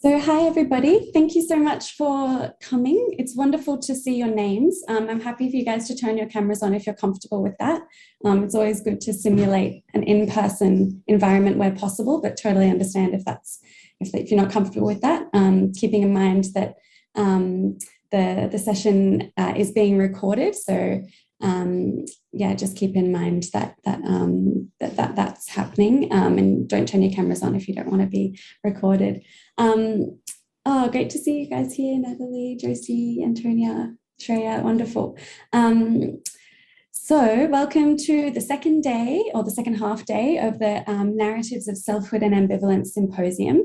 So, hi everybody. Thank you so much for coming. It's wonderful to see your names. I'm happy for you guys to turn your cameras on if you're comfortable with that. It's always good to simulate an in-person environment where possible, but totally understand if you're not comfortable with that. Keeping in mind that the session is being recorded, so yeah, just keep in mind that's happening, and don't turn your cameras on if you don't want to be recorded. Oh, great to see you guys here, Natalie, Josie, Antonia, Shreya, wonderful. So welcome to the second day or the second half day of the Narratives of Selfhood and Ambivalence Symposium.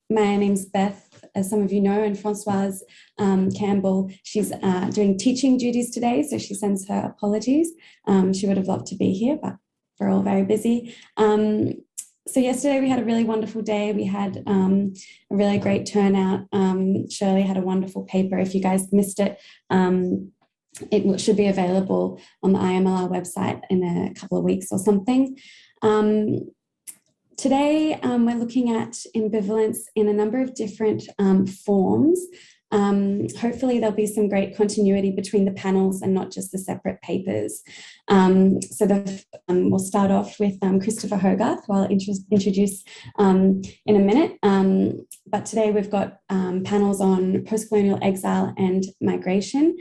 My name's Beth, as some of you know, and Francoise Campbell, she's doing teaching duties today, so she sends her apologies. She would have loved to be here, but we're all very busy. So yesterday we had a really wonderful day. We had a really great turnout. Shirley had a wonderful paper. If you guys missed it, it should be available on the IMLR website in a couple of weeks or something. Today, we're looking at ambivalence in a number of different forms. Hopefully there'll be some great continuity between the panels and not just the separate papers. We'll start off with Christopher Hogarth, who I'll introduce in a minute. But today we've got panels on post-colonial exile and migration,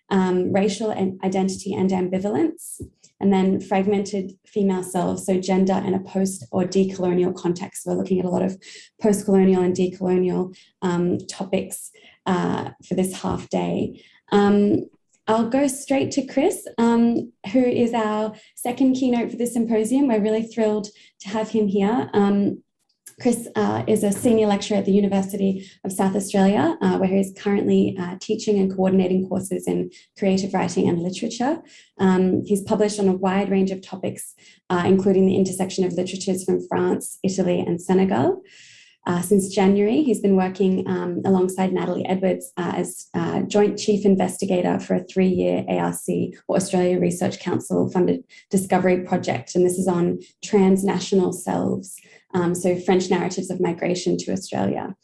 racial identity and ambivalence, and then fragmented female selves, so gender and a post or decolonial context. So we're looking at a lot of post-colonial and decolonial topics for this half day. I'll go straight to Chris, who is our second keynote for this symposium. We're really thrilled to have him here. Chris is a senior lecturer at the University of South Australia, where he's currently teaching and coordinating courses in creative writing and literature. He's published on a wide range of topics, including the intersection of literatures from France, Italy, and Senegal. Since January, he's been working alongside Natalie Edwards as Joint Chief Investigator for a 3-year ARC, or Australia Research Council funded discovery project, and this is on transnational selves, so French narratives of migration to Australia.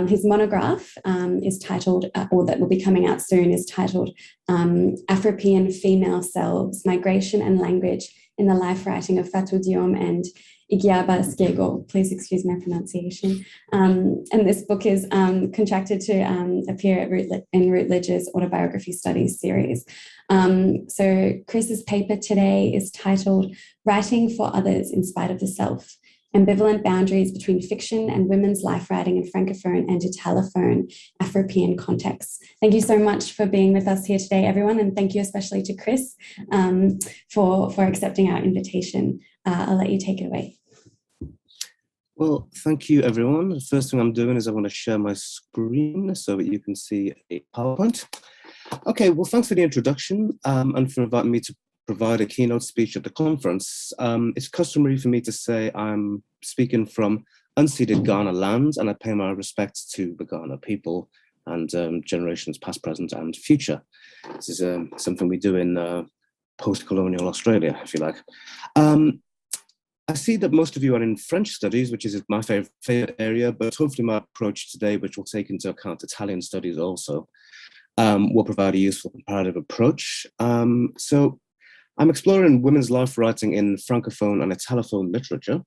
His monograph is titled, or that will be coming out soon, is titled Afropean Female Selves, Migration and Language in the Life Writing of Fatou Diom and Igiaba Szeged. Please excuse my pronunciation. And this book is contracted to appear in Routledge's Autobiography Studies series. So Chris's paper today is titled Writing for Others in Spite of the Self, Ambivalent Boundaries Between Fiction and Women's Life Writing in Francophone and Italophone Afropean Contexts. Thank you so much for being with us here today, everyone, and thank you especially to Chris for accepting our invitation. I'll let you take it away. Well, thank you, everyone. The first thing I'm doing is I want to share my screen so that you can see a PowerPoint. Okay, well, thanks for the introduction and for inviting me to provide a keynote speech at the conference. It's customary for me to say I'm speaking from unceded Ghana lands, and I pay my respects to the Ghana people and generations past, present, and future. This is something we do in post-colonial Australia, if you like. I see that most of you are in French studies, which is my favorite area, but hopefully my approach today, which will take into account Italian studies also, will provide a useful comparative approach. So I'm exploring women's life writing in Francophone and Italophone literature,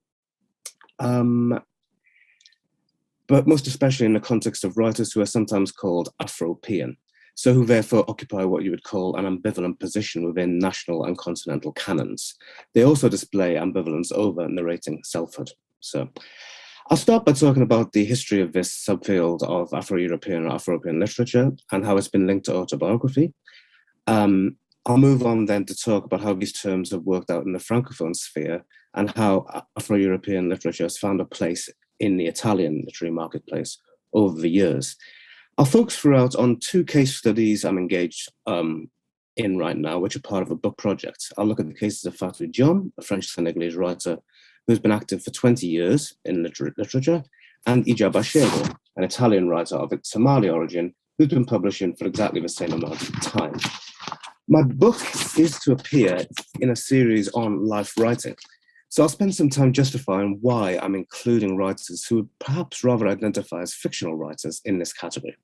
but most especially in the context of writers who are sometimes called Afropean, so who therefore occupy what you would call an ambivalent position within national and continental canons. They also display ambivalence over narrating selfhood. So I'll start by talking about the history of this subfield of Afro-European or Afropean literature and how it's been linked to autobiography. I'll move on then to talk about how these terms have worked out in the Francophone sphere and how Afro-European literature has found a place in the Italian literary marketplace over the years. I'll focus throughout on 2 case studies I'm engaged in right now, which are part of a book project. I'll look at the cases of Fatou Diom, a French-Senegalese writer who's been active for 20 years in literature, and Igiaba Szeged, an Italian writer of Somali origin who's been publishing for exactly the same amount of time. My book is to appear in a series on life writing. So I'll spend some time justifying why I'm including writers who would perhaps rather identify as fictional writers in this category.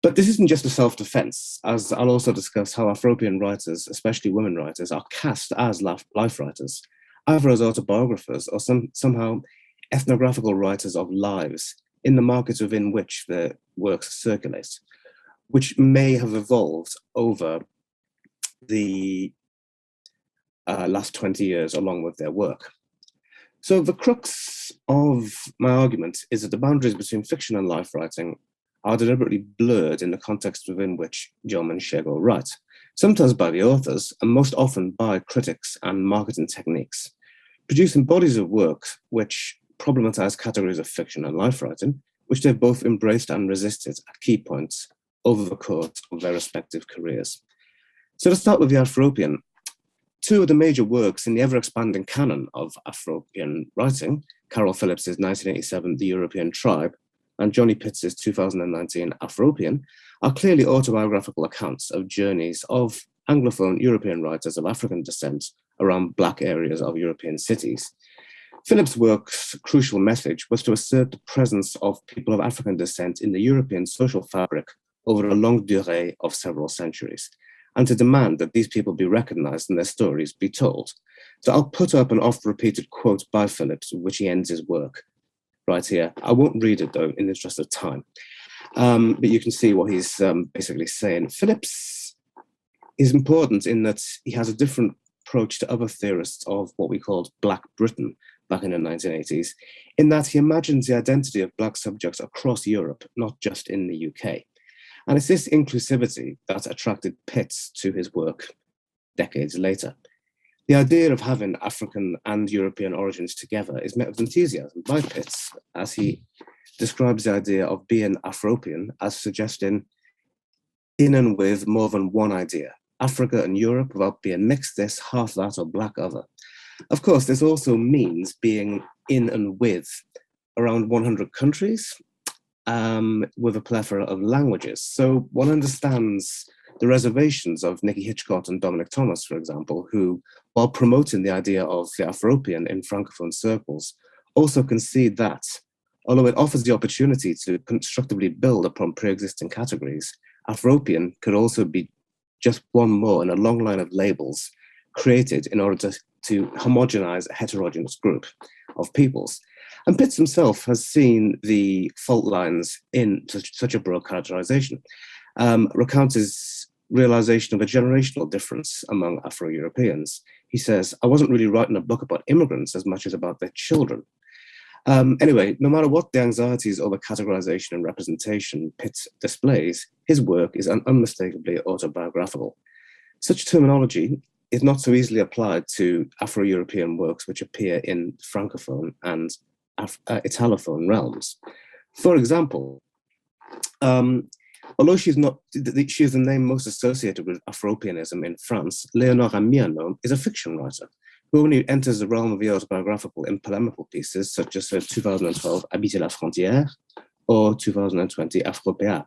But this isn't just a self-defense, as I'll also discuss how Afropean writers, especially women writers, are cast as life writers, either as autobiographers or somehow ethnographical writers of lives in the markets within which their works circulate, which may have evolved over the last 20 years along with their work. So the crux of my argument is that the boundaries between fiction and life writing are deliberately blurred in the context within which Jom and Szeged write, sometimes by the authors and most often by critics and marketing techniques, producing bodies of work which problematize categories of fiction and life writing, which they've both embraced and resisted at key points over the course of their respective careers. So to start with the Afropean, two of the major works in the ever-expanding canon of Afropean writing, Carol Phillips' 1987 The European Tribe, and Johnny Pitts' 2019 Afropean, are clearly autobiographical accounts of journeys of Anglophone European writers of African descent around Black areas of European cities. Phillips' work's crucial message was to assert the presence of people of African descent in the European social fabric over a longue durée of several centuries, and to demand that these people be recognized and their stories be told. So I'll put up an oft-repeated quote by Phillips, which he ends his work right here. I won't read it, though, in the interest of time. But you can see what he's basically saying. Phillips is important in that he has a different approach to other theorists of what we called Black Britain back in the 1980s, in that he imagines the identity of Black subjects across Europe, not just in the UK. And it's this inclusivity that attracted Pitts to his work decades later. The idea of having African and European origins together is met with enthusiasm by Pitts, as he describes the idea of being Afropean as suggesting in and with more than one idea, Africa and Europe without being mixed this, half that, or black other. Of course, this also means being in and with around 100 countries, with a plethora of languages. So one understands the reservations of Nicky Hitchcock and Dominic Thomas, for example, who, while promoting the idea of the Afropean in Francophone circles, also concede that, although it offers the opportunity to constructively build upon pre-existing categories, Afropean could also be just one more in a long line of labels created in order to homogenize a heterogeneous group of peoples. And Pitts himself has seen the fault lines in such a broad characterization, recounts his realization of a generational difference among Afro-Europeans. He says, I wasn't really writing a book about immigrants as much as about their children. Anyway, no matter what the anxieties over categorization and representation Pitts displays, his work is unmistakably autobiographical. Such terminology is not so easily applied to Afro-European works which appear in Francophone and Italophone realms. For example, although she is the name most associated with Afropeanism in France, Leonardo Ramirez is a fiction writer who only enters the realm of the autobiographical in polemical pieces such as her 2012 Habiter la Frontière or 2020 Afropean.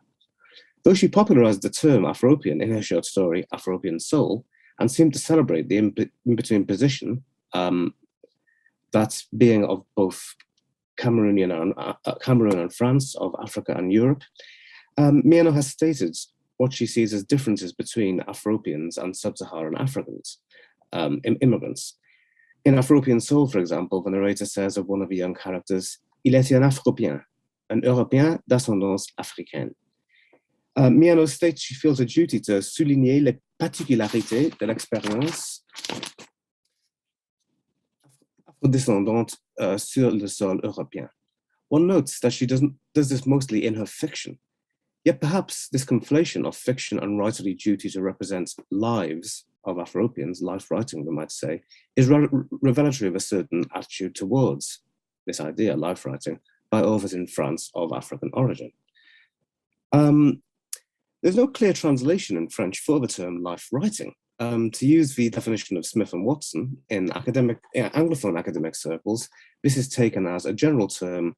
Though she popularized the term Afropean in her short story Afropean Soul and seemed to celebrate the in-between position, that's being of both Cameroon and France, of Africa and Europe, Miano has stated what she sees as differences between Afropeans and Sub-Saharan Africans, immigrants. In Afropean Soul, for example, the narrator says of one of the young characters, Il était un Afropien, un Européen d'ascendance africaine. Miano states she feels a duty to souligner les particularités de l'expérience afrodescendante sur le sol européen. One notes that she does this mostly in her fiction. Yet perhaps this conflation of fiction and writerly duty to represent lives of Afropeans, life writing, we might say, is revelatory of a certain attitude towards this idea, life writing, by authors in France of African origin. There's no clear translation in French for the term life writing. To use the definition of Smith and Watson in Anglophone academic circles, this is taken as a general term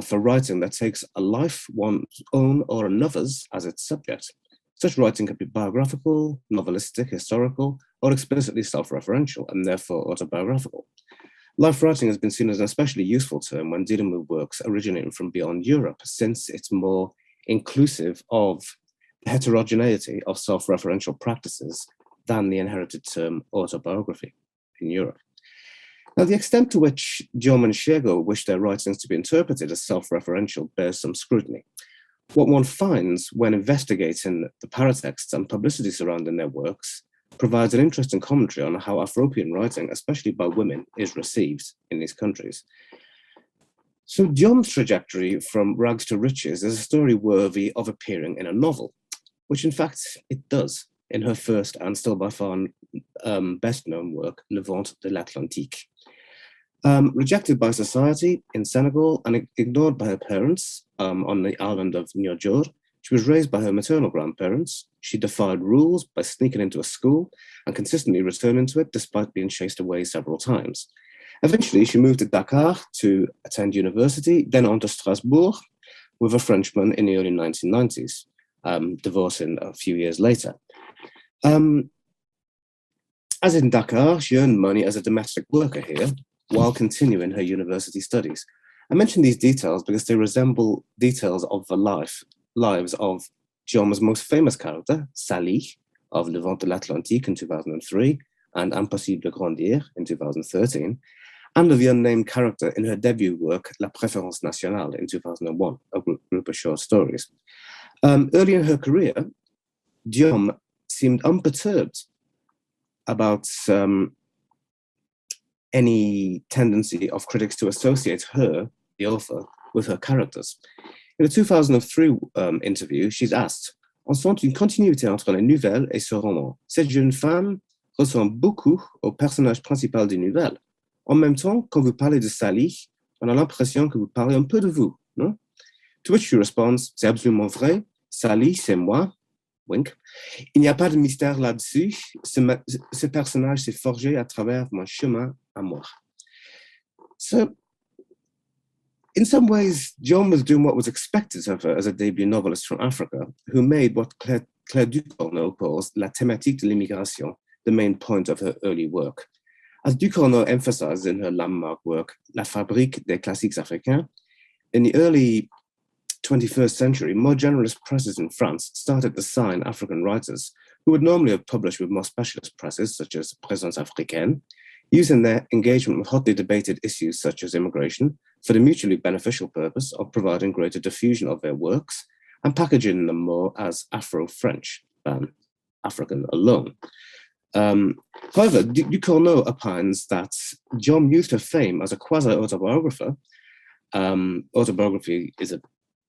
for writing that takes a life, one's own or another's, as its subject. Such writing could be biographical, novelistic, historical, or explicitly self-referential, and therefore autobiographical. Life writing has been seen as an especially useful term when dealing with works originating from beyond Europe, since it's more inclusive of the heterogeneity of self-referential practices than the inherited term autobiography in Europe. Now, the extent to which Diom and Szeged wish their writings to be interpreted as self-referential bears some scrutiny. What one finds when investigating the paratexts and publicity surrounding their works provides an interesting commentary on how Afropean writing, especially by women, is received in these countries. So Diom's trajectory from rags to riches is a story worthy of appearing in a novel, which in fact it does in her first and still by far best known work, Le Ventre de l'Atlantique. Rejected by society in Senegal and ignored by her parents on the island of Niodior, she was raised by her maternal grandparents. She defied rules by sneaking into a school and consistently returning to it despite being chased away several times. Eventually, she moved to Dakar to attend university, then on to Strasbourg with a Frenchman in the early 1990s, divorcing a few years later. As in Dakar, she earned money as a domestic worker here while continuing her university studies. I mention these details because they resemble details of the lives of Diom's most famous character, Sally, of Le Ventre de l'Atlantique in 2003 and Impossible de Grandir in 2013, and of the unnamed character in her debut work, La Préférence Nationale in 2001, a group of short stories. Early in her career, Diom seemed unperturbed about any tendency of critics to associate her, the author, with her characters. In a 2003 interview, she's asked, "On sent une continuité entre la nouvelle et ce roman. Cette jeune femme ressemble beaucoup au personnage principal des nouvelles. En même temps, quand vous parlez de Sally, on a l'impression que vous parlez un peu de vous, non?" To which she responds, "C'est absolument vrai. Sally, c'est moi." Wink. "Il n'y a pas de mystère là-dessus. Ce personnage s'est forgé à travers mon chemin à moi." So, in some ways, Diom was doing what was expected of her as a debut novelist from Africa, who made what Claire Ducournau calls la thématique de l'immigration the main point of her early work. As Ducournau emphasized in her landmark work, La Fabrique des classiques africains, in the early 21st century, more generalist presses in France started to sign African writers who would normally have published with more specialist presses, such as Présence Africaine, using their engagement with hotly debated issues such as immigration for the mutually beneficial purpose of providing greater diffusion of their works and packaging them more as Afro-French than African alone. However, Ducournau opines that Diom used her fame as a quasi-autobiographer. Autobiography is a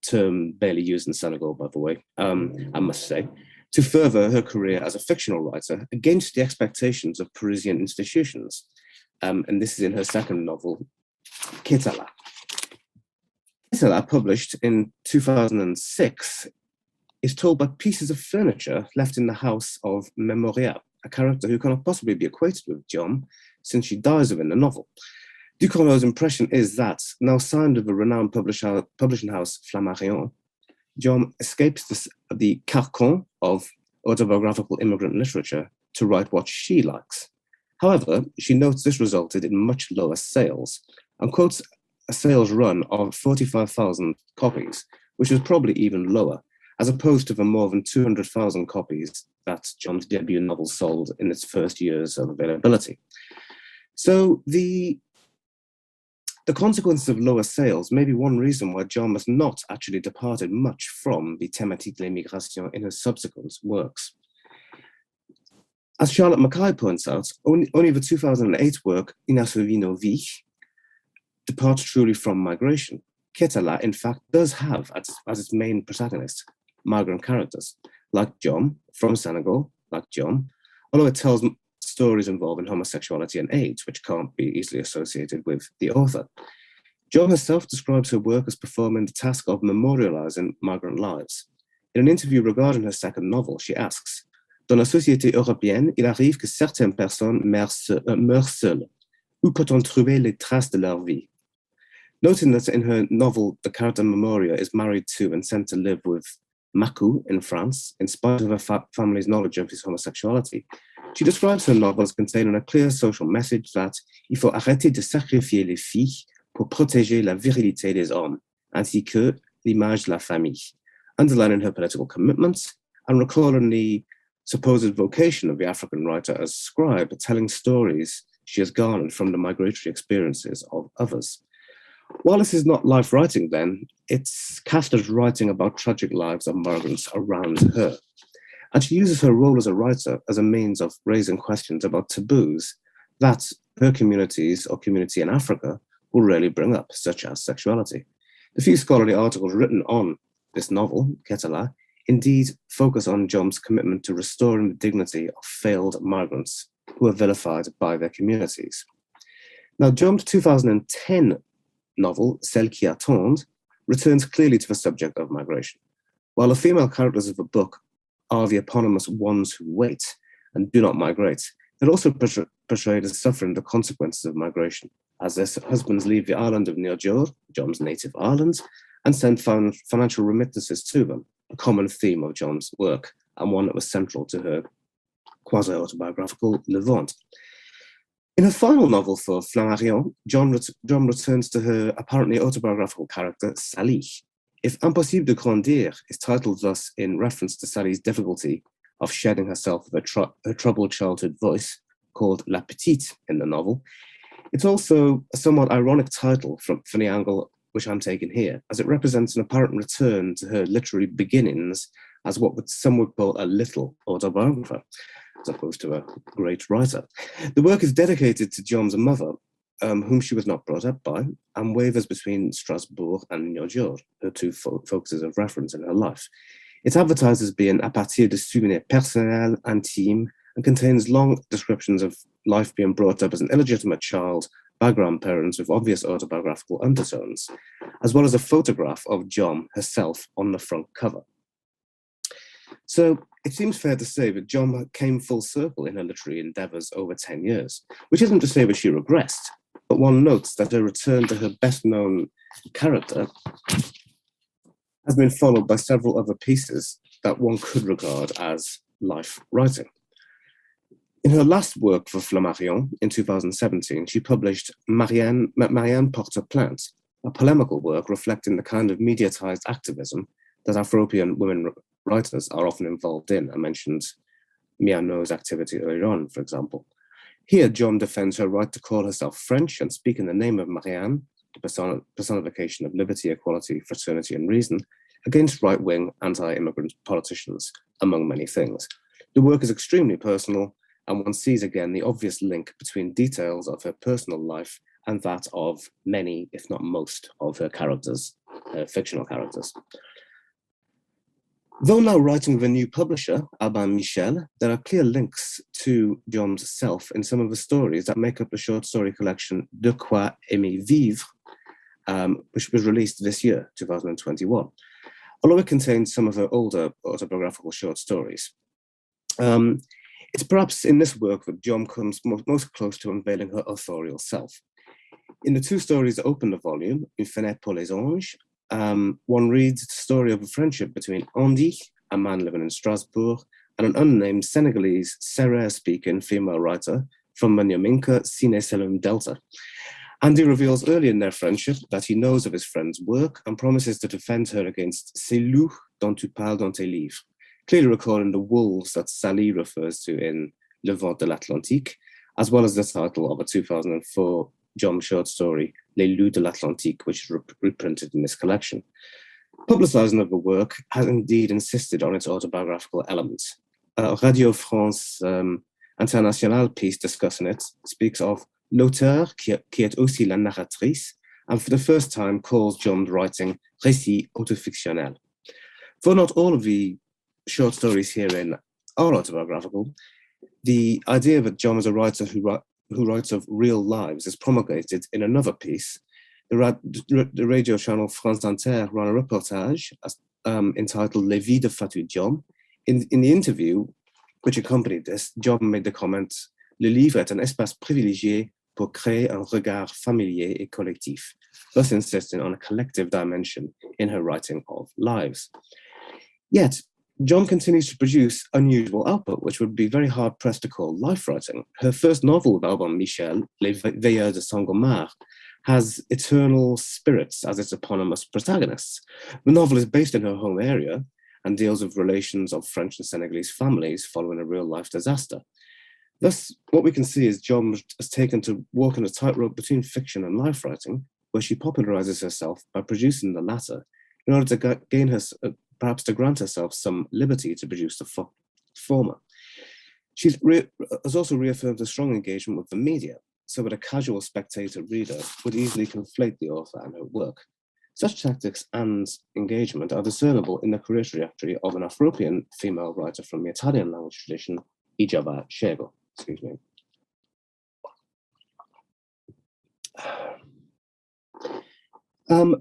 term barely used in Senegal, by the way, I must say, to further her career as a fictional writer against the expectations of Parisian institutions. And this is in her second novel, Ketala. Ketala, published in 2006, is told by pieces of furniture left in the house of Memoria, a character who cannot possibly be equated with Diom since she dies within the novel. Ducournau's impression is that, now signed with the renowned publishing house Flammarion, Diom escapes the carcan of autobiographical immigrant literature to write what she likes. However, she notes this resulted in much lower sales and quotes a sales run of 45,000 copies, which is probably even lower, as opposed to the more than 200,000 copies that Diom's debut novel sold in its first years of availability. So the consequences of lower sales may be one reason why Diom has not actually departed much from the thématique de l'immigration in her subsequent works. As Charlotte Mackay points out, only the 2008 work Inassouvi nos vies departs truly from migration. Ketala, in fact, does have as its main protagonist migrant characters, like Diom, from Senegal, like Diom, although it tells stories involving homosexuality and AIDS, which can't be easily associated with the author. Diom herself describes her work as performing the task of memorializing migrant lives. In an interview regarding her second novel, she asks, "Dans la société européenne, il arrive que certaines personnes meurent seules. Où peut-on trouver les traces de leur vie?" Noting that in her novel, the character Memoria is married to and sent to live with Macu in France, in spite of her family's knowledge of his homosexuality. She describes her novel as containing a clear social message that il faut arrêter de sacrifier les filles pour protéger la virilité des hommes, ainsi que l'image de la famille, underlining her political commitments and recalling the supposed vocation of the African writer as scribe, telling stories she has garnered from the migratory experiences of others. While this is not life writing then, it's cast as writing about tragic lives of migrants around her. And she uses her role as a writer as a means of raising questions about taboos that her communities or community in Africa will rarely bring up, such as sexuality. The few scholarly articles written on this novel, Ketala, indeed focus on Jom's commitment to restoring the dignity of failed migrants who are vilified by their communities. Now, Jom's 2010 novel, Celle qui attend, returns clearly to the subject of migration. While the female characters of the book are the eponymous ones who wait and do not migrate, they're also portrayed as suffering the consequences of migration, as their husbands leave the island of Niojor, Jom's native island, and send financial remittances to them, a common theme of Jom's work, and one that was central to her quasi-autobiographical Levant. In her final novel for Flammarion, Jom returns to her apparently autobiographical character, Sally. If Impossible de Grandir is titled thus in reference to Sally's difficulty of shedding herself with her troubled childhood voice, called La Petite in the novel, it's also a somewhat ironic title from the angle which I'm taking here, as it represents an apparent return to her literary beginnings as what some would call a little autobiographer, as opposed to a great writer. The work is dedicated to Jom's mother, whom she was not brought up by, and wavers between Strasbourg and Niojor, her two focuses of reference in her life. It's advertised as being à partir de souvenirs personnels, intimes, and contains long descriptions of life being brought up as an illegitimate child by grandparents with obvious autobiographical undertones, as well as a photograph of Jom herself on the front cover. So it seems fair to say that Jom came full circle in her literary endeavours over 10 years, which isn't to say that she regressed, but one notes that her return to her best-known character has been followed by several other pieces that one could regard as life writing. In her last work for Flammarion in 2017, she published Marianne Porte Plainte, a polemical work reflecting the kind of mediatized activism that Afropean women writers are often involved in. I mentioned Miano's activity earlier on, for example. Here, Jom defends her right to call herself French and speak in the name of Marianne, the personification of liberty, equality, fraternity, and reason, against right-wing anti-immigrant politicians, among many things. The work is extremely personal, and one sees again the obvious link between details of her personal life and that of many, if not most, of her characters, her fictional characters. Though now writing with a new publisher, Albin Michel, there are clear links to Jom's self in some of the stories that make up the short story collection De Quoi Aimer Vivre, which was released this year, 2021, although it contains some of her older autobiographical short stories. It's perhaps in this work that Jom comes most close to unveiling her authorial self. In the two stories that open the volume, Une fenêtre pour les anges, one reads the story of a friendship between Andy, a man living in Strasbourg, and an unnamed Senegalese Serer-speaking female writer from Manyaminka, Sine Selum Delta. Andy reveals early in their friendship that he knows of his friend's work and promises to defend her against ces loups dont tu parles dans tes livres, clearly recalling the wolves that Sally refers to in Le Vent de l'Atlantique, as well as the title of a 2004 Jom short story, Les Loups de l'Atlantique, which is reprinted in this collection. Publicizing of the work has indeed insisted on its autobiographical elements. Radio France Internationale piece discussing it speaks of l'auteur qui est aussi la narratrice, and for the first time calls Jom's writing récit autofictionnel. Though not all of the short stories herein are autobiographical, the idea that Jom is a writer who writes of real lives is promulgated in another piece. The radio channel France Inter ran a reportage entitled Les vies de Fatou Diom. In the interview which accompanied this, Jom made the comment, Le livre est un espace privilégié pour créer un regard familier et collectif, thus insisting on a collective dimension in her writing of lives. Yet, John continues to produce unusual output, which would be very hard-pressed to call life writing. Her first novel, Alban Michel, Les Veilleurs de Sangomar, has eternal spirits as its eponymous protagonists. The novel is based in her home area and deals with relations of French and Senegalese families following a real-life disaster. Thus, what we can see is John has taken to walk on a tightrope between fiction and life writing, where she popularizes herself by producing the latter in order to gain her, perhaps to grant herself some liberty to produce the former. She has also reaffirmed a strong engagement with the media, so that a casual spectator reader would easily conflate the author and her work. Such tactics and engagement are discernible in the career trajectory of an Afropean female writer from the Italian language tradition, Ijaba Shego. Excuse me.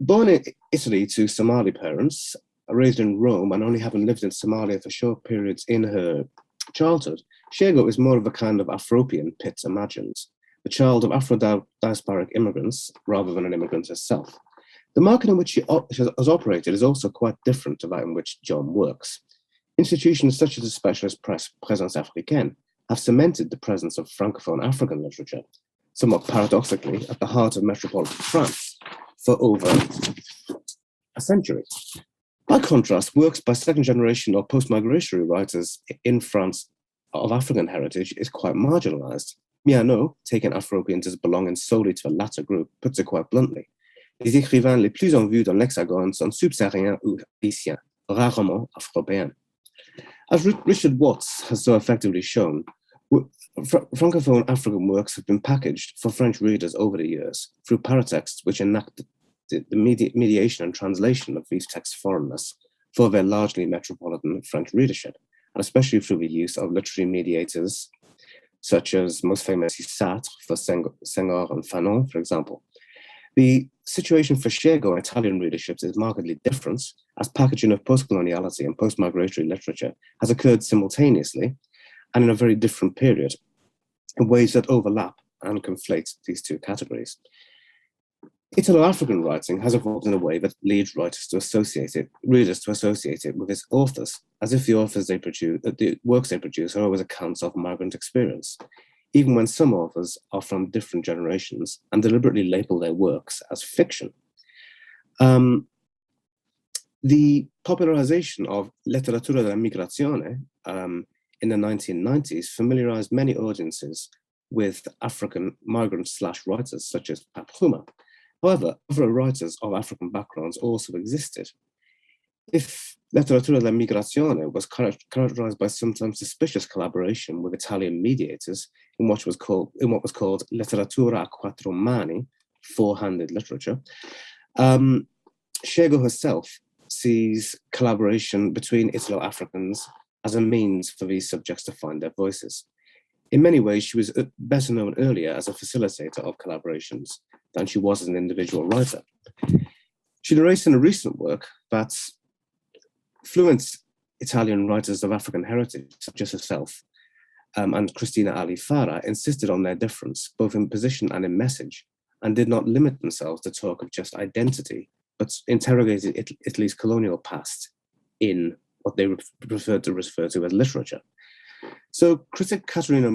Born in Italy to Somali parents, raised in Rome and only having lived in Somalia for short periods in her childhood, Shego is more of a kind of Afropean Pitt imagined, the child of Afro-diasporic immigrants rather than an immigrant herself. The market in which she has operated is also quite different to that in which John works. Institutions such as the specialist press Présence Africaine have cemented the presence of Francophone African literature, somewhat paradoxically, at the heart of metropolitan France for over a century. By contrast, works by second-generation or post-migratory writers in France of African heritage is quite marginalized. Miano, taking Afropeans as belonging solely to the latter group, puts it quite bluntly. Les écrivains les plus en vue dans l'Hexagone sont Sub-Sahariens ou Haïtiens, rarement Afropéens. As Richard Watts has so effectively shown, Francophone African works have been packaged for French readers over the years through paratexts which enact the mediation and translation of these texts foreigners for their largely metropolitan French readership, and especially through the use of literary mediators such as most famously Sartre for Senghor and Fanon, for example. The situation for Shego Italian readerships is markedly different, as packaging of post-coloniality and post-migratory literature has occurred simultaneously and in a very different period, in ways that overlap and conflate these two categories. Italo-African writing has evolved in a way that leads readers to associate it with its authors, as if the works they produce are always accounts of migrant experience, even when some authors are from different generations and deliberately label their works as fiction. The popularization of letteratura della migrazione in the 1990s familiarized many audiences with African migrant/writers such as Pape Khouma. However, other writers of African backgrounds also existed. If letteratura della migrazione was characterized by sometimes suspicious collaboration with Italian mediators in what was called letteratura a quattro mani, four-handed literature, Shego herself sees collaboration between Italo-Africans as a means for these subjects to find their voices. In many ways, she was better known earlier as a facilitator of collaborations than she was as an individual writer. She narrates in a recent work that fluent Italian writers of African heritage, such as herself and Cristina Ali Farah, insisted on their difference, both in position and in message, and did not limit themselves to talk of just identity, but interrogated Italy's colonial past in what they preferred to refer to as literature. So critic Caterina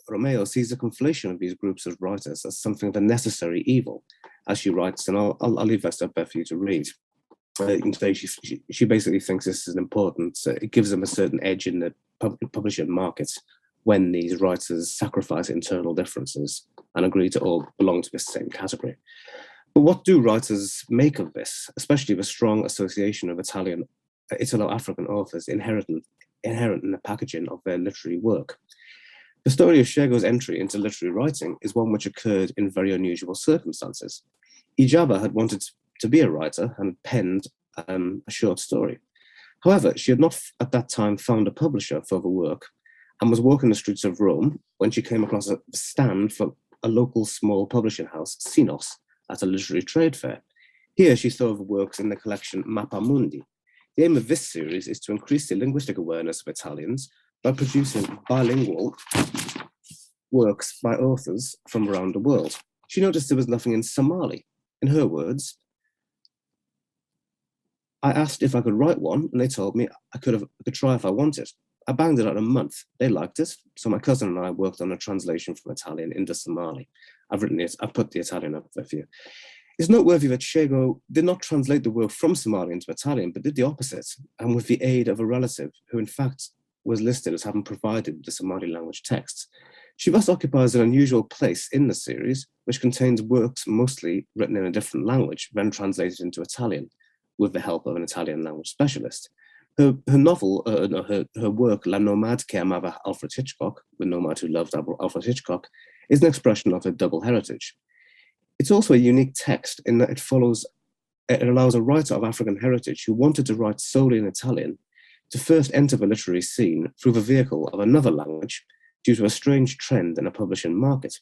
Romeo sees the conflation of these groups of writers as something of a necessary evil, as she writes, and I'll leave that stuff there for you to read. She basically thinks this is important. It gives them a certain edge in the publishing market when these writers sacrifice internal differences and agree to all belong to the same category. But what do writers make of this, especially the strong association of Italo-African authors inherent in the packaging of their literary work? The story of Shego's entry into literary writing is one which occurred in very unusual circumstances. Ijaba had wanted to be a writer and penned a short story. However, she had not at that time found a publisher for the work and was walking the streets of Rome when she came across a stand for a local small publishing house, Sinos, at a literary trade fair. Here she saw the works in the collection Mappa Mundi. The aim of this series is to increase the linguistic awareness of Italians by producing bilingual works by authors from around the world. She noticed there was nothing in Somali. In her words, I asked if I could write one, and they told me I could try if I wanted. I banged it out in a month. They liked it, so my cousin and I worked on a translation from Italian into Somali. I've put the Italian up there for you. It's noteworthy that Szeged did not translate the work from Somali into Italian, but did the opposite, and with the aid of a relative who in fact was listed as having provided the Somali language texts. She thus occupies an unusual place in the series, which contains works mostly written in a different language, then translated into Italian, with the help of an Italian language specialist. Her work, La Nomade que amava Alfred Hitchcock, the nomad who loved Alfred Hitchcock, is an expression of her double heritage. It's also a unique text in that it allows a writer of African heritage who wanted to write solely in Italian to first enter the literary scene through the vehicle of another language due to a strange trend in a publishing market.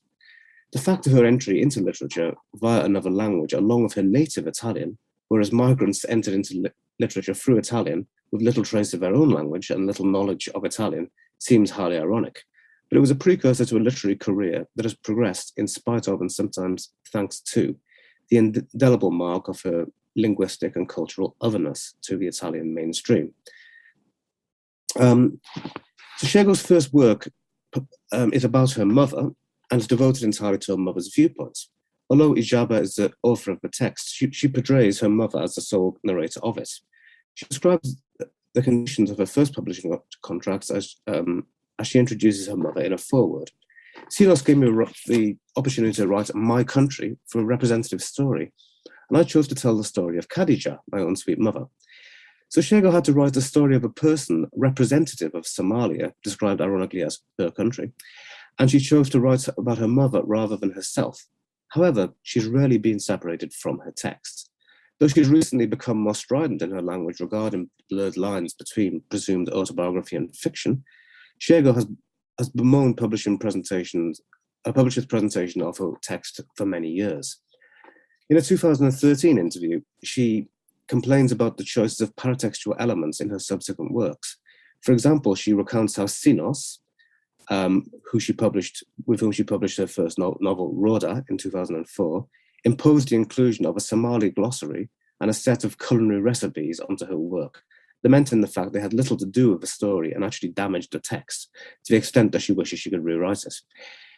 The fact of her entry into literature via another language, along with her native Italian, whereas migrants entered into literature through Italian with little trace of their own language and little knowledge of Italian, seems highly ironic. But it was a precursor to a literary career that has progressed in spite of, and sometimes thanks to, the indelible mark of her linguistic and cultural otherness to the Italian mainstream. So Szeged's first work is about her mother and is devoted entirely to her mother's viewpoints. Although Ijaba is the author of the text, she portrays her mother as the sole narrator of it. She describes the conditions of her first publishing contracts as she introduces her mother in a foreword. Silos gave me the opportunity to write My Country for a representative story, and I chose to tell the story of Khadija, my own sweet mother. So Szeged had to write the story of a person representative of Somalia, described ironically as her country, and she chose to write about her mother rather than herself. However, she's rarely been separated from her text. Though she's recently become more strident in her language regarding blurred lines between presumed autobiography and fiction, Szeged has bemoaned a publisher's presentation of her text for many years. In a 2013 interview, she complains about the choices of paratextual elements in her subsequent works. For example, she recounts how Sinos, with whom she published her first novel, Roda, in 2004, imposed the inclusion of a Somali glossary and a set of culinary recipes onto her work, lamenting the fact they had little to do with the story and actually damaged the text to the extent that she wishes she could rewrite it.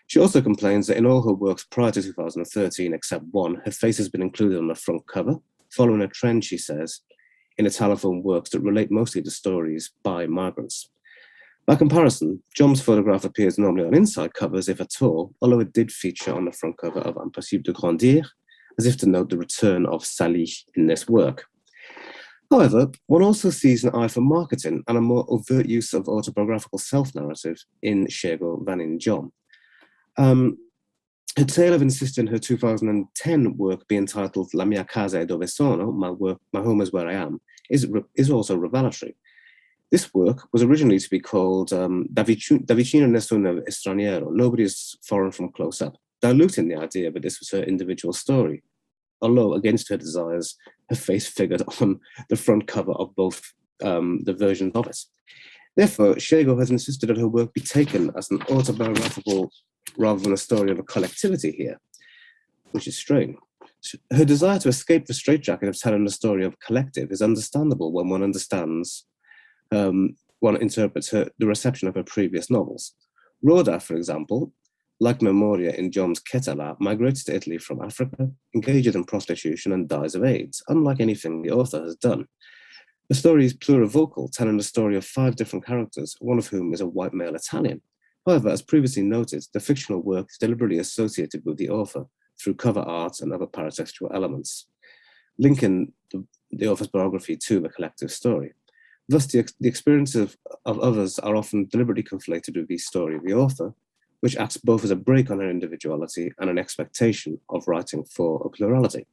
She also complains that in all her works prior to 2013, except one, her face has been included on the front cover, following a trend, she says, in Italophone works that relate mostly to stories by migrants. By comparison, Jom's photograph appears normally on inside covers, if at all, although it did feature on the front cover of Impossible de Grandir, as if to note the return of Salih in this work. However, one also sees an eye for marketing and a more overt use of autobiographical self-narrative in Szeged than in Jom. Her tale of insisting her 2010 work be entitled La mia casa è dove sono, my home is where I am, is also revelatory. This work was originally to be called Da vicino nessuno straniero, nobody is foreign from close up, diluting the idea that this was her individual story. Although, against her desires, her face figured on the front cover of both the versions of it. Therefore, Szeged has insisted that her work be taken as an autobiographical rather than a story of a collectivity here, which is strange. Her desire to escape the straitjacket of telling the story of a collective is understandable when one understands, one interprets the reception of her previous novels. Roda, for example, like Memoria in Jom's Ketala, migrates to Italy from Africa, engages in prostitution and dies of AIDS, unlike anything the author has done. The story is plurivocal, telling the story of 5 different characters, one of whom is a white male Italian. However, as previously noted, the fictional work is deliberately associated with the author through cover art and other paratextual elements, linking the author's biography to the collective story. Thus, the experiences of others are often deliberately conflated with the story of the author, which acts both as a break on her individuality and an expectation of writing for a plurality.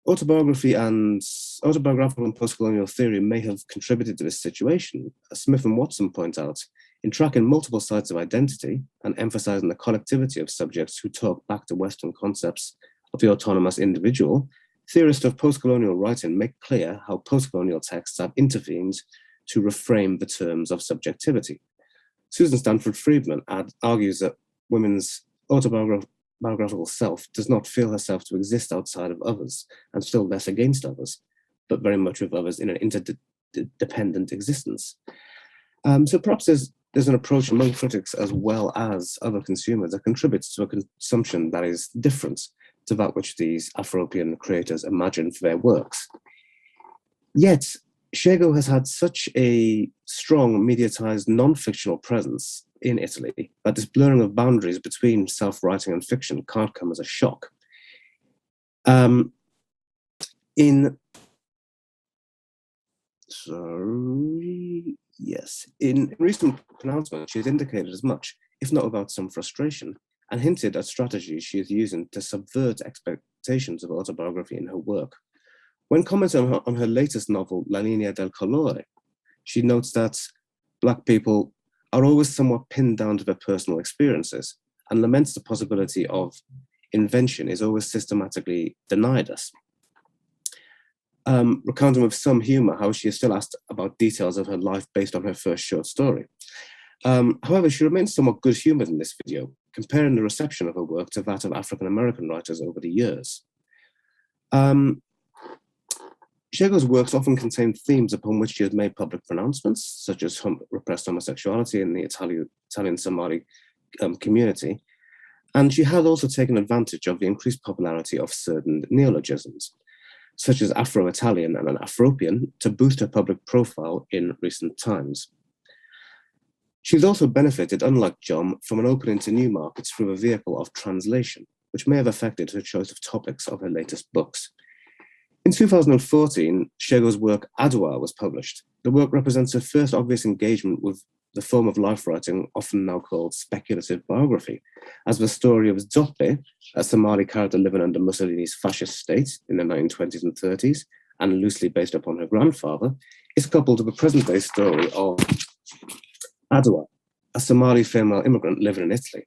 Autobiographical and postcolonial theory may have contributed to this situation, as Smith and Watson point out, in tracking multiple sites of identity and emphasizing the collectivity of subjects who talk back to Western concepts of the autonomous individual. Theorists of postcolonial writing make clear how postcolonial texts have intervened to reframe the terms of subjectivity. Susan Stanford Friedman argues that women's autobiographical self does not feel herself to exist outside of others, and still less against others. but very much with others in an interdependent existence. So perhaps there's an approach among critics as well as other consumers that contributes to a consumption that is different to that which these Afropean creators imagine for their works. Yet, Szeged has had such a strong mediatized non-fictional presence in Italy that this blurring of boundaries between self-writing and fiction can't come as a shock. In recent pronouncements, she has indicated as much, if not without some frustration, and hinted at strategies she is using to subvert expectations of autobiography in her work. When commenting on her latest novel, La Linea del Colore, she notes that Black people are always somewhat pinned down to their personal experiences and laments the possibility of invention is always systematically denied us. Recounting with some humor how she is still asked about details of her life based on her first short story. However, she remains somewhat good-humored in this video, comparing the reception of her work to that of African-American writers over the years. Szeged's works often contain themes upon which she has made public pronouncements, such as repressed homosexuality in the Italian Somali community, and she has also taken advantage of the increased popularity of certain neologisms, such as Afro-Italian and an Afropean, to boost her public profile in recent times. She's also benefited, unlike John, from an opening to new markets through a vehicle of translation, which may have affected her choice of topics of her latest books. In 2014, Szeged's work Adwa was published. The work represents her first obvious engagement with the form of life writing often now called speculative biography, as the story of Zoppe, a Somali character living under Mussolini's fascist state in the 1920s and 30s, and loosely based upon her grandfather, is coupled with the present-day story of Adwa, a Somali female immigrant living in Italy.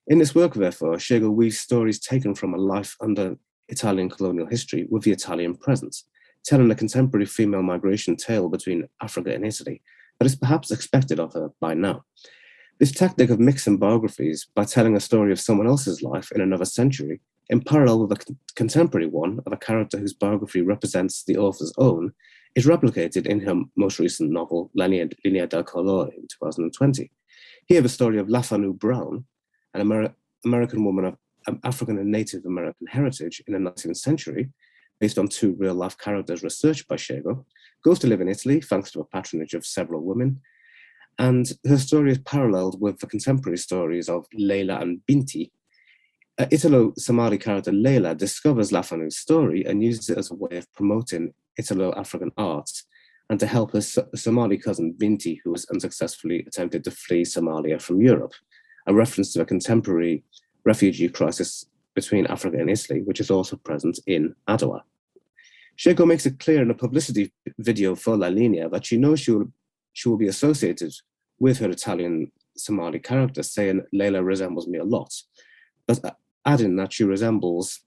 In this work, therefore, Szeged weaves stories taken from a life under Italian colonial history with the Italian present, telling a contemporary female migration tale between Africa and Italy that is perhaps expected of her by now. This tactic of mixing biographies by telling a story of someone else's life in another century, in parallel with a contemporary one of a character whose biography represents the author's own, is replicated in her most recent novel, La Linea del Colore, in 2020. Here, the story of Lafanu Brown, an American woman of African and Native American heritage in the 19th century, based on two real-life characters researched by Szeged, goes to live in Italy thanks to a patronage of several women, and her story is paralleled with the contemporary stories of Leila and Binti. Italo-Somali character Leila discovers Lafanu's story and uses it as a way of promoting Italo-African arts and to help her Somali cousin Binti, who has unsuccessfully attempted to flee Somalia from Europe, a reference to a contemporary refugee crisis between Africa and Italy, which is also present in Adwa. Szeged makes it clear in a publicity video for La Linea that she knows she will be associated with her Italian Somali character, saying Leila resembles me a lot, but adding that she resembles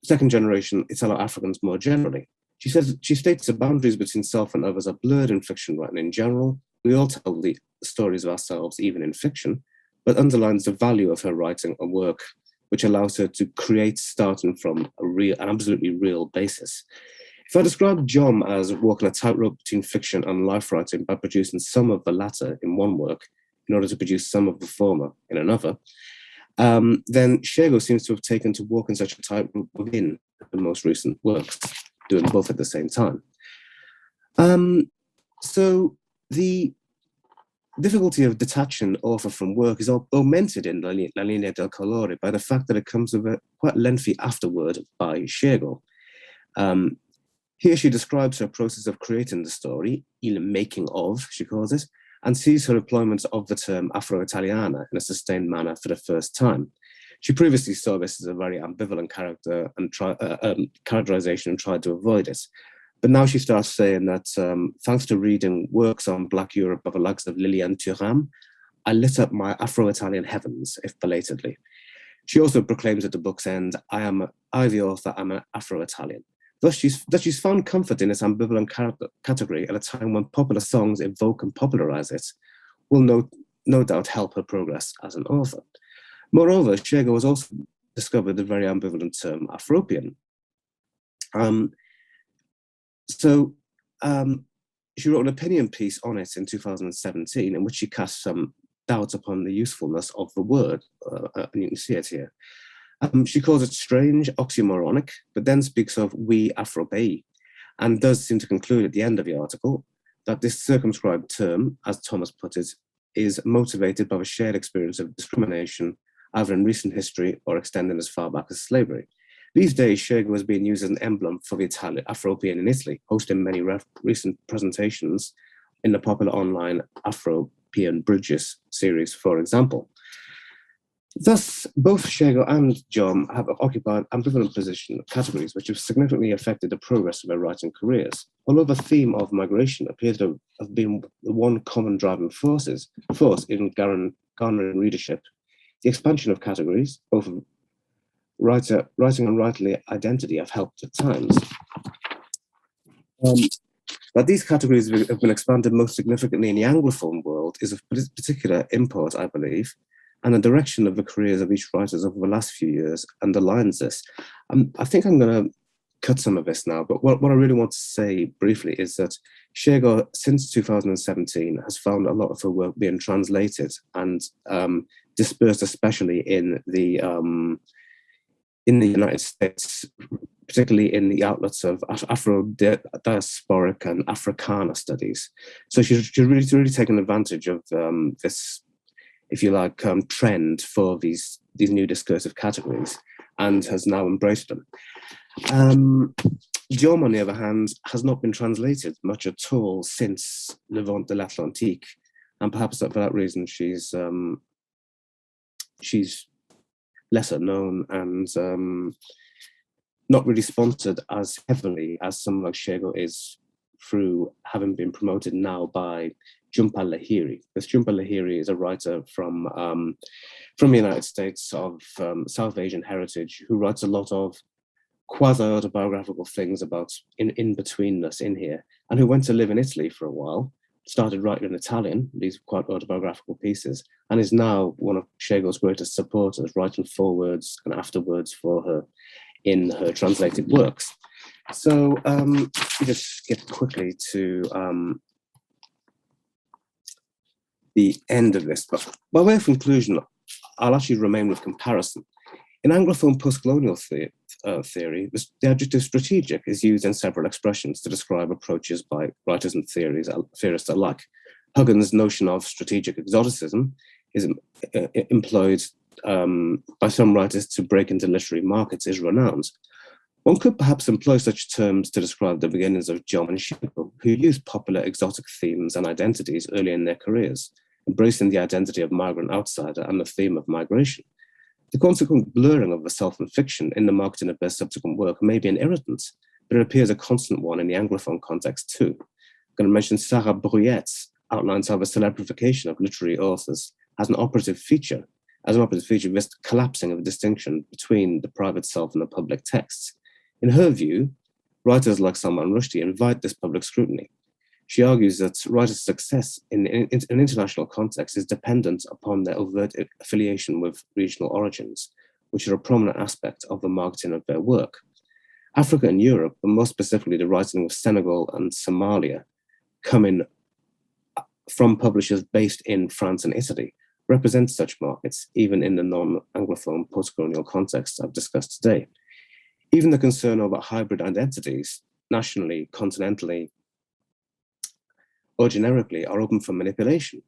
second generation Italo-Africans more generally. She states the boundaries between self and others are blurred in fiction writing in general. We all tell the stories of ourselves, even in fiction, but underlines the value of her writing and work, which allows her to create starting from an absolutely real basis. If I describe John as walking a tightrope between fiction and life writing by producing some of the latter in one work in order to produce some of the former in another, then Szeged seems to have taken to walking such a tightrope within the most recent works, doing both at the same time. So the difficulty of detaching author from work is augmented in La Linea del Colore by the fact that it comes with a quite lengthy afterword by Szeged. Here she describes her process of creating the story, il making of, she calls it, and sees her employment of the term Afro-Italiana in a sustained manner for the first time. She previously saw this as a very ambivalent character and characterization and tried to avoid it. But now she starts saying that thanks to reading works on Black Europe by the likes of Liliane Thuram, I lit up my Afro-Italian heavens, if belatedly. She also proclaims at the book's end, I the author, am an Afro-Italian. Thus, she's found comfort in this ambivalent category at a time when popular songs evoke and popularize it will no doubt help her progress as an author. Moreover, Szeged has also discovered the very ambivalent term Afropean. Um, so she wrote an opinion piece on it in 2017 in which she cast some doubt upon the usefulness of the word, and you can see it here. She calls it strange, oxymoronic, but then speaks of we Afropei, and does seem to conclude at the end of the article that this circumscribed term, as Thomas put it, is motivated by the shared experience of discrimination, either in recent history or extending as far back as slavery. These days, Szeged was being used as an emblem for the Afropean in Italy, hosting many recent presentations in the popular online Afropean Bridges series, for example. Thus, both Szeged and Jom have occupied ambivalent position categories which have significantly affected the progress of their writing careers. Although the theme of migration appears to have been the one common driving force in garnering readership, the expansion of categories, both of writing and writerly identity, have helped at times. But these categories have been expanded most significantly in the Anglophone world is of particular import, I believe, and the direction of the careers of each writer over the last few years underlines this. I think I'm going to cut some of this now, but what I really want to say briefly is that Szeged, since 2017, has found a lot of her work being translated and dispersed, especially in the United States, particularly in the outlets of Afro-diasporic and Africana studies. So she's really taken advantage of this, if you like, trend for these new discursive categories and has now embraced them. Jom, on the other hand, has not been translated much at all since Le Vent de l'Atlantique, and perhaps for that reason she's lesser known and not really sponsored as heavily as someone like Szeged is, through having been promoted now by Jhumpa Lahiri. This Jhumpa Lahiri is a writer from the United States of South Asian heritage who writes a lot of quasi-autobiographical things about in-betweenness in here, and who went to live in Italy for a while, started writing in Italian, these quite autobiographical pieces, and is now one of Szeged's greatest supporters, writing forwards and afterwards for her in her translated works. So we just skip quickly to the end of this, but by way of conclusion, I'll actually remain with comparison. In Anglophone postcolonial theory, the adjective strategic is used in several expressions to describe approaches by writers and theorists alike. Huggins' notion of strategic exoticism is employed by some writers to break into literary markets is renowned. One could perhaps employ such terms to describe the beginnings of Jom and Szeged, who used popular exotic themes and identities early in their careers, embracing the identity of migrant outsider and the theme of migration. The consequent blurring of the self and fiction in the marketing of their subsequent work may be an irritant, but it appears a constant one in the Anglophone context too. I'm going to mention Sarah Bruyette's outlines how the celebrification of literary authors has an operative feature, this collapsing of the distinction between the private self and the public texts. In her view, writers like Salman Rushdie invite this public scrutiny. She argues that writers' success in an international context is dependent upon their overt affiliation with regional origins, which are a prominent aspect of the marketing of their work. Africa and Europe, and more specifically the writing of Senegal and Somalia, coming from publishers based in France and Italy, represent such markets, even in the non-Anglophone post-colonial context I've discussed today. Even the concern over hybrid identities, nationally, continentally, or generically, are open for manipulation.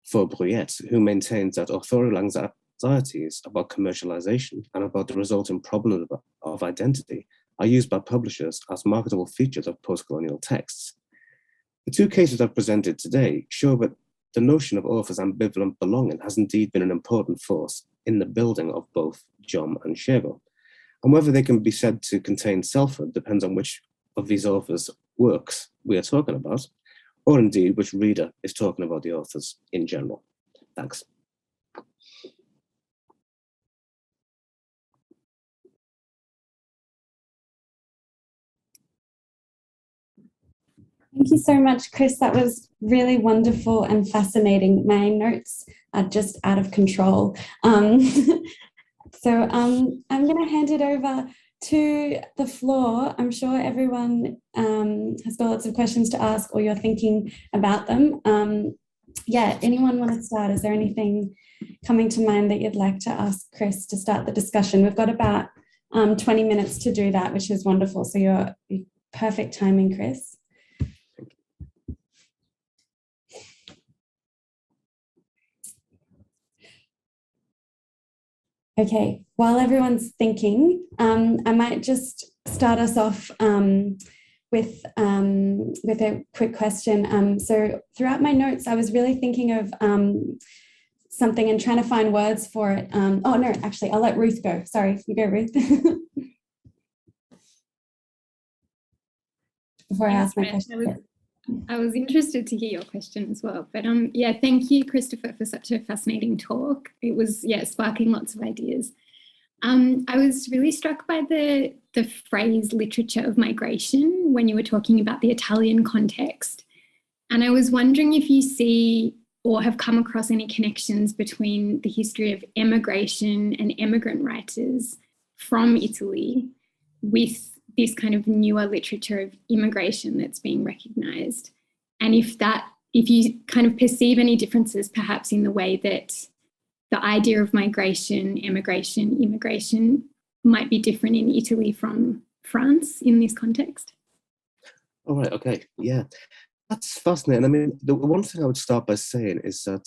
For Bruyette, who maintains that authorial anxieties about commercialization and about the resulting problem of identity are used by publishers as marketable features of post-colonial texts. The two cases I've presented today show that the notion of authors' ambivalent belonging has indeed been an important force in the building of both Jom and Szeged. And whether they can be said to contain selfhood depends on which of these authors' works we are talking about, or indeed which reader is talking about the authors in general. Thanks. Thank you so much, Chris. That was really wonderful and fascinating. My notes are just out of control. So I'm going to hand it over to the floor. I'm sure everyone has got lots of questions to ask, or you're thinking about them. Yeah, anyone want to start? Is there anything coming to mind that you'd like to ask Chris to start the discussion? We've got about 20 minutes to do that, which is wonderful. So you're perfect timing, Chris. Okay, while everyone's thinking, I might just start us off with a quick question. So throughout my notes, I was really thinking of something and trying to find words for it. Oh no, actually, I'll let Ruth go. Sorry, you go, Ruth. Before I ask my question. I was interested to hear your question as well. But yeah, thank you, Christopher, for such a fascinating talk. It was, yeah, sparking lots of ideas. I was really struck by the phrase literature of migration when you were talking about the Italian context. And I was wondering if you see or have come across any connections between the history of emigration and emigrant writers from Italy with this kind of newer literature of immigration that's being recognised, and if you kind of perceive any differences perhaps in the way that the idea of migration, emigration, immigration might be different in Italy from France in this context. All right, okay, yeah. That's fascinating. I mean, the one thing I would start by saying is that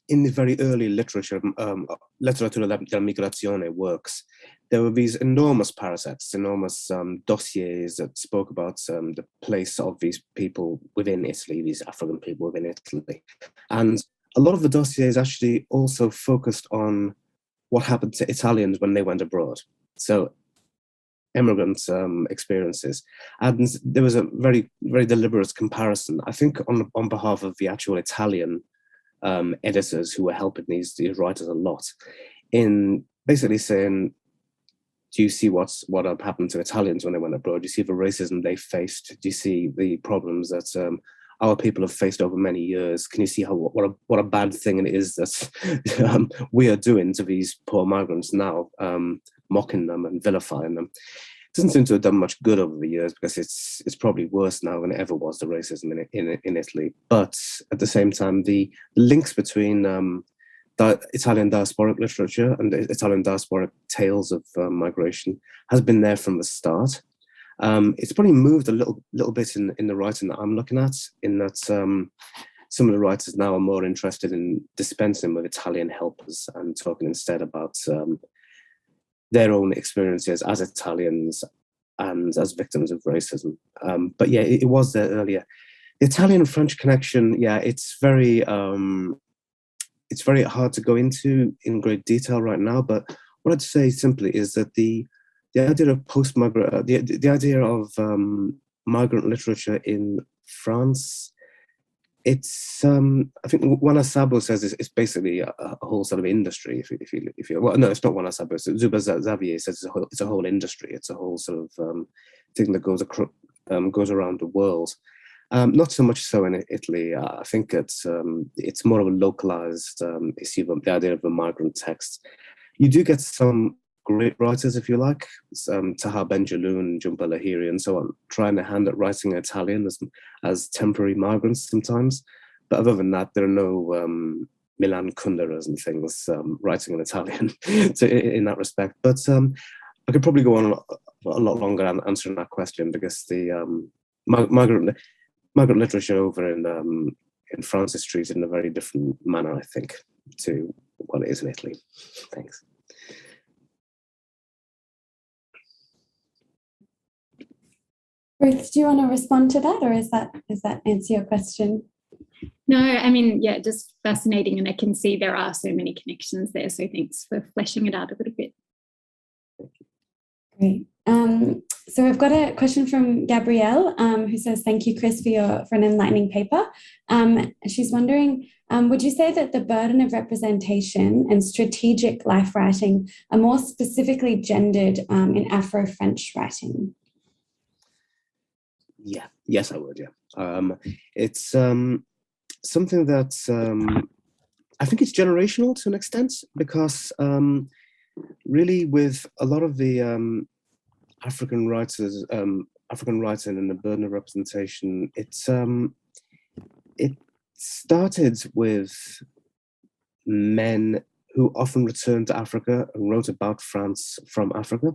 in the very early literature, letteratura della migrazione works, there were these enormous parasets, enormous dossiers that spoke about the place of these people within Italy, these African people within Italy. And a lot of the dossiers actually also focused on what happened to Italians when they went abroad. So immigrant experiences. And there was a very, very deliberate comparison, I think on behalf of the actual Italian editors who were helping these writers a lot, in basically saying, do you see what happened to Italians when they went abroad? Do you see the racism they faced? Do you see the problems that our people have faced over many years? Can you see what a bad thing it is that we are doing to these poor migrants now, mocking them and vilifying them? It doesn't seem to have done much good over the years, because it's probably worse now than it ever was, the racism in Italy. But at the same time, the links between Italian diasporic literature and the Italian diasporic tales of migration has been there from the start. It's probably moved a little bit in the writing that I'm looking at, in that some of the writers now are more interested in dispensing with Italian helpers and talking instead about their own experiences as Italians and as victims of racism. But yeah, it was there earlier. The Italian-French connection, yeah, it's very hard to go into in great detail right now. But what I'd say simply is that the idea of the idea of migrant literature in France, it's I think Juana Sabo says it's basically a whole sort of industry. If you well, no, it's not Juana Sabo. Zuba Xavier says it's a whole industry. It's a whole sort of thing that goes around the world. Not so much so in Italy. I think it's more of a localized issue of the idea of a migrant text. You do get some great writers, if you like, Taha Benjaloun, Jhumpa Lahiri, and so on, trying their hand at writing Italian as temporary migrants sometimes. But other than that, there are no Milan Kunderas and things writing in Italian in that respect. But I could probably go on a lot longer answering that question, because the migrant literature over in France is treated in a very different manner, I think, to what it is in Italy. Thanks. Ruth, do you want to respond to that, or is that answer your question? No, I mean, yeah, just fascinating, and I can see there are so many connections there. So thanks for fleshing it out a little bit. Great. So we've got a question from Gabrielle, who says, thank you, Chris, for an enlightening paper. She's wondering, would you say that the burden of representation and strategic life writing are more specifically gendered in Afro-French writing? Yeah, yes, I would, yeah. It's something that I think it's generational to an extent, because really with a lot of the African writers, African writing and the burden of representation, it started with men who often returned to Africa and wrote about France from Africa.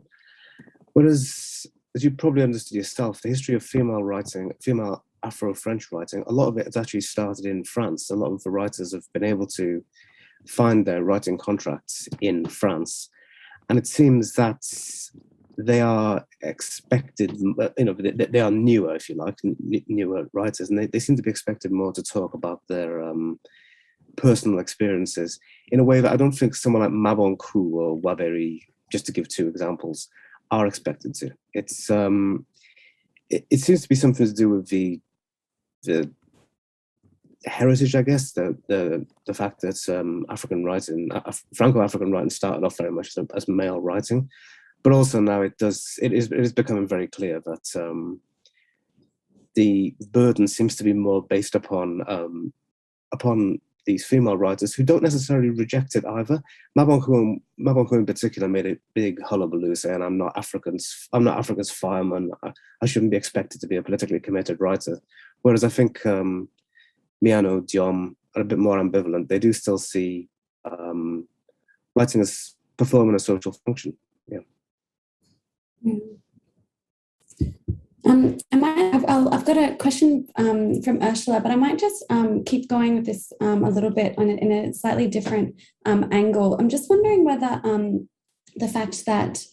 Whereas, as you probably understood yourself, the history of female writing, female Afro-French writing, a lot of it has actually started in France. A lot of the writers have been able to find their writing contracts in France. And it seems that they are expected, they are newer, if you like, newer writers, and they seem to be expected more to talk about their personal experiences in a way that I don't think someone like Mabonkou or Waberi, just to give two examples, are expected to. It's it seems to be something to do with the heritage, I guess, the fact that African writing, Franco-African writing, started off very much as male writing, but also now it is becoming very clear that the burden seems to be more based upon these female writers who don't necessarily reject it either. Mabonkou in particular made a big hullabaloo saying, I'm not Africa's fireman. I shouldn't be expected to be a politically committed writer. Whereas I think Miano, Diom are a bit more ambivalent. They do still see writing as performing a social function. Yeah. I've got a question from Ursula, but I might just keep going with this a little bit in a slightly different angle. I'm just wondering whether the fact that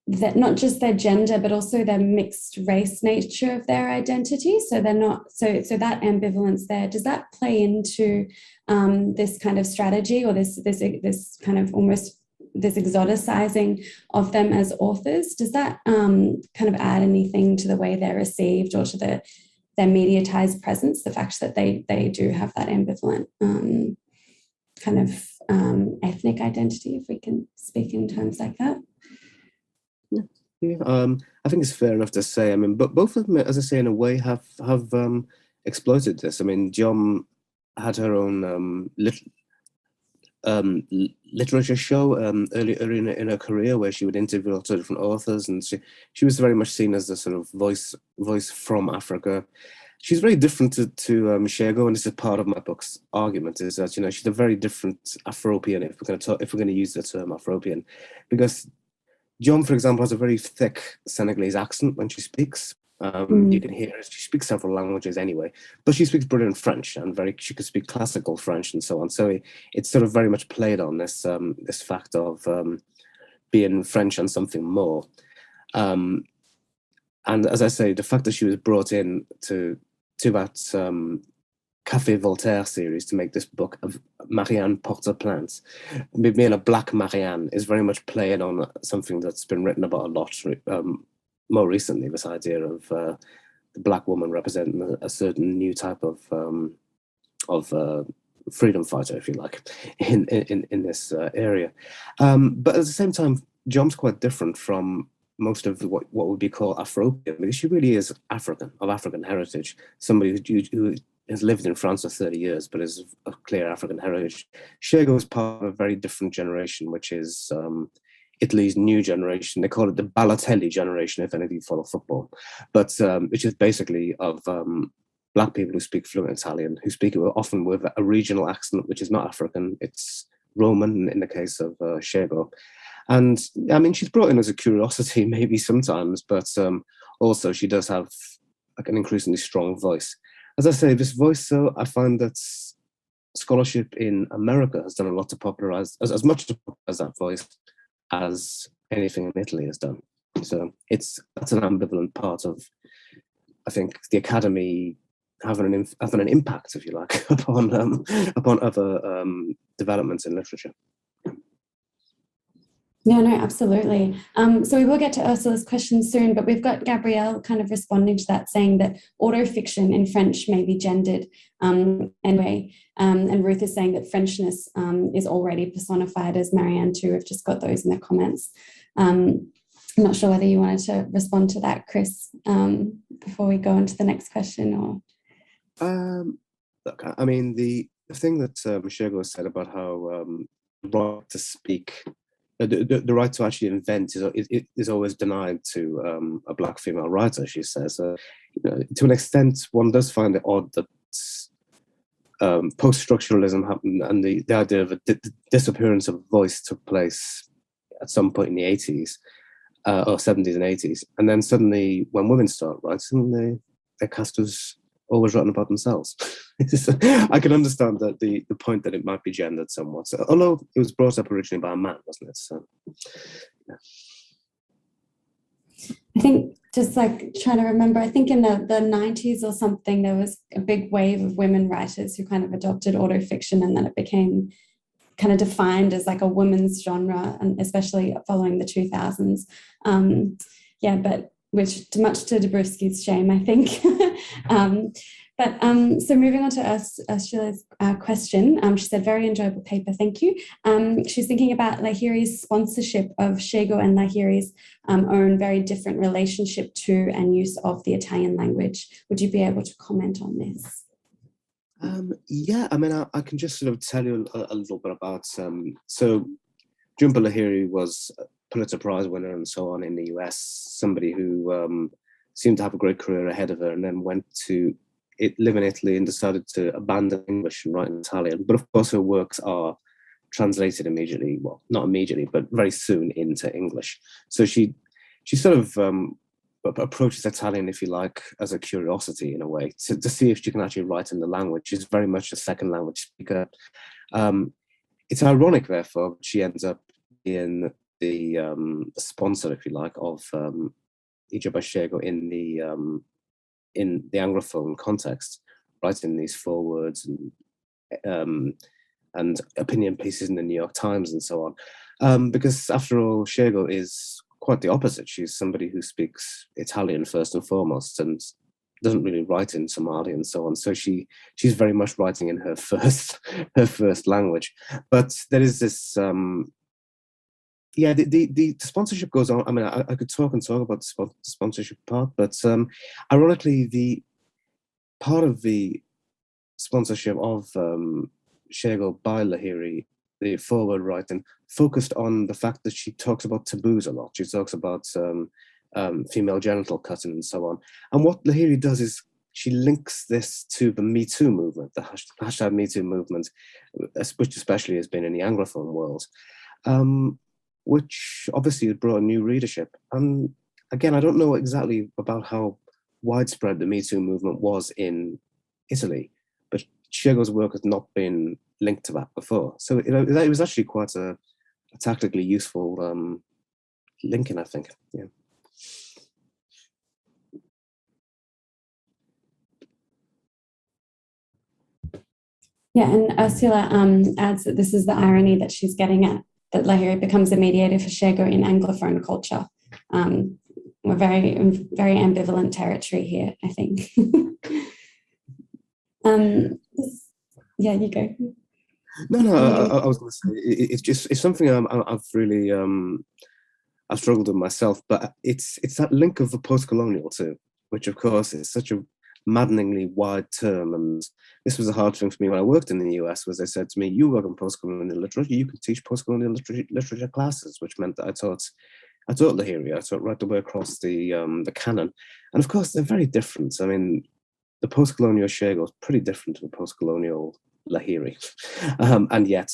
that not just their gender, but also their mixed race nature of their identity, so they're not so that ambivalence there, does that play into this kind of strategy, or this kind of almost this exoticizing of them as authors? Does that kind of add anything to the way they're received or to their mediatized presence, the fact that they do have that ambivalent kind of ethnic identity, if we can speak in terms like that? Yeah. I think it's fair enough to say. I mean, but both of them, as I say, in a way, have exploited this. I mean, Diom had her own literature show earlier in her career, where she would interview lots of different authors, and she was very much seen as the sort of voice from Africa. She's very different to Shego, and this is part of my book's argument, is that she's a very different Afropean, if we're going to use the term Afropean, because Diom, for example, has a very thick Senegalese accent when she speaks. You can hear her. She speaks several languages anyway, but she speaks brilliant French, and she could speak classical French and so on. So it's sort of very much played on this this fact of being French and something more. And as I say, the fact that she was brought in to that Café Voltaire series to make this book of Marianne Porte-Plainte, being a black Marianne, is very much playing on something that's been written about a lot more recently, this idea of the black woman representing a certain new type of freedom fighter, if you like, in this area. But at the same time, Diom's quite different from most of what would be called Afropean, because she really is African, of African heritage, somebody who has lived in France for 30 years, but is of clear African heritage. Shego is part of a very different generation, which is Italy's new generation. They call it the Balotelli generation, if any of you follow football, but which is basically of black people who speak fluent Italian, who speak often with a regional accent, which is not African, it's Roman in the case of Shego. And I mean, she's brought in as a curiosity maybe sometimes, but also she does have like an increasingly strong voice. As I say, this voice, so I find that scholarship in America has done a lot to popularize, as much to popularize that voice as anything in Italy has done. So that's an ambivalent part of, I think, the academy having an impact, if you like, upon other developments in literature. Yeah, no, absolutely. So we will get to Ursula's question soon, but we've got Gabrielle kind of responding to that, saying that autofiction in French may be gendered anyway. And Ruth is saying that Frenchness is already personified as Marianne too. We've just got those in the comments. I'm not sure whether you wanted to respond to that, Chris, before we go on to the next question. Or look, I mean, the thing that Shego said about how right to speak the right to actually invent is always denied to a black female writer, she says. To an extent, one does find it odd that post-structuralism happened and the idea of the disappearance of voice took place at some point in the 80s or 70s and 80s. And then suddenly, when women start writing, their cast was always writing about themselves. I can understand that the point that it might be gendered somewhat, although it was brought up originally by a man, wasn't it? So, yeah. I think, just like trying to remember, I think in the 90s or something, there was a big wave of women writers who kind of adopted autofiction, and then it became kind of defined as like a women's genre, and especially following the 2000s. But which much to Dabrowski's shame, I think. So moving on to Ursula's question, she said, very enjoyable paper, thank you. She's thinking about Lahiri's sponsorship of Szeged and Lahiri's own very different relationship to and use of the Italian language. Would you be able to comment on this? Yeah, I mean, I can just sort of tell you a little bit about, so Jhumpa Lahiri was a Pulitzer Prize winner and so on in the US, somebody who seemed to have a great career ahead of her, and then went to live in Italy and decided to abandon English and write in Italian. But of course her works are translated immediately, well, not immediately, but very soon into English. So she sort of approaches Italian, if you like, as a curiosity in a way, to see if she can actually write in the language. She's very much a second language speaker. It's ironic, therefore, she ends up being the sponsor, if you like, of Ijoba Szeged in the Anglophone context, writing these forewords and opinion pieces in the New York Times and so on. Because after all, Szeged is quite the opposite. She's somebody who speaks Italian first and foremost and doesn't really write in Somali and so on. So she's very much writing in her first language. But there is this the sponsorship goes on. I mean, I could talk about the sponsorship part, but ironically, the part of the sponsorship of Szeged by Lahiri, the forward writing, focused on the fact that she talks about taboos a lot. She talks about female genital cutting and so on. And what Lahiri does is she links this to the Me Too movement, the hashtag Me Too movement, which especially has been in the Anglophone world. Which obviously has brought a new readership. And again, I don't know exactly about how widespread the Me Too movement was in Italy, but Szeged's work has not been linked to that before. So it was actually quite a tactically useful linking, I think. Yeah. Yeah, and Ursula adds that this is the irony that she's getting at, that Lahiri becomes a mediator for Szeged in Anglophone culture. We're very, very ambivalent territory here, I think. Yeah, you go. No, I was going to say it's something I've really I've struggled with myself, but it's that link of the post-colonial too, which of course is such a maddeningly wide term, and this was a hard thing for me when I worked in the US. Was they said to me, "You work on post-colonial literature, you can teach post-colonial literature classes," which meant that I taught Lahiri, I taught right the way across the canon, and of course they're very different. I mean, the post-colonial Szeged was pretty different to the post-colonial Lahiri, and yet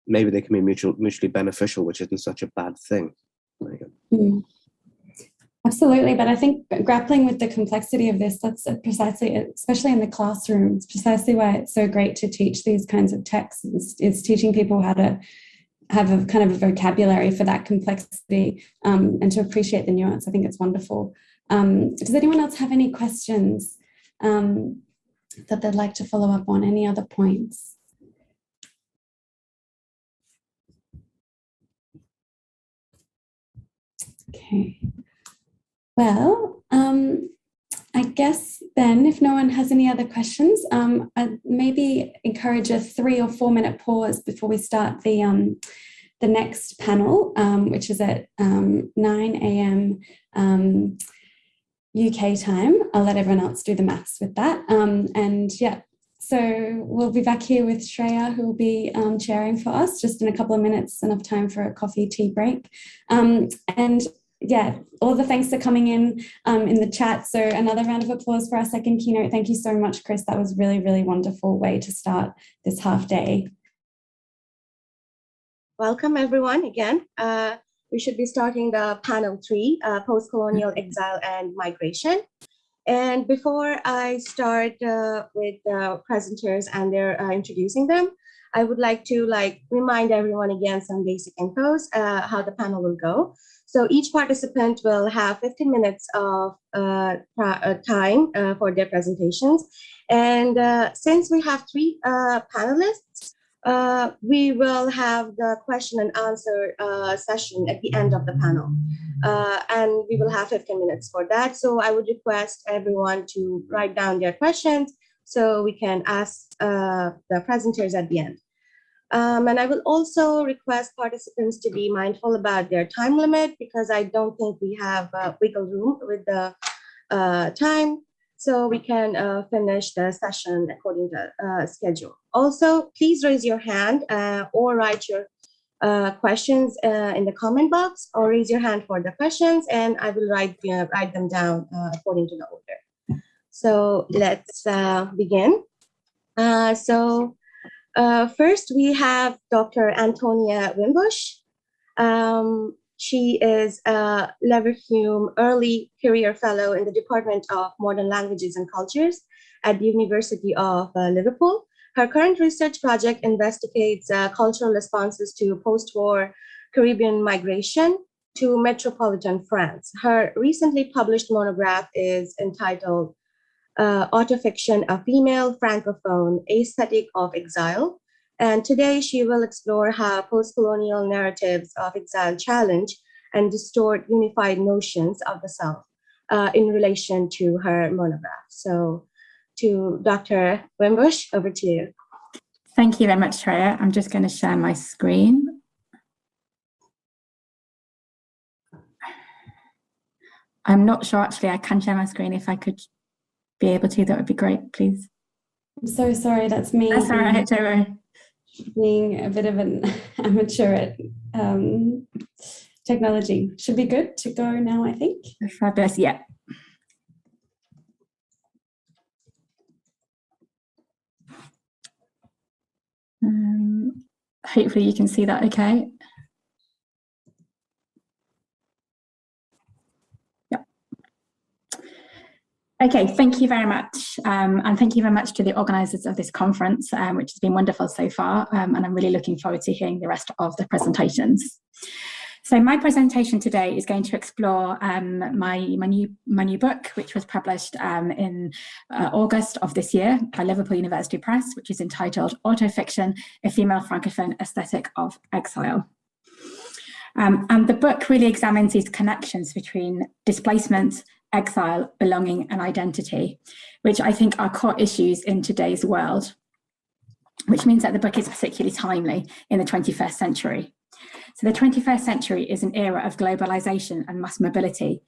maybe they can be mutually beneficial, which isn't such a bad thing. There you go. Absolutely, but I think grappling with the complexity of this, that's precisely, especially in the classroom, it's precisely why it's so great to teach these kinds of texts. It's teaching people how to have a kind of a vocabulary for that complexity and to appreciate the nuance. I think it's wonderful. Does anyone else have any questions that they'd like to follow up on? Any other points? Okay. Well, I guess then if no one has any other questions, I'd maybe encourage a 3 or 4 minute pause before we start the next panel, which is at 9 a.m. UK time. I'll let everyone else do the maths with that. And yeah, So we'll be back here with Shreya, who will be chairing for us just in a couple of minutes, enough time for a coffee tea break. And yeah, all the thanks are coming in the chat. So another round of applause for our second keynote. Thank you so much, Chris. That was really, really wonderful way to start this half day. Welcome everyone again. We should be starting the panel 3, Post-Colonial, Exile and Migration. And before I start with the presenters and their introducing them, I would like to remind everyone again some basic infos, how the panel will go. So each participant will have 15 minutes of time for their presentations. And since we have 3 panelists, we will have the question and answer session at the end of the panel. And we will have 15 minutes for that. So I would request everyone to write down their questions so we can ask the presenters at the end. And I will also request participants to be mindful about their time limit, because I don't think we have wiggle room with the time. So we can finish the session according to schedule. Also, please raise your hand or write your questions in the comment box, or raise your hand for the questions, and I will write them down according to the order. So let's begin. First, we have Dr. Antonia Winbush. She is a Leverhulme Early Career Fellow in the Department of Modern Languages and Cultures at the University of Liverpool. Her current research project investigates cultural responses to post-war Caribbean migration to metropolitan France. Her recently published monograph is entitled Autofiction, a Female Francophone Aesthetic of Exile. And today she will explore how post-colonial narratives of exile challenge and distort unified notions of the self in relation to her monograph. So to Dr. Wimbush, over to you. Thank you very much, Shreya. I'm just going to share my screen. I'm not sure, actually, I can share my screen. If I could be able to, that would be great, please. I'm so sorry, that's me. That's all right, don't worry. Being a bit of an amateur at technology. Should be good to go now, I think. Fabulous, yeah. Hopefully you can see that okay. Yeah. Okay, thank you very much. And thank you very much to the organisers of this conference, which has been wonderful so far. And I'm really looking forward to hearing the rest of the presentations. So my presentation today is going to explore my new book, which was published in August of this year by Liverpool University Press, which is entitled Autofiction, a Female Francophone Aesthetic of Exile. And the book really examines these connections between displacement, exile, belonging, and identity, which I think are core issues in today's world, which means that the book is particularly timely in the 21st century. So the 21st century is an era of globalization and mass mobility,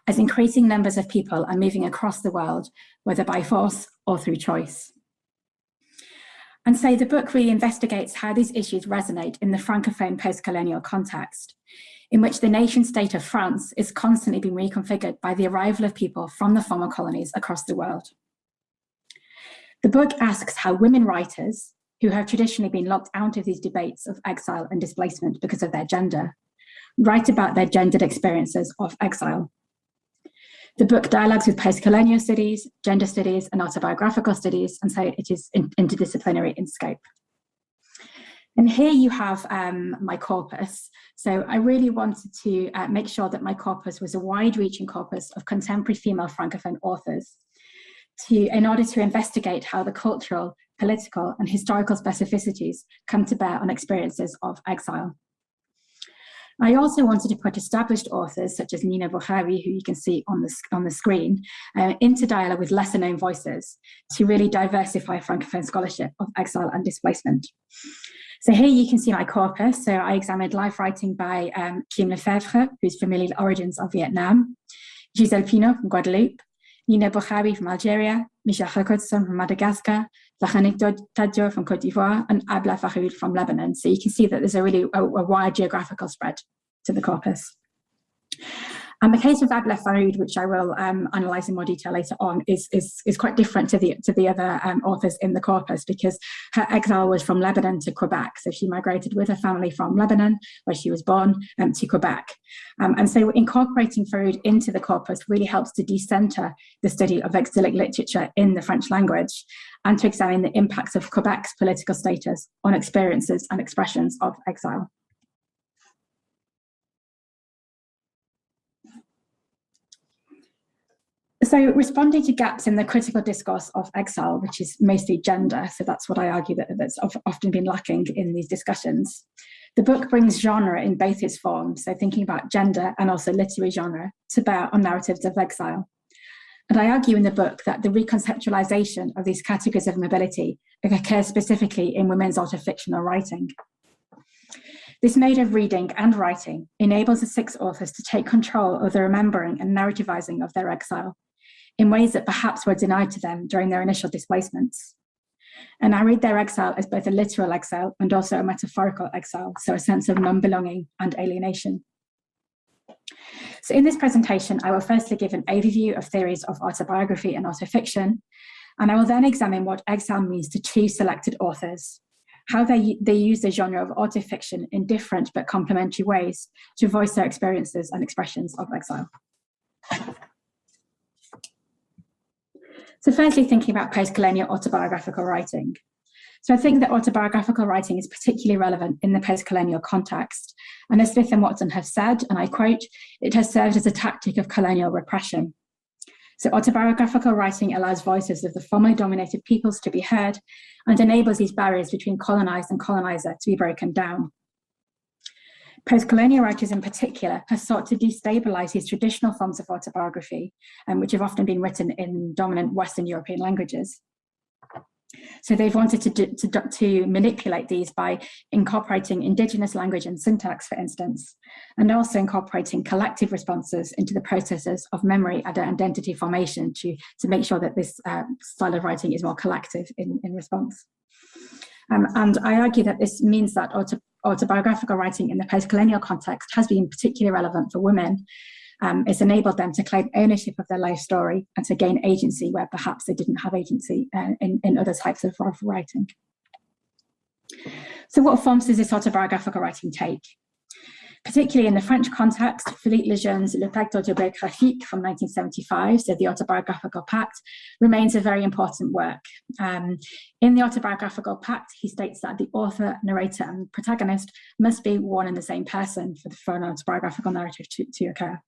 as increasing numbers of people are moving across the world, whether by force or through choice. And so the book really investigates how these issues resonate in the Francophone post-colonial context, in which the nation state of France is constantly being reconfigured by the arrival of people from the former colonies across the world. The book asks how women writers, who have traditionally been locked out of these debates of exile and displacement because of their gender, write about their gendered experiences of exile. The book dialogues with post-colonial studies, gender studies, and autobiographical studies, and so it is interdisciplinary in scope. And here you have my corpus. So I really wanted to make sure that my corpus was a wide-reaching corpus of contemporary female Francophone authors in order to investigate how the cultural, political, and historical specificities come to bear on experiences of exile. I also wanted to put established authors such as Nina Bukhari, who you can see on the screen, into dialogue with lesser known voices to really diversify Francophone scholarship of exile and displacement. So here you can see my corpus. So I examined life writing by Kim Lefebvre, who's familiar with the origins of Vietnam, Gizelle Pino from Guadeloupe, Nina Bukhari from Algeria, Michel Hurkotson from Madagascar, Lachanik Tadjo from Cote d'Ivoire, and Abla Fahoud from Lebanon. So you can see that there's a really wide geographical spread to the corpus. And the case of Abla Fahoud, which I will analyse in more detail later on, is quite different to the other authors in the corpus, because her exile was from Lebanon to Quebec. So she migrated with her family from Lebanon, where she was born, to Quebec. And so incorporating Fahoud into the corpus really helps to decenter the study of exilic literature in the French language and to examine the impacts of Quebec's political status on experiences and expressions of exile. So responding to gaps in the critical discourse of exile, which is mostly gender, so that's what I argue that's often been lacking in these discussions. The book brings genre in both its forms, so thinking about gender and also literary genre, to bear on narratives of exile. And I argue in the book that the reconceptualization of these categories of mobility occurs specifically in women's autofictional writing. This mode of reading and writing enables the 6 authors to take control of the remembering and narrativizing of their exile in ways that perhaps were denied to them during their initial displacements. And I read their exile as both a literal exile and also a metaphorical exile, so a sense of non-belonging and alienation. So in this presentation, I will firstly give an overview of theories of autobiography and autofiction, and I will then examine what exile means to 2 selected authors, how they use the genre of autofiction in different but complementary ways to voice their experiences and expressions of exile. So firstly, thinking about post-colonial autobiographical writing. So I think that autobiographical writing is particularly relevant in the post-colonial context. And as Smith and Watson have said, and I quote, it has served as a tactic of colonial repression. So autobiographical writing allows voices of the formerly dominated peoples to be heard and enables these barriers between colonized and colonizer to be broken down. Post-colonial writers in particular have sought to destabilize these traditional forms of autobiography, which have often been written in dominant Western European languages. So they've wanted to manipulate these by incorporating indigenous language and syntax, for instance, and also incorporating collective responses into the processes of memory and identity formation to make sure that this style of writing is more collective in response. And I argue that this means that autobiographical writing in the post-colonial context has been particularly relevant for women. It's enabled them to claim ownership of their life story and to gain agency where perhaps they didn't have agency in other types of writing. So what forms does this autobiographical writing take? Particularly in the French context, Philippe Legeune's Le Pacte autobiographique from 1975, so the Autobiographical Pact, remains a very important work. In the Autobiographical Pact, he states that the author, narrator, and protagonist must be one and the same person for an autobiographical narrative to occur.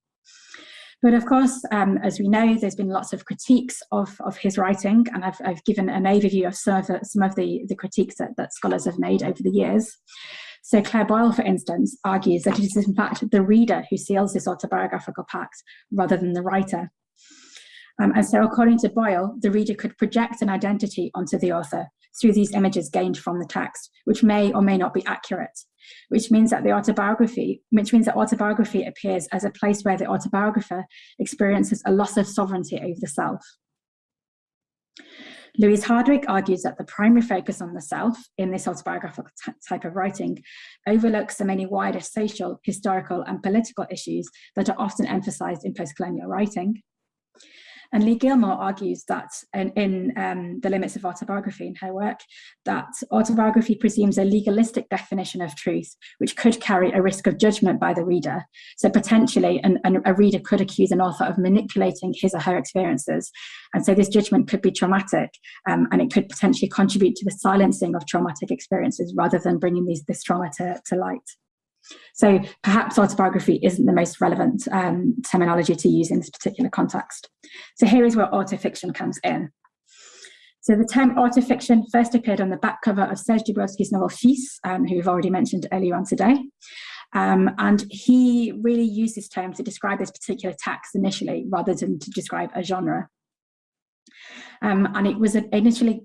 But of course, as we know, there's been lots of critiques of his writing, and I've given an overview of some of the critiques that scholars have made over the years. So Claire Boyle, for instance, argues that it is in fact the reader who seals this autobiographical pact rather than the writer. And so according to Boyle, the reader could project an identity onto the author through these images gained from the text, which may or may not be accurate, which means that autobiography appears as a place where the autobiographer experiences a loss of sovereignty over the self. Louise Hardwick argues that the primary focus on the self in this autobiographical type of writing overlooks the many wider social, historical, and political issues that are often emphasized in post-colonial writing. And Lee Gilmore argues that in The Limits of Autobiography in her work, that autobiography presumes a legalistic definition of truth, which could carry a risk of judgment by the reader. So potentially a reader could accuse an author of manipulating his or her experiences. And so this judgment could be traumatic, and it could potentially contribute to the silencing of traumatic experiences rather than bringing this trauma to light. So perhaps autobiography isn't the most relevant terminology to use in this particular context. So here is where autofiction comes in. So the term autofiction first appeared on the back cover of Serge Dubrovsky's novel Fils, who we've already mentioned earlier on today. And he really used this term to describe this particular text initially, rather than to describe a genre. And it was initially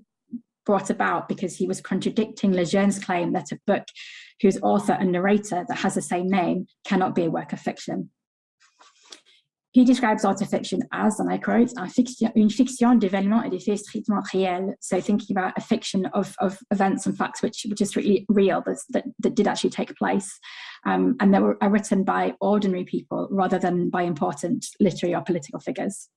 brought about because he was contradicting Legeune's claim that a book whose author and narrator that has the same name cannot be a work of fiction. He describes autofiction as, and I quote, une fiction d'événements et de faits strictement réels. So thinking about a fiction of events and facts which are strictly real, that did actually take place, and that are written by ordinary people rather than by important literary or political figures.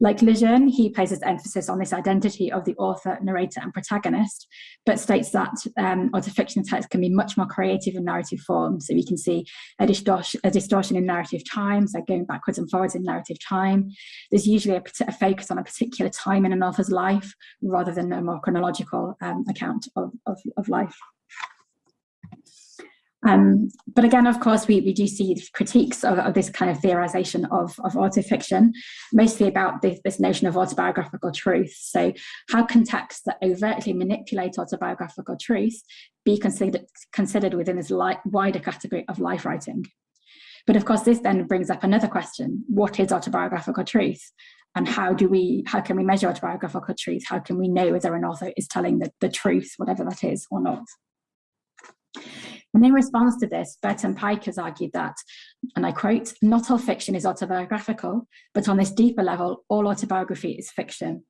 Like Lejeune, he places emphasis on this identity of the author, narrator, and protagonist, but states that autofiction texts can be much more creative in narrative form. So we can see a distortion in narrative time, so going backwards and forwards in narrative time. There's usually a focus on a particular time in an author's life rather than a more chronological account of life. But again, of course, we do see critiques of this kind of theorization of autofiction, mostly about this notion of autobiographical truth. So how can texts that overtly manipulate autobiographical truth be considered within this wider category of life writing? But of course, this then brings up another question: what is autobiographical truth? And how can we measure autobiographical truth? How can we know whether an author is telling the truth, whatever that is, or not? And in response to this, Beth and Pike has argued that, and I quote, not all fiction is autobiographical, but on this deeper level, all autobiography is fiction,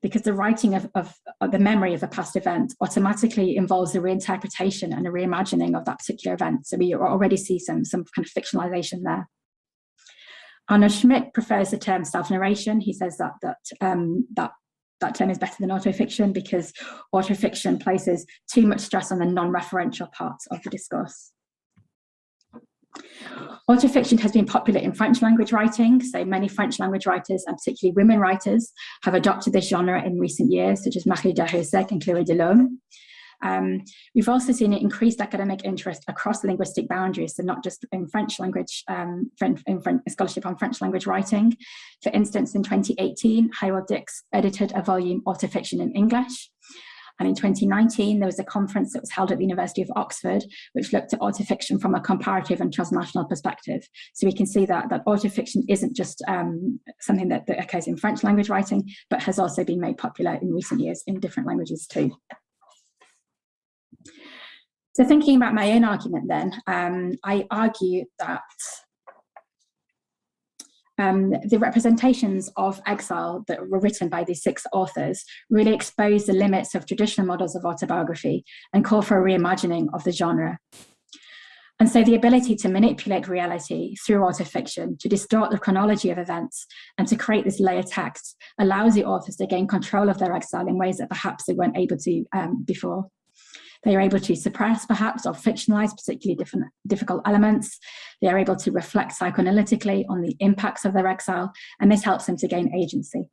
because the writing of the memory of a past event automatically involves a reinterpretation and a reimagining of that particular event. So we already see some kind of fictionalization there. Arnold Schmidt prefers the term self-narration. He says that term is better than autofiction because autofiction places too much stress on the non-referential parts of the discourse. Autofiction has been popular in French language writing, so many French language writers, and particularly women writers, have adopted this genre in recent years, such as Marie Darrieussecq and Chloé Delhomme. We've also seen an increased academic interest across linguistic boundaries, so not just in French language, scholarship on French language writing. For instance, in 2018, Harold Dix edited a volume, Autofiction in English. And in 2019, there was a conference that was held at the University of Oxford, which looked at autofiction from a comparative and transnational perspective. So we can see that autofiction isn't just something that occurs in French language writing, but has also been made popular in recent years in different languages too. So thinking about my own argument then, I argue that the representations of exile that were written by these 6 authors really expose the limits of traditional models of autobiography and call for a reimagining of the genre. And so the ability to manipulate reality through autofiction, to distort the chronology of events, and to create this layered text allows the authors to gain control of their exile in ways that perhaps they weren't able to before. They are able to suppress, perhaps, or fictionalize particularly difficult elements. They are able to reflect psychoanalytically on the impacts of their exile, and this helps them to gain agency.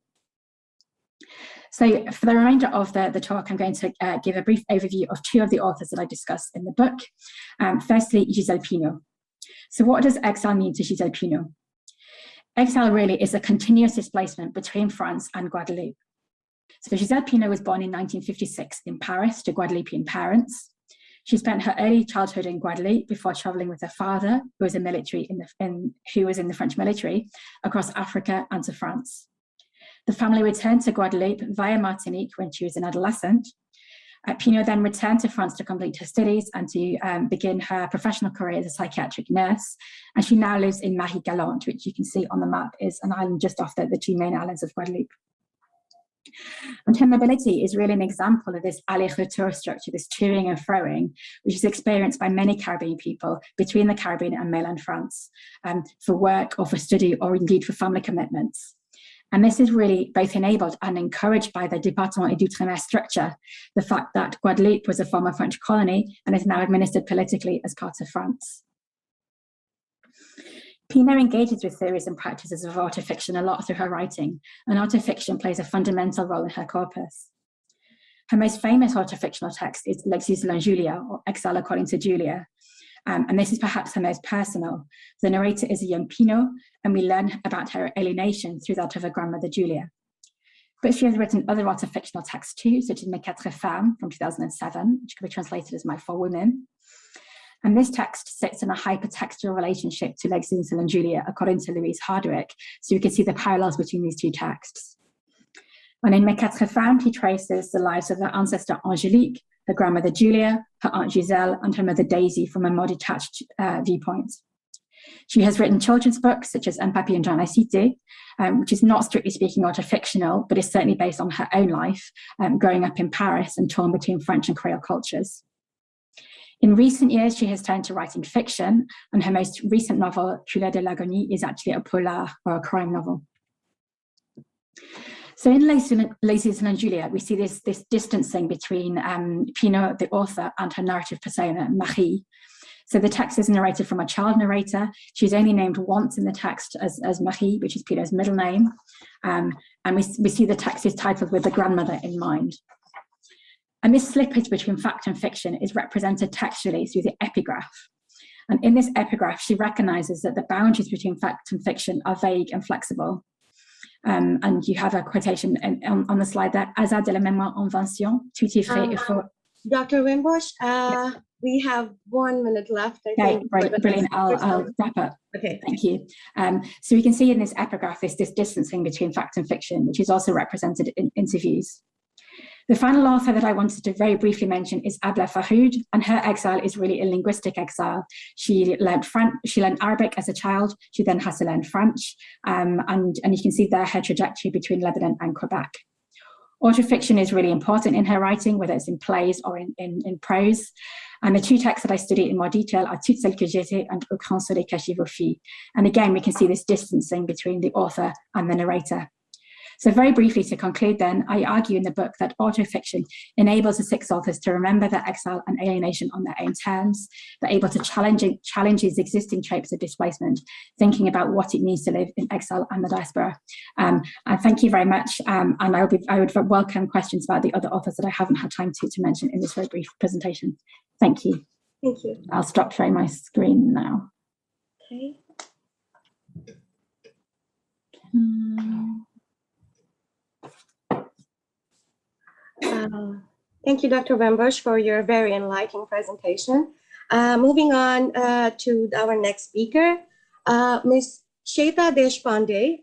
So for the remainder of the talk, I'm going to give a brief overview of 2 of the authors that I discussed in the book. Firstly, Gizelle Pino. So what does exile mean to Gizelle Pino? Exile really is a continuous displacement between France and Guadeloupe. So Gizelle Pino was born in 1956 in Paris to Guadeloupean parents. She spent her early childhood in Guadeloupe before traveling with her father, who was in the French military, across Africa and to France. The family returned to Guadeloupe via Martinique when she was an adolescent. Pino then returned to France to complete her studies and to begin her professional career as a psychiatric nurse. And she now lives in Marie-Galante, which you can see on the map is an island just off the 2 main islands of Guadeloupe. And her mobility is really an example of this aller-retour structure, this toing and froing, which is experienced by many Caribbean people between the Caribbean and mainland France, for work or for study or indeed for family commitments. And this is really both enabled and encouraged by the Département et d'Outre-mer structure, the fact that Guadeloupe was a former French colony and is now administered politically as part of France. Pino engages with theories and practices of autofiction a lot through her writing, and autofiction plays a fundamental role in her corpus. Her most famous autofictional text is L'Exil selon Julia, or Exile according to Julia, and this is perhaps her most personal. The narrator is a young Pino, and we learn about her alienation through that of her grandmother Julia. But she has written other autofictional texts too, such as Mes 4 Femmes from 2007, which can be translated as My 4 Women. And this text sits in a hypertextual relationship to L'Exil selon Julia, according to Louise Hardwick, so you can see the parallels between these 2 texts. And in Mes 4 Femmes, he traces the lives of her ancestor Angélique, her grandmother Julia, her aunt Giselle, and her mother Daisy from a more detached viewpoint. She has written children's books such as Un papier dans la cité, which is not strictly speaking autofictional, but is certainly based on her own life, growing up in Paris and torn between French and Creole cultures. In recent years, she has turned to writing fiction, and her most recent novel, Couleur de l'agonie, is actually a polar or a crime novel. So in Laces and Julia, we see this distancing between Pino, the author, and her narrative persona, Marie. So the text is narrated from a child narrator. She's only named once in the text as Marie, which is Pino's middle name. And we see the text is titled with the grandmother in mind. And this slippage between fact and fiction is represented textually through the epigraph. And in this epigraph, she recognizes that the boundaries between fact and fiction are vague and flexible. And you have a quotation on the slide there, hasard de la mémoire invention, tout y fait et faut. Dr. Wimbush, we have 1 minute left. I think. Brilliant. I'll wrap up. Okay. Thank you. So we can see in this epigraph this distancing between fact and fiction, which is also represented in interviews. The final author that I wanted to very briefly mention is Abla Fahoud, and her exile is really a linguistic exile. She learned Arabic as a child. She then has to learn French, and you can see there her trajectory between Lebanon and Quebec. Autofiction is really important in her writing, whether it's in plays or in prose. And the two texts that I studied in more detail are Toutes celles que j'étais and Au grand soleil caché vos filles. And again, we can see this distancing between the author and the narrator. So very briefly to conclude then, I argue in the book that autofiction enables the six authors to remember their exile and alienation on their own terms. They're able to challenge these existing tropes of displacement, thinking about what it means to live in exile and the diaspora. And thank you very much. And I would welcome questions about the other authors that I haven't had time to mention in this very brief presentation. Thank you. Thank you. I'll stop sharing my screen now. Okay. Thank you, Dr. Wimbush, for your very enlightening presentation. Moving on to our next speaker, Ms. Shayta Deshpande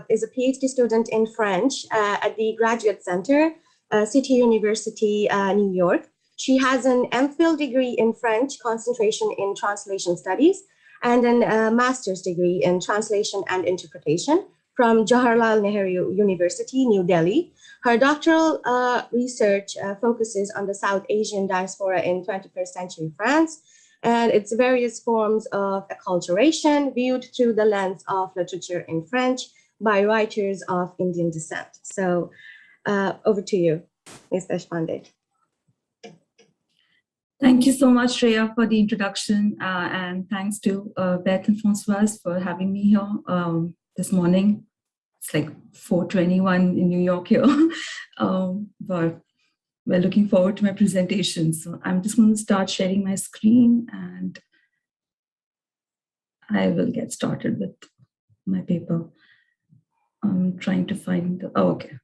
is a PhD student in French at the Graduate Center, City University, New York. She has an MPhil degree in French, concentration in translation studies, and a master's degree in translation and interpretation from Jawaharlal Nehru University, New Delhi. Her doctoral research focuses on the South Asian diaspora in 21st century France and its various forms of acculturation viewed through the lens of literature in French by writers of Indian descent. So over to you, Ms. Deshpande. Thank you so much, Shreya, for the introduction, and thanks to Beth and Françoise for having me here this morning. It's like 4:21 in New York here, but we're looking forward to my presentation. So I'm just going to start sharing my screen and I will get started with my paper. I'm trying to find the, oh, okay.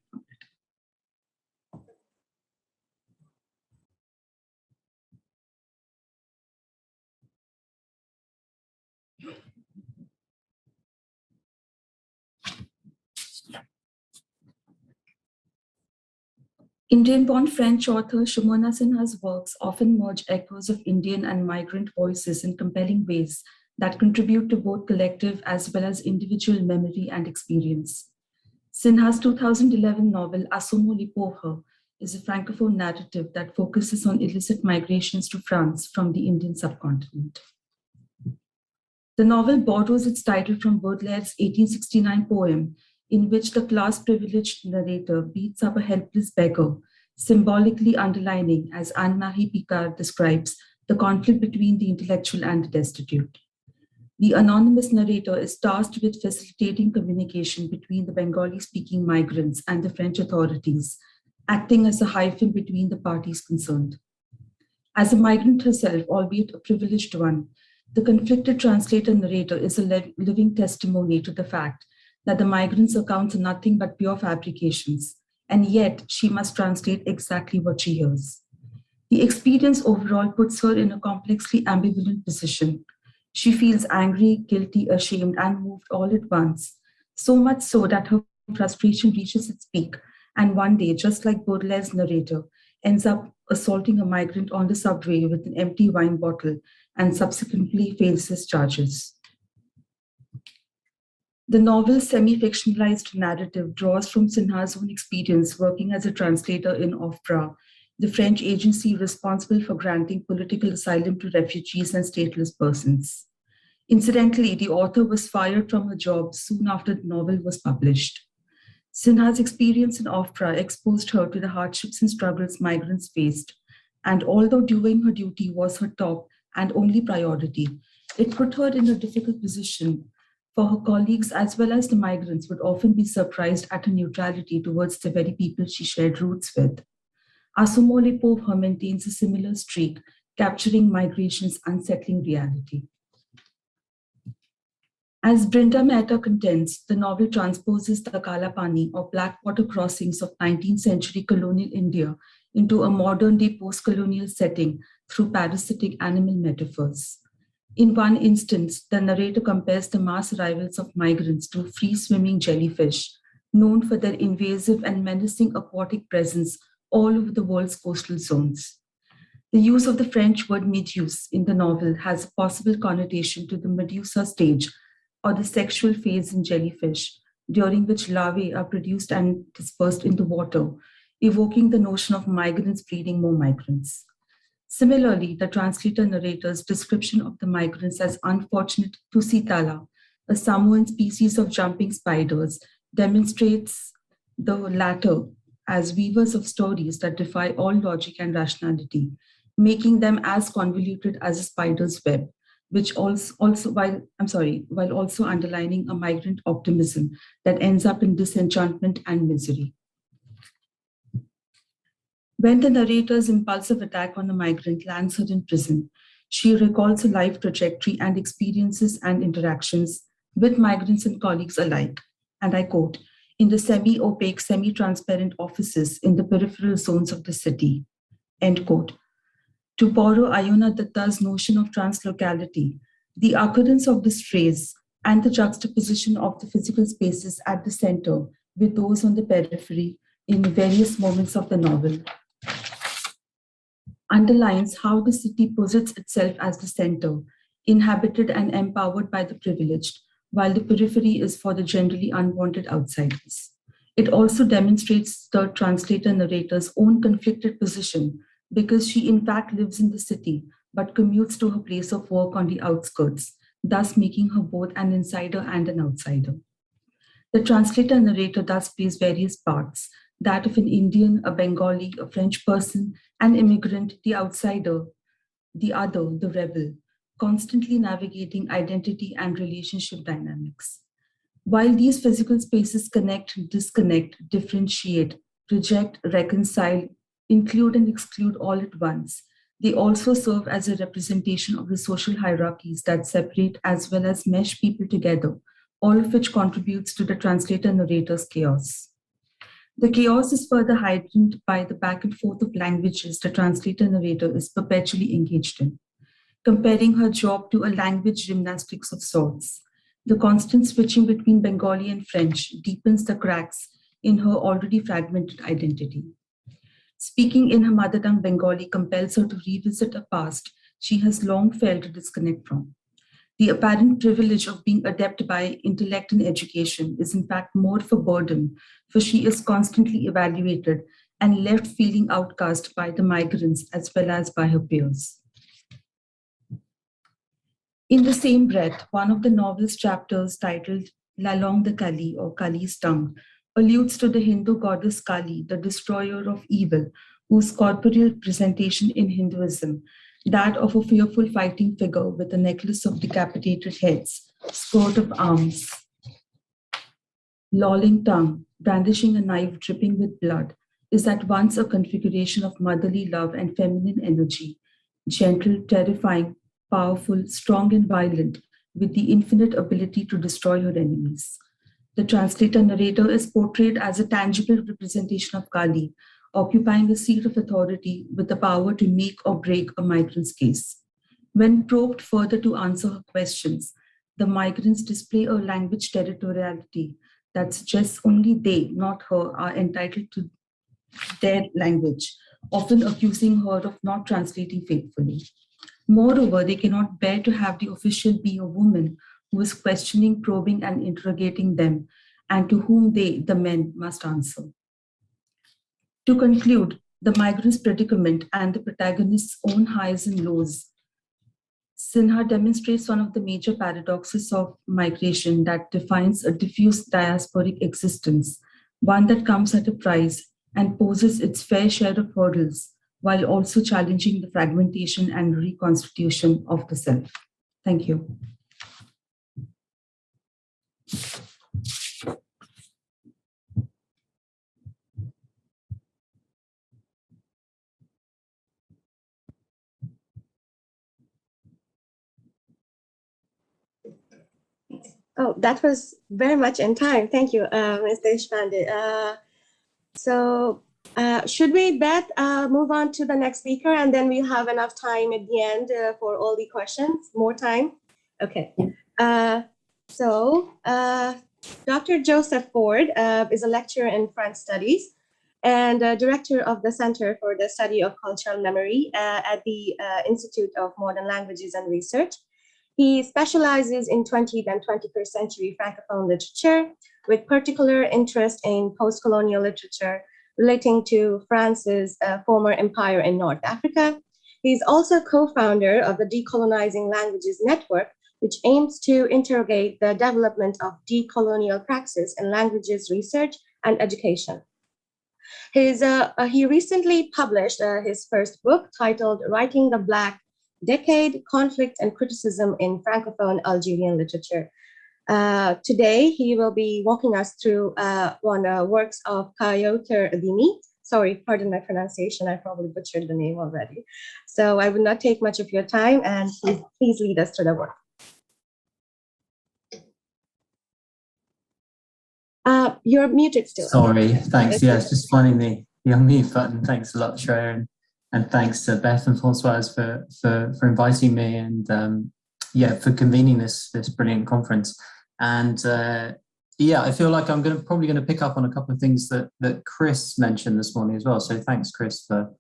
Indian-born French author Shimona Sinha's works often merge echoes of Indian and migrant voices in compelling ways that contribute to both collective as well as individual memory and experience. Sinha's 2011 novel Assomo les Pauvres is a Francophone narrative that focuses on illicit migrations to France from the Indian subcontinent. The novel borrows its title from Baudelaire's 1869 poem, in which the class-privileged narrator beats up a helpless beggar, symbolically underlining, as Anne-Marie Picard describes, the conflict between the intellectual and the destitute. The anonymous narrator is tasked with facilitating communication between the Bengali-speaking migrants and the French authorities, acting as a hyphen between the parties concerned. As a migrant herself, albeit a privileged one, the conflicted translator-narrator is a living testimony to the fact that the migrants' accounts are nothing but pure fabrications, and yet she must translate exactly what she hears. The experience overall puts her in a complexly ambivalent position. She feels angry, guilty, ashamed, and moved all at once, so much so that her frustration reaches its peak, and one day, just like Baudelaire's narrator, ends up assaulting a migrant on the subway with an empty wine bottle and subsequently faces charges. The novel's semi-fictionalized narrative draws from Sinha's own experience working as a translator in OFPRA, the French agency responsible for granting political asylum to refugees and stateless persons. Incidentally, the author was fired from her job soon after the novel was published. Sinha's experience in OFPRA exposed her to the hardships and struggles migrants faced, and although doing her duty was her top and only priority, it put her in a difficult position, for her colleagues as well as the migrants would often be surprised at her neutrality towards the very people she shared roots with. Asomole Povher maintains a similar streak, capturing migration's unsettling reality. As Brinda Mehta contends, the novel transposes the Kalapani or Blackwater crossings of 19th century colonial India into a modern-day post-colonial setting through parasitic animal metaphors. In one instance, the narrator compares the mass arrivals of migrants to free-swimming jellyfish, known for their invasive and menacing aquatic presence all over the world's coastal zones. The use of the French word méduse in the novel has a possible connotation to the Medusa stage, or the sexual phase in jellyfish, during which larvae are produced and dispersed in the water, evoking the notion of migrants breeding more migrants. Similarly, the translator narrator's description of the migrants as unfortunate Tusitala, a Samoan species of jumping spiders, demonstrates the latter as weavers of stories that defy all logic and rationality, making them as convoluted as a spider's web, which while also underlining a migrant optimism that ends up in disenchantment and misery. When the narrator's impulsive attack on a migrant lands her in prison, she recalls her life trajectory and experiences and interactions with migrants and colleagues alike, and I quote, in the semi-opaque, semi-transparent offices in the peripheral zones of the city, end quote. To borrow Ayona Datta's notion of translocality, the occurrence of this phrase and the juxtaposition of the physical spaces at the center with those on the periphery in various moments of the novel underlines how the city posits itself as the center, inhabited and empowered by the privileged, while the periphery is for the generally unwanted outsiders. It also demonstrates the translator-narrator's own conflicted position because she in fact lives in the city, but commutes to her place of work on the outskirts, thus making her both an insider and an outsider. The translator-narrator thus plays various parts, that of an Indian, a Bengali, a French person, an immigrant, the outsider, the other, the rebel, constantly navigating identity and relationship dynamics. While these physical spaces connect, disconnect, differentiate, reject, reconcile, include and exclude all at once, they also serve as a representation of the social hierarchies that separate as well as mesh people together, all of which contributes to the translator-narrator's chaos. The chaos is further heightened by the back and forth of languages the translator-narrator is perpetually engaged in, comparing her job to a language gymnastics of sorts. The constant switching between Bengali and French deepens the cracks in her already fragmented identity. Speaking in her mother tongue Bengali compels her to revisit a past she has long felt a disconnect from. The apparent privilege of being adept by intellect and education is in fact more of a burden, for she is constantly evaluated and left feeling outcast by the migrants as well as by her peers. In the same breath, one of the novel's chapters titled La Langue de Kali or Kali's tongue alludes to the Hindu goddess Kali, the destroyer of evil, whose corporeal presentation in Hinduism, that of a fearful fighting figure with a necklace of decapitated heads, skirt of arms, lolling tongue, brandishing a knife dripping with blood, is at once a configuration of motherly love and feminine energy, gentle, terrifying, powerful, strong and violent, with the infinite ability to destroy her enemies. The translator-narrator is portrayed as a tangible representation of Kali, occupying a seat of authority with the power to make or break a migrant's case. When probed further to answer her questions, the migrants display a language territoriality that suggests only they, not her, are entitled to their language, often accusing her of not translating faithfully. Moreover, they cannot bear to have the official be a woman who is questioning, probing, and interrogating them, and to whom they, the men, must answer. To conclude, the migrant's predicament and the protagonist's own highs and lows, Sinha demonstrates one of the major paradoxes of migration that defines a diffuse diasporic existence, one that comes at a price and poses its fair share of hurdles, while also challenging the fragmentation and reconstitution of the self. Thank you. Oh, that was very much in time. Thank you, Ms. Deshpande. Should we, Beth, move on to the next speaker, and then we have enough time at the end for all the questions? More time? Okay. Dr. Joseph Ford is a lecturer in French Studies and director of the Center for the Study of Cultural Memory at the Institute of Modern Languages and Research. He specializes in 20th and 21st century Francophone literature, with particular interest in post-colonial literature relating to France's former empire in North Africa. He's also co-founder of the Decolonizing Languages Network, which aims to interrogate the development of decolonial praxis in languages research and education. He recently published his first book titled Writing the Black Decade, Conflict and Criticism in Francophone Algerian Literature. Today, he will be walking us through works of Kaouther Adimi. Sorry, pardon my pronunciation, I probably butchered the name already. So I will not take much of your time, and please lead us to the work. You're muted still. Sorry, thanks. Yeah, it's just finding the unmute button. Thanks a lot, Shreya. And thanks to Beth and Françoise for inviting me and for convening this brilliant conference. And I feel like I'm probably going to pick up on a couple of things that Chris mentioned this morning as well. So thanks, Chris, for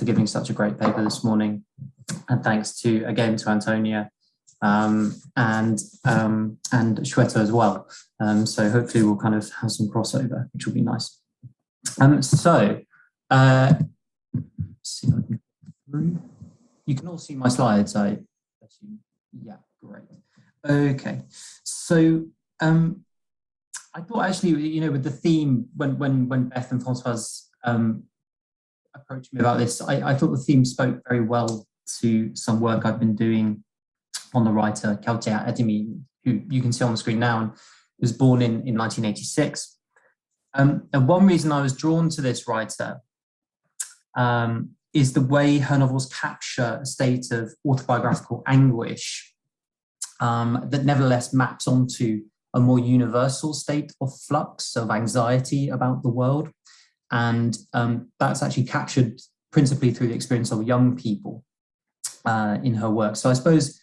giving such a great paper this morning, and thanks again to Antonia and Shweta as well. So hopefully we'll kind of have some crossover, which will be nice. See if I can get through. You can all see my slides, I assume. Yeah, great. Okay, so I thought actually, with the theme, when Beth and Françoise approached me about this, I thought the theme spoke very well to some work I've been doing on the writer Kaouther Adimi, who you can see on the screen now, and was born in 1986. And one reason I was drawn to this writer is the way her novels capture a state of autobiographical anguish that nevertheless maps onto a more universal state of flux, of anxiety about the world. And that's actually captured principally through the experience of young people in her work. So I suppose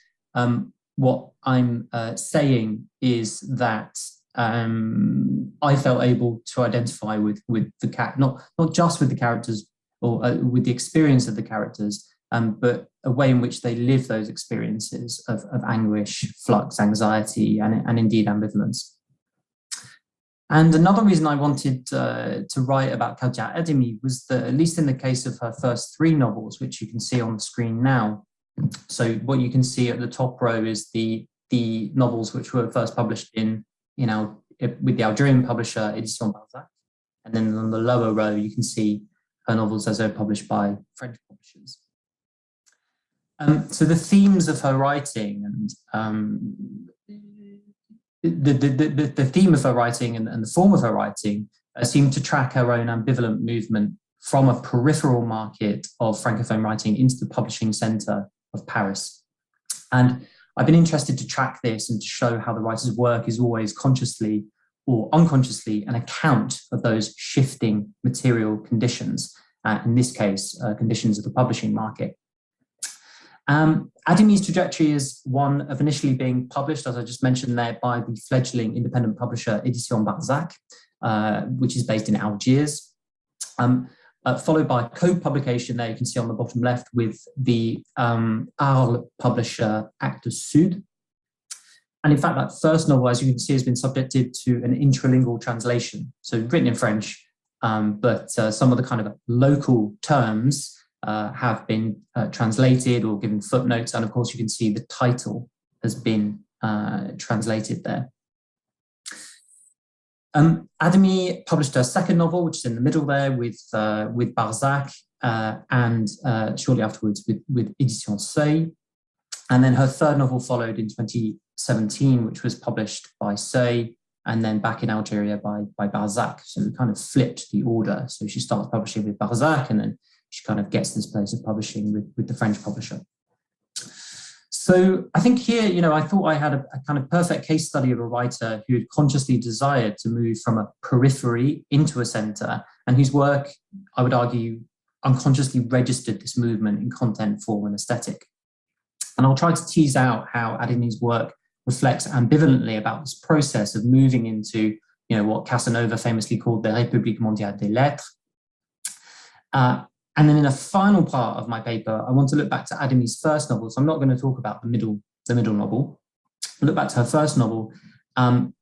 what I'm saying is that I felt able to identify with the not just with the characters or with the experience of the characters, but a way in which they live those experiences of anguish, flux, anxiety, and indeed ambivalence. And another reason I wanted to write about Kaouther Adimi was that, at least in the case of her first three novels, which you can see on the screen now, so what you can see at the top row is the novels which were first published with the Algerian publisher Editions Balzac, and then on the lower row you can see her novels as they're published by French publishers. So the themes of her writing and the theme of her writing and the form of her writing seem to track her own ambivalent movement from a peripheral market of Francophone writing into the publishing centre of Paris. And I've been interested to track this and to show how the writer's work is always consciously or unconsciously an account of those shifting material conditions, in this case, conditions of the publishing market. Adimi's trajectory is one of initially being published, as I just mentioned there, by the fledgling independent publisher Editions Balzac, which is based in Algiers, followed by co-publication there you can see on the bottom left with the Arles publisher Actes Sud. And in fact, that first novel, as you can see, has been subjected to an intralingual translation. So written in French, but some of the kind of local terms have been translated or given footnotes. And of course, you can see the title has been translated there. Adimi published her second novel, which is in the middle there, with Barzac, and shortly afterwards with Édition Seuil. And then her third novel followed in 2017, which was published by Seuil, and then back in Algeria by Barzac. So we kind of flipped the order. So she starts publishing with Barzac, and then she kind of gets this place of publishing with the French publisher. So I think here, I thought I had a kind of perfect case study of a writer who had consciously desired to move from a periphery into a center, and whose work, I would argue, unconsciously registered this movement in content, form, and aesthetic. And I'll try to tease out how Adimi's work reflects ambivalently about this process of moving into, what Casanova famously called the République mondiale des lettres. And then in a final part of my paper, I want to look back to Adimi's first novel. So I'm not going to talk about the middle novel. I'll look back to her first novel and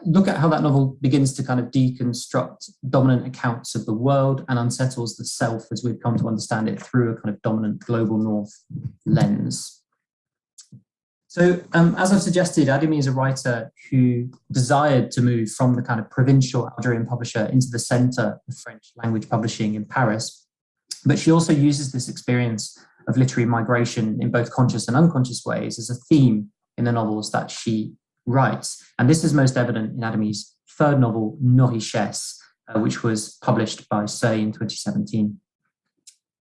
look at how that novel begins to kind of deconstruct dominant accounts of the world and unsettles the self as we've come to understand it through a kind of dominant global north lens. So as I've suggested, Adimi is a writer who desired to move from the kind of provincial Algerian publisher into the center of French language publishing in Paris. But she also uses this experience of literary migration in both conscious and unconscious ways as a theme in the novels that she writes. And this is most evident in Adimi's third novel, Nos Richesses, which was published by Seuil in 2017.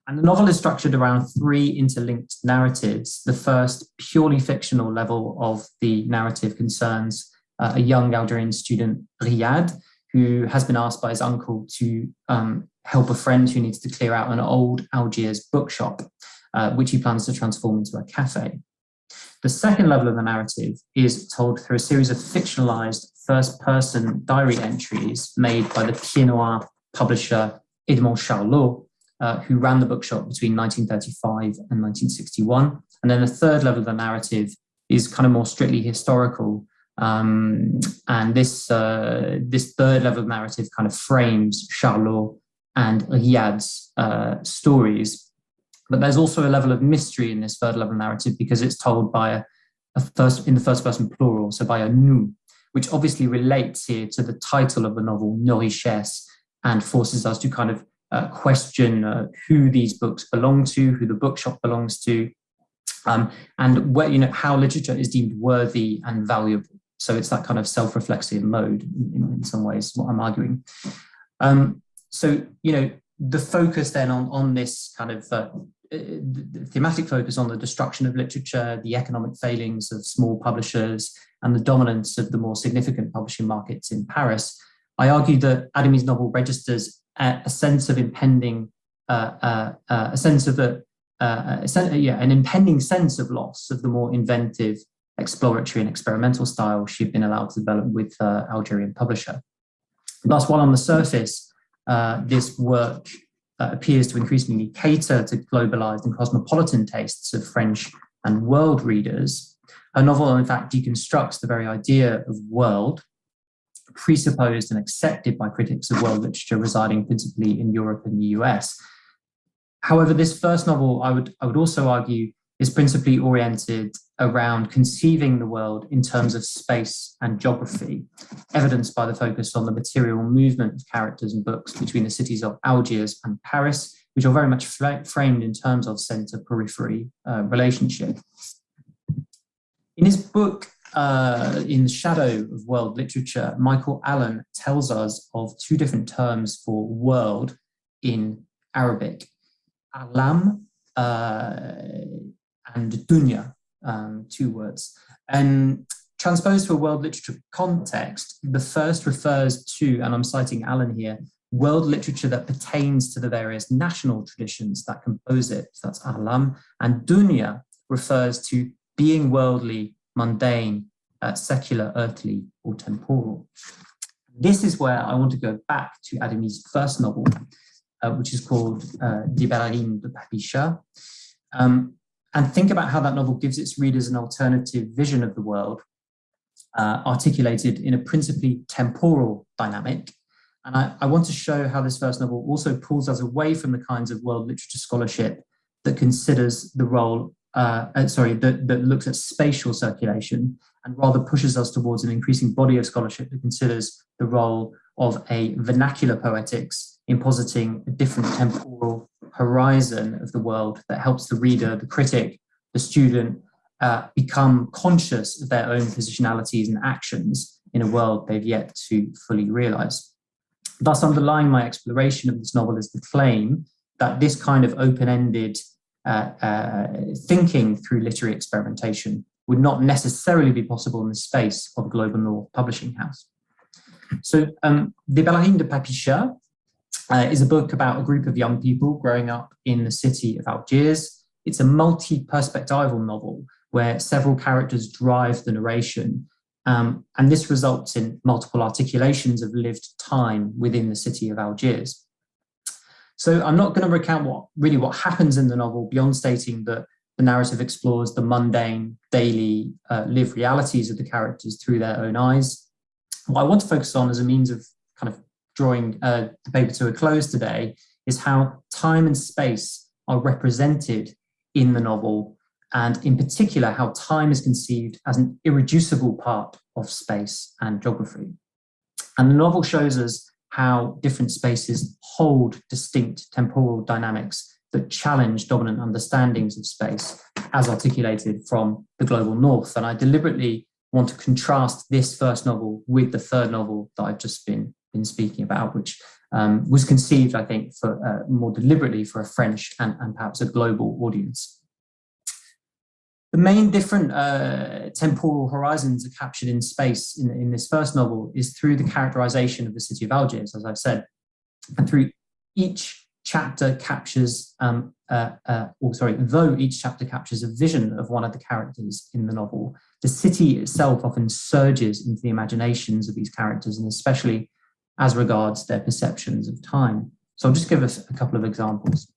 And the novel is structured around three interlinked narratives. The first, purely fictional level of the narrative, concerns a young Algerian student, Riyad, who has been asked by his uncle to help a friend who needs to clear out an old Algiers bookshop, which he plans to transform into a cafe. The second level of the narrative is told through a series of fictionalized first-person diary entries made by the Quinois publisher Edmond Charlot, who ran the bookshop between 1935 and 1961. And then the third level of the narrative is kind of more strictly historical. And this third level of narrative kind of frames Charlot and Riyad's stories. But there's also a level of mystery in this third level narrative because it's told by in the first person plural, so by a nous, which obviously relates here to the title of the novel, Nos Richesses, and forces us to kind of question who these books belong to, who the bookshop belongs to, and where, how literature is deemed worthy and valuable. So it's that kind of self-reflexive mode in some ways, what I'm arguing. So, the focus then on this kind of the thematic focus on the destruction of literature, the economic failings of small publishers, and the dominance of the more significant publishing markets in Paris, I argue that Adimi's novel registers a sense of impending, an impending sense of loss of the more inventive, exploratory and experimental style she'd been allowed to develop with her Algerian publisher. Thus, while on the surface, this work appears to increasingly cater to globalized and cosmopolitan tastes of French and world readers, her novel, in fact, deconstructs the very idea of world, presupposed and accepted by critics of world literature residing principally in Europe and the US. However, this first novel, I would also argue, is principally oriented around conceiving the world in terms of space and geography, evidenced by the focus on the material movement of characters and books between the cities of Algiers and Paris, which are very much framed in terms of center-periphery relationship. In his book, In the Shadow of World Literature, Michael Allen tells us of two different terms for world in Arabic, alam and dunya, two words. And transposed to a world literature context, the first refers to, and I'm citing Allen here, world literature that pertains to the various national traditions that compose it. So that's alam. And dunya refers to being worldly, mundane, secular, earthly, or temporal. This is where I want to go back to Adimi's first novel, which is called Des Ballerines de Papicha, and think about how that novel gives its readers an alternative vision of the world articulated in a principally temporal dynamic. And I want to show how this first novel also pulls us away from the kinds of world literature scholarship that considers the role, that looks at spatial circulation, and rather pushes us towards an increasing body of scholarship that considers the role of a vernacular poetics in positing a different temporal horizon of the world that helps the reader, the critic, the student become conscious of their own positionalities and actions in a world they've yet to fully realize. Thus, underlying my exploration of this novel is the claim that this kind of open-ended thinking through literary experimentation would not necessarily be possible in the space of a global North publishing house. So, Des Ballerines de Papicha is a book about a group of young people growing up in the city of Algiers. It's a multi-perspectival novel where several characters drive the narration, and this results in multiple articulations of lived time within the city of Algiers. So I'm not going to recount what happens in the novel beyond stating that the narrative explores the mundane, daily, lived realities of the characters through their own eyes. What I want to focus on as a means of kind of drawing the paper to a close today is how time and space are represented in the novel, and in particular, how time is conceived as an irreducible part of space and geography. And the novel shows us how different spaces hold distinct temporal dynamics that challenge dominant understandings of space as articulated from the global North. And I deliberately want to contrast this first novel with the third novel that I've just been speaking about, which was conceived, I think, for more deliberately for a French and perhaps a global audience. The main different temporal horizons are captured in space in this first novel is through the characterization of the city of Algiers, as I've said, and through each chapter captures, though each chapter captures a vision of one of the characters in the novel, the city itself often surges into the imaginations of these characters, and especially as regards their perceptions of time. So I'll just give us a couple of examples.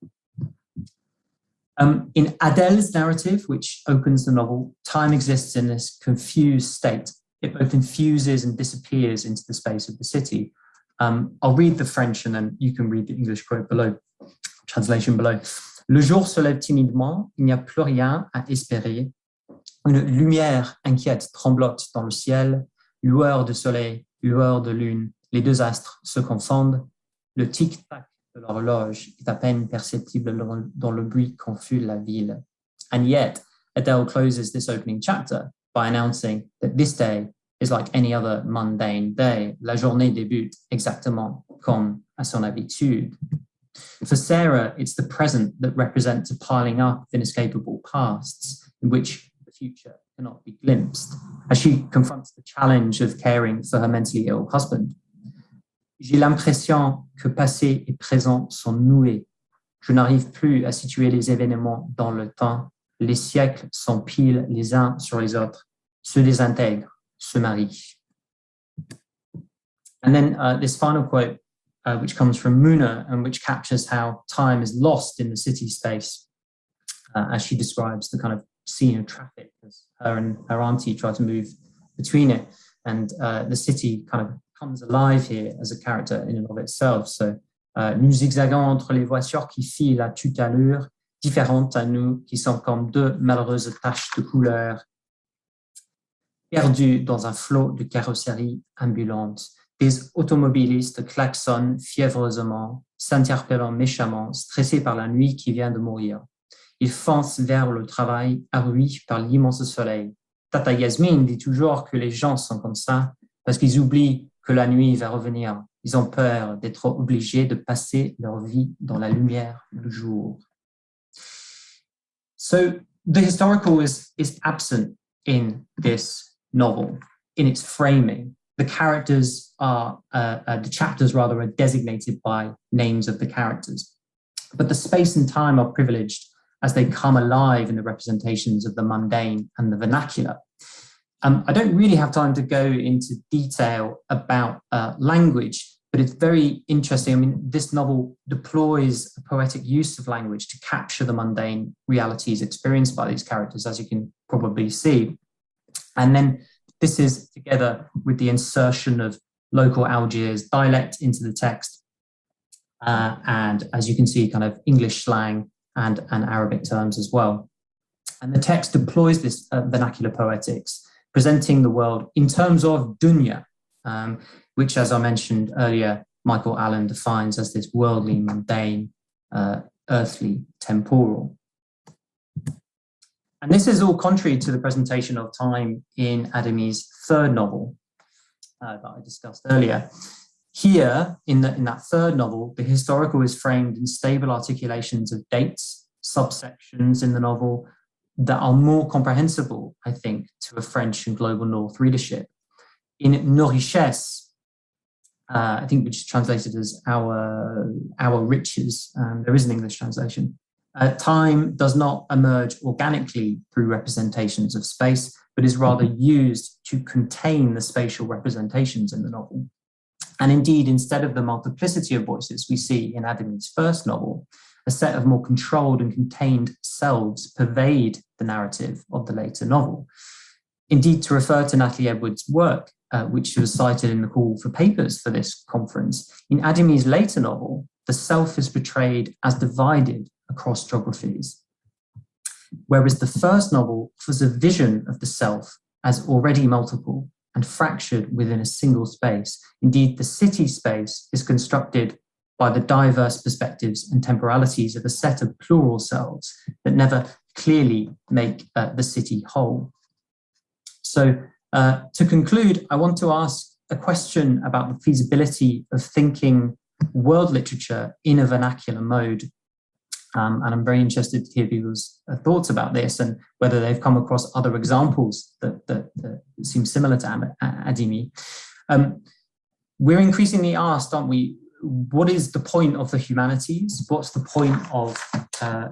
In Adèle's narrative, which opens the novel, time exists in this confused state. It both infuses and disappears into the space of the city. I'll read the French and then you can read the English quote below, translation below. Le jour se lève timidement, il n'y a plus rien à espérer. Une lumière inquiète tremblote dans le ciel, lueur de soleil, lueur de lune, les deux astres se confondent, le tic-tac de l'horloge est à peine perceptible dans le bruit confus de la ville. And yet, Adèle closes this opening chapter by announcing that this day is like any other mundane day. La journée débute exactement comme à son habitude. For Sarah, it's the present that represents a piling up of inescapable pasts in which the future cannot be glimpsed, as she confronts the challenge of caring for her mentally ill husband. J'ai l'impression que passé et présent sont noués. Je n'arrive plus à situer les événements dans le temps. Les siècles s'empilent les uns sur les autres, se désintègrent, se marient. And then this final quote, which comes from Muna and which captures how time is lost in the city space, as she describes the kind of scene of traffic as her and her auntie try to move between it. And the city kind of comes alive here as a character in and of itself. So, nous zigzagons entre les voitures qui filent à toute allure, différentes à nous, qui sont comme deux malheureuses taches de couleur, perdues dans un flot de carrosseries ambulantes. Des automobilistes klaxonnent fiévreusement, s'interpellant méchamment, stressés par la nuit qui vient de mourir. Ils foncent vers le travail, arruis par l'immense soleil. Tata Yasmine dit toujours que les gens sont comme ça, parce qu'ils oublient que la nuit va revenir. Ils ont peur d'être obligés de passer leur vie dans la lumière du jour. So the historical is absent in this novel, in its framing. The characters are, the chapters rather, are designated by names of the characters. But the space and time are privileged as they come alive in the representations of the mundane and the vernacular. I don't really have time to go into detail about language, but it's very interesting. I mean, this novel deploys a poetic use of language to capture the mundane realities experienced by these characters, as you can probably see. And then This is together with the insertion of local Algiers dialect into the text, and as you can see, kind of English slang and Arabic terms as well. And the text deploys this vernacular poetics, presenting the world in terms of dunya, which, as I mentioned earlier, Michael Allen defines as this worldly, mundane, earthly, temporal. And this is all contrary to the presentation of time in Adimi's third novel that I discussed earlier. Here, in that third novel, the historical is framed in stable articulations of dates, subsections in the novel that are more comprehensible, I think, to a French and global North readership. In Nos Richesses, I think, which is translated as our riches, there is an English translation. Time does not emerge organically through representations of space, but is rather used to contain the spatial representations in the novel. And indeed, instead of the multiplicity of voices we see in Adimi's first novel, a set of more controlled and contained selves pervade the narrative of the later novel. Indeed, to refer to Natalie Edwards' work, which was cited in the call for papers for this conference, in Adimi's later novel, the self is portrayed as divided across geographies, whereas the first novel offers a vision of the self as already multiple and fractured within a single space. Indeed, the city space is constructed by the diverse perspectives and temporalities of a set of plural selves that never clearly make the city whole. So to conclude, I want to ask a question about the feasibility of thinking world literature in a vernacular mode. And I'm very interested to hear people's thoughts about this and whether they've come across other examples that seem similar to Adimi. We're increasingly asked, aren't we, what is the point of the humanities? What's the point of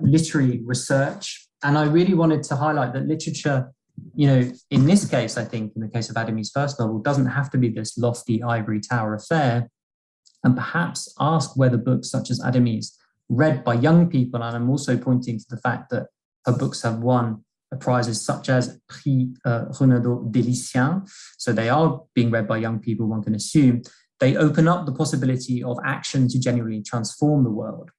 literary research? And I really wanted to highlight that literature, you know, in this case, I think, in the case of Adimi's first novel, doesn't have to be this lofty ivory tower affair, and perhaps ask whether books such as Adimi's, read by young people, and I'm also pointing to the fact that her books have won prizes such as Prix Renaudot des Lycéens, so they are being read by young people, one can assume. They open up the possibility of action to genuinely transform the world.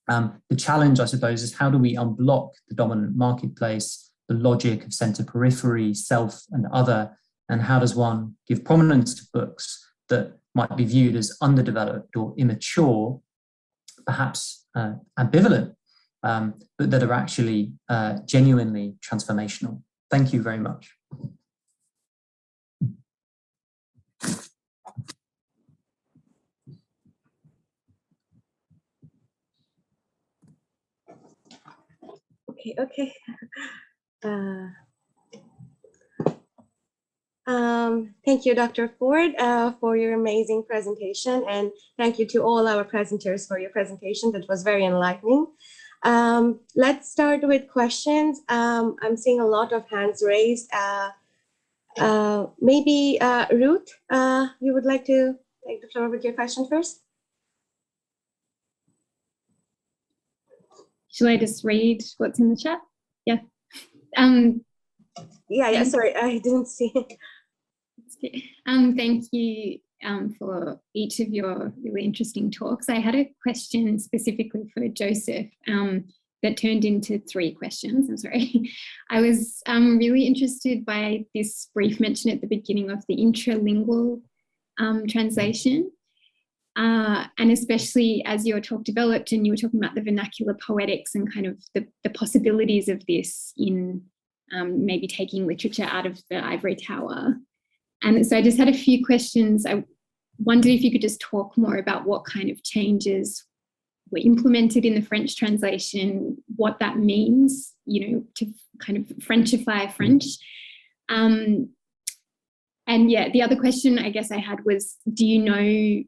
The challenge, I suppose, is how do we unblock the dominant marketplace, the logic of centre periphery, self and other, and how does one give prominence to books that might be viewed as underdeveloped or immature, perhaps ambivalent, but that are actually genuinely transformational. Thank you very much. Okay. Thank you, Dr. Ford, for your amazing presentation, and thank you to all our presenters for your presentation. That was very enlightening. Let's start with questions. I'm seeing a lot of hands raised. Maybe Ruth, you would like to take the floor with your question first? Shall I just read what's in the chat? Yeah. Yeah, sorry, I didn't see it. Thank you for each of your really interesting talks. I had a question specifically for Joseph that turned into 3 questions. I'm sorry. I was really interested by this brief mention at the beginning of the intralingual translation. And especially as your talk developed and you were talking about the vernacular poetics and kind of the possibilities of this in maybe taking literature out of the ivory tower. And so I just had a few questions. I wondered if you could just talk more about what kind of changes were implemented in the French translation, what that means, you know, to kind of Frenchify French. And yeah, the other question I guess I had was, do you know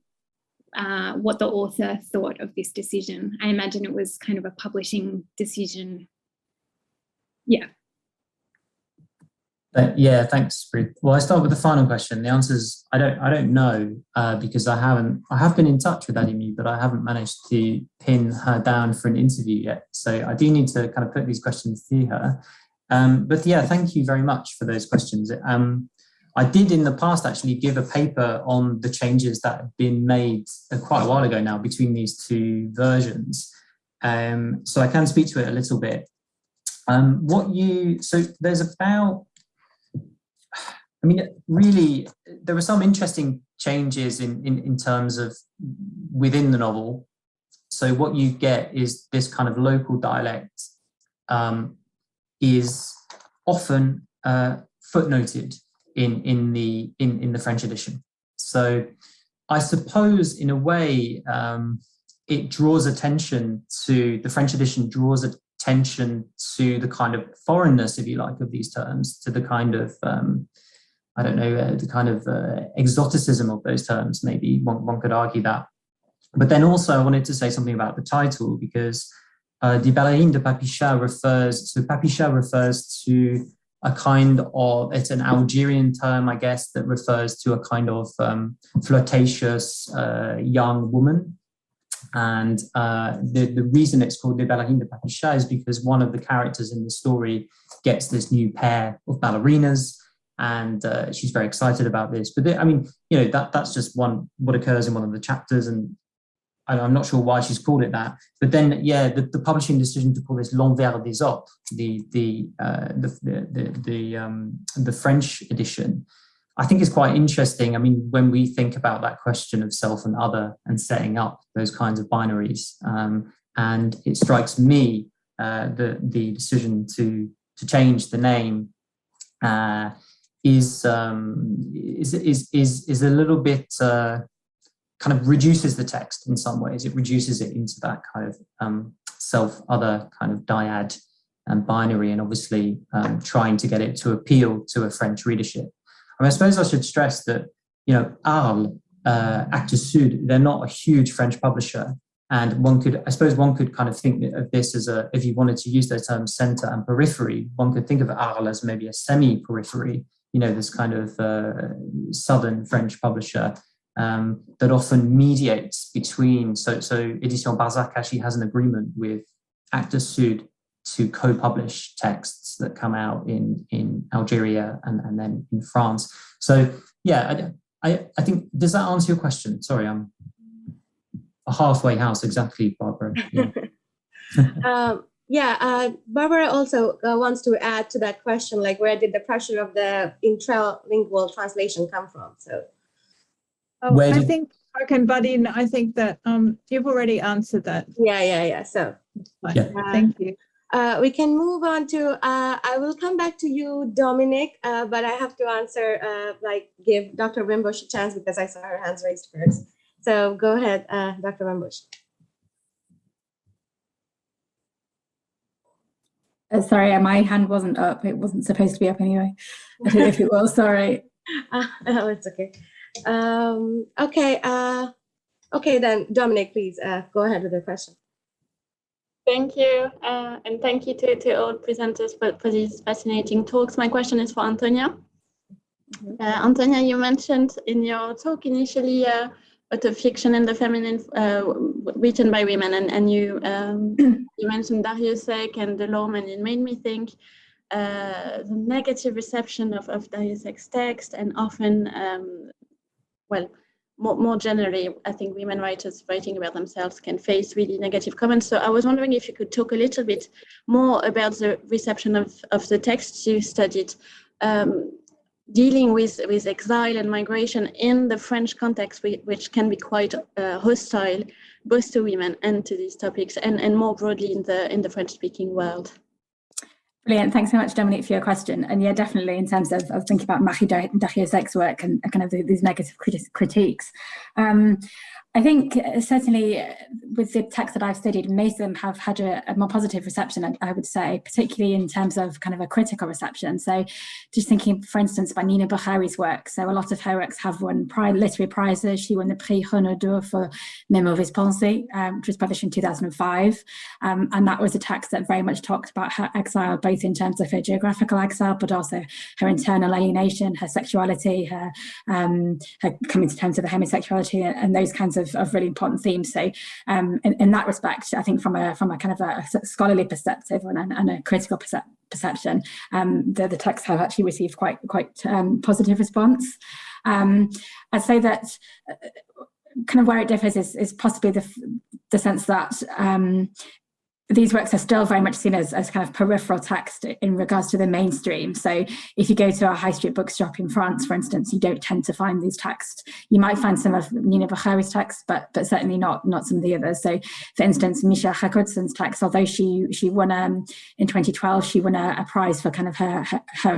what the author thought of this decision? I imagine it was kind of a publishing decision. Yeah. Yeah, thanks, Ruth. Well, I start with the final question. The answer is I don't know because I have been in touch with Adimi, but I haven't managed to pin her down for an interview yet. So I do need to kind of put these questions to her. But yeah, thank you very much for those questions. I did in the past actually give a paper on the changes that have been made quite a while ago now between these two versions. So I can speak to it a little bit. So there's about, I mean, really, there are some interesting changes in terms of within the novel. So what you get is this kind of local dialect is often footnoted in the French edition. So I suppose in a way it draws attention to, the French edition draws attention to the kind of foreignness, if you like, of these terms, to the kind of I don't know, the kind of exoticism of those terms, maybe one could argue that. But then also I wanted to say something about the title, because the ballerine de Papicha refers to a kind of, it's an Algerian term, I guess, that refers to a kind of flirtatious young woman. And the reason it's called the ballerine de Papicha is because one of the characters in the story gets this new pair of ballerinas, and she's very excited about this. But I mean, you know, that's just what occurs in one of the chapters, and I'm not sure why she's called it that. But then, yeah, the publishing decision to call this L'Envers des Autres, the French edition, I think is quite interesting. I mean, when we think about that question of self and other and setting up those kinds of binaries, and it strikes me the decision to change the name is a little bit kind of reduces the text in some ways. It reduces it into that kind of self-other kind of dyad and binary, and obviously trying to get it to appeal to a French readership. I mean, I suppose I should stress that, you know, Arles, Actes Sud, they're not a huge French publisher. And one could kind of think of this as if you wanted to use those terms center and periphery, one could think of Arles as maybe a semi-periphery, you know, this kind of southern French publisher that often mediates between, so Édition Barzac actually has an agreement with Actes Sud to co-publish texts that come out in Algeria and then in France. So yeah, I think, does that answer your question? Sorry, I'm a halfway house, exactly, Barbara. Yeah. Barbara also wants to add to that question, like, where did the pressure of the intralingual translation come from? So, I think I can butt in. I think that you've already answered that. Yeah. So, Thank you. We can move on to, I will come back to you, Dominic, but I have to answer, give Dr. Wimbush a chance because I saw her hands raised first. So go ahead, Dr. Wimbush. Sorry, my hand wasn't up. It wasn't supposed to be up anyway. I don't know if it was, sorry. No, it's okay. Okay, then Dominic, please go ahead with the question. Thank you, and thank you to all presenters for these fascinating talks. My question is for Antonia. Antonia, you mentioned in your talk initially autofiction and the feminine written by women, and you you mentioned Dariussec and Delorme, and it made me think the negative reception of Dariussec's text, and often, more generally, I think women writers writing about themselves can face really negative comments. So I was wondering if you could talk a little bit more about the reception of the texts you studied, dealing with exile and migration in the French context, which can be quite hostile, both to women and to these topics, and more broadly in the French-speaking world. Brilliant. Thanks so much, Dominic, for your question. And yeah, definitely in terms of thinking about Marie Dariussec's work and kind of these negative critiques. I think certainly with the texts that I've studied, most of them have had a more positive reception, I would say, particularly in terms of kind of a critical reception. So just thinking, for instance, about Nina Bokhari's work. So a lot of her works have won literary prizes. She won the Prix Renaudot for Mes Mauvaises Pensées, which was published in 2005. And that was a text that very much talked about her exile, both in terms of her geographical exile, but also her internal alienation, her sexuality, her coming to terms with her homosexuality, and those kinds of really important themes. So in that respect, I think from a kind of a scholarly perspective and a critical perception, the texts have actually received quite positive response. I'd say that kind of where it differs is possibly the sense that these works are still very much seen as kind of peripheral text in regards to the mainstream. So if you go to a high street bookshop in France, for instance, you don't tend to find these texts. You might find some of Nina Bachawi's texts, but certainly not some of the others. So for instance, Misha Hakudson's text, although she won in 2012, she won a prize for kind of her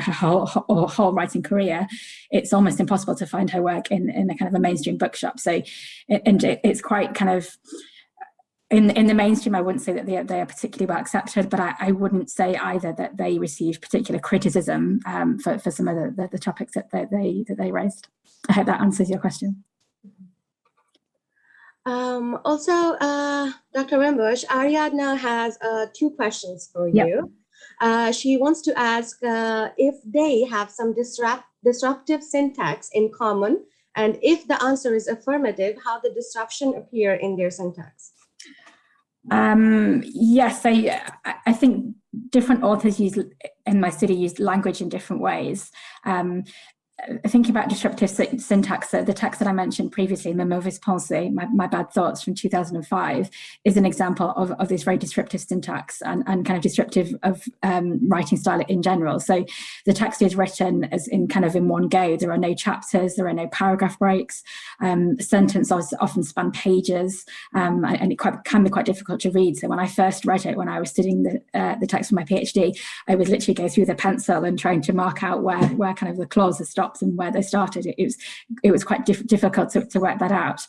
whole writing career. It's almost impossible to find her work in a kind of a mainstream bookshop. So it's quite kind of, in the mainstream, I wouldn't say that they are particularly well accepted, but I wouldn't say either that they receive particular criticism for some of the topics that they raised. I hope that answers your question. Also, Dr. Wimbush, Ariadna has 2 questions for you. Yep. She wants to ask if they have some disruptive syntax in common, and if the answer is affirmative, how the disruption appear in their syntax. Yes, I think different authors in my study use language in different ways. Thinking about disruptive syntax, the text that I mentioned previously, Mes mauvaises pensées, my bad thoughts from 2005, is an example of this very disruptive syntax and kind of disruptive of writing style in general. So the text is written as in one go. There are no chapters, there are no paragraph breaks. Sentences often span pages, and it can be quite difficult to read. So when I first read it, when I was studying the text for my PhD, I would literally go through the pencil and trying to mark out where kind of the clauses stopped and where they started. It was quite difficult to work that out.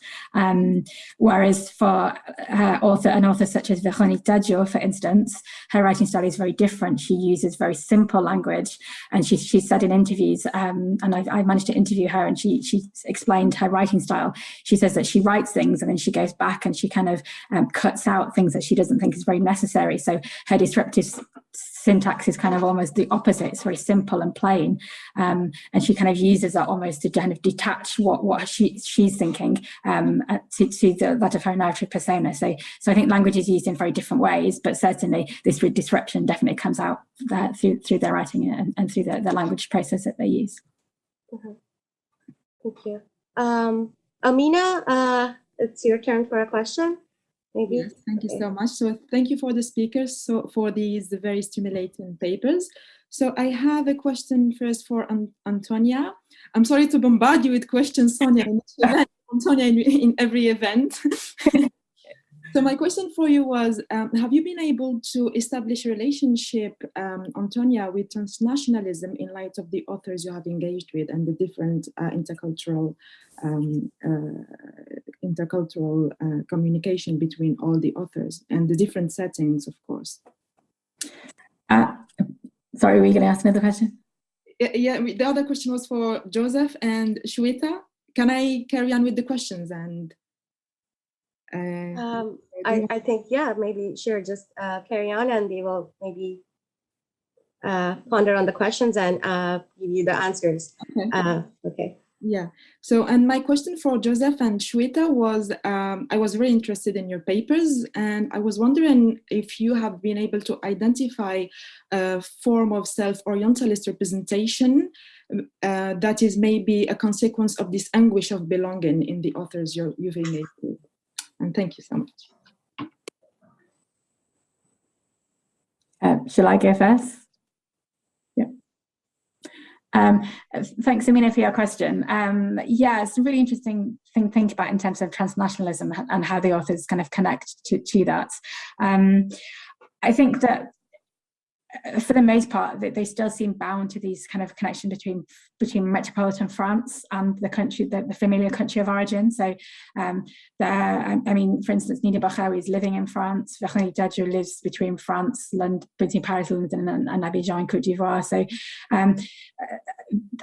Whereas for an author such as Véronique Dadjo, for instance, her writing style is very different. She uses very simple language, and she said in interviews, and I managed to interview her, and she explained her writing style. She says that she writes things and then she goes back and she kind of cuts out things that she doesn't think is very necessary. So her disruptive syntax is kind of almost the opposite. It's very simple and plain, and she kind of uses that almost to kind of detach what she's thinking to that of her narrative persona. So I think language is used in very different ways, but certainly this disruption definitely comes out through their writing and through the language process that they use. Thank you. Amina, it's your turn for a question. Maybe. Yes, thank you so much. So thank you for the speakers for these very stimulating papers. So I have a question first for Antonia. I'm sorry to bombard you with questions, Sonia, Antonia in every event. So my question for you was, have you been able to establish a relationship, Antonia, with transnationalism in light of the authors you have engaged with and the different intercultural communication between all the authors and the different settings, of course? Sorry, were you going to ask another question? Yeah, the other question was for Joseph and Shweta. Can I carry on with the questions? And I think, yeah, maybe sure, just carry on and we will maybe ponder on the questions and give you the answers. Okay. Okay. Yeah. So, and my question for Joseph and Shweta was, I was very interested in your papers, and I was wondering if you have been able to identify a form of self-orientalist representation that is maybe a consequence of this anguish of belonging in the authors you've engaged with. And thank you so much. Shall I go first? Yeah. Thanks, Amina, for your question. Yeah, it's a really interesting thing to think about in terms of transnationalism and how the authors kind of connect to that. I think that for the most part, they still seem bound to these kind of connection between metropolitan France and the country, the familiar country of origin. So, I mean, for instance, Nina Bachawi is living in France. Véronique Dadjo lives between between Paris, London, and Abidjan in Côte d'Ivoire. So,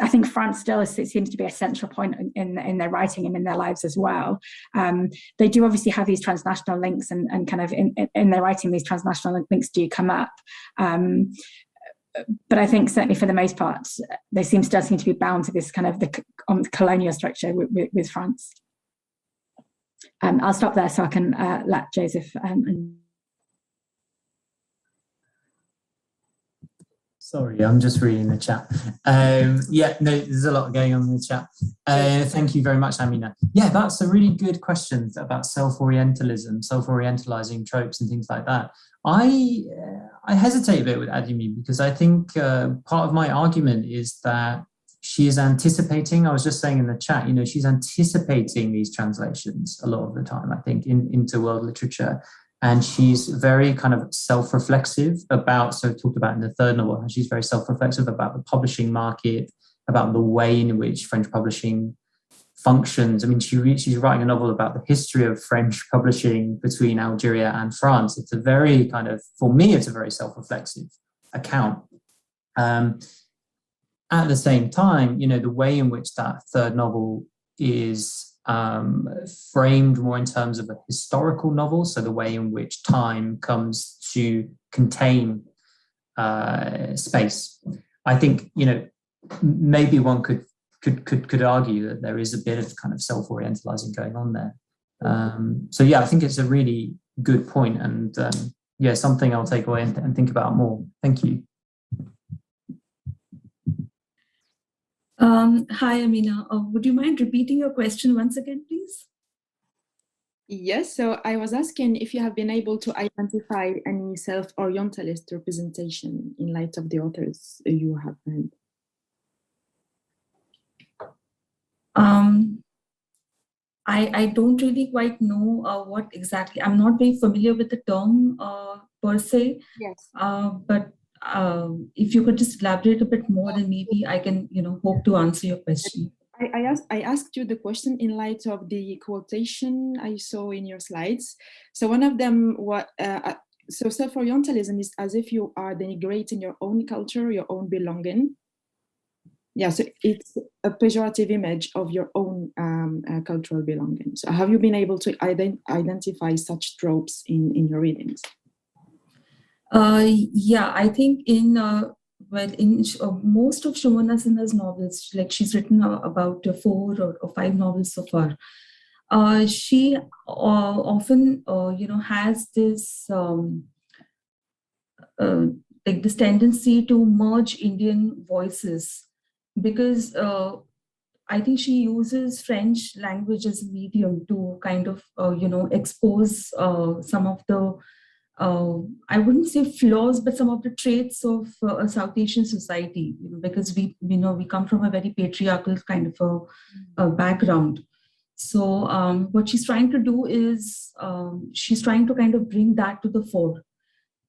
I think France still seems to be a central point in their writing and in their lives as well. They do obviously have these transnational links, and kind of in their writing, these transnational links do come up. But I think certainly for the most part, they still seem to be bound to this kind of the colonial structure with France. I'll stop there so I can let Joseph Sorry, I'm just reading the chat. Yeah, no, there's a lot going on in the chat. Thank you very much, Amina. Yeah, that's a really good question about self-orientalism, self-orientalizing tropes and things like that. I hesitate a bit with Adimi because I think part of my argument is that she is anticipating, I was just saying in the chat, you know, she's anticipating these translations a lot of the time, I think, into world literature. And she's very kind of self-reflexive about, so talked about in the third novel, she's very self-reflexive about the publishing market, about the way in which French publishing functions. I mean, she's writing a novel about the history of French publishing between Algeria and France. It's a very kind of, for me, it's a very self-reflexive account. At the same time, you know, the way in which that third novel is framed more in terms of a historical novel, so the way in which time comes to contain space. I think, you know, maybe one could argue that there is a bit of kind of self-orientalizing going on there. So yeah, I think it's a really good point, and yeah, something I'll take away and think about more. Thank you. Hi, Amina. Would you mind repeating your question once again, please? Yes, so I was asking if you have been able to identify any self-orientalist representation in light of the authors you have read. I don't really quite know what exactly, I'm not very familiar with the term per se. Yes. But if you could just elaborate a bit more, then maybe I can, you know, hope to answer your question. I asked you the question in light of the quotation I saw in your slides. So one of them, so self-orientalism is as if you are denigrating your own culture, your own belonging. Yeah, so it's a pejorative image of your own cultural belonging. So have you been able to identify such tropes in your readings? Yeah, I think in most of Shomona Sinha's novels, like she's written about 4 or 5 novels so far. She often, you know, has this like this tendency to merge Indian voices, because I think she uses French language as a medium to kind of, you know, expose some of the I wouldn't say flaws, but some of the traits of a South Asian society, you know, because we come from a very patriarchal kind of a background. So what she's trying to do is she's trying to kind of bring that to the fore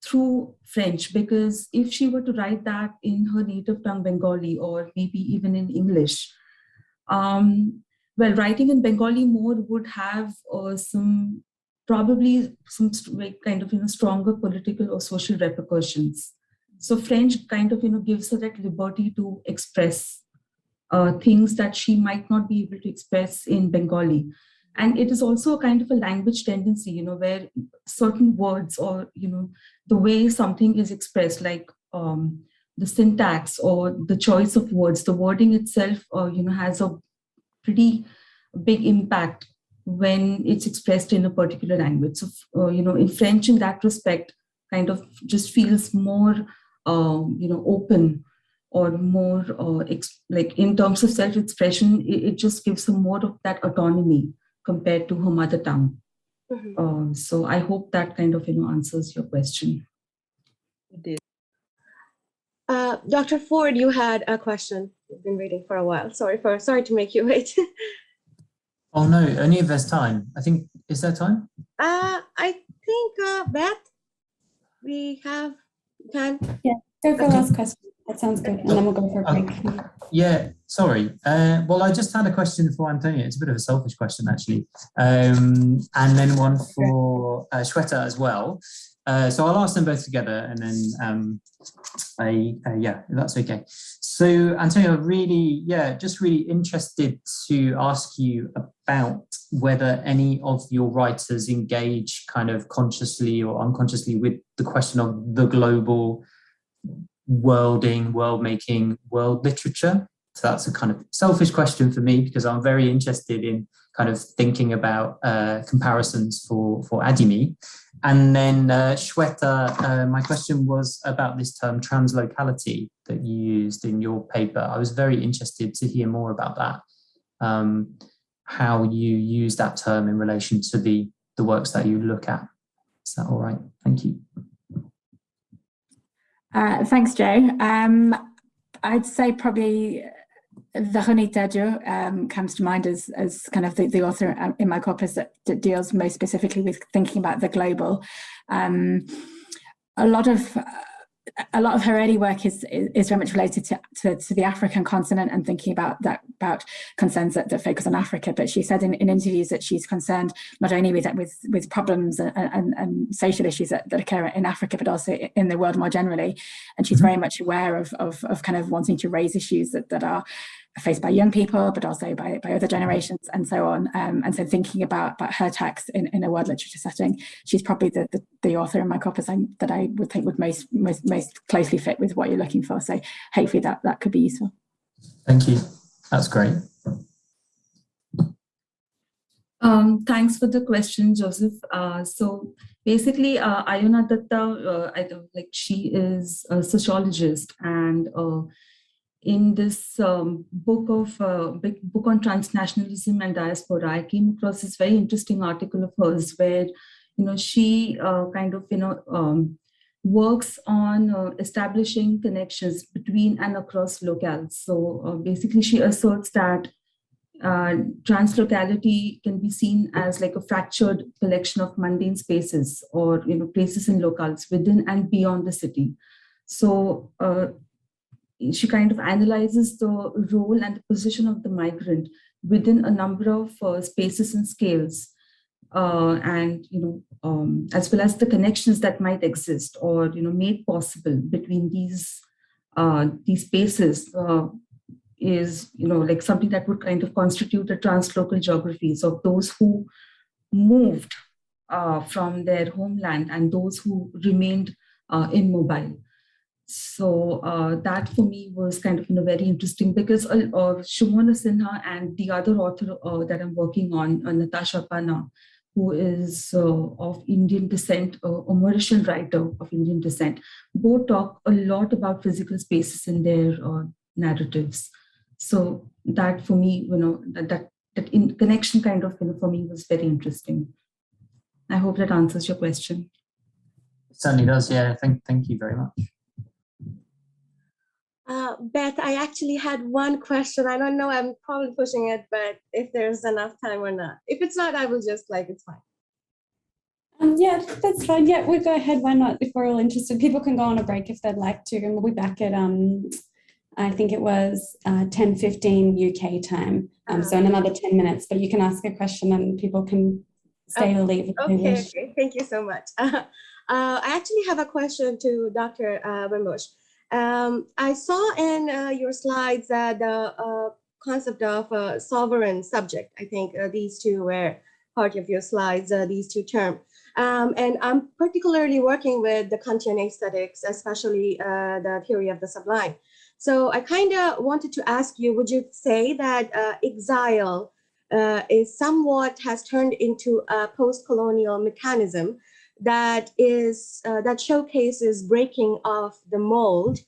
through French, because if she were to write that in her native tongue, Bengali, or maybe even in English, well, writing in Bengali more would have probably some kind of, you know, stronger political or social repercussions. So French kind of, you know, gives her that liberty to express things that she might not be able to express in Bengali. And it is also a kind of a language tendency, you know, where certain words, or, you know, the way something is expressed, like the syntax or the choice of words, the wording itself, you know, has a pretty big impact when it's expressed in a particular language. So, you know, in French, in that respect, kind of just feels more, you know, open, or more like in terms of self-expression, it just gives her more of that autonomy compared to her mother tongue. Mm-hmm. So I hope that kind of, you know, answers your question. It did. Dr. Ford, you had a question. You've been waiting for a while. Sorry to make you wait. Oh no, only if there's time. I think, is there time? I think, Beth, we have time. Yeah, go for the last question. That sounds good. And then we'll go for a break. Yeah, sorry. Well, I just had a question for Antonia. It's a bit of a selfish question, actually. And then one for Shweta as well. So I'll ask them both together, and then yeah, if that's okay. So Antonia, really, yeah, just really interested to ask you about whether any of your writers engage kind of consciously or unconsciously with the question of the global worlding, world-making, world literature. So that's a kind of selfish question for me, because I'm very interested in kind of thinking about comparisons for Adimi. And then Shweta, my question was about this term translocality that you used in your paper. I was very interested to hear more about that, how you use that term in relation to the works that you look at. Is that all right? Thank you. Thanks, Joe. I'd say probably Véronique Dadjo comes to mind as kind of the author in my corpus that deals most specifically with thinking about the global. A lot of her early work is very much related to the African continent and thinking about concerns that focus on Africa. But she said in interviews that she's concerned not only with problems and social issues that occur in Africa, but also in the world more generally. And she's very much aware of kind of wanting to raise issues that are faced by young people, but also by other generations and so on. And so thinking about her text in a world literature setting, she's probably the author in my corpus that I would think would most closely fit with what you're looking for. So hopefully that could be useful. Thank you. That's great. Thanks for the question, Joseph. So basically, Ayona Datta, she is a sociologist, and in this book on transnationalism and diaspora, I came across this very interesting article of hers where, she works on establishing connections between and across locales. So basically, she asserts that translocality can be seen as like a fractured collection of mundane spaces or places and locales within and beyond the city. So she kind of analyzes the role and the position of the migrant within a number of spaces and scales, and as well as the connections that might exist or made possible between these spaces is like something that would kind of constitute the translocal geographies of those who moved from their homeland and those who remained immobile. So that for me was kind of very interesting because Shimona Sinha and the other author that I'm working on, Natasha Panna, who is of Indian descent, a Mauritian writer of Indian descent, both talk a lot about physical spaces in their narratives. So that for me, that in connection kind of for me was very interesting. I hope that answers your question. It certainly does. Yeah. Thank you very much. Beth, I actually had one question. I don't know, I'm probably pushing it, but if there's enough time or not. If it's not, I will just it's fine. Yeah, that's fine. Yeah, we'll go ahead. Why not? If we're all interested, people can go on a break if they'd like to, and we'll be back at I think it was 10:15 UK time. So in another 10 minutes. But you can ask a question and people can stay or leave if they wish. Okay. Thank you so much. I actually have a question to Dr. Wimbush. I saw in your slides the concept of sovereign subject. I think these two were part of your slides, these two terms. And I'm particularly working with the Kantian aesthetics, especially the theory of the sublime. So I kind of wanted to ask you, would you say that exile is somewhat has turned into a post-colonial mechanism that showcases breaking of the mold,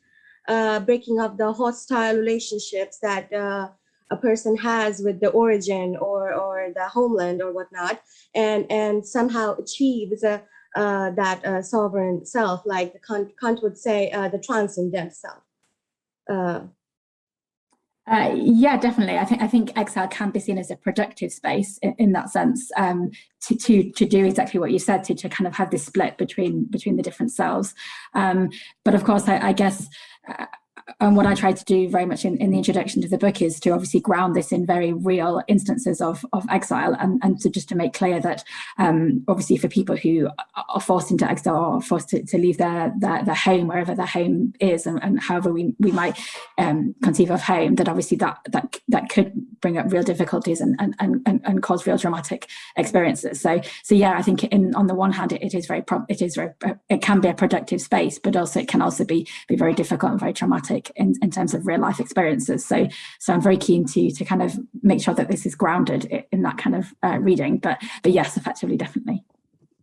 breaking of the hostile relationships that a person has with the origin or the homeland or whatnot, and somehow achieves that sovereign self, like Kant would say, the transcendent self. Yeah, definitely. I think exile can be seen as a productive space in that sense, to do exactly what you said, to kind of have this split between the different selves. But of course, I guess. And what I try to do very much in the introduction to the book is to obviously ground this in very real instances of exile, and to make clear that obviously for people who are forced into exile or forced to leave their home, wherever their home is, and however we might conceive of home, that obviously that could bring up real difficulties and cause real traumatic experiences. So yeah, I think on the one hand it can be a productive space, but also it can also be very difficult and very traumatic. like in terms of real life experiences. So I'm very keen to kind of make sure that this is grounded in that kind of reading. But yes, effectively, definitely.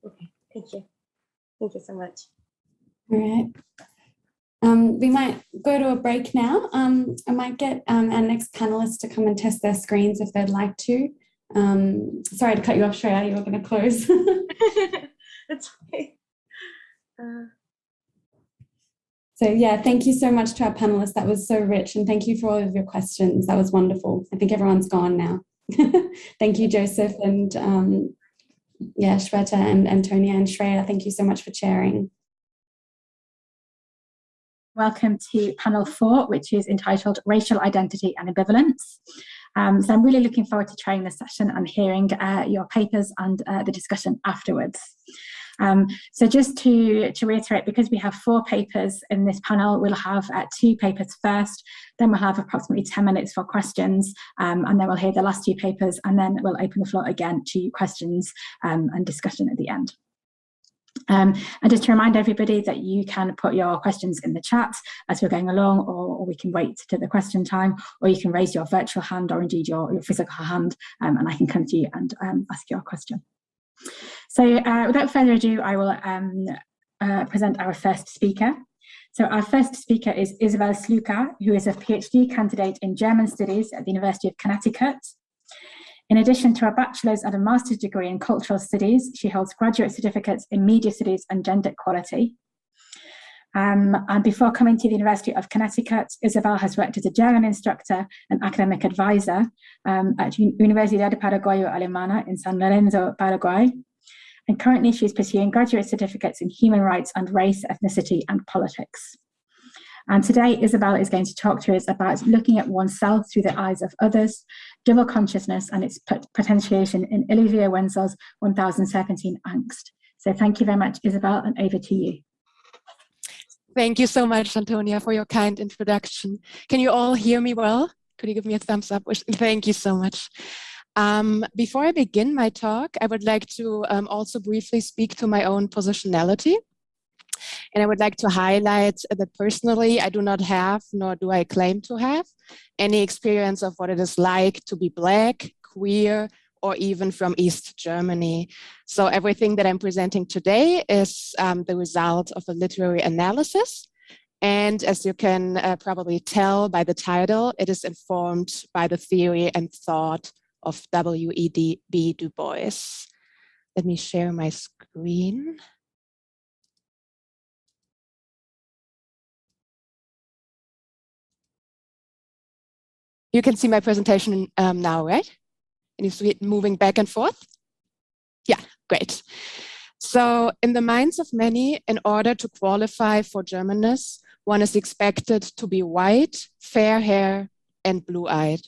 Okay, thank you. Thank you so much. All right. We might go to a break now. I might get our next panelists to come and test their screens if they'd like to. Sorry to cut you off, Shreya, you were going to close. That's okay. So yeah, thank you so much to our panelists. That was so rich, and thank you for all of your questions. That was wonderful. I think everyone's gone now. Thank you, Joseph, and Shweta and Antonia and Shreya. Thank you so much for chairing. Welcome to panel 4, which is entitled Racial Identity and Ambivalence. So I'm really looking forward to trying this session and hearing your papers and the discussion afterwards. So just to reiterate, because we have 4 papers in this panel, we'll have 2 papers first, then we'll have approximately 10 minutes for questions, and then we'll hear the last 2 papers, and then we'll open the floor again to questions and discussion at the end. And just to remind everybody that you can put your questions in the chat as we're going along, or we can wait to the question time, or you can raise your virtual hand or indeed your physical hand, and I can come to you and ask your question. So without further ado, I will present our first speaker. So our first speaker is Isabel Sleuka, who is a PhD candidate in German Studies at the University of Connecticut. In addition to a bachelor's and a master's degree in cultural studies, she holds graduate certificates in media studies and gender equality. And before coming to the University of Connecticut, Isabel has worked as a German instructor and academic advisor at Universidad Paraguayo Alemana in San Lorenzo, Paraguay. And currently she's pursuing graduate certificates in human rights and race, ethnicity, and politics. And today, Isabel is going to talk to us about looking at oneself through the eyes of others, double consciousness and its potentiation in Olivia Wenzel's 1017 Angst. So thank you very much, Isabel, and over to you. Thank you so much, Antonia, for your kind introduction. Can you all hear me well? Could you give me a thumbs up? Thank you so much. Before I begin my talk, I would like to also briefly speak to my own positionality. And I would like to highlight that personally, I do not have, nor do I claim to have, any experience of what it is like to be Black, queer, or even from East Germany. So everything that I'm presenting today is the result of a literary analysis. And as you can probably tell by the title, it is informed by the theory and thought of W.E.B. Du Bois. Let me share my screen. You can see my presentation now, right? And you see it moving back and forth? Yeah, great. So in the minds of many, in order to qualify for Germanness, one is expected to be white, fair hair, and blue-eyed.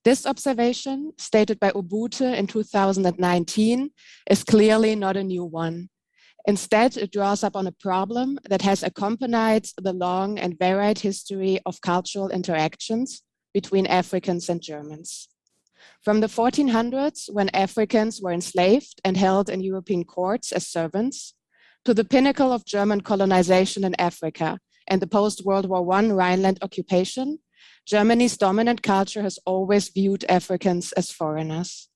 This observation, stated by Obute in 2019, is clearly not a new one. Instead, it draws up on a problem that has accompanied the long and varied history of cultural interactions between Africans and Germans. From the 1400s, when Africans were enslaved and held in European courts as servants, to the pinnacle of German colonization in Africa and the post-World War I Rhineland occupation, Germany's dominant culture has always viewed Africans as foreigners.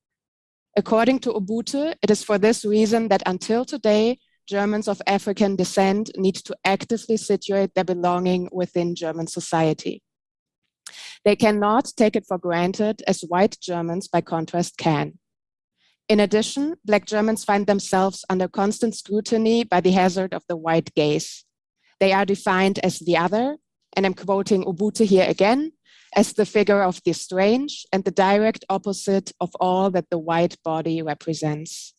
According to Obute, it is for this reason that until today, Germans of African descent need to actively situate their belonging within German society. They cannot take it for granted as white Germans, by contrast, can. In addition, Black Germans find themselves under constant scrutiny by the hazard of the white gaze. They are defined as the other, and I'm quoting Obute here again, as the figure of the strange and the direct opposite of all that the white body represents.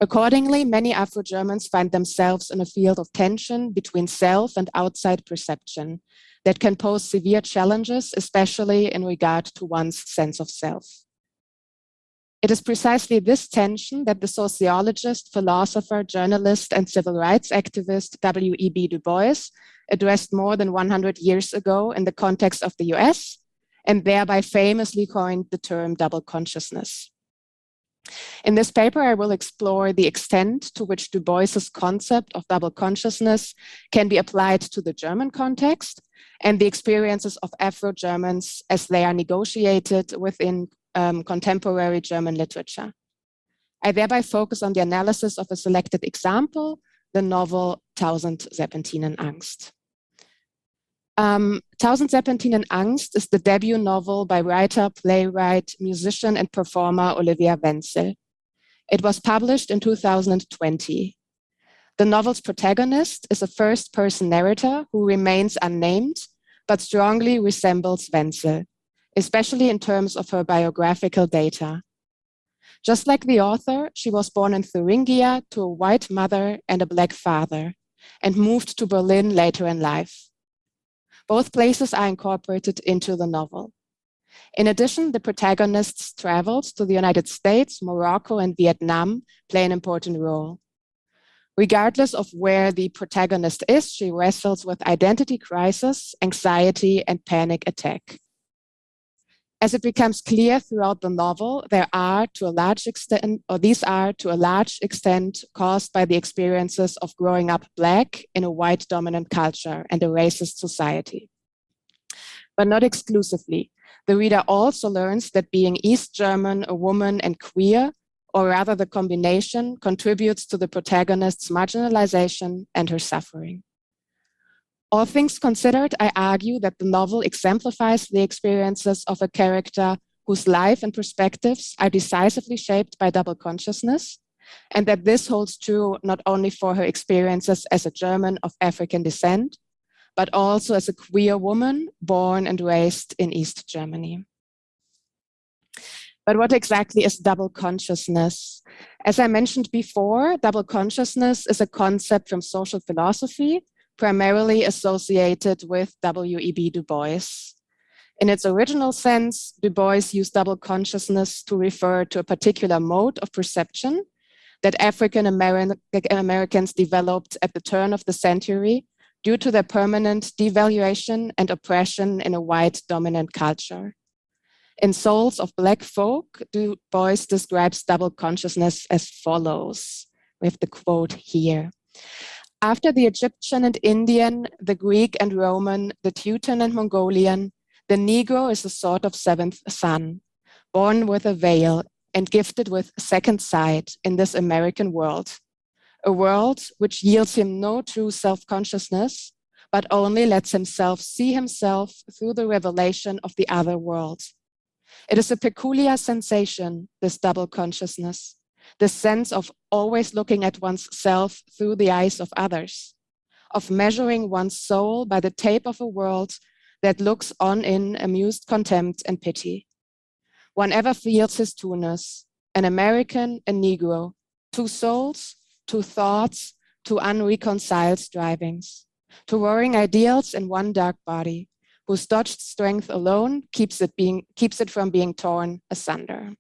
Accordingly, many Afro-Germans find themselves in a field of tension between self and outside perception that can pose severe challenges, especially in regard to one's sense of self. It is precisely this tension that the sociologist, philosopher, journalist, and civil rights activist W.E.B. Du Bois addressed more than 100 years ago in the context of the US, and thereby famously coined the term double consciousness. In this paper, I will explore the extent to which Du Bois's concept of double consciousness can be applied to the German context, and the experiences of Afro-Germans as they are negotiated within contemporary German literature. I thereby focus on the analysis of a selected example, the novel Tausend Serpentinen Angst. Tausend Serpentinen Angst is the debut novel by writer, playwright, musician, and performer Olivia Wenzel. It was published in 2020. The novel's protagonist is a first-person narrator who remains unnamed, but strongly resembles Wenzel, especially in terms of her biographical data. Just like the author, she was born in Thuringia to a white mother and a black father, and moved to Berlin later in life. Both places are incorporated into the novel. In addition, the protagonists' travels to the United States, Morocco, and Vietnam play an important role. Regardless of where the protagonist is, she wrestles with identity crisis, anxiety, and panic attack. As it becomes clear throughout the novel, these are to a large extent caused by the experiences of growing up Black in a white dominant culture and a racist society. But not exclusively. The reader also learns that being East German, a woman, and queer, or rather the combination, contributes to the protagonist's marginalization and her suffering. All things considered, I argue that the novel exemplifies the experiences of a character whose life and perspectives are decisively shaped by double consciousness, and that this holds true not only for her experiences as a German of African descent, but also as a queer woman born and raised in East Germany. But what exactly is double consciousness? As I mentioned before, double consciousness is a concept from social philosophy, primarily associated with W.E.B. Du Bois. In its original sense, Du Bois used double consciousness to refer to a particular mode of perception that African Americans developed at the turn of the century due to their permanent devaluation and oppression in a white dominant culture. In Souls of Black Folk, Du Bois describes double consciousness as follows. We have the quote here. After the Egyptian and Indian, the Greek and Roman, the Teuton and Mongolian, the Negro is a sort of seventh son, born with a veil and gifted with second sight in this American world, a world which yields him no true self-consciousness, but only lets himself see himself through the revelation of the other world. It is a peculiar sensation, this double consciousness, the sense of always looking at one's self through the eyes of others, of measuring one's soul by the tape of a world that looks on in amused contempt and pity. One ever feels his two-ness, an American, a Negro, two souls, two thoughts, two unreconciled strivings, two warring ideals in one dark body, whose dodged strength alone keeps it from being torn asunder.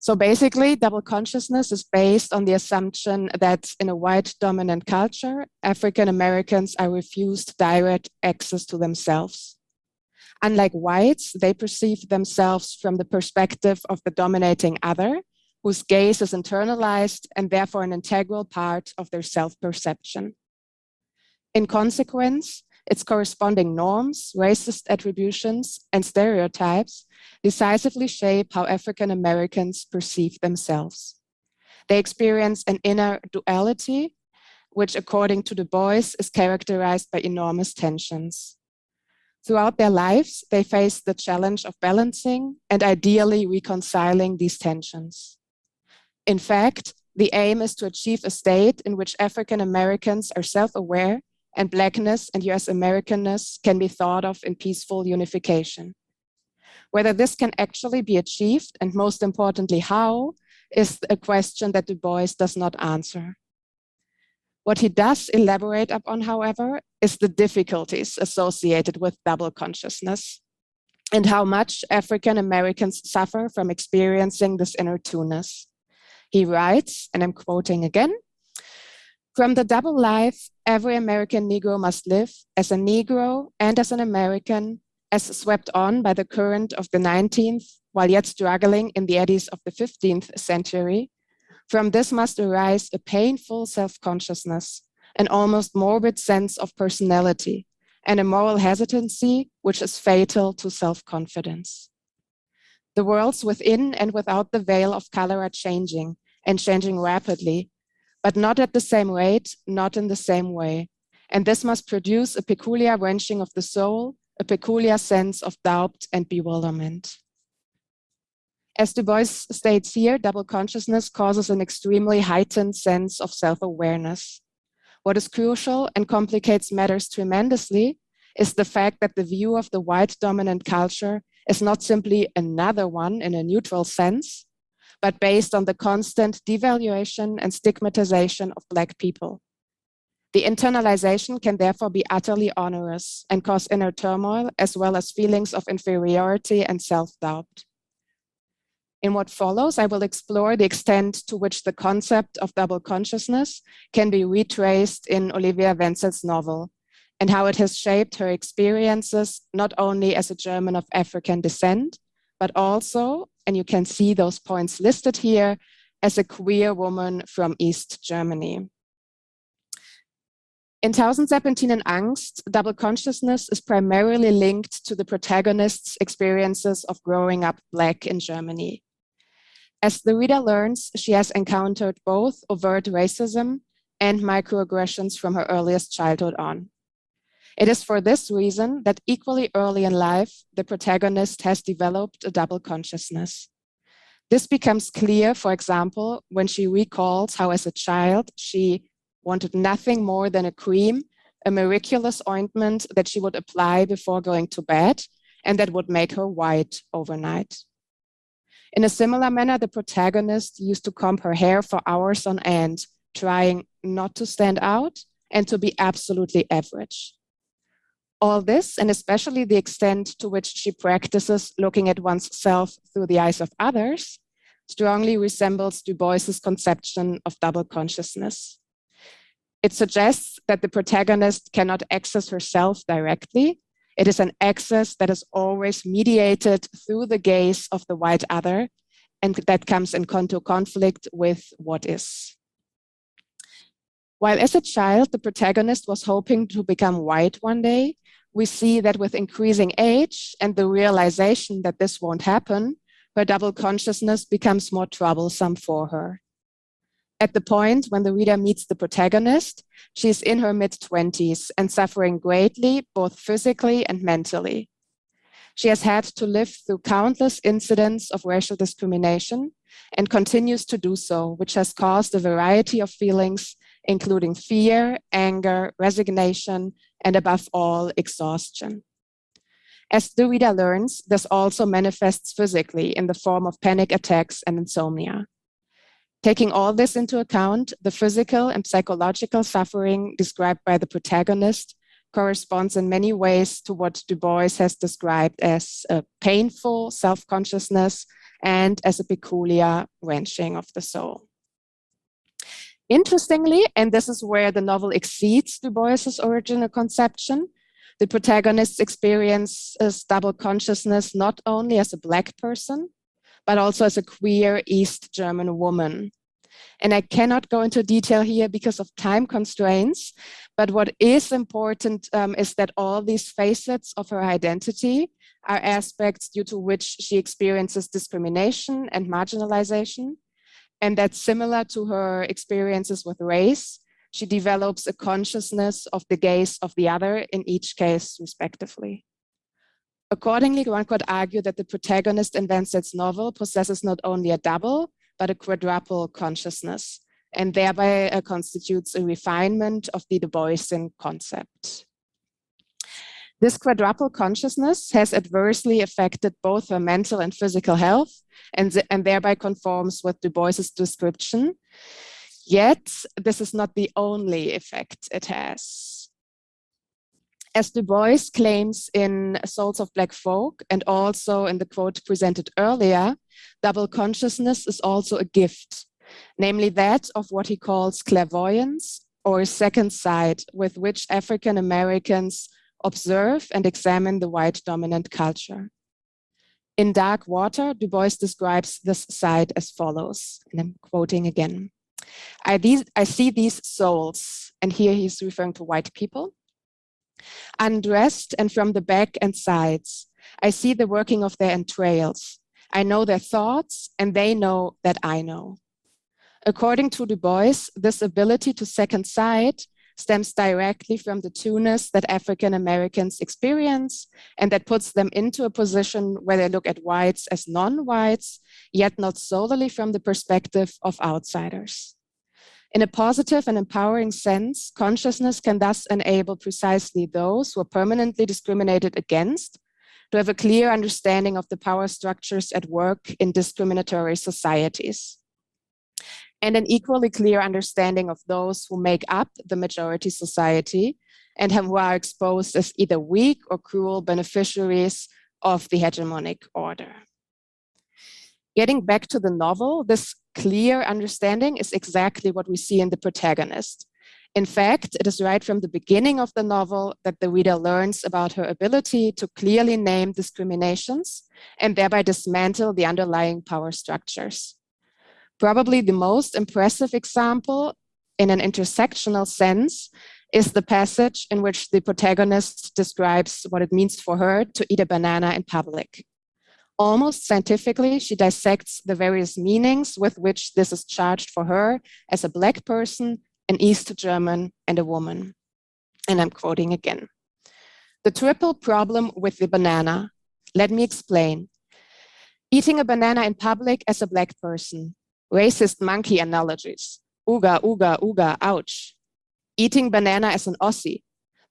So basically, double consciousness is based on the assumption that in a white dominant culture, African Americans are refused direct access to themselves. Unlike whites, they perceive themselves from the perspective of the dominating other, whose gaze is internalized and therefore an integral part of their self-perception. In consequence, its corresponding norms, racist attributions, and stereotypes decisively shape how African Americans perceive themselves. They experience an inner duality, which according to Du Bois is characterized by enormous tensions. Throughout their lives, they face the challenge of balancing and ideally reconciling these tensions. In fact, the aim is to achieve a state in which African Americans are self-aware and Blackness and US Americanness can be thought of in peaceful unification. Whether this can actually be achieved, and most importantly, how, is a question that Du Bois does not answer. What he does elaborate upon, however, is the difficulties associated with double consciousness and how much African Americans suffer from experiencing this inner two-ness. He writes, and I'm quoting again, "From the double life every American Negro must live as a Negro and as an American, as swept on by the current of the 19th, while yet struggling in the eddies of the 15th century, from this must arise a painful self-consciousness, an almost morbid sense of personality, and a moral hesitancy which is fatal to self-confidence. The worlds within and without the veil of color are changing, and changing rapidly, but not at the same rate, not in the same way. And this must produce a peculiar wrenching of the soul, a peculiar sense of doubt and bewilderment. As Du Bois states here, double consciousness causes an extremely heightened sense of self-awareness. What is crucial and complicates matters tremendously is the fact that the view of the white dominant culture is not simply another one in a neutral sense, but based on the constant devaluation and stigmatization of Black people. The internalization can therefore be utterly onerous and cause inner turmoil as well as feelings of inferiority and self-doubt. In what follows, I will explore the extent to which the concept of double consciousness can be retraced in Olivia Wenzel's novel, and how it has shaped her experiences not only as a German of African descent, but also, and you can see those points listed here, as a queer woman from East Germany. In Tausend Serpentinen Angst, double consciousness is primarily linked to the protagonist's experiences of growing up Black in Germany. As the reader learns, she has encountered both overt racism and microaggressions from her earliest childhood on. It is for this reason that equally early in life, the protagonist has developed a double consciousness. This becomes clear, for example, when she recalls how as a child, she wanted nothing more than a cream, a miraculous ointment that she would apply before going to bed, and that would make her white overnight. In a similar manner, the protagonist used to comb her hair for hours on end, trying not to stand out and to be absolutely average. All this, and especially the extent to which she practices looking at one's self through the eyes of others, strongly resembles Du Bois's conception of double consciousness. It suggests that the protagonist cannot access herself directly. It is an access that is always mediated through the gaze of the white other, and that comes into conflict with what is. While as a child, the protagonist was hoping to become white one day, we see that with increasing age and the realization that this won't happen, her double consciousness becomes more troublesome for her. At the point when the reader meets the protagonist, she is in her mid-20s and suffering greatly, both physically and mentally. She has had to live through countless incidents of racial discrimination and continues to do so, which has caused a variety of feelings, including fear, anger, resignation, and above all, exhaustion. As the reader learns, this also manifests physically in the form of panic attacks and insomnia. Taking all this into account, the physical and psychological suffering described by the protagonist corresponds in many ways to what Du Bois has described as a painful self-consciousness and as a peculiar wrenching of the soul. Interestingly, and this is where the novel exceeds Du Bois's original conception, the protagonist experiences double consciousness not only as a Black person, but also as a queer East German woman. And I cannot go into detail here because of time constraints, but what is important is that all these facets of her identity are aspects due to which she experiences discrimination and marginalization, and that similar to her experiences with race, she develops a consciousness of the gaze of the other in each case respectively. Accordingly, one could argue that the protagonist in Wenzel's novel possesses not only a double, but a quadruple consciousness, and thereby constitutes a refinement of the Du Boisian concept. This quadruple consciousness has adversely affected both her mental and physical health, and thereby conforms with Du Bois's description. Yet, this is not the only effect it has. As Du Bois claims in Souls of Black Folk, and also in the quote presented earlier, double consciousness is also a gift, namely that of what he calls clairvoyance, or a second sight with which African Americans observe and examine the white dominant culture. In Dark Water, Du Bois describes this sight as follows, and I'm quoting again. I see these souls, and here he's referring to white people, Undressed and from the back and sides, I see the working of their entrails. I know their thoughts, and they know that I know. According to Du Bois, this ability to second sight stems directly from the two-ness that African Americans experience, and that puts them into a position where they look at whites as non-whites, yet not solely from the perspective of outsiders. In a positive and empowering sense, consciousness can thus enable precisely those who are permanently discriminated against to have a clear understanding of the power structures at work in discriminatory societies, and an equally clear understanding of those who make up the majority society and who are exposed as either weak or cruel beneficiaries of the hegemonic order. Getting back to the novel, this clear understanding is exactly what we see in the protagonist. In fact, it is right from the beginning of the novel that the reader learns about her ability to clearly name discriminations and thereby dismantle the underlying power structures. Probably the most impressive example in an intersectional sense is the passage in which the protagonist describes what it means for her to eat a banana in public. Almost scientifically, she dissects the various meanings with which this is charged for her as a Black person, an East German, and a woman. And I'm quoting again. The triple problem with the banana. Let me explain. Eating a banana in public as a Black person. Racist monkey analogies. Ooga, ooga, ooga, ouch. Eating banana as an Aussie.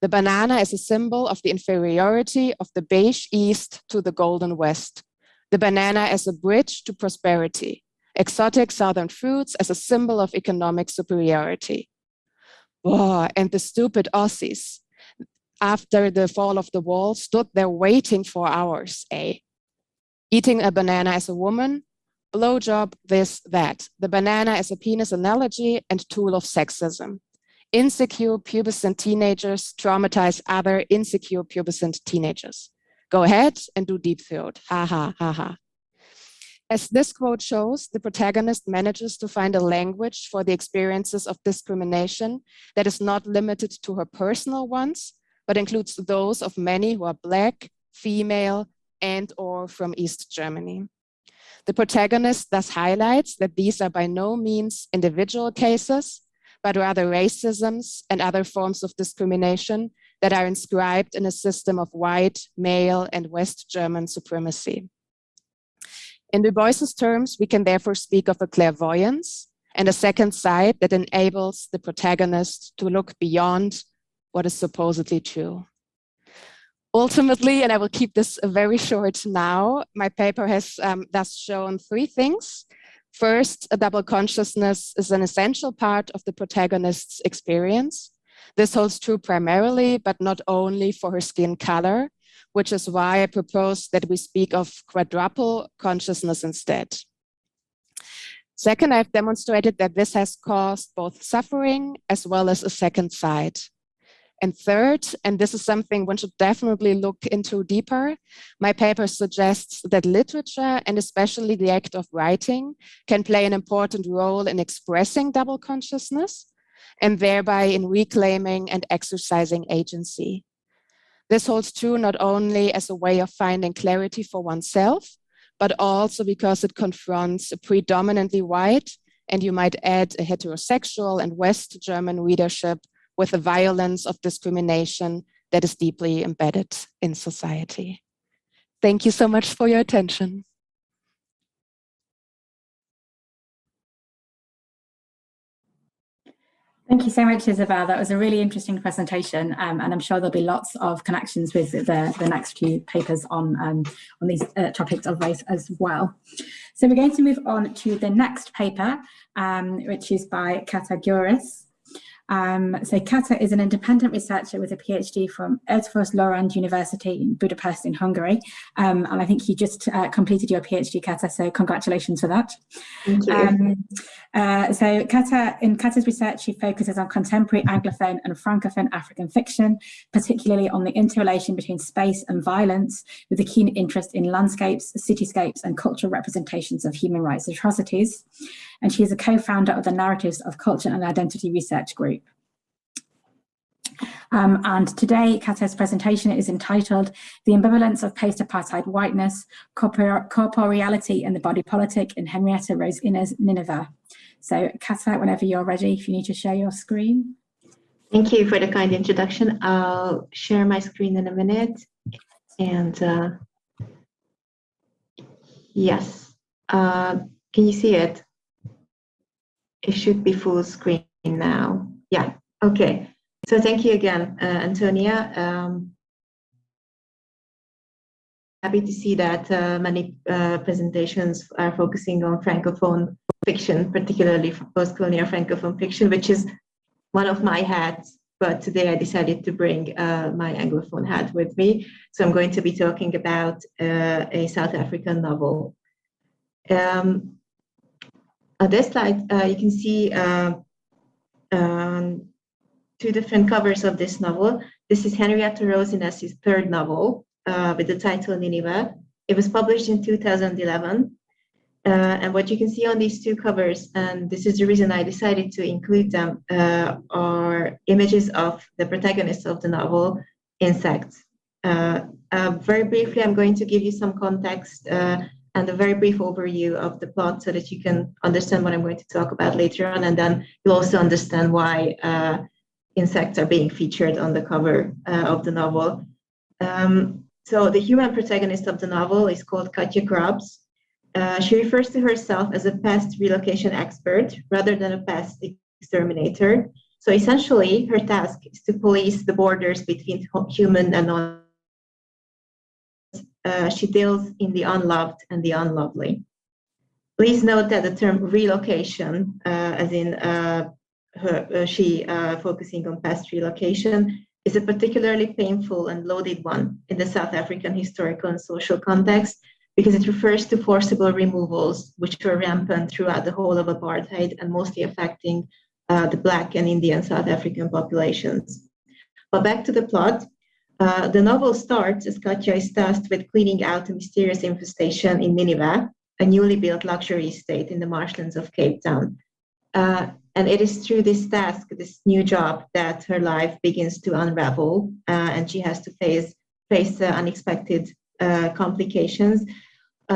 The banana is a symbol of the inferiority of the beige East to the golden West. The banana as a bridge to prosperity. Exotic southern fruits as a symbol of economic superiority. Oh, and the stupid Aussies, after the fall of the wall, stood there waiting for hours, eh? Eating a banana as a woman, blowjob, this, that. The banana as a penis analogy and tool of sexism. Insecure pubescent teenagers traumatize other insecure pubescent teenagers. Go ahead and do deep throat. Ha ha ha ha. As this quote shows, the protagonist manages to find a language for the experiences of discrimination that is not limited to her personal ones, but includes those of many who are Black, female, and/or from East Germany. The protagonist thus highlights that these are by no means individual cases, but rather racisms and other forms of discrimination that are inscribed in a system of white, male, and West German supremacy. In Du Bois's terms, we can therefore speak of a clairvoyance and a second sight that enables the protagonist to look beyond what is supposedly true. Ultimately, and I will keep this very short now, my paper has thus shown three things. First, a double consciousness is an essential part of the protagonist's experience. This holds true primarily, but not only for her skin color, which is why I propose that we speak of quadruple consciousness instead. Second, I've demonstrated that this has caused both suffering as well as a second side. And third, and this is something one should definitely look into deeper, my paper suggests that literature, and especially the act of writing, can play an important role in expressing double consciousness, and thereby in reclaiming and exercising agency. This holds true not only as a way of finding clarity for oneself, but also because it confronts a predominantly white, and you might add a heterosexual and West German readership with the violence of discrimination that is deeply embedded in society. Thank you so much for your attention. Thank you so much, Isabel. That was a really interesting presentation, and I'm sure there'll be lots of connections with the next few papers on these topics of race as well. So we're going to move on to the next paper, which is by Kaouther Adimi. So Kaouther is an independent researcher with a PhD from Eötvös Loránd University in Budapest in Hungary. And I think you just completed your PhD, Kaouther, so congratulations for that. Thank you. So Kaouther's research, she focuses on contemporary Anglophone and Francophone African fiction, particularly on the interrelation between space and violence, with a keen interest in landscapes, cityscapes, and cultural representations of human rights atrocities. And she is a co-founder of the Narratives of Culture and Identity Research Group. And today, Kaouther's presentation is entitled The Ambivalence of Post-Apartheid Whiteness, Corporeality and the Body Politic in Henrietta Rose Inner's Nineveh. So Kaouther, whenever you're ready, if you need to share your screen. Thank you for the kind introduction. I'll share my screen in a minute. And yes, can you see it? It should be full screen now. Yeah, okay. So thank you again, Antonia. Happy to see that many presentations are focusing on Francophone fiction, particularly for post-colonial Francophone fiction, which is one of my hats, but today I decided to bring my Anglophone hat with me. So I'm going to be talking about a South African novel. On this slide, you can see two different covers of this novel. This is Henrietta Rose Inner's third novel with the title Nineveh. It was published in 2011. And what you can see on these two covers, and this is the reason I decided to include them, are images of the protagonists of the novel, insects. Very briefly, I'm going to give you some context and a very brief overview of the plot so that you can understand what I'm going to talk about later on, and then you'll also understand why insects are being featured on the cover of the novel. So the human protagonist of the novel is called Katja Krabs. She refers to herself as a pest relocation expert rather than a pest exterminator. So essentially, her task is to police the borders between human and non. She deals in the unloved and the unlovely. Please note that the term relocation, as in she focusing on past relocation, is a particularly painful and loaded one in the South African historical and social context, because it refers to forcible removals, which were rampant throughout the whole of apartheid and mostly affecting the Black and Indian South African populations. But back to the plot. The novel starts as Katja is tasked with cleaning out a mysterious infestation in Nineveh, a newly built luxury estate in the marshlands of Cape Town. And it is through this task, this new job, that her life begins to unravel, and she has to face unexpected complications,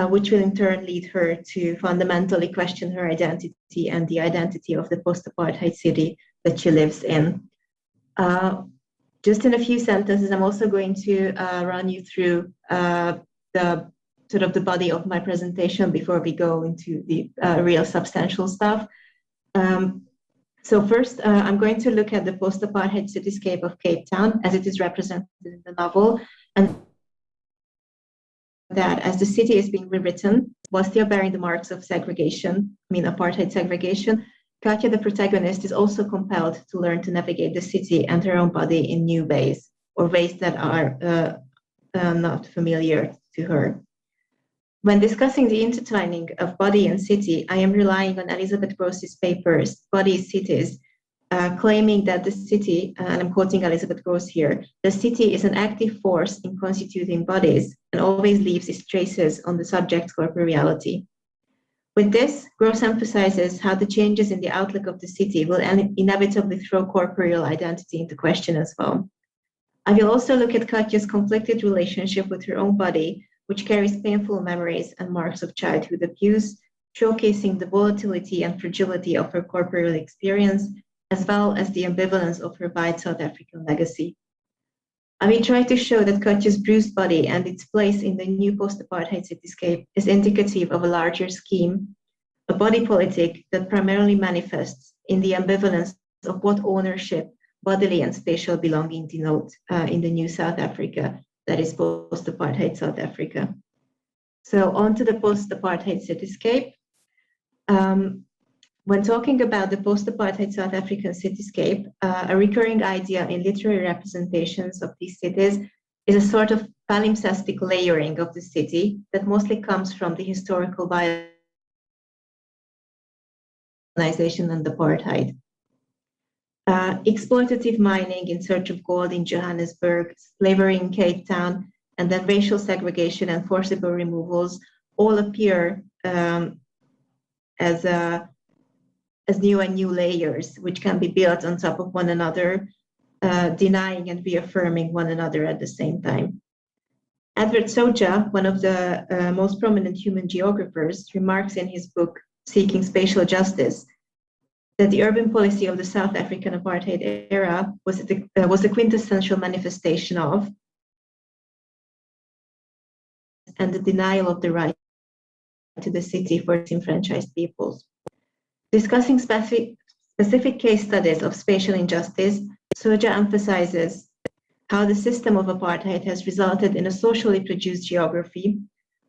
which will in turn lead her to fundamentally question her identity and the identity of the post-apartheid city that she lives in. Just in a few sentences, I'm also going to run you through the sort of the body of my presentation before we go into the real substantial stuff. So first, I'm going to look at the post-apartheid cityscape of Cape Town as it is represented in the novel, and that as the city is being rewritten, while still bearing the marks of segregation, apartheid segregation, Katja, the protagonist, is also compelled to learn to navigate the city and her own body in new ways, or ways that are not familiar to her. When discussing the intertwining of body and city, I am relying on Elizabeth Gross's papers, Bodies, Cities, claiming that the city, and I'm quoting Elizabeth Gross here, the city is an active force in constituting bodies and always leaves its traces on the subject's corporeality. With this, Gross emphasizes how the changes in the outlook of the city will inevitably throw corporeal identity into question as well. I will also look at Katja's conflicted relationship with her own body, which carries painful memories and marks of childhood abuse, showcasing the volatility and fragility of her corporeal experience, as well as the ambivalence of her wide South African legacy. I will try to show that Katja's bruised body and its place in the new post-apartheid cityscape is indicative of a larger scheme, a body politic that primarily manifests in the ambivalence of what ownership, bodily and spatial belonging denote in the new South Africa, that is post-apartheid South Africa. So on to the post-apartheid cityscape. When talking about the post-apartheid South African cityscape, a recurring idea in literary representations of these cities is a sort of palimpsestic layering of the city that mostly comes from the historical colonization and apartheid. Exploitative mining in search of gold in Johannesburg, slavery in Cape Town, and then racial segregation and forcible removals all appear as new and new layers, which can be built on top of one another, denying and reaffirming one another at the same time. Edward Soja, one of the most prominent human geographers, remarks in his book, Seeking Spatial Justice, that the urban policy of the South African apartheid era was the quintessential manifestation of and the denial of the right to the city for disenfranchised peoples. Discussing specific case studies of spatial injustice, Soja emphasizes how the system of apartheid has resulted in a socially produced geography,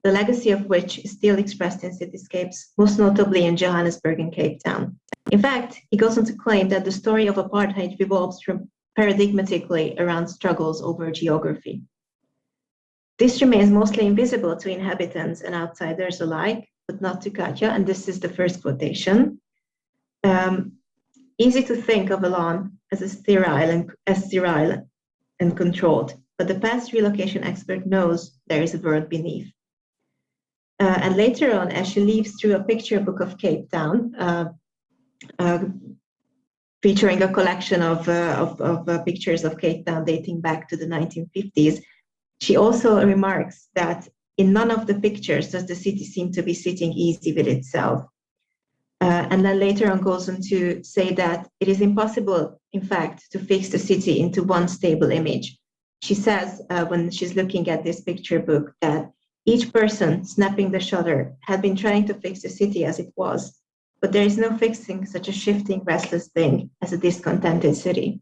the legacy of which is still expressed in cityscapes, most notably in Johannesburg and Cape Town. In fact, he goes on to claim that the story of apartheid revolves paradigmatically around struggles over geography. This remains mostly invisible to inhabitants and outsiders alike, but not to Katia, and this is the first quotation. Easy to think of Elan as sterile and controlled, but the past relocation expert knows there is a world beneath. And later on, as she leaves through a picture book of Cape Town, featuring a collection of pictures of Cape Town dating back to the 1950s, she also remarks that in none of the pictures does the city seem to be sitting easy with itself. And then later on goes on to say that it is impossible, in fact, to fix the city into one stable image. She says, when she's looking at this picture book, that each person snapping the shutter had been trying to fix the city as it was, but there is no fixing such a shifting, restless thing as a discontented city.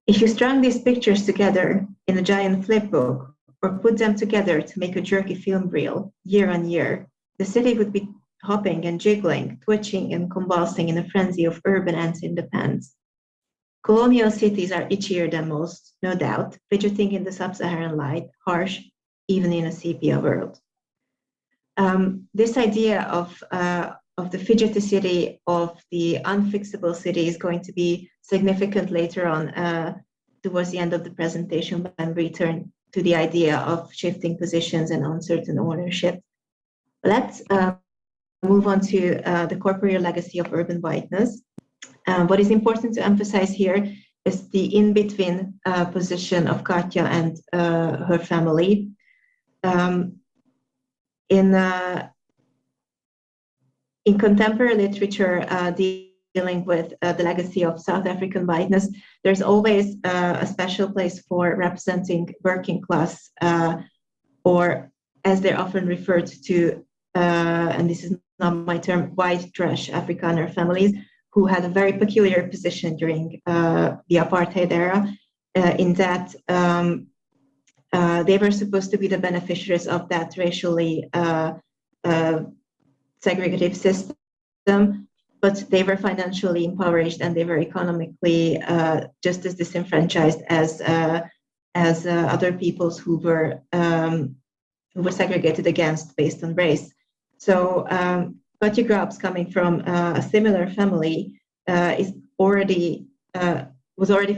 If you strung these pictures together in a giant flip book or put them together to make a jerky film reel year on year, the city would be hopping and jiggling, twitching and convulsing in a frenzy of urban ants in the pans. Colonial cities are itchier than most, no doubt, fidgeting in the Sub-Saharan light, harsh, even in a sepia world. This idea of the fidgety city, of the unfixable city, is going to be significant later on towards the end of the presentation when we return to the idea of shifting positions and uncertain ownership. Let's move on to the corporeal legacy of urban whiteness. What is important to emphasize here is the in-between position of Katia and her family. In contemporary literature dealing with the legacy of South African whiteness, there's always a special place for representing working class, or as they're often referred to, and this is not my term, white trash Afrikaner families, who had a very peculiar position during the apartheid era, in that they were supposed to be the beneficiaries of that racially segregative system, but they were financially impoverished and they were economically just as disenfranchised as other peoples who were segregated against based on race. So Katia Grabs, coming from a similar family, was already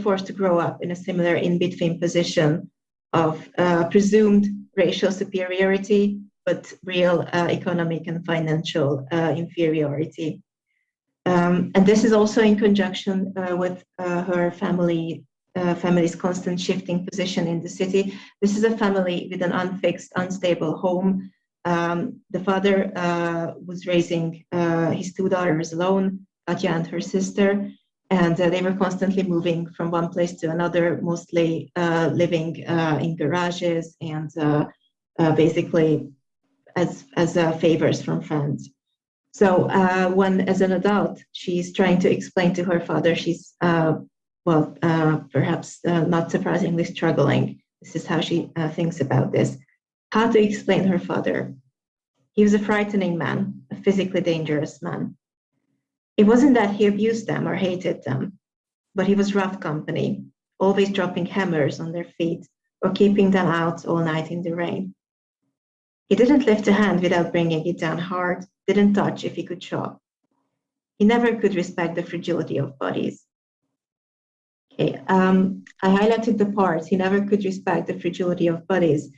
forced to grow up in a similar in-between position of presumed racial superiority, but real economic and financial inferiority. And this is also in conjunction with her family's constant shifting position in the city. This is a family with an unfixed, unstable home. The father was raising his two daughters alone, Katia and her sister, and they were constantly moving from one place to another, mostly living in garages and basically as favors from friends. So when, as an adult, she's trying to explain to her father, she's, perhaps not surprisingly struggling. This is how she thinks about this. How to explain her father. He was a frightening man, a physically dangerous man. It wasn't that he abused them or hated them, but he was rough company, always dropping hammers on their feet or keeping them out all night in the rain. He didn't lift a hand without bringing it down hard, didn't touch if he could chop. He never could respect the fragility of bodies. Okay, I highlighted the part, he never could respect the fragility of bodies,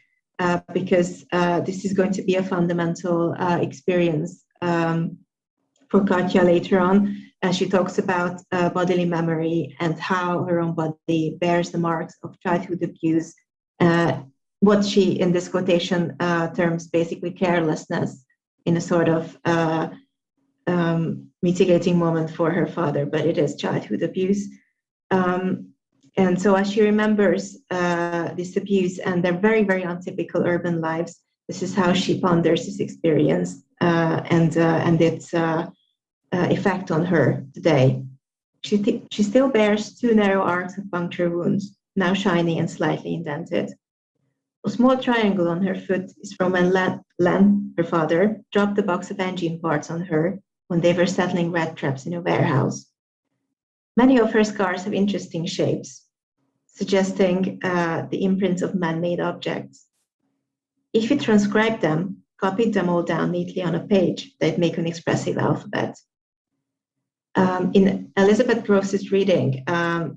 because this is going to be a fundamental experience for Katia later on. She talks about bodily memory and how her own body bears the marks of childhood abuse, what she, in this quotation, terms basically carelessness in a sort of mitigating moment for her father, but it is childhood abuse. And so as she remembers this abuse and their very, very untypical urban lives, this is how she ponders this experience and its effect on her today. She still bears 2 narrow arcs of puncture wounds, now shiny and slightly indented. A small triangle on her foot is from when Len, her father, dropped a box of engine parts on her when they were settling rat traps in a warehouse. Many of her scars have interesting shapes, suggesting the imprints of man-made objects. If you transcribe them, copied them all down neatly on a page, they'd make an expressive alphabet. In Elizabeth Gross's reading,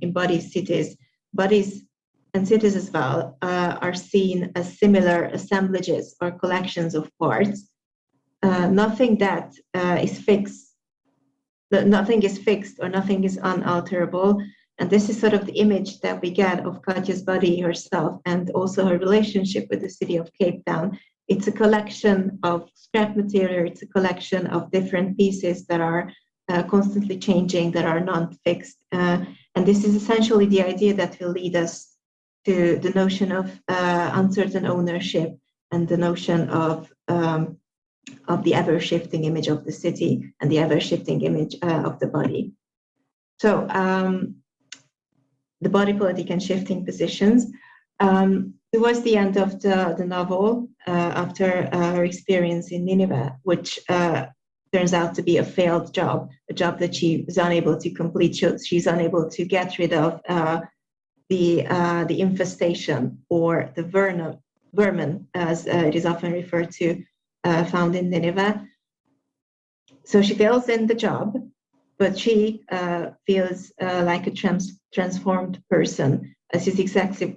in Bodies, Cities, bodies and cities as well are seen as similar assemblages or collections of parts. Nothing that is fixed, nothing is fixed or nothing is unalterable. And this is sort of the image that we get of Katja's body herself and also her relationship with the city of Cape Town. It's a collection of scrap material, it's a collection of different pieces that are constantly changing, that are non-fixed. And this is essentially the idea that will lead us to the notion of uncertain ownership and the notion of the ever-shifting image of the city and the ever-shifting image of the body. So the body politic and shifting positions. Towards the end of the novel, after her experience in Nineveh, which turns out to be a failed job, a job that she was unable to complete, she's unable to get rid of the infestation or the vermin, as it is often referred to, found in Nineveh. So she fails in the job, but she feels like a transformed person, as is exactly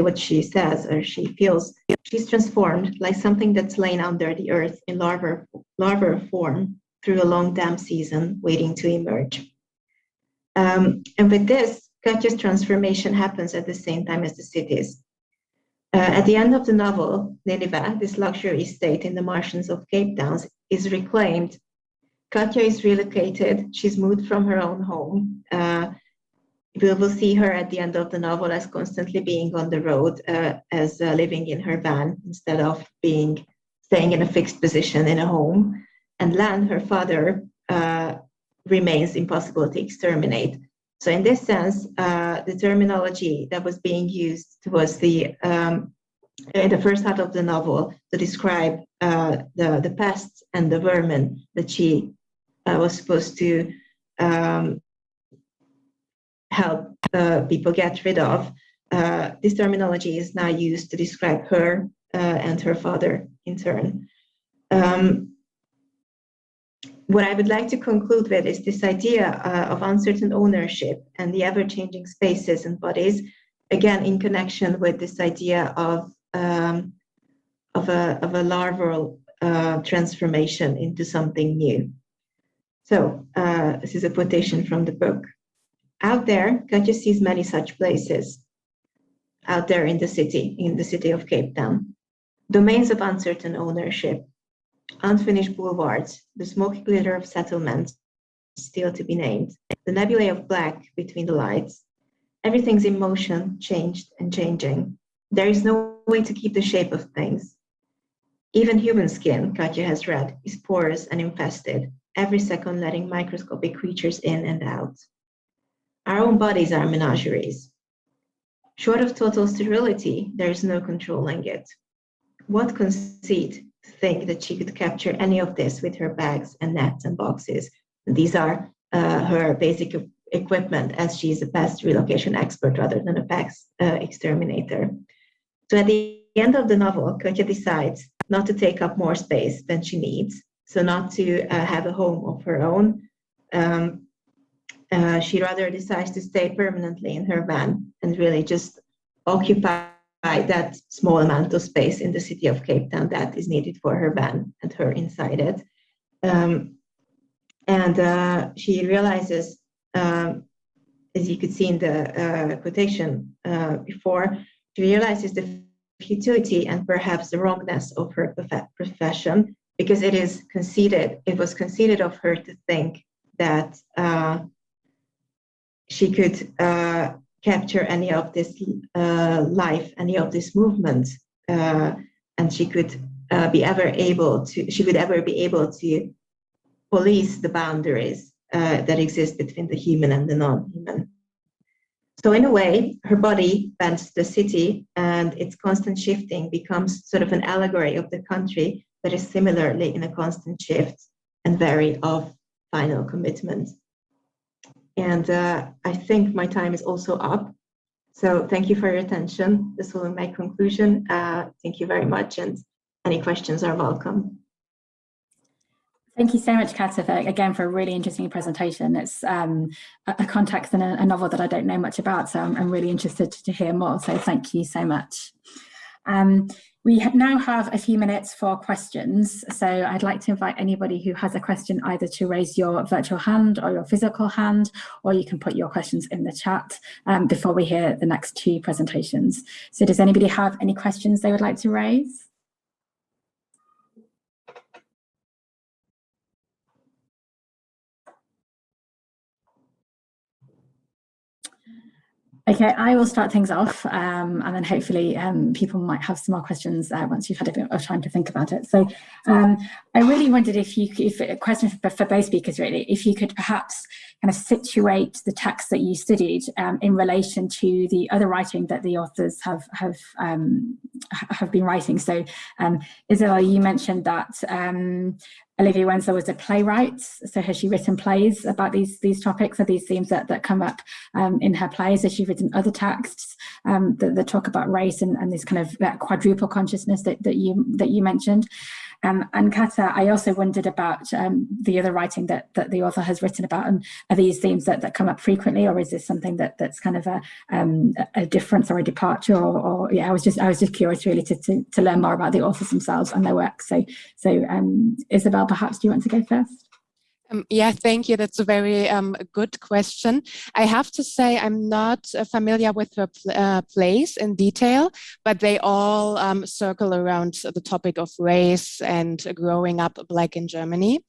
what she says, or she feels. She's transformed like something that's lain under the earth in larval form through a long damp season, waiting to emerge. And with this, Katja's transformation happens at the same time as the cities. At the end of the novel, Nineveh, this luxury estate in the marshes of Cape Town, is reclaimed. Katja is relocated. She's moved from her own home. We will see her at the end of the novel as constantly being on the road, as living in her van instead of staying in a fixed position in a home. And Lan, her father, remains impossible to exterminate. So in this sense, the terminology that was being used was in the first half of the novel to describe the pests and the vermin that she was supposed to help people get rid of. This terminology is now used to describe her and her father in turn. What I would like to conclude with is this idea of uncertain ownership and the ever-changing spaces and bodies, again in connection with this idea of a larval transformation into something new. So this is a quotation from the book. Out there, Katja sees many such places. Out there in the city of Cape Town, domains of uncertain ownership, unfinished boulevards, the smoky glitter of settlements still to be named, the nebulae of black between the lights. Everything's in motion, changed and changing. There is no way to keep the shape of things. Even human skin, Katja has read, is porous and infested, every second letting microscopic creatures in and out. Our own bodies are menageries. Short of total sterility, there is no controlling it. What conceit to think that she could capture any of this with her bags and nets and boxes. These are her basic equipment, as she is a pest relocation expert rather than a pest exterminator. So at the end of the novel, Katja decides not to take up more space than she needs, so not to have a home of her own. She rather decides to stay permanently in her van and really just occupy that small amount of space in the city of Cape Town that is needed for her van and her inside it. And she realizes, as you could see in the quotation before, she realizes the futility and perhaps the wrongness of her profession, because it was conceited of her to think that she could capture any of this life, any of this movement, and she could be ever be able to police the boundaries that exist between the human and the non-human. So in a way, her body bends to the city, and its constant shifting becomes sort of an allegory of the country that is similarly in a constant shift and very of final commitment. And I think my time is also up. So thank you for your attention. This will be my conclusion. Thank you very much, and any questions are welcome. Thank you so much, Kaouther, again, for a really interesting presentation. It's a context and a novel that I don't know much about, so I'm really interested to hear more. So thank you so much. We now have a few minutes for questions. So I'd like to invite anybody who has a question either to raise your virtual hand or your physical hand, or you can put your questions in the chat before we hear the next two presentations. So does anybody have any questions they would like to raise? Okay, I will start things off, and then hopefully people might have some more questions once you've had a bit of time to think about it. So I really wondered if a question for both speakers really, if you could perhaps kind of situate the text that you studied in relation to the other writing that the authors have been writing. So Isabel, you mentioned that Olivia Wenzel was a playwright, so has she written plays about these topics or these themes that come up in her plays? Has she written other texts that talk about race and this kind of quadruple consciousness that you mentioned? And Kaouther, I also wondered about the other writing that the author has written about, and are these themes that come up frequently, or is this something that's kind of a difference or a departure? Or yeah, I was just curious really to learn more about the authors themselves and their work. So Isabel, perhaps do you want to go first? Yeah, thank you. That's a very good question. I have to say I'm not familiar with her plays in detail, but they all circle around the topic of race and growing up Black in Germany.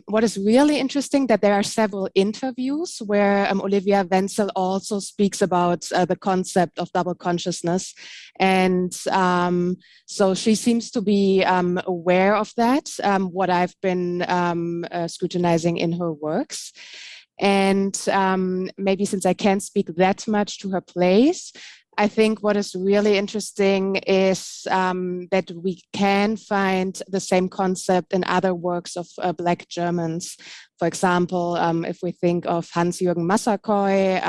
What is really interesting that there are several interviews where Olivia Wenzel also speaks about the concept of double consciousness. And so she seems to be aware of that, what I've been scrutinizing in her works. And maybe since I can't speak that much to her plays, I think what is really interesting is that we can find the same concept in other works of Black Germans. For example, if we think of Hans-Jürgen Massaquoi,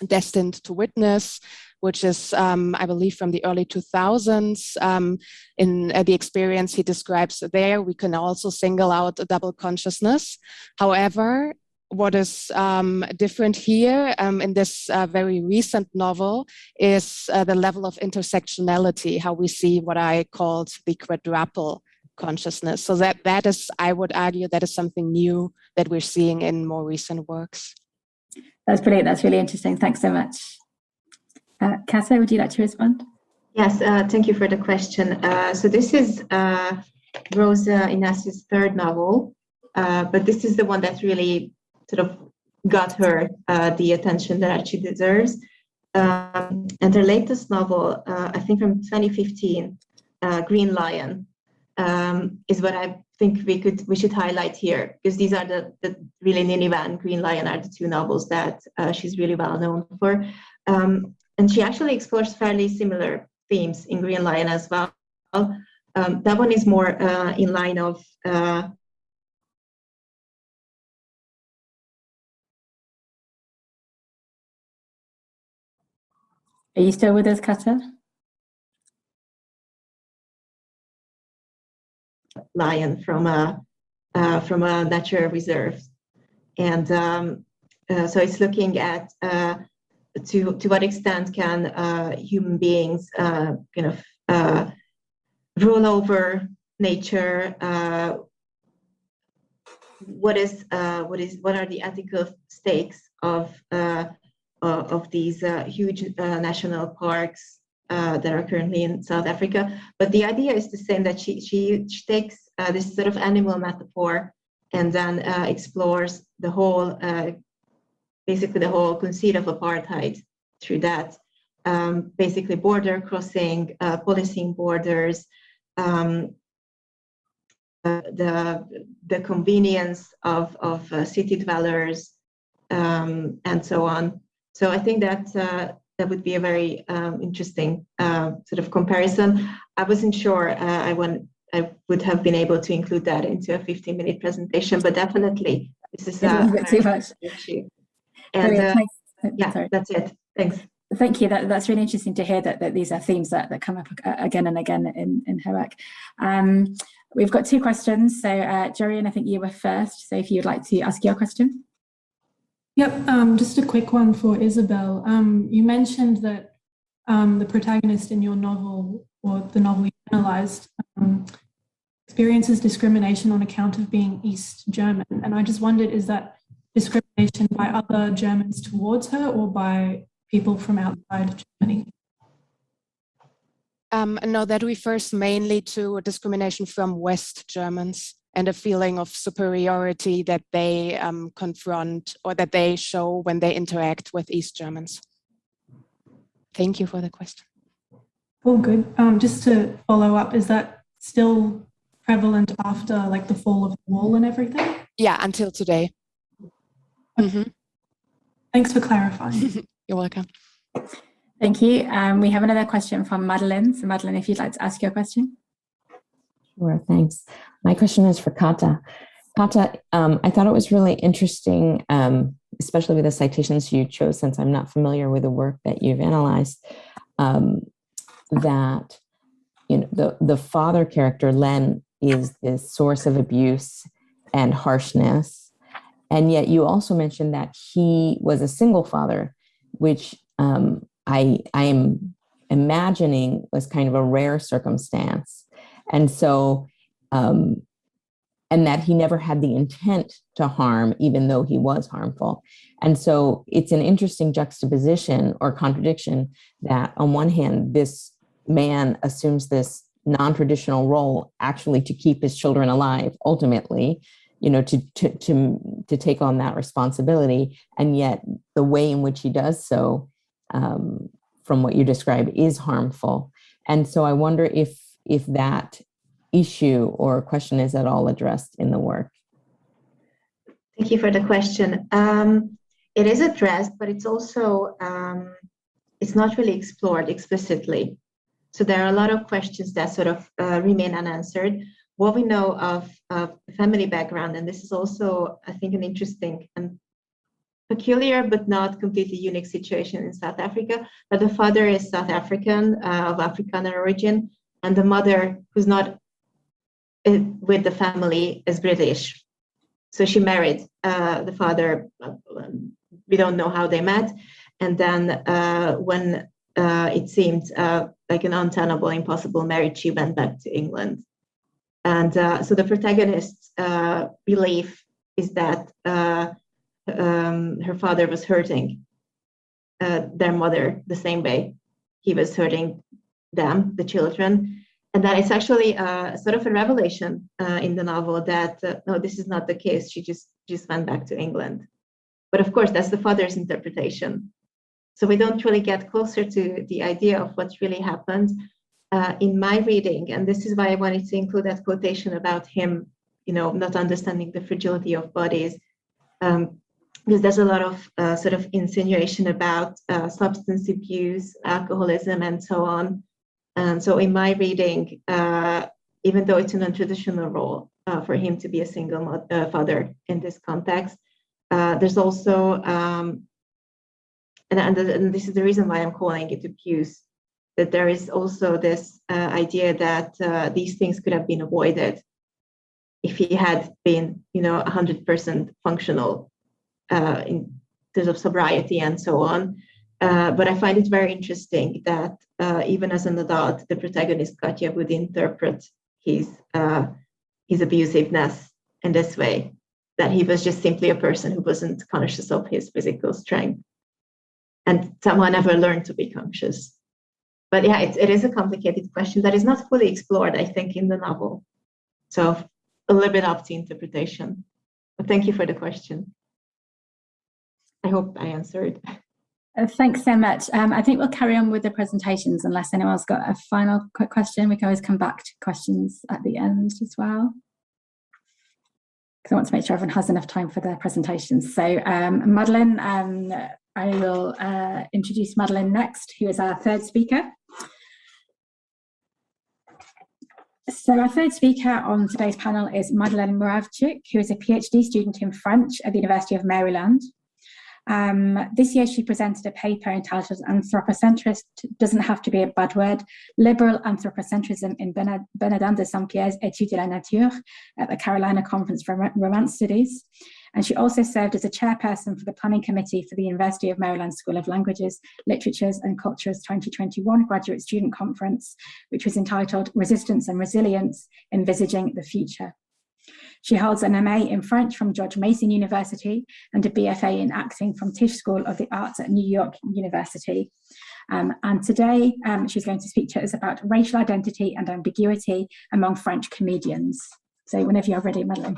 Destined to Witness, which is, I believe, from the early 2000s. In the experience he describes there, we can also single out a double consciousness. However, what is different here in this very recent novel is the level of intersectionality, how we see what I called the quadruple consciousness. So that is, I would argue, that is something new that we're seeing in more recent works. That's brilliant. That's really interesting. Thanks so much. Kaouther, would you like to respond? Yes, thank you for the question. So this is Rosa Inas's third novel, but this is the one that really sort of got her the attention that she deserves. And her latest novel, I think from 2015, Green Lion, is what I think we should highlight here, because these are the really Nineveh and Green Lion are the two novels that she's really well known for. And she actually explores fairly similar themes in Green Lion as well. That one is more in line of Are you still with us, Kaouther? Lion from a natural reserve, and so it's looking at to what extent can human beings kind of rule over nature what are the ethical stakes of these huge national parks that are currently in South Africa. But the idea is the same, that she takes this sort of animal metaphor and then explores the whole, basically the whole conceit of apartheid through that. Basically border crossing, policing borders, the convenience of city dwellers, and so on. So I think that that would be a very interesting sort of comparison. I wasn't sure I would have been able to include that into a 15-minute presentation, but definitely this is a bit too much issue. And yeah, that's it. Thanks. Thank you. That's really interesting to hear that these are themes that come up again and again in her work. We've got two questions. So Jorian, I think you were first. So if you'd like to ask your question. Yep, just a quick one for Isabel. You mentioned that the protagonist in your novel, or the novel you analysed, experiences discrimination on account of being East German. And I just wondered, is that discrimination by other Germans towards her or by people from outside Germany? No, that refers mainly to discrimination from West Germans and a feeling of superiority that they confront or that they show when they interact with East Germans. Thank you for the question. Oh, good. Just to follow up, is that still prevalent after like the fall of the wall and everything? Yeah, until today. Mm-hmm. Thanks for clarifying. You're welcome. Thank you. We have another question from Madeleine. So Madeleine, if you'd like to ask your question. Sure, thanks. My question is for Kata. Kata, I thought it was really interesting, especially with the citations you chose, since I'm not familiar with the work that you've analyzed, that the father character, Len, is this source of abuse and harshness. And yet you also mentioned that he was a single father, which I am imagining was kind of a rare circumstance. And so, and that he never had the intent to harm, even though he was harmful. And so it's an interesting juxtaposition or contradiction that on one hand, this man assumes this non-traditional role actually to keep his children alive, ultimately, to take on that responsibility. And yet the way in which he does so, from what you describe, is harmful. And so I wonder if that issue or question is at all addressed in the work. Thank you for the question. It is addressed, but it's also, it's not really explored explicitly. So there are a lot of questions that sort of remain unanswered. What we know of family background, and this is also, I think, an interesting and peculiar but not completely unique situation in South Africa, but the father is South African, of Afrikaner origin, and the mother, who's not with the family, is British. So she married the father. We don't know how they met. And then when it seemed like an untenable, impossible marriage, she went back to England. And so the protagonist's belief is that her father was hurting their mother the same way he was hurting them, the children. And that it's actually sort of a revelation in the novel that, no, this is not the case. She just went back to England. But of course, that's the father's interpretation. So we don't really get closer to the idea of what really happened. In my reading, and this is why I wanted to include that quotation about him, not understanding the fragility of bodies, because there's a lot of sort of insinuation about substance abuse, alcoholism, and so on. And so in my reading, even though it's a non-traditional role for him to be a single father in this context, there's also, and this is the reason why I'm calling it abuse, that there is also this idea that these things could have been avoided if he had been, 100% functional in terms of sobriety and so on. But I find it very interesting that even as an adult, the protagonist Katya would interpret his abusiveness in this way. that he was just simply a person who wasn't conscious of his physical strength and somehow never learned to be conscious. But yeah, it is a complicated question that is not fully explored, I think, in the novel. So a little bit up to interpretation. But thank you for the question. I hope I answered. Thanks so much. I think we'll carry on with the presentations unless anyone's got a final quick question. We can always come back to questions at the end as well, because I want to make sure everyone has enough time for their presentations. So Madeleine, I will introduce Madeleine next, who is our third speaker. So our third speaker on today's panel is Madeleine Moravchuk, who is a PhD student in French at the University of Maryland. This year she presented a paper entitled Anthropocentrist Doesn't Have to Be a Bad Word, Liberal Anthropocentrism in Bernardin de Saint-Pierre's Études de la Nature at the Carolina Conference for Romance Studies. And she also served as a chairperson for the planning committee for the University of Maryland School of Languages, Literatures and Cultures 2021 Graduate Student Conference, which was entitled Resistance and Resilience, Envisaging the Future. She holds an MA in French from George Mason University and a BFA in acting from Tisch School of the Arts at New York University. And today she's going to speak to us about racial identity and ambiguity among French comedians. So whenever you're ready, Madeleine.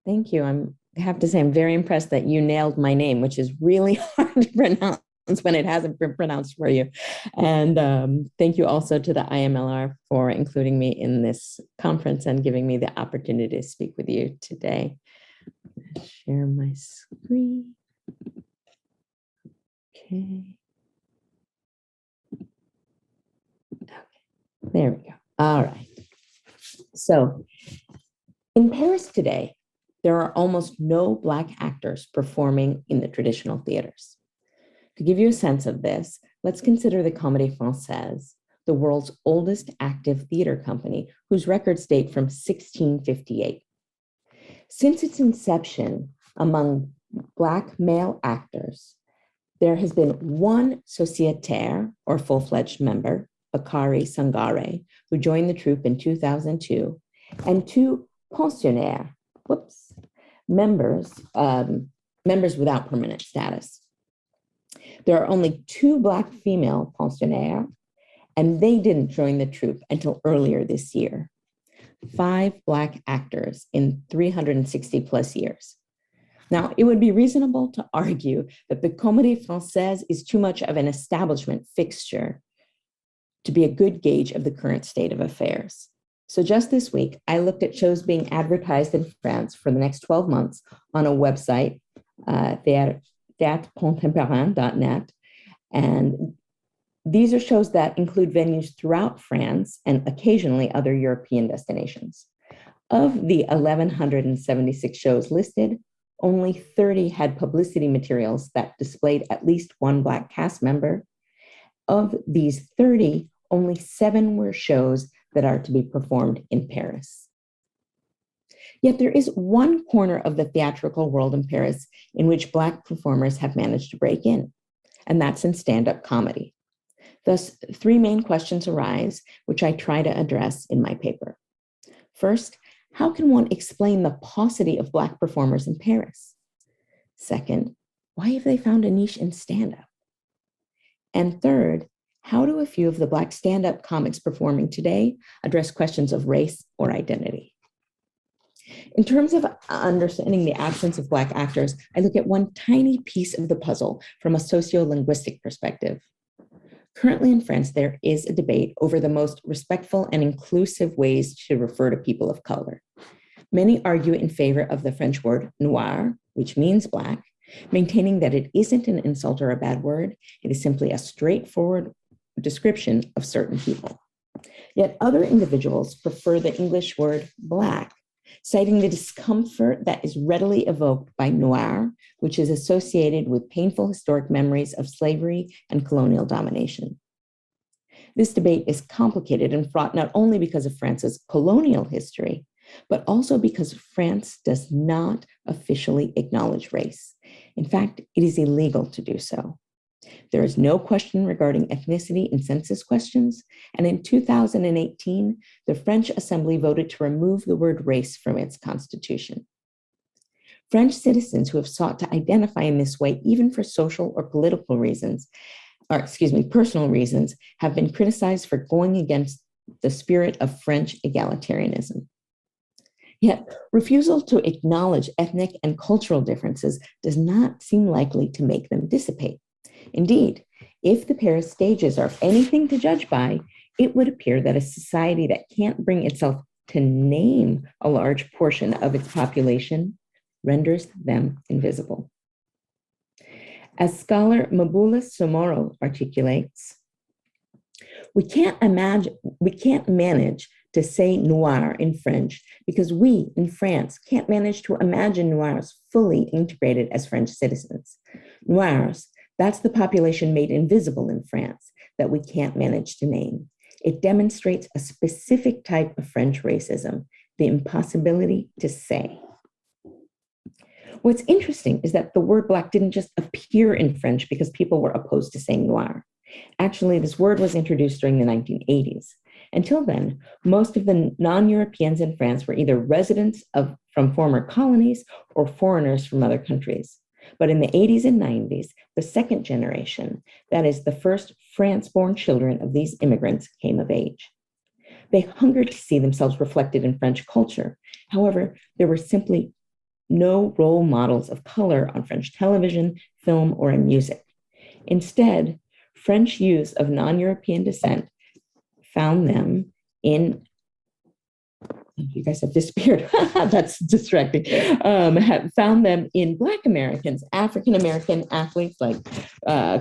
Thank you. I have to say, I'm very impressed that you nailed my name, which is really hard to pronounce when it hasn't been pronounced for you. And thank you also to the IMLR for including me in this conference and giving me the opportunity to speak with you today. Share my screen. Okay. There we go. All right. So in Paris today, there are almost no Black actors performing in the traditional theaters. To give you a sense of this, let's consider the Comédie Française, the world's oldest active theater company, whose records date from 1658. Since its inception among Black male actors, there has been one sociétaire, or full-fledged member, Bakary Sangare, who joined the troupe in 2002, and two pensionnaires, members without permanent status. There are only two Black female pensionnaires, and they didn't join the troupe until earlier this year. 5 Black actors in 360 plus years. Now, it would be reasonable to argue that the Comédie Française is too much of an establishment fixture to be a good gauge of the current state of affairs. So just this week, I looked at shows being advertised in France for the next 12 months on a website, theatrecontemporain.net. And these are shows that include venues throughout France and occasionally other European destinations. Of the 1,176 shows listed, only 30 had publicity materials that displayed at least one Black cast member. Of these 30, only 7 were shows that are to be performed in Paris. Yet there is one corner of the theatrical world in Paris in which Black performers have managed to break in, and that's in stand-up comedy. Thus, 3 main questions arise, which I try to address in my paper. First, how can one explain the paucity of Black performers in Paris? Second, why have they found a niche in stand-up? And third, how do a few of the Black stand-up comics performing today address questions of race or identity? In terms of understanding the absence of Black actors, I look at one tiny piece of the puzzle from a sociolinguistic perspective. Currently in France, there is a debate over the most respectful and inclusive ways to refer to people of color. Many argue in favor of the French word noir, which means Black, maintaining that it isn't an insult or a bad word, it is simply a straightforward description of certain people. Yet other individuals prefer the English word Black, citing the discomfort that is readily evoked by noir, which is associated with painful historic memories of slavery and colonial domination. This debate is complicated and fraught not only because of France's colonial history, but also because France does not officially acknowledge race. In fact, it is illegal to do so. There is no question regarding ethnicity in census questions, and in 2018, the French Assembly voted to remove the word race from its constitution. French citizens who have sought to identify in this way, even for social or political reasons, personal reasons, have been criticized for going against the spirit of French egalitarianism. Yet, refusal to acknowledge ethnic and cultural differences does not seem likely to make them dissipate. Indeed, if the Paris stages are anything to judge by, it would appear that a society that can't bring itself to name a large portion of its population renders them invisible. As scholar Mabula Somoro articulates, we can't manage to say noir in French because we in France can't manage to imagine noirs fully integrated as French citizens. Noirs, that's the population made invisible in France that we can't manage to name. It demonstrates a specific type of French racism, the impossibility to say. What's interesting is that the word Black didn't just appear in French because people were opposed to saying noir. Actually, this word was introduced during the 1980s. Until then, most of the non-Europeans in France were either residents from former colonies or foreigners from other countries. But in the 80s and 90s, the second generation, that is the first France-born children of these immigrants, came of age. They hungered to see themselves reflected in French culture. However, there were simply no role models of color on French television, film, or in music. Instead, French youths of non-European descent found them in, you guys have disappeared, that's distracting, found them in Black Americans, African-American athletes like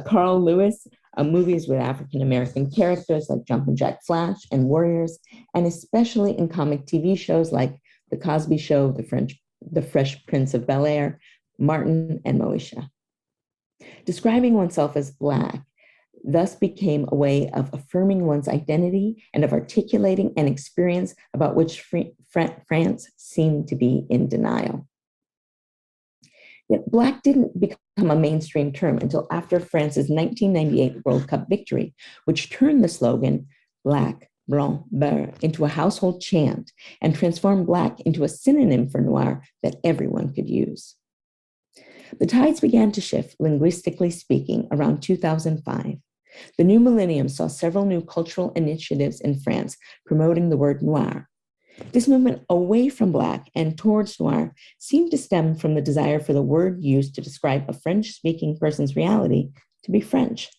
Carl Lewis, movies with African-American characters like Jumpin' Jack Flash and Warriors, and especially in comic TV shows like The Cosby Show, The Fresh Prince of Bel-Air, Martin, and Moesha. Describing oneself as Black thus became a way of affirming one's identity and of articulating an experience about which France seemed to be in denial. Yet Black didn't become a mainstream term until after France's 1998 World Cup victory, which turned the slogan, Black, Blanc, Bera, into a household chant and transformed Black into a synonym for noir that everyone could use. The tides began to shift, linguistically speaking, around 2005. The new millennium saw several new cultural initiatives in France promoting the word noir. This movement away from Black and towards noir seemed to stem from the desire for the word used to describe a French-speaking person's reality to be French.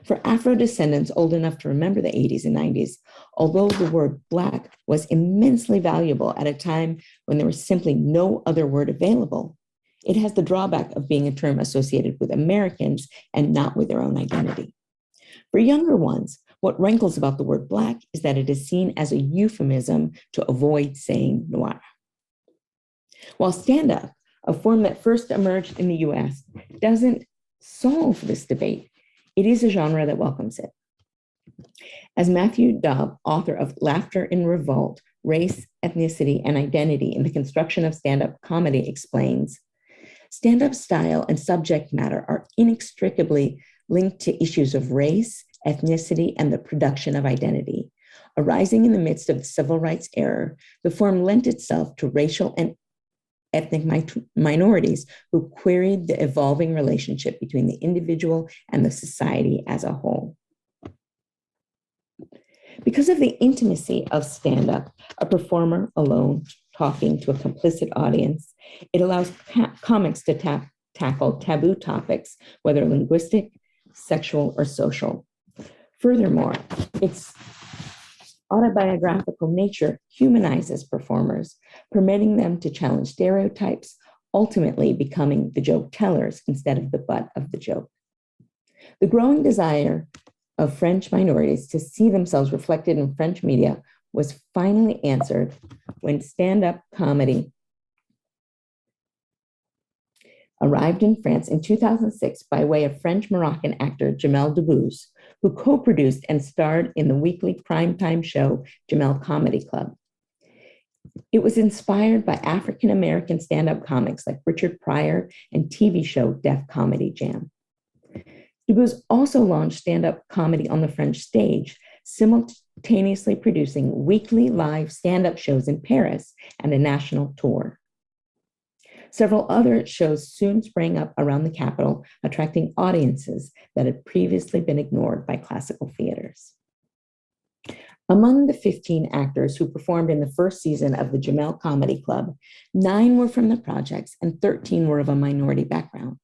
For Afro-descendants old enough to remember the 80s and 90s, although the word Black was immensely valuable at a time when there was simply no other word available, it has the drawback of being a term associated with Americans and not with their own identity. For younger ones, what rankles about the word Black is that it is seen as a euphemism to avoid saying noir. While stand-up, a form that first emerged in the US, doesn't solve this debate, it is a genre that welcomes it. As Matthew Dobb, author of Laughter in Revolt, Race, Ethnicity, and Identity in the Construction of Stand-Up Comedy explains, stand-up style and subject matter are inextricably linked to issues of race, ethnicity, and the production of identity. Arising in the midst of the civil rights era, the form lent itself to racial and ethnic minorities who queried the evolving relationship between the individual and the society as a whole. Because of the intimacy of stand-up, a performer alone talking to a complicit audience, it allows comics to tackle taboo topics, whether linguistic, sexual, or social. Furthermore, its autobiographical nature humanizes performers, permitting them to challenge stereotypes, ultimately becoming the joke tellers instead of the butt of the joke. The growing desire of French minorities to see themselves reflected in French media was finally answered when stand-up comedy arrived in France in 2006 by way of French-Moroccan actor Jamel Debbouze, who co-produced and starred in the weekly primetime show Jamel Comedy Club. It was inspired by African-American stand-up comics like Richard Pryor and TV show Def Comedy Jam. Dubus also launched stand-up comedy on the French stage, simultaneously producing weekly live stand-up shows in Paris and a national tour. Several other shows soon sprang up around the capital, attracting audiences that had previously been ignored by classical theaters. Among the 15 actors who performed in the first season of the Jamel Comedy Club, 9 were from the projects and 13 were of a minority background.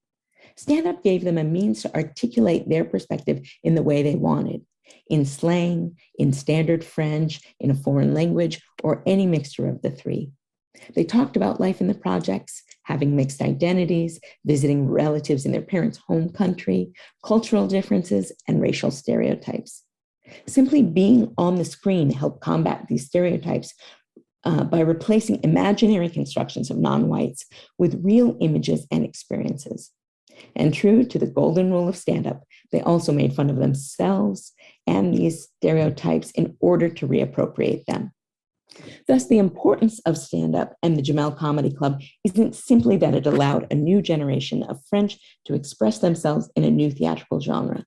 Stand-up gave them a means to articulate their perspective in the way they wanted, in slang, in standard French, in a foreign language, or any mixture of the three. They talked about life in the projects, having mixed identities, visiting relatives in their parents' home country, cultural differences, and racial stereotypes. Simply being on the screen helped combat these stereotypes by replacing imaginary constructions of non-whites with real images and experiences. And true to the golden rule of stand-up, they also made fun of themselves and these stereotypes in order to reappropriate them. Thus, the importance of stand-up and the Jamel Comedy Club isn't simply that it allowed a new generation of French to express themselves in a new theatrical genre.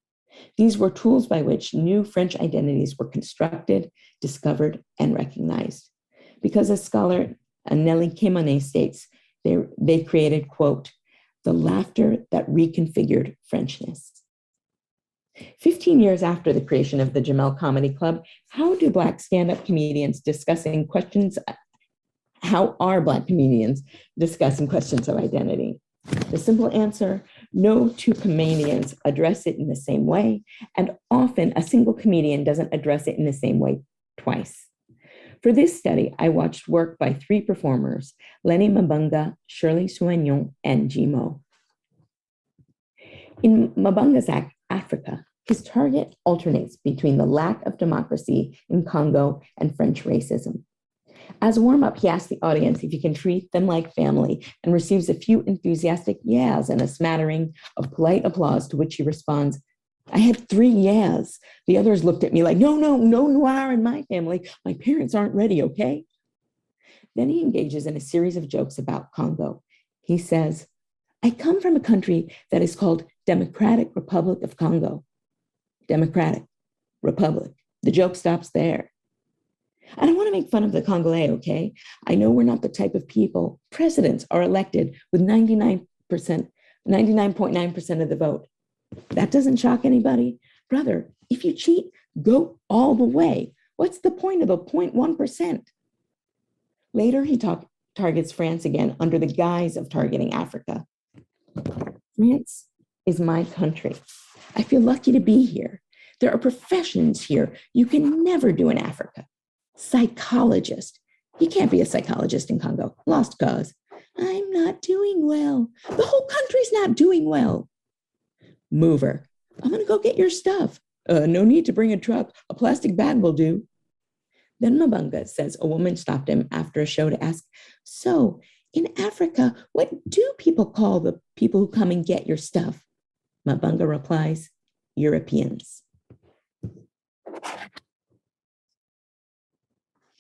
These were tools by which new French identities were constructed, discovered, and recognized. Because as scholar Nelly Kemonet states, they created, quote, the laughter that reconfigured Frenchness. 15 years after the creation of the Jamel Comedy Club, how are Black comedians discussing questions of identity? The simple answer, no two comedians address it in the same way, and often a single comedian doesn't address it in the same way twice. For this study, I watched work by 3 performers, Lenny Mabunga, Shirley Soignon, and Jimo. In Mabunga's act, Africa, his target alternates between the lack of democracy in Congo and French racism. As a warm-up, he asks the audience if he can treat them like family and receives a few enthusiastic yeahs and a smattering of polite applause, to which he responds, I had 3 yeahs. The others looked at me like, no noir in my family. My parents aren't ready, okay? Then he engages in a series of jokes about Congo. He says, I come from a country that is called Democratic Republic of Congo. Democratic Republic. The joke stops there. I don't want to make fun of the Congolese, okay? I know we're not the type of people. Presidents are elected with 99.9% of the vote. That doesn't shock anybody. Brother, if you cheat, go all the way. What's the point of the 0.1%? Later, he targets France again under the guise of targeting Africa. France is my country. I feel lucky to be here. There are professions here you can never do in Africa. Psychologist. You can't be a psychologist in Congo. Lost cause. I'm not doing well. The whole country's not doing well. Mover. I'm going to go get your stuff. No need to bring a truck. A plastic bag will do. Then Mabunga says a woman stopped him after a show to ask, so in Africa, what do people call the people who come and get your stuff? Mabunga replies, Europeans.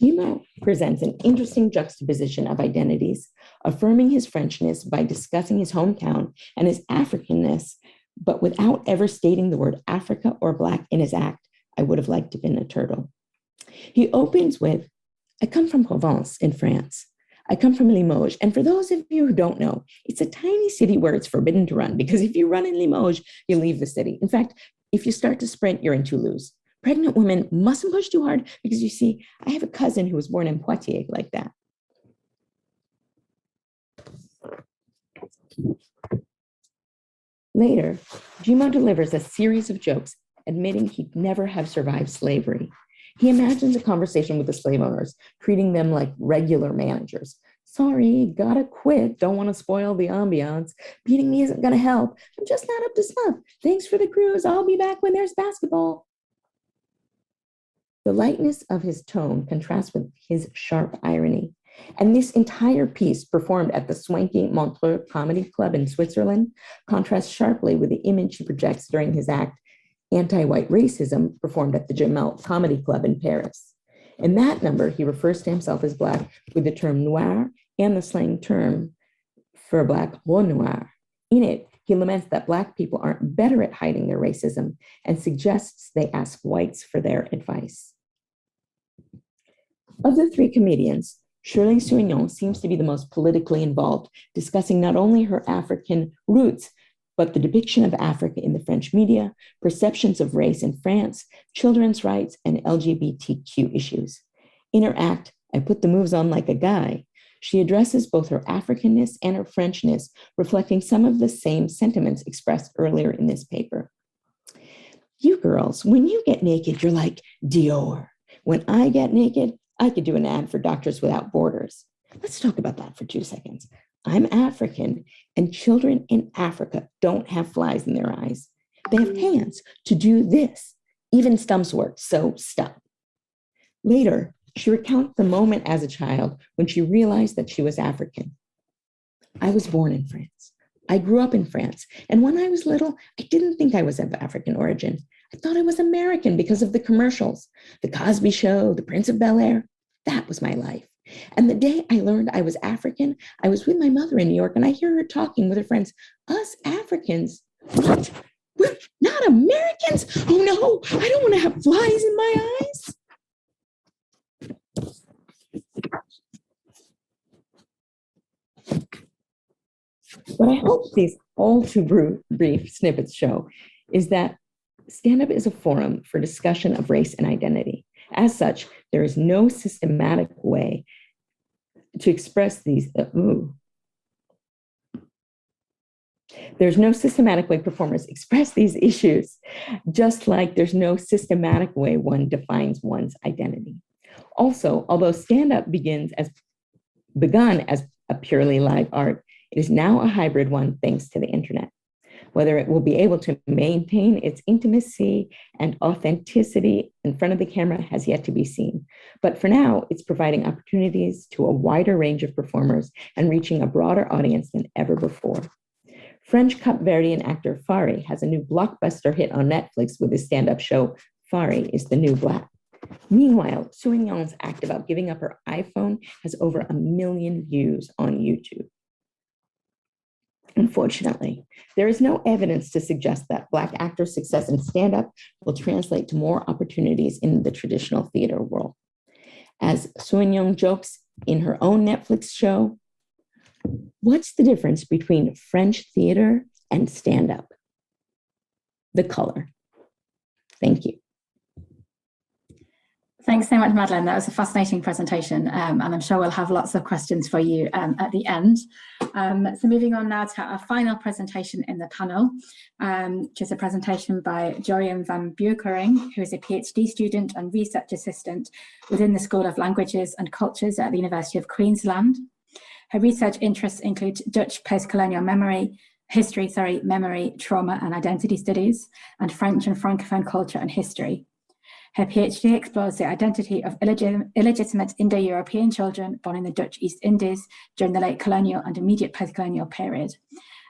Jimo presents an interesting juxtaposition of identities, affirming his Frenchness by discussing his hometown and his Africanness, but without ever stating the word Africa or Black in his act. I would have liked to have been a turtle. He opens with, I come from Provence in France. I come from Limoges. And for those of you who don't know, it's a tiny city where it's forbidden to run, because if you run in Limoges, you leave the city. In fact, if you start to sprint, you're in Toulouse. Pregnant women mustn't push too hard, because you see, I have a cousin who was born in Poitiers like that. Later, Jimo delivers a series of jokes admitting he'd never have survived slavery. He imagines a conversation with the slave owners, treating them like regular managers. Sorry, gotta quit, don't want to spoil the ambiance. Beating me isn't gonna help. I'm just not up to snuff. Thanks for the cruise, I'll be back when there's basketball. The lightness of his tone contrasts with his sharp irony. And this entire piece, performed at the swanky Montreux Comedy Club in Switzerland, contrasts sharply with the image he projects during his act, Anti-White Racism, performed at the Jamel Comedy Club in Paris. In that number, he refers to himself as Black with the term noir and the slang term for Black, ro noir. In it, He laments that Black people aren't better at hiding their racism and suggests they ask whites for their advice. Of the three comedians, Shirley Soignon seems to be the most politically involved, discussing not only her African roots, but the depiction of Africa in the French media, perceptions of race in France, children's rights, and LGBTQ issues. In her act, I Put the Moves On Like a Guy, she addresses both her Africanness and her Frenchness, reflecting some of the same sentiments expressed earlier in this paper. You girls, when you get naked, you're like Dior. When I get naked, I could do an ad for Doctors Without Borders. Let's talk about that for 2 seconds. I'm African, and children in Africa don't have flies in their eyes. They have hands to do this. Even stumps work, so stop. Later, she recounts the moment as a child when she realized that she was African. I was born in France. I grew up in France. And when I was little, I didn't think I was of African origin. I thought I was American because of the commercials, the Cosby Show, the Prince of Bel-Air. That was my life. And the day I learned I was African, I was with my mother in New York and I hear her talking with her friends, us Africans, what? We're not Americans? Oh no, I don't want to have flies in my eyes. What I hope these all too brief snippets show is that stand-up is a forum for discussion of race and identity. As such, there is no systematic way to express these. There's no systematic way performers express these issues, just like there's no systematic way one defines one's identity. Also, although stand-up begun as a purely live art, it is now a hybrid one thanks to the internet. Whether it will be able to maintain its intimacy and authenticity in front of the camera has yet to be seen. But for now, it's providing opportunities to a wider range of performers and reaching a broader audience than ever before. French Cap-Verdean actor Fari has a new blockbuster hit on Netflix with his stand-up show, Fari is the New Black. Meanwhile, Soignon's act about giving up her iPhone has over 1 million views on YouTube. Unfortunately, there is no evidence to suggest that Black actors' success in stand-up will translate to more opportunities in the traditional theater world. As Soignon jokes in her own Netflix show, what's the difference between French theater and stand-up? The color. Thank you. Thanks so much, Madeleine. That was a fascinating presentation, and I'm sure we'll have lots of questions for you at the end. So moving on now to our final presentation in the panel, which is a presentation by Jorian van Beukering, who is a PhD student and research assistant within the School of Languages and Cultures at the University of Queensland. Her research interests include Dutch post-colonial memory, memory, trauma and identity studies, and French and Francophone culture and history. Her PhD explores the identity of illegitimate Indo-European children born in the Dutch East Indies during the late colonial and immediate post-colonial period.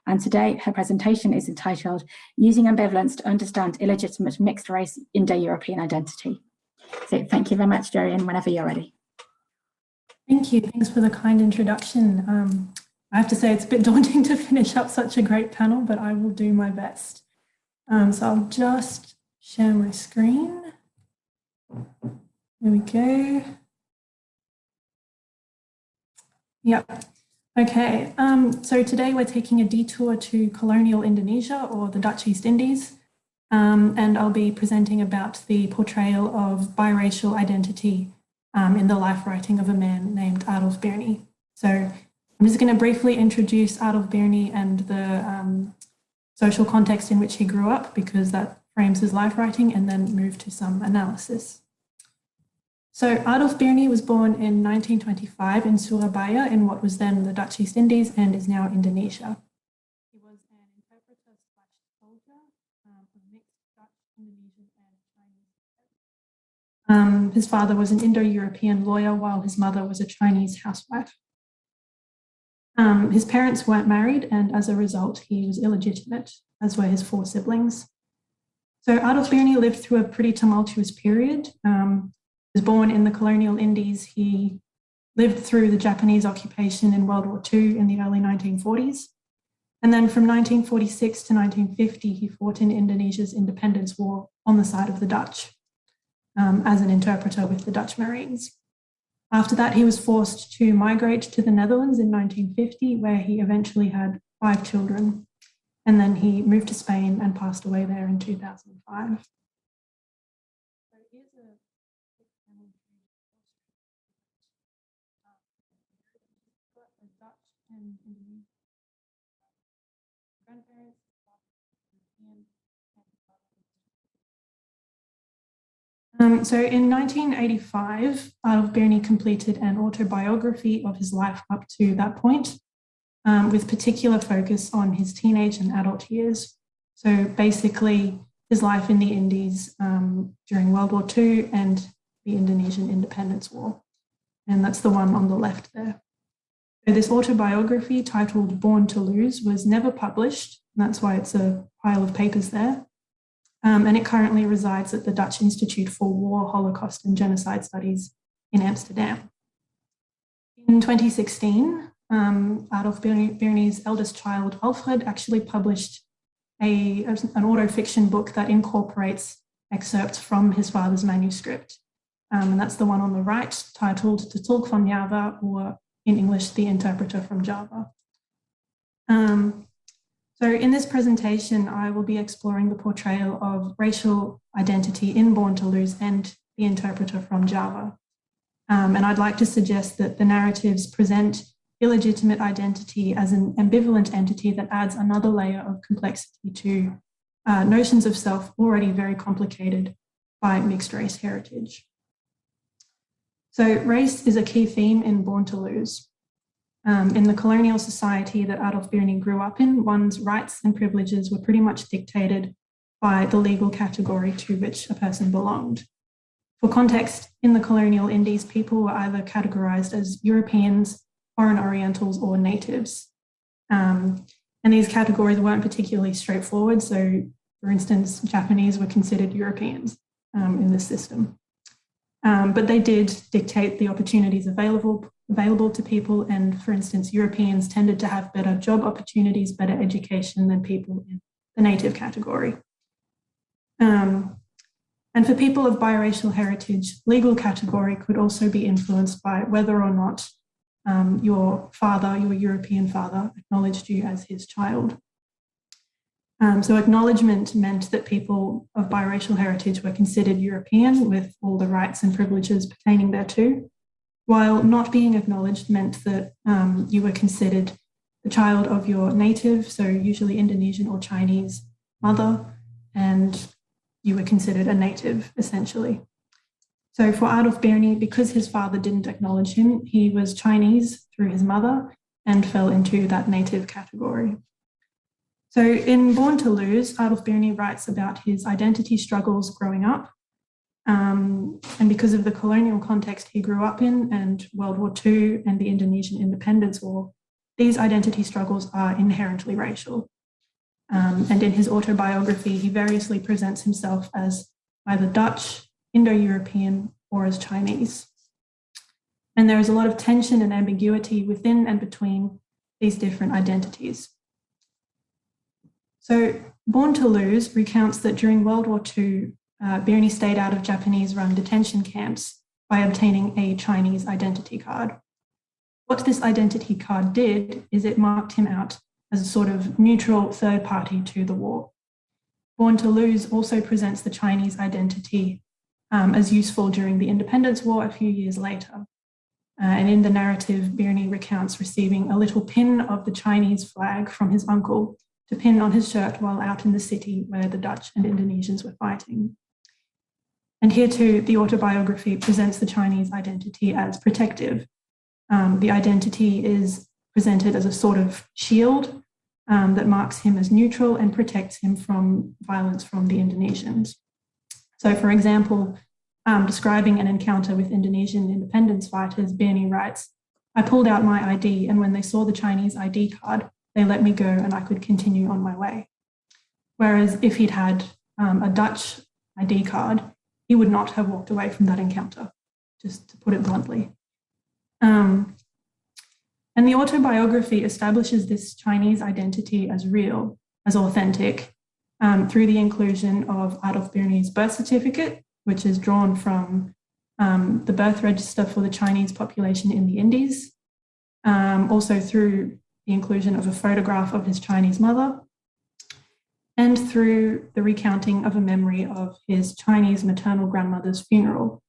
And today, her presentation is entitled Using Ambivalence to Understand Illegitimate Mixed Race Indo-European Identity. So thank you very much, Jorian, whenever you're ready. Thank you. Thanks for the kind introduction. I have to say it's a bit daunting to finish up such a great panel, but I will do my best. So I'll just share my screen. There we go. Yep. Okay. So today we're taking a detour to colonial Indonesia, or the Dutch East Indies, and I'll be presenting about the portrayal of biracial identity in the life writing of a man named Adolf Birnie. So I'm just going to briefly introduce Adolf Birnie and the social context in which he grew up, because that frames his life writing, and then move to some analysis. So Adolf Birnie was born in 1925 in Surabaya, in what was then the Dutch East Indies and is now Indonesia. He was an interpreter / soldier of mixed Dutch, Indonesian and Chinese. His father was an Indo-European lawyer, while his mother was a Chinese housewife. His parents weren't married, and as a result, he was illegitimate, as were his 4 siblings. So Adolf Birnie lived through a pretty tumultuous period. He was born in the colonial Indies. He lived through the Japanese occupation in World War II in the early 1940s. And then from 1946 to 1950, he fought in Indonesia's independence war on the side of the Dutch as an interpreter with the Dutch Marines. After that, he was forced to migrate to the Netherlands in 1950, where he eventually had 5 children. And then he moved to Spain and passed away there in 2005. So in 1985, Birnie completed an autobiography of his life up to that point, with particular focus on his teenage and adult years. So basically, his life in the Indies during World War II and the Indonesian Independence War. And that's the one on the left there. So this autobiography, titled Born to Lose, was never published, and that's why it's a pile of papers there. And it currently resides at the Dutch Institute for War, Holocaust and Genocide Studies in Amsterdam. In 2016, Adolf Birnie's eldest child, Alfred, actually published an autofiction book that incorporates excerpts from his father's manuscript. And that's the one on the right, titled De Tolk van Java, or in English, The Interpreter from Java. So in this presentation, I will be exploring the portrayal of racial identity in Born to Lose and The Interpreter from Java. And I'd like to suggest that the narratives present illegitimate identity as an ambivalent entity that adds another layer of complexity to notions of self already very complicated by mixed race heritage. So race is a key theme in Born to Lose. In the colonial society that Adolf Birnie grew up in, one's rights and privileges were pretty much dictated by the legal category to which a person belonged. For context, in the colonial Indies, people were either categorized as Europeans, foreign Orientals, or natives. And these categories weren't particularly straightforward. So, for instance, Japanese were considered Europeans in this system. But they did dictate the opportunities available to people. And for instance, Europeans tended to have better job opportunities, better education than people in the native category. And for people of biracial heritage, legal category could also be influenced by whether or not your European father, acknowledged you as his child. So acknowledgement meant that people of biracial heritage were considered European with all the rights and privileges pertaining thereto, while not being acknowledged meant that you were considered the child of your native, so usually Indonesian or Chinese mother, and you were considered a native, essentially. So for Adolf Birnie, because his father didn't acknowledge him, he was Chinese through his mother and fell into that native category. So in Born to Lose, Adolf Birnie writes about his identity struggles growing up. And because of the colonial context he grew up in and World War II and the Indonesian Independence War, these identity struggles are inherently racial. And in his autobiography, he variously presents himself as either Dutch, Indo-European, or as Chinese. And there is a lot of tension and ambiguity within and between these different identities. So Born to Lose recounts that during World War II, Birnie stayed out of Japanese-run detention camps by obtaining a Chinese identity card. What this identity card did is it marked him out as a sort of neutral third party to the war. Born to Lose also presents the Chinese identity as useful during the Independence War a few years later. And in the narrative, Birnie recounts receiving a little pin of the Chinese flag from his uncle to pin on his shirt while out in the city where the Dutch and Indonesians were fighting. And here too, the autobiography presents the Chinese identity as protective. The identity is presented as a sort of shield that marks him as neutral and protects him from violence from the Indonesians. So for example, describing an encounter with Indonesian independence fighters, Birnie writes, "I pulled out my ID and when they saw the Chinese ID card, they let me go and I could continue on my way." Whereas if he'd had a Dutch ID card, he would not have walked away from that encounter, just to put it bluntly. And And the autobiography establishes this Chinese identity as real, as authentic, through the inclusion of Adolf Birney's birth certificate, which is drawn from the birth register for the Chinese population in the Indies, also through the inclusion of a photograph of his Chinese mother, and through the recounting of a memory of his Chinese maternal grandmother's funeral,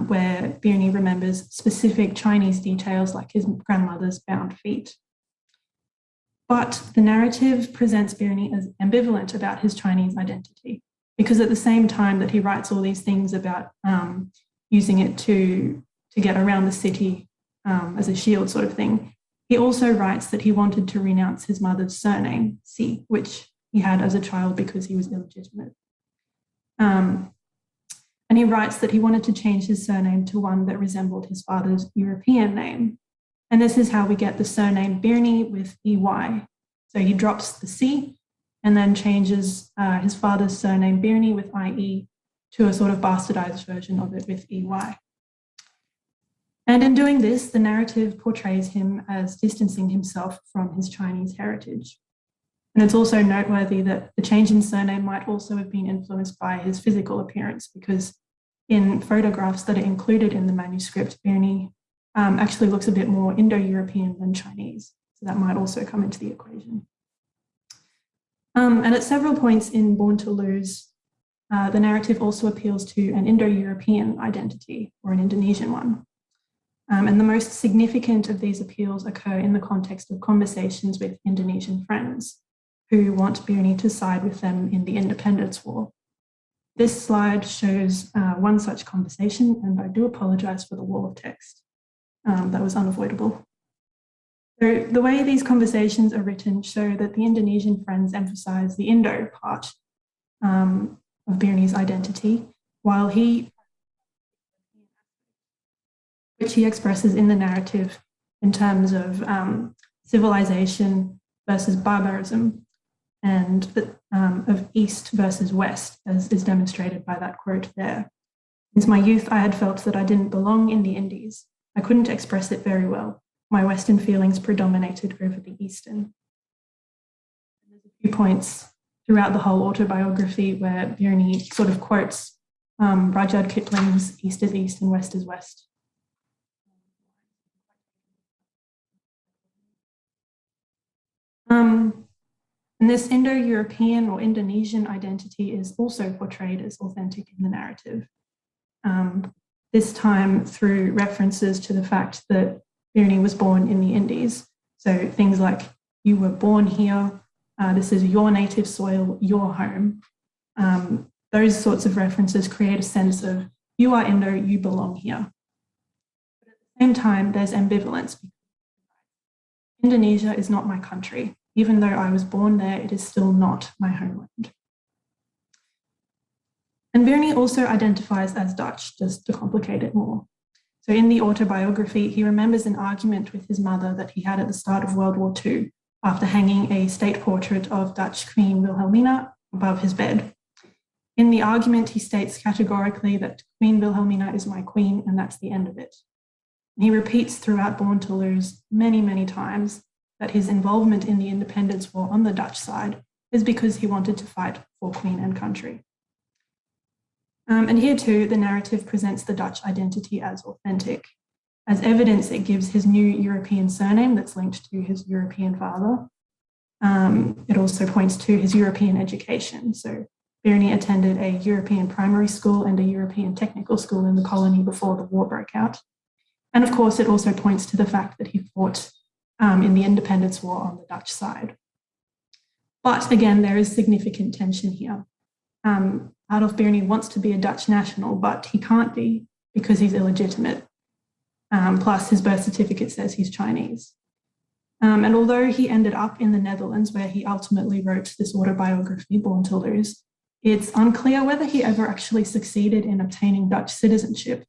where Birney remembers specific Chinese details like his grandmother's bound feet. But the narrative presents Birney as ambivalent about his Chinese identity, because at the same time that he writes all these things about using it to get around the city as a shield sort of thing, he also writes that he wanted to renounce his mother's surname, Si, which he had as a child because he was illegitimate. And he writes that he wanted to change his surname to one that resembled his father's European name. And this is how we get the surname Birney with EY. So he drops the C and then changes his father's surname Birney with IE to a sort of bastardized version of it with EY. And in doing this, the narrative portrays him as distancing himself from his Chinese heritage. And it's also noteworthy that the change in surname might also have been influenced by his physical appearance, because in photographs that are included in the manuscript, Birney actually looks a bit more Indo-European than Chinese. So that might also come into the equation. And at several points in Born to Lose, the narrative also appeals to an Indo-European identity, or an Indonesian one. And the most significant of these appeals occur in the context of conversations with Indonesian friends who want Birney to side with them in the independence war. This slide shows one such conversation, and I do apologize for the wall of text. That was unavoidable. So the way these conversations are written show that the Indonesian friends emphasize the Indo part of Birney's identity, while which he expresses in the narrative in terms of civilization versus barbarism, and of East versus West, as is demonstrated by that quote there. Since my youth, I had felt that I didn't belong in the Indies. I couldn't express it very well. My Western feelings predominated over the Eastern. There's a few points throughout the whole autobiography where Birney sort of quotes Rudyard Kipling's East is East and West is West. And this Indo-European or Indonesian identity is also portrayed as authentic in the narrative, this time through references to the fact that Birney was born in the Indies. So things like, you were born here, this is your native soil, your home. Those sorts of references create a sense of, you are Indo, you belong here. But at the same time, there's ambivalence. Indonesia is not my country. Even though I was born there, it is still not my homeland. And Birney also identifies as Dutch, just to complicate it more. So in the autobiography, he remembers an argument with his mother that he had at the start of World War II after hanging a state portrait of Dutch Queen Wilhelmina above his bed. In the argument, he states categorically that Queen Wilhelmina is my queen, and that's the end of it. And he repeats throughout Born to Lose many, many times that his involvement in the independence war on the Dutch side is because he wanted to fight for Queen and country. And here too, the narrative presents the Dutch identity as authentic. As evidence, it gives his new European surname that's linked to his European father. It also points to his European education. So Birney attended a European primary school and a European technical school in the colony before the war broke out. And of course, it also points to the fact that he fought in the independence war on the Dutch side. But again, there is significant tension here. Adolf Birney wants to be a Dutch national, but he can't be because he's illegitimate. Plus his birth certificate says he's Chinese. And although he ended up in the Netherlands, where he ultimately wrote this autobiography, Born to Lose, it's unclear whether he ever actually succeeded in obtaining Dutch citizenship.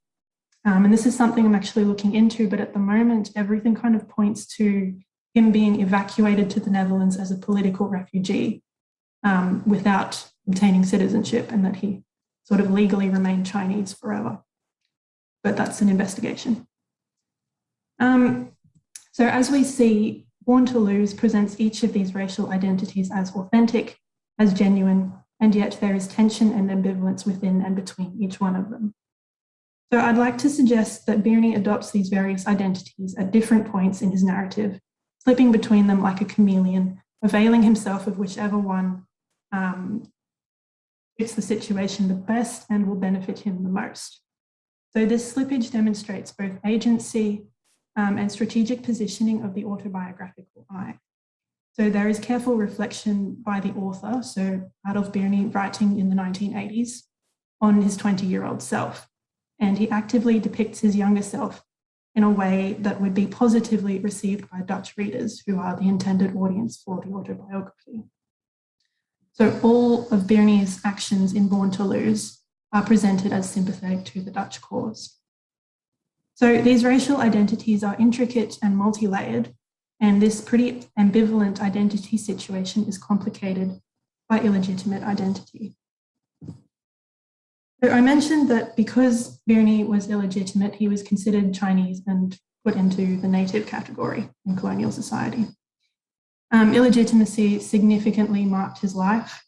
And this is something I'm actually looking into, but at the moment, everything kind of points to him being evacuated to the Netherlands as a political refugee without obtaining citizenship, and that he sort of legally remained Chinese forever. But that's an investigation. So as we see, Born to Lose presents each of these racial identities as authentic, as genuine, and yet there is tension and ambivalence within and between each one of them. So I'd like to suggest that Kearney adopts these various identities at different points in his narrative, slipping between them like a chameleon, availing himself of whichever one fits the situation the best and will benefit him the most. So this slippage demonstrates both agency and strategic positioning of the autobiographical I. So there is careful reflection by the author, so Adolf Kearney writing in the 1980s, on his 20-year-old self. And he actively depicts his younger self in a way that would be positively received by Dutch readers who are the intended audience for the autobiography. So all of Kearney's actions in Born to Lose are presented as sympathetic to the Dutch cause. So these racial identities are intricate and multi-layered, and this pretty ambivalent identity situation is complicated by illegitimate identity. So I mentioned that because Kearney was illegitimate, he was considered Chinese and put into the native category in colonial society. Illegitimacy significantly marked his life,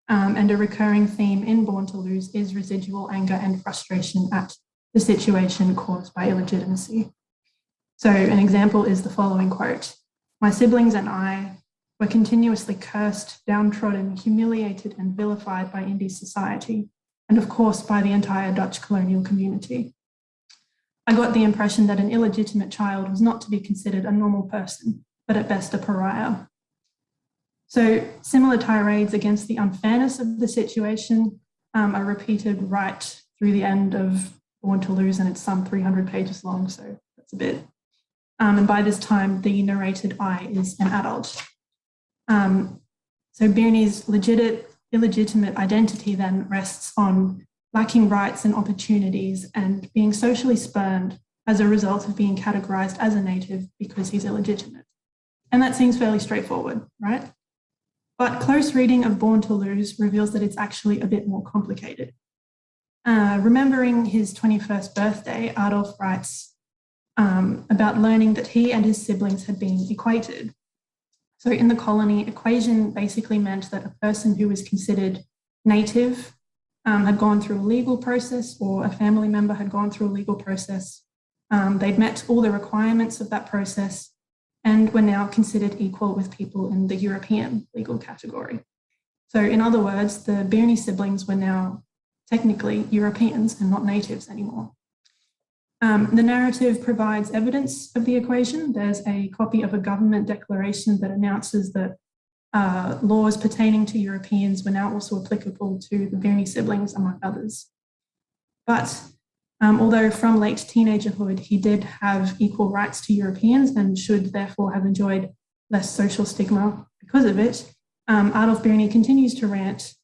and a recurring theme in Born to Lose is residual anger and frustration at the situation caused by illegitimacy. So an example is the following quote: "My siblings and I were continuously cursed, downtrodden, humiliated, and vilified by Indies society, and of course by the entire Dutch colonial community. I got the impression that an illegitimate child was not to be considered a normal person, but at best a pariah." So similar tirades against the unfairness of the situation are repeated right through the end of Born to Lose, and it's some 300 pages long, so that's a bit. And by this time, the narrated I is an adult. So Kearney's illegitimate identity then rests on lacking rights and opportunities and being socially spurned as a result of being categorized as a native because he's illegitimate. And that seems fairly straightforward, right? But close reading of Born to Lose reveals that it's actually a bit more complicated. Remembering his 21st birthday, Adolf writes about learning that he and his siblings had been equated. So in the colony, equation basically meant that a person who was considered native had gone through a legal process, or a family member had gone through a legal process. They'd met all the requirements of that process and were now considered equal with people in the European legal category. So in other words, the Kearney siblings were now technically Europeans and not natives anymore. The narrative provides evidence of the equation. There's a copy of a government declaration that announces that laws pertaining to Europeans were now also applicable to the Kearney siblings, among others. But although from late teenagerhood, he did have equal rights to Europeans and should therefore have enjoyed less social stigma because of it, Adolf Kearney continues to rant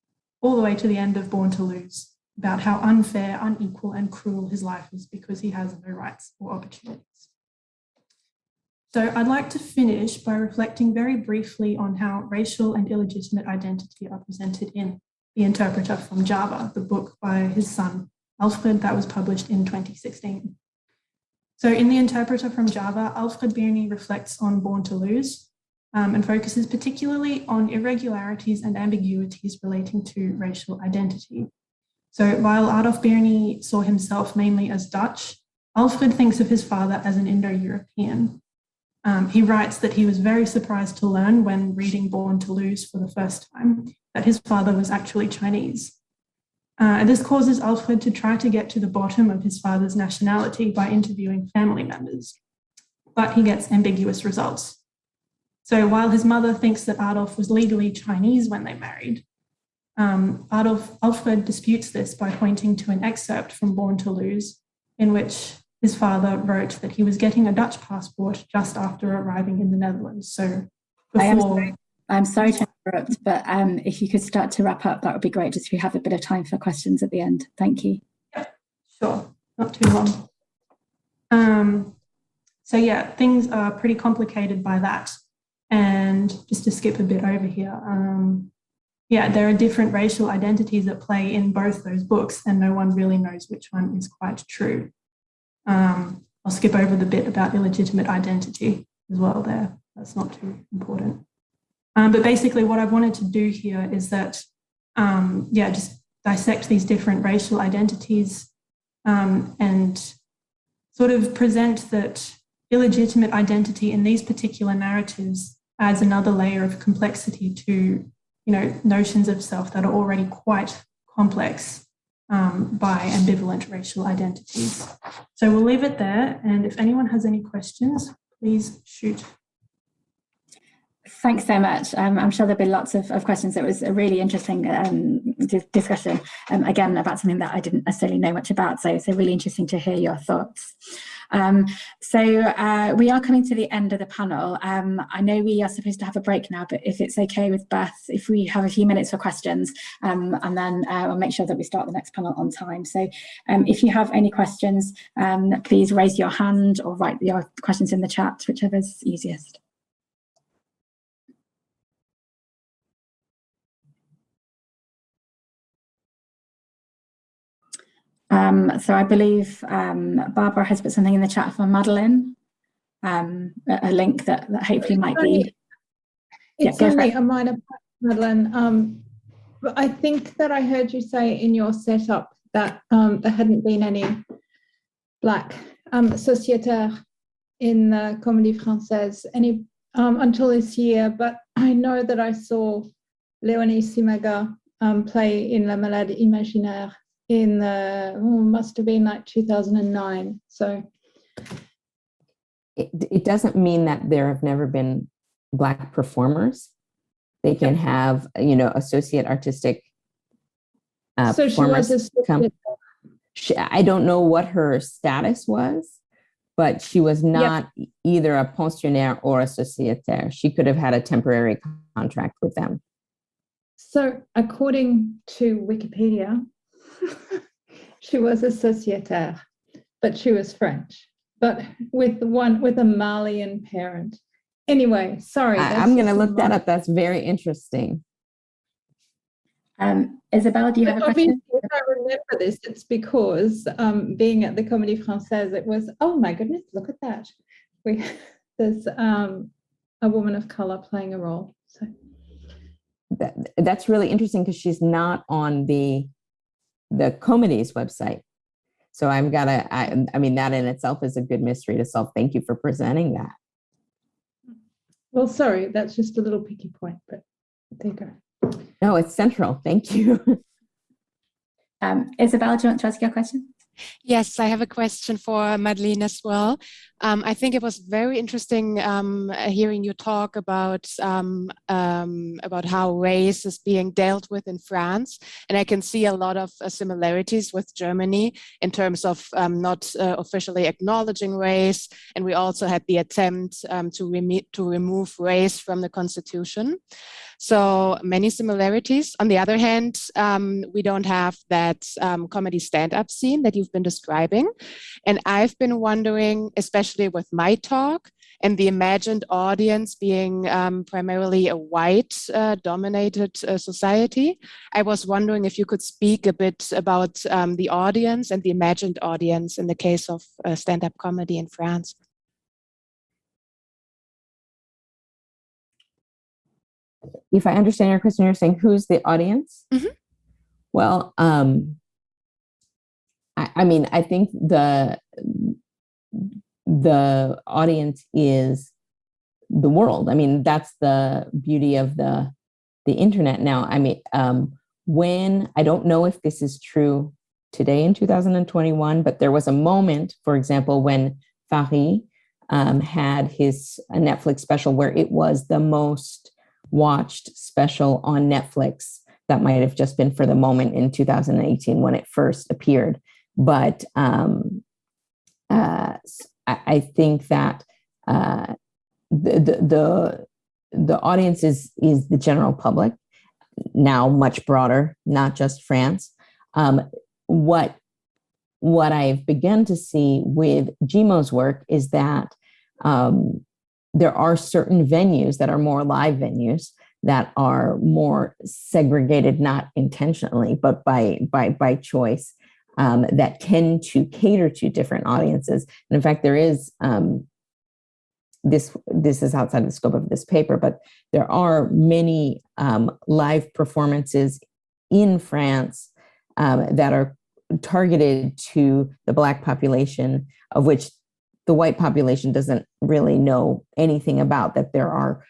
all the way to the end of Born to Lose about how unfair, unequal, and cruel his life is because he has no rights or opportunities. So I'd like to finish by reflecting very briefly on how racial and illegitimate identity are presented in The Interpreter from Java, the book by his son, Alfred, that was published in 2016. So in The Interpreter from Java, Alfred Kearney reflects on Born to Lose and focuses particularly on irregularities and ambiguities relating to racial identity. So while Adolf Kearney saw himself mainly as Dutch, Alfred thinks of his father as an Indo-European. He writes that he was very surprised to learn when reading Born to Lose for the first time that his father was actually Chinese. This causes Alfred to try to get to the bottom of his father's nationality by interviewing family members, but he gets ambiguous results. So while his mother thinks that Adolf was legally Chinese when they married, Alfred disputes this by pointing to an excerpt from Born to Lose in which his father wrote that he was getting a Dutch passport just after arriving in the Netherlands. So before... I'm sorry to interrupt, but if you could start to wrap up, that would be great, just so we have a bit of time for questions at the end. Thank you. Yeah, sure, not too long. So yeah, things are pretty complicated by that. And just to skip a bit over here, yeah, there are different racial identities at play in both those books, and no one really knows which one is quite true. I'll skip over the bit about illegitimate identity. as well there. That's not too important. But basically what I wanted to do here is that, just dissect these different racial identities and sort of present that illegitimate identity in these particular narratives adds another layer of complexity to, notions of self that are already quite complex by ambivalent racial identities. So we'll leave it there. And if anyone has any questions, please shoot. Thanks so much. I'm sure there'll be lots of questions. It was a really interesting discussion, again, about something that I didn't necessarily know much about. So it's really interesting to hear your thoughts. So we are coming to the end of the panel. I know we are supposed to have a break now, but if it's okay with Beth, if we have a few minutes for questions, and then I'll make sure that we start the next panel on time. So if you have any questions, please raise your hand or write your questions in the chat, whichever's easiest. So I believe Barbara has put something in the chat for Madeline, a link that hopefully might be. It's only a minor point, Madeline. But I think that I heard you say in your setup that there hadn't been any Black sociétaires in the Comédie Française until this year. But I know that I saw Léonie Simaga play in La Malade Imaginaire in must have been like 2009. So it doesn't mean that there have never been Black performers. They can have, associate artistic so performers. She was I don't know what her status was, but she was not either a pensionnaire or a sociétaire. She could have had a temporary contract with them. So according to Wikipedia, she was a sociétaire, but she was French, but with a Malian parent. Anyway, sorry. I'm going to look that up. That's very interesting. Isabel, do you have a question? If I remember this, it's because being at the Comédie Française, it was, oh my goodness, look at that. There's a woman of color playing a role. So that's really interesting because she's not on the Comédie's website. So I've got to, I mean, that in itself is a good mystery to solve. Thank you for presenting that. Well, sorry, that's just a little picky point, but there you go. No, it's central. Thank you. Isabel, do you want to ask your question? Yes, I have a question for Madeleine as well. I think it was very interesting hearing you talk about how race is being dealt with in France. And I can see a lot of similarities with Germany in terms of not officially acknowledging race. And we also had the attempt to remove race from the constitution. So many similarities. On the other hand, we don't have that comedy stand-up scene that you've been describing. And I've been wondering, especially with my talk and the imagined audience being primarily a white dominated society, I was wondering if you could speak a bit about the audience and the imagined audience in the case of stand-up comedy in France. If I understand your question, you're saying who's the audience? Mm-hmm. Well, I mean, I think the audience is the world. I mean, that's the beauty of the internet now. I mean, when, I don't know if this is true today in 2021, but there was a moment, for example, when Farid had his Netflix special where it was the most watched special on Netflix. That might have just been for the moment in 2018 when it first appeared. But I think that the audience is the general public, now much broader, not just France. What I've begun to see with Jimo's work is that there are certain venues that are more live venues that are more segregated, not intentionally, but by choice, that tend to cater to different audiences. And in fact, there this is outside the scope of this paper, but there are many live performances in France that are targeted to the Black population, of which the white population doesn't really know anything about. That there are,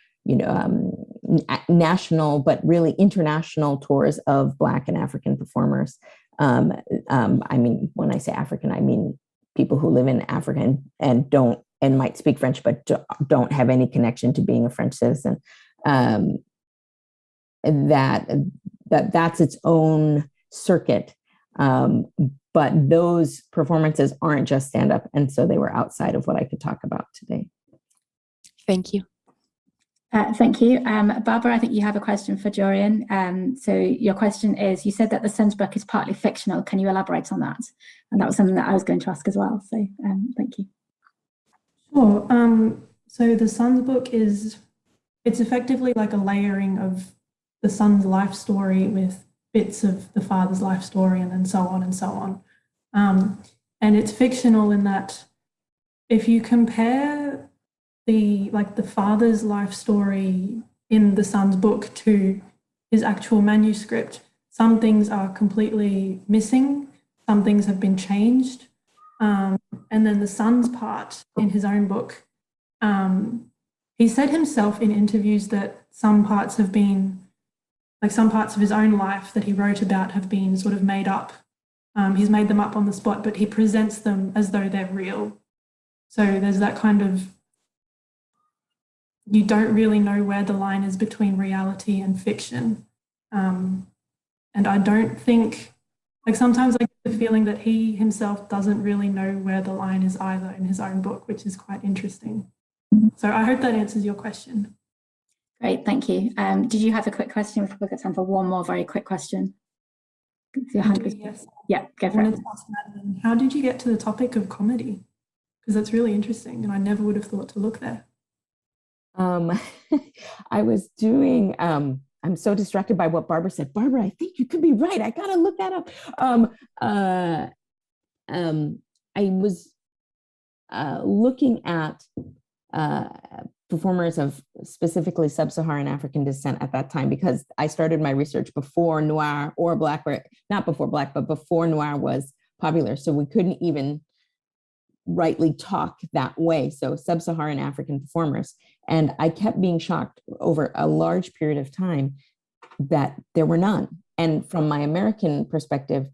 national, but really international tours of Black and African performers. I mean, when I say African, I mean people who live in Africa and might speak French, but don't have any connection to being a French citizen. That's its own circuit. But those performances aren't just stand-up, and so they were outside of what I could talk about today. Thank you. Thank you. Barbara, I think you have a question for Dorian. So your question is, you said that the Sun's book is partly fictional. Can you elaborate on that? And that was something that I was going to ask as well. So thank you. Sure. So the Sun's book it's effectively like a layering of the son's life story with bits of the father's life story, and then so on and so on. And it's fictional in that if you compare the father's life story in the son's book to his actual manuscript, some things are completely missing, some things have been changed. And then the son's part in his own book, he said himself in interviews that some parts of his own life that he wrote about have been sort of made up. He's made them up on the spot, but he presents them as though they're real. So there's that kind of, you don't really know where the line is between reality and fiction. And I don't think, sometimes I get the feeling that he himself doesn't really know where the line is either in his own book, which is quite interesting. So I hope that answers your question. Great, thank you. Did you have a quick question? We've got time for one more very quick question. Your hand was... Yes. Yeah, go for it. How did you get to the topic of comedy? Because that's really interesting, and I never would have thought to look there. I was doing, I'm so distracted by what Barbara said. Barbara, I think you could be right. I gotta look that up. I was looking at performers of specifically Sub-Saharan African descent at that time, because I started my research before noir or Black, or not before Black, but before noir was popular. So we couldn't even rightly talk that way. So Sub-Saharan African performers. And I kept being shocked over a large period of time that there were none. And from my American perspective,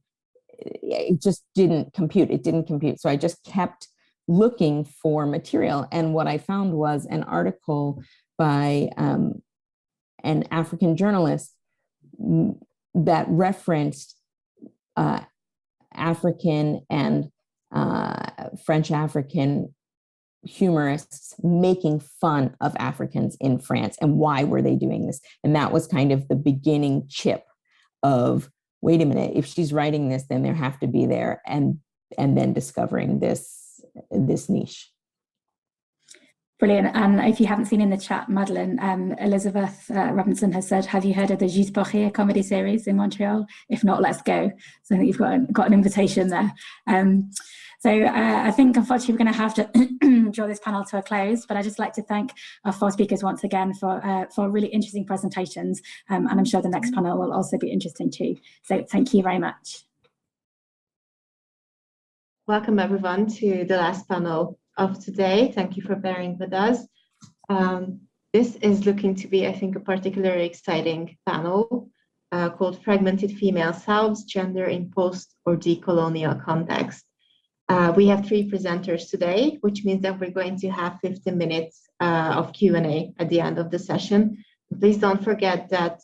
it just didn't compute. It didn't compute. So I just kept looking for material. And what I found was an article by an African journalist that referenced African and French African humorists making fun of Africans in France, and why were they doing this? And that was kind of the beginning chip of, wait a minute, if she's writing this, then there have to be there, and then discovering this niche. Brilliant. And if you haven't seen in the chat, Madeleine, Elizabeth Robinson has said, have you heard of the Juste pour rire comedy series in Montreal? If not, let's go. So I think you've got an invitation there. So I think, unfortunately, we're going to have to draw this panel to a close, but I'd just like to thank our four speakers once again for really interesting presentations. And I'm sure the next panel will also be interesting too. So thank you very much. Welcome everyone to the last panel of today. Thank you for bearing with us. This is looking to be, I think, a particularly exciting panel called Fragmented Female Selves, Gender in Post or Decolonial Context. We have 3 presenters today, which means that we're going to have 15 minutes of Q&A at the end of the session. Please don't forget that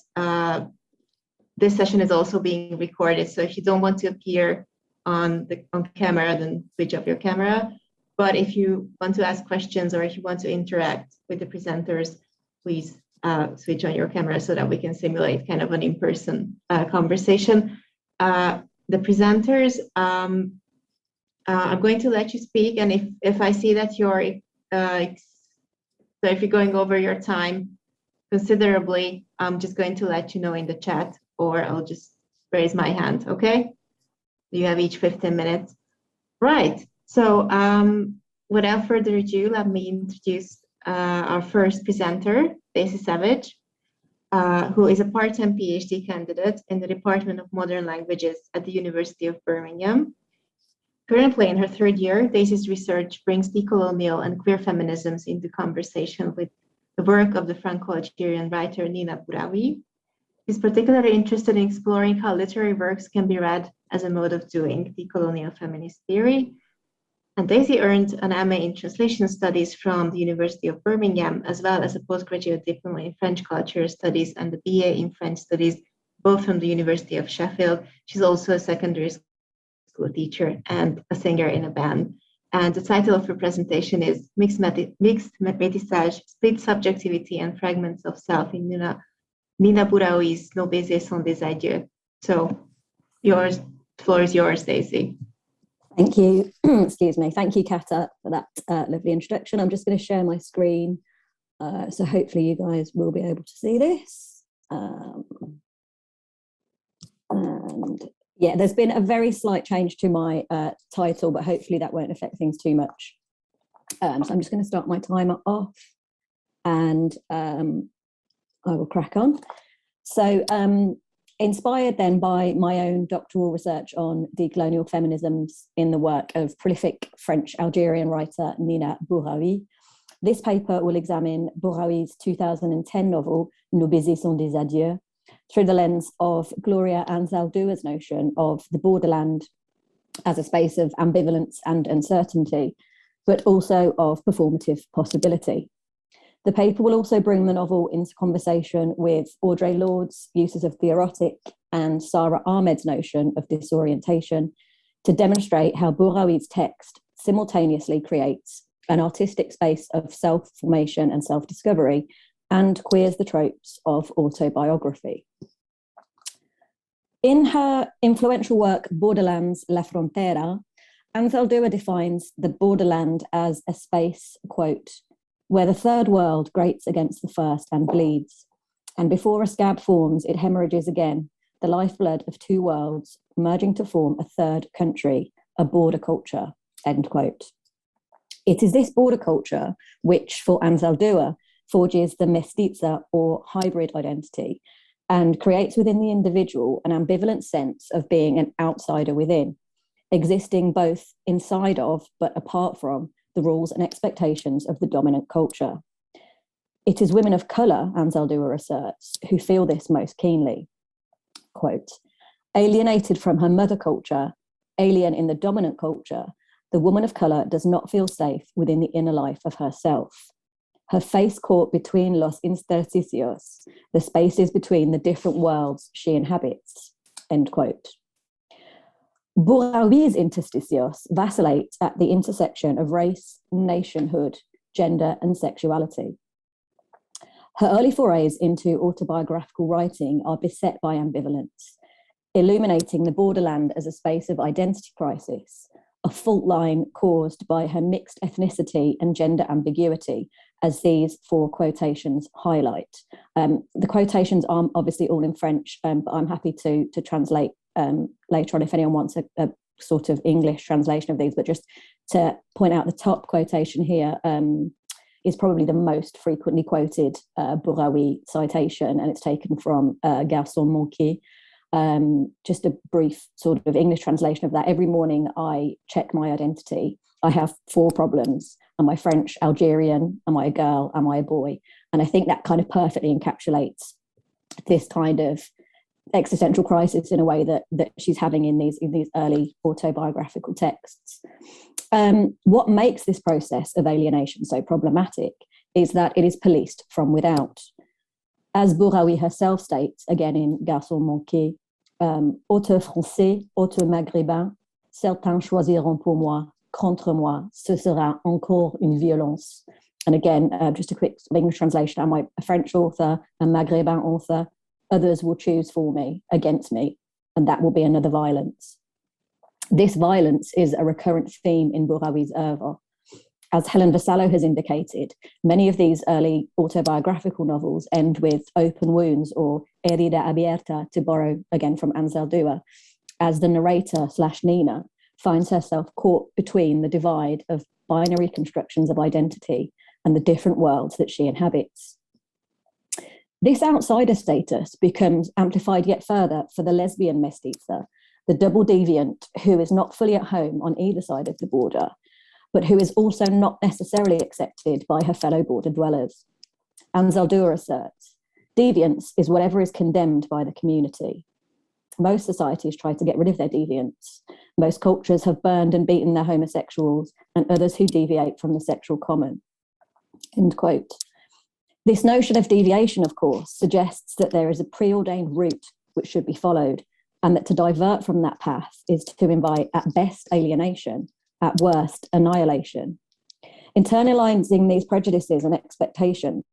this session is also being recorded, so if you don't want to appear on camera, then switch off your camera. But if you want to ask questions or if you want to interact with the presenters, please switch on your camera so that we can simulate kind of an in-person conversation. The presenters, I'm going to let you speak, and if I see that you're so if you're going over your time considerably, I'm just going to let you know in the chat, or I'll just raise my hand, okay? You have each 15 minutes. Right, so without further ado, let me introduce our first presenter, Daisy Savage, who is a part-time PhD candidate in the Department of Modern Languages at the University of Birmingham. Currently in her third year, Daisy's research brings decolonial and queer feminisms into conversation with the work of the Franco-Algerian writer Nina Bouraoui. She's particularly interested in exploring how literary works can be read as a mode of doing decolonial feminist theory. And Daisy earned an MA in Translation Studies from the University of Birmingham, as well as a postgraduate diploma in French Culture Studies and a BA in French Studies, both from the University of Sheffield. She's also a secondary school teacher and a singer in a band. And the title of her presentation is Mixed Métissage, Split Subjectivity and Fragments of Self in Nina Bouraoui's Nos baisers sont des adieux. So the floor is yours, Daisy. Thank you. Excuse me. Thank you, Kata, for that lovely introduction. I'm just going to share my screen. So hopefully you guys will be able to see this. And yeah, there's been a very slight change to my title, but hopefully that won't affect things too much. So I'm just going to start my timer off and I will crack on. So inspired then by my own doctoral research on decolonial feminisms in the work of prolific French-Algerian writer Nina Bouraoui, this paper will examine Bouraoui's 2010 novel Nos baisers sont des adieux through the lens of Gloria Anzaldua's notion of the borderland as a space of ambivalence and uncertainty, but also of performative possibility. The paper will also bring the novel into conversation with Audre Lorde's uses of the erotic and Sarah Ahmed's notion of disorientation to demonstrate how Bouraoui's text simultaneously creates an artistic space of self-formation and self-discovery and queers the tropes of autobiography. In her influential work, Borderlands, La Frontera, Anzaldúa defines the borderland as a space, quote, where the third world grates against the first and bleeds, and before a scab forms, it hemorrhages again, the lifeblood of two worlds merging to form a third country, a border culture, end quote. It is this border culture which, for Anzaldúa, forges the mestiza or hybrid identity and creates within the individual an ambivalent sense of being an outsider within, existing both inside of but apart from the rules and expectations of the dominant culture. It is women of colour, Anzaldúa asserts, who feel this most keenly. Quote, alienated from her mother culture, alien in the dominant culture, the woman of colour does not feel safe within the inner life of herself. Her face caught between los intersticios, the spaces between the different worlds she inhabits, end quote. Bouraoui's intersticios vacillate at the intersection of race, nationhood, gender, and sexuality. Her early forays into autobiographical writing are beset by ambivalence, illuminating the borderland as a space of identity crisis, a fault line caused by her mixed ethnicity and gender ambiguity, as these four quotations highlight. The quotations are obviously all in French, but I'm happy to translate later on if anyone wants a sort of English translation of these, but just to point out the top quotation here is probably the most frequently quoted Bouraoui citation, and it's taken from Garçon Manqué. Just a brief sort of English translation of that. Every morning I check my identity. I have four problems. Am I French, Algerian? Am I a girl? Am I a boy? And I think that kind of perfectly encapsulates this kind of existential crisis in a way that she's having in these early autobiographical texts. What makes this process of alienation so problematic is that it is policed from without. As Bouraoui herself states, again in Garçon Manqué, auteur français, auteur maghrébin, certains choisiront pour moi, contre moi, ce sera encore une violence. And again, just a quick English translation, am I a French author, a Maghrébin author? Others will choose for me, against me, and that will be another violence. This violence is a recurrent theme in Bouraoui's oeuvre. As Helen Vassallo has indicated, many of these early autobiographical novels end with open wounds or herida abierta, to borrow again from Anzaldúa, as the narrator / Nina finds herself caught between the divide of binary constructions of identity and the different worlds that she inhabits. This outsider status becomes amplified yet further for the lesbian mestiza, the double deviant who is not fully at home on either side of the border, but who is also not necessarily accepted by her fellow border dwellers. Anzaldúa asserts, deviance is whatever is condemned by the community. Most societies try to get rid of their deviants. Most cultures have burned and beaten their homosexuals and others who deviate from the sexual common. End quote. This notion of deviation, of course, suggests that there is a preordained route which should be followed, and that to divert from that path is to invite at best alienation, at worst annihilation. Internalizing these prejudices and expectations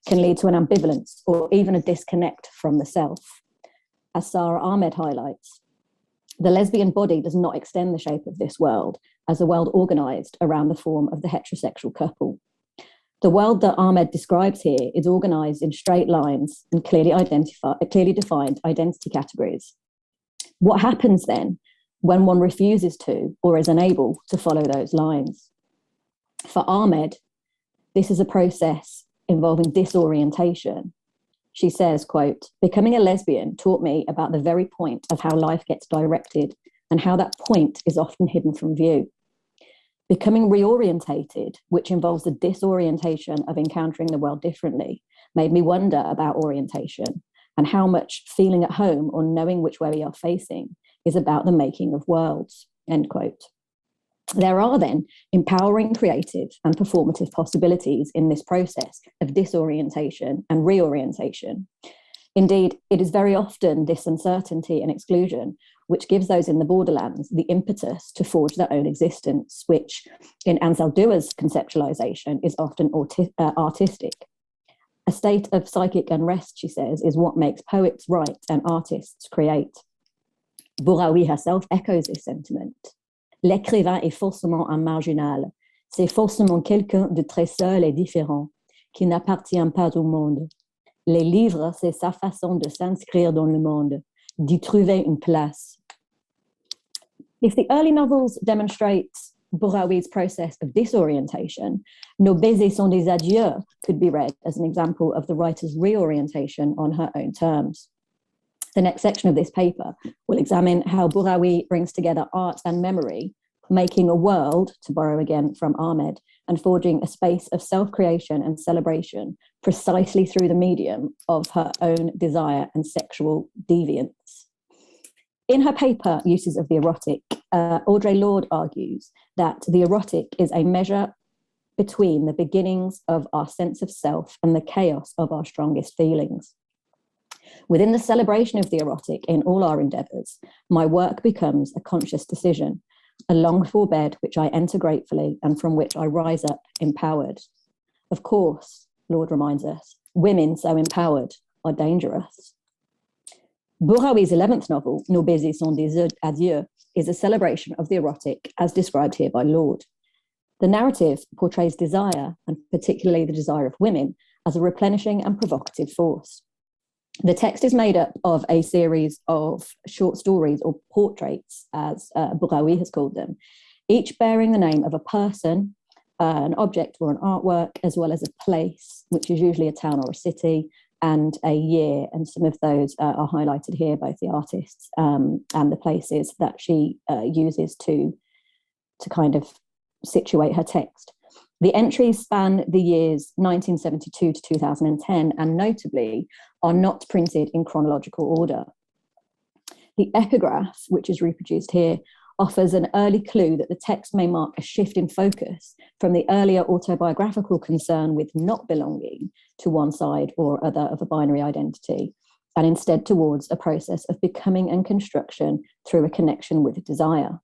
can lead to an ambivalence or even a disconnect from the self. As Sara Ahmed highlights, the lesbian body does not extend the shape of this world as a world organized around the form of the heterosexual couple. The world that Ahmed describes here is organized in straight lines and clearly defined identity categories. What happens then when one refuses to or is unable to follow those lines? For Ahmed, this is a process involving disorientation. She says, quote, "Becoming a lesbian taught me about the very point of how life gets directed and how that point is often hidden from view. Becoming reorientated, which involves the disorientation of encountering the world differently, made me wonder about orientation and how much feeling at home or knowing which way we are facing is about the making of worlds," end quote. There are then empowering creative and performative possibilities in this process of disorientation and reorientation. Indeed, it is very often this uncertainty and exclusion which gives those in the borderlands the impetus to forge their own existence, which in Anzaldúa's conceptualization is often artistic. A state of psychic unrest, she says, is what makes poets write and artists create. Bouraoui herself echoes this sentiment. L'écrivain est forcément un marginal. C'est forcément quelqu'un de très seul et différent, qui n'appartient pas au monde. Les livres, c'est sa façon de s'inscrire dans le monde, d'y trouver une place. If the early novels demonstrate Bouraoui's process of disorientation, Nos baisers sont des adieux could be read as an example of the writer's reorientation on her own terms. The next section of this paper will examine how Bouraoui brings together art and memory, making a world, to borrow again from Ahmed, and forging a space of self-creation and celebration precisely through the medium of her own desire and sexual deviance. In her paper, Uses of the Erotic, Audre Lorde argues that the erotic is a measure between the beginnings of our sense of self and the chaos of our strongest feelings. Within the celebration of the erotic in all our endeavors, my work becomes a conscious decision, a longed-for bed which I enter gratefully and from which I rise up empowered. Of course, Lorde reminds us, women so empowered are dangerous. Bouraoui's 11th novel, Nos baisers sont des adieux, is a celebration of the erotic as described here by Lorde. The narrative portrays desire, and particularly the desire of women, as a replenishing and provocative force. The text is made up of a series of short stories or portraits, as Bouraoui has called them, each bearing the name of a person, an object or an artwork, as well as a place, which is usually a town or a city, and a year. And some of those are highlighted here, both the artists and the places that she uses to kind of situate her text. The entries span the years 1972 to 2010 and notably are not printed in chronological order. The epigraph, which is reproduced here, offers an early clue that the text may mark a shift in focus from the earlier autobiographical concern with not belonging to one side or other of a binary identity, and instead towards a process of becoming and construction through a connection with desire.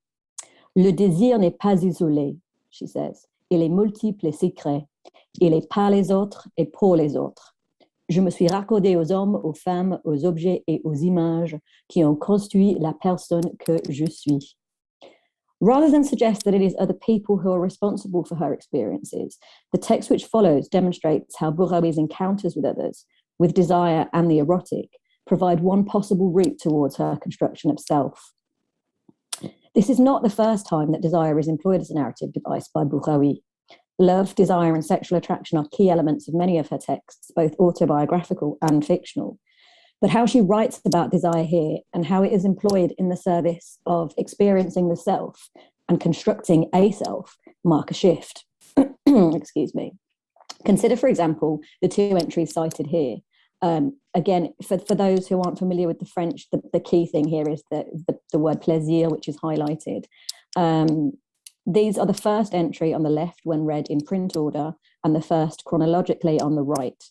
Le désir n'est pas isolé, she says. Il est multiple et secret. Il est par les autres et pour les autres. Je me suis raccordée aux hommes, aux femmes, aux objets et aux images qui ont construit la personne que je suis. Rather than suggest that it is other people who are responsible for her experiences, the text which follows demonstrates how Bouraoui's encounters with others, with desire and the erotic, provide one possible route towards her construction of self. This is not the first time that desire is employed as a narrative device by Bouraoui. Love, desire, and sexual attraction are key elements of many of her texts, both autobiographical and fictional. But how she writes about desire here and how it is employed in the service of experiencing the self and constructing a self mark a shift. Excuse me. Consider, for example, the two entries cited here. Again, for those who aren't familiar with the French, the key thing here is the word plaisir, which is highlighted. These are the first entry on the left when read in print order, and the first chronologically on the right.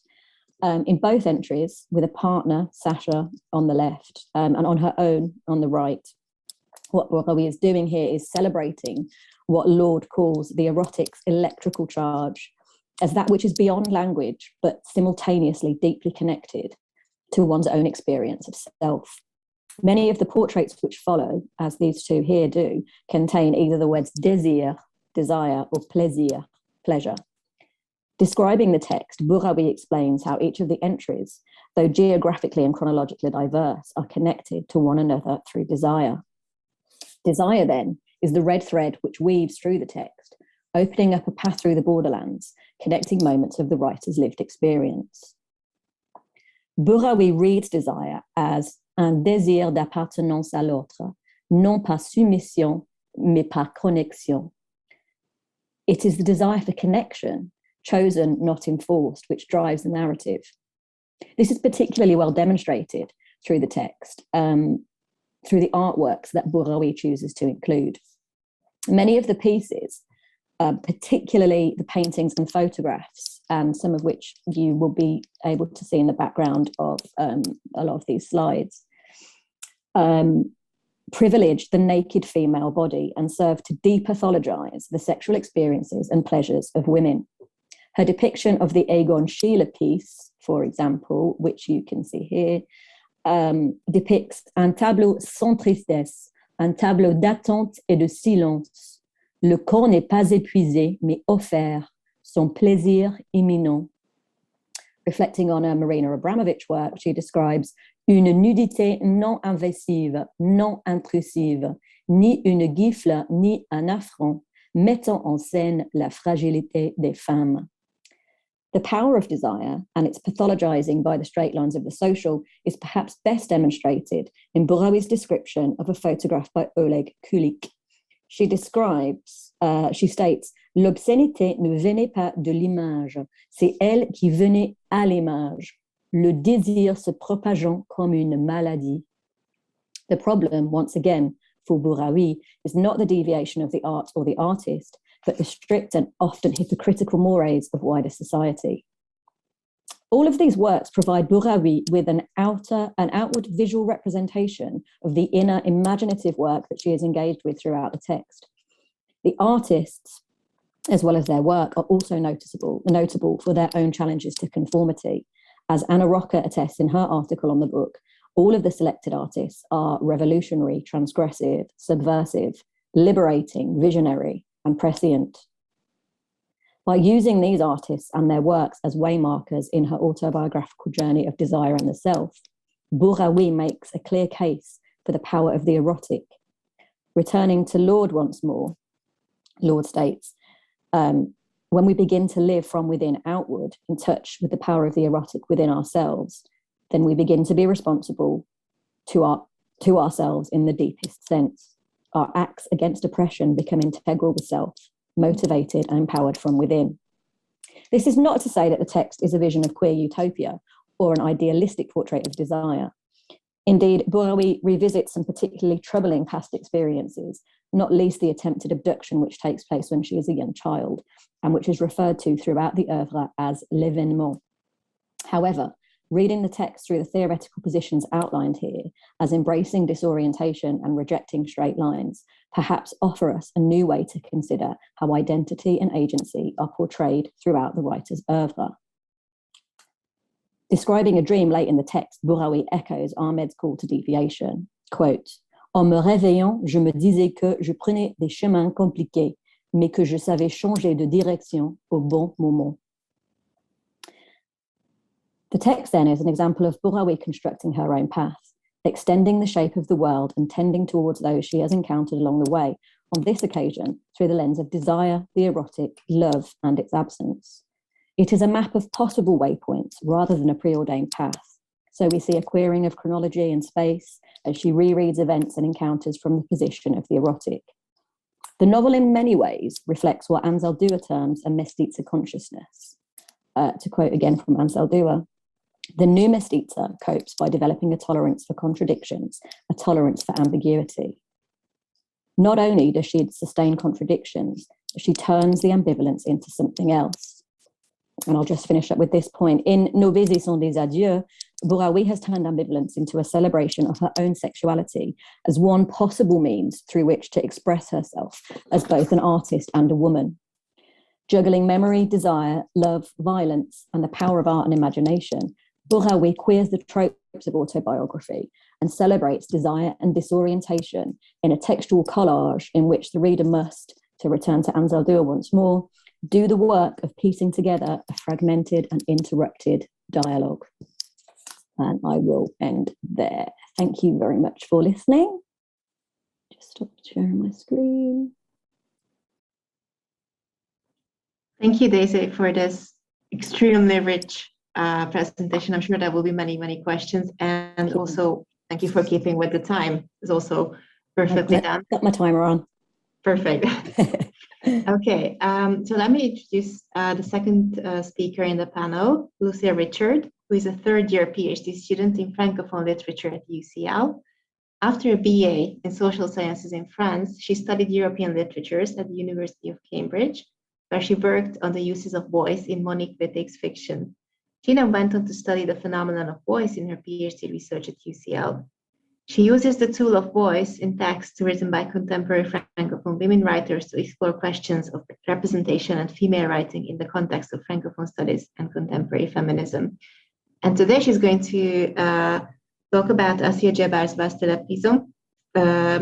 In both entries, with a partner, Sasha, on the left, and on her own on the right, what Bouraoui is doing here is celebrating what Lord calls the erotic's electrical charge, as that which is beyond language, but simultaneously deeply connected to one's own experience of self. Many of the portraits which follow, as these two here do, contain either the words désir, desire, or plaisir, pleasure. Describing the text, Bouraoui explains how each of the entries, though geographically and chronologically diverse, are connected to one another through desire. Desire, then, is the red thread which weaves through the text, opening up a path through the borderlands, connecting moments of the writer's lived experience. Bouraoui reads desire as un désir d'appartenance à l'autre, non pas soumission, mais par connexion. It is the desire for connection, chosen, not enforced, which drives the narrative. This is particularly well demonstrated through the text, through the artworks that Bouraoui chooses to include. Many of the pieces, particularly the paintings and photographs, and some of which you will be able to see in the background of a lot of these slides, privilege the naked female body and serve to depathologize the sexual experiences and pleasures of women. Her depiction of the Egon Schiele piece, for example, which you can see here, depicts un tableau sans tristesse, un tableau d'attente et de silence. Le corps n'est pas épuisé, mais offert, son plaisir imminent. Reflecting on a Marina Abramović work, she describes une nudité non invasive, non intrusive, ni une gifle, ni un affront, mettant en scène la fragilité des femmes. The power of desire and its pathologizing by the straight lines of the social is perhaps best demonstrated in Bouraoui's description of a photograph by Oleg Kulik. She states, l'obscénité ne venait pas de l'image, c'est elle qui venait à l'image, le désir se propageant comme une maladie. The problem, once again, for Bouraoui, is not the deviation of the art or the artist, but the strict and often hypocritical mores of wider society. All of these works provide Bouraoui with an outward visual representation of the inner imaginative work that she is engaged with throughout the text. The artists, as well as their work, are also notable for their own challenges to conformity. As Anna Rocker attests in her article on the book, all of the selected artists are revolutionary, transgressive, subversive, liberating, visionary, and prescient. By using these artists and their works as waymarkers in her autobiographical journey of desire and the self, Bouraoui makes a clear case for the power of the erotic. Returning to Lord once more, Lord states, when we begin to live from within outward, in touch with the power of the erotic within ourselves, then we begin to be responsible to ourselves in the deepest sense. Our acts against oppression become integral with self, motivated and empowered from within. This is not to say that the text is a vision of queer utopia or an idealistic portrait of desire. Indeed, Bouraoui revisits some particularly troubling past experiences, not least the attempted abduction which takes place when she is a young child, and which is referred to throughout the oeuvre as l'événement. However, reading the text through the theoretical positions outlined here, as embracing disorientation and rejecting straight lines, perhaps offer us a new way to consider how identity and agency are portrayed throughout the writer's oeuvre. Describing a dream late in the text, Bouraoui echoes Ahmed's call to deviation. Quote, en me réveillant, je me disais que je prenais des chemins compliqués, mais que je savais changer de direction au bon moment. The text then is an example of Bouraoui constructing her own path, extending the shape of the world and tending towards those she has encountered along the way, on this occasion through the lens of desire, the erotic, love, and its absence. It is a map of possible waypoints rather than a preordained path. So we see a queering of chronology and space as she rereads events and encounters from the position of the erotic. The novel in many ways reflects what Ansel Dua terms a mestiza consciousness. To quote again from Ansel Dua, the new mestiza copes by developing a tolerance for contradictions, a tolerance for ambiguity. Not only does she sustain contradictions, she turns the ambivalence into something else. And I'll just finish up with this point. In Nos baisers sont des adieux, Bouraoui has turned ambivalence into a celebration of her own sexuality as one possible means through which to express herself as both an artist and a woman. Juggling memory, desire, love, violence, and the power of art and imagination, Bouraoui queers the tropes of autobiography and celebrates desire and disorientation in a textual collage in which the reader must, to return to Ansel Dua once more, do the work of piecing together a fragmented and interrupted dialogue. And I will end there. Thank you very much for listening. Just stop sharing my screen. Thank you, Daisy, for this extremely rich presentation. I'm sure there will be many, many questions. And also, thank you for keeping with the time. It's also perfectly done. Got my timer on. Perfect. Okay, so let me introduce the second speaker in the panel, Lucia Richard, who is a third-year PhD student in Francophone literature at UCL. After a BA in social sciences in France, she studied European literatures at the University of Cambridge, where she worked on the uses of voice in Monique Wittig's fiction. She then went on to study the phenomenon of voice in her PhD research at UCL. She uses the tool of voice in texts written by contemporary Francophone women writers to explore questions of representation and female writing in the context of Francophone studies and contemporary feminism. And today she's going to talk about Assia Djebar's Bastille Prison,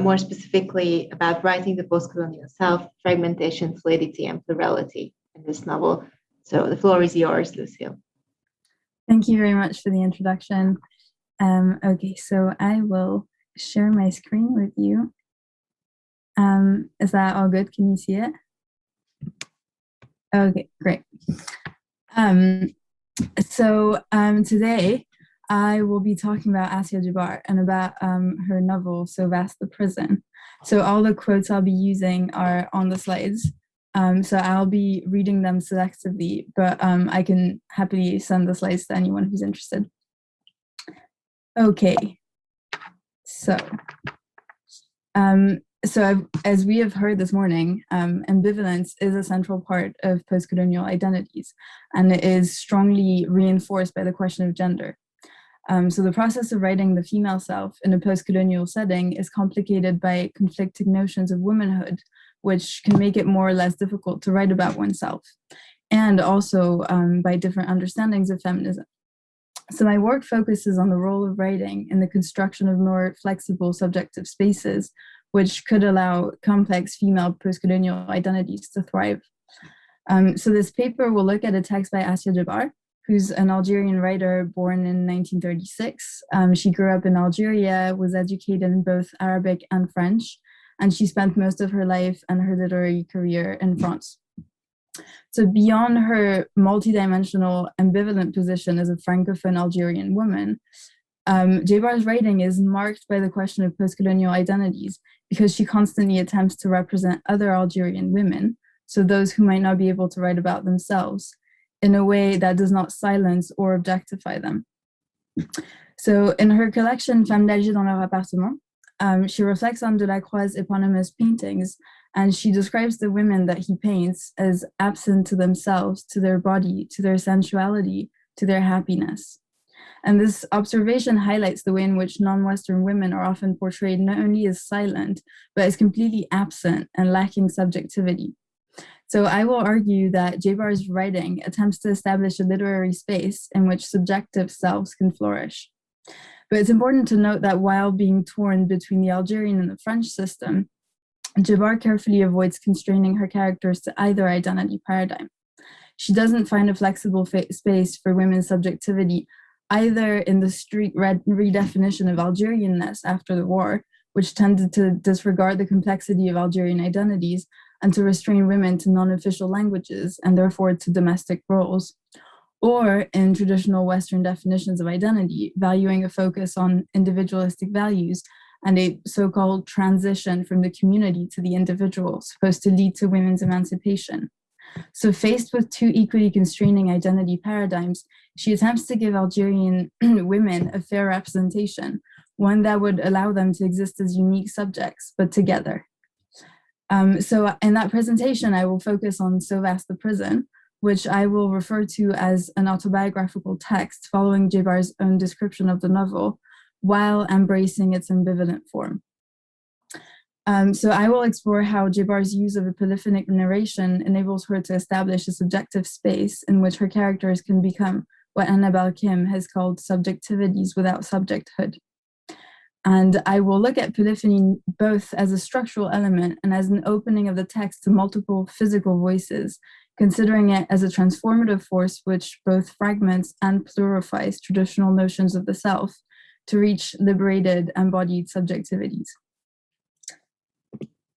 more specifically about writing the post-colonial self, fragmentation, fluidity, and plurality in this novel. So the floor is yours, Lucille. Thank you very much for the introduction. Okay, so I will share my screen with you. Is that all good? Can you see it? Okay, great. Today I will be talking about Assia Djebar and about her novel, So Vast the Prison. So all the quotes I'll be using are on the slides. So I'll be reading them selectively, but I can happily send the slides to anyone who's interested. Okay, so as we have heard this morning, ambivalence is a central part of post-colonial identities, and it is strongly reinforced by the question of gender. So the process of writing the female self in a post-colonial setting is complicated by conflicting notions of womanhood, which can make it more or less difficult to write about oneself, and also by different understandings of feminism. So my work focuses on the role of writing in the construction of more flexible subjective spaces, which could allow complex female post-colonial identities to thrive. So this paper will look at a text by Assia Djebar, who's an Algerian writer born in 1936. She grew up in Algeria, was educated in both Arabic and French, and she spent most of her life and her literary career in France. So beyond her multidimensional ambivalent position as a Francophone Algerian woman, Djebar's writing is marked by the question of post-colonial identities because she constantly attempts to represent other Algerian women, so those who might not be able to write about themselves, in a way that does not silence or objectify them. So in her collection Femmes d'Alger dans leur appartement, she reflects on Delacroix's eponymous paintings, and she describes the women that he paints as absent to themselves, to their body, to their sensuality, to their happiness. And this observation highlights the way in which non-Western women are often portrayed not only as silent, but as completely absent and lacking subjectivity. So I will argue that Djebar's writing attempts to establish a literary space in which subjective selves can flourish. But it's important to note that while being torn between the Algerian and the French system, Djebar carefully avoids constraining her characters to either identity paradigm. She doesn't find a flexible space for women's subjectivity either in the strict redefinition of Algerianness after the war, which tended to disregard the complexity of Algerian identities and to restrain women to non-official languages and therefore to domestic roles, or in traditional Western definitions of identity, valuing a focus on individualistic values and a so-called transition from the community to the individual, supposed to lead to women's emancipation. So faced with two equally constraining identity paradigms, she attempts to give Algerian women a fair representation, one that would allow them to exist as unique subjects, but together. So in that presentation, I will focus on So Vast the Prison, which I will refer to as an autobiographical text following Djebar's own description of the novel, while embracing its ambivalent form. So I will explore how Djebar's use of a polyphonic narration enables her to establish a subjective space in which her characters can become what Annabelle Kim has called subjectivities without subjecthood. And I will look at polyphony both as a structural element and as an opening of the text to multiple physical voices, considering it as a transformative force which both fragments and plurifies traditional notions of the self to reach liberated, embodied subjectivities.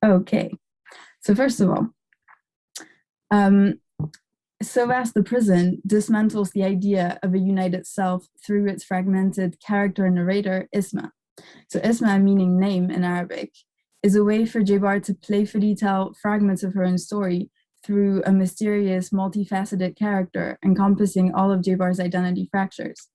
Okay, so first of all, So Vast the Prison dismantles the idea of a united self through its fragmented character and narrator, Isma. So Isma, meaning name in Arabic, is a way for Djebar to playfully tell fragments of her own story through a mysterious, multifaceted character encompassing all of Djebar's identity fractures.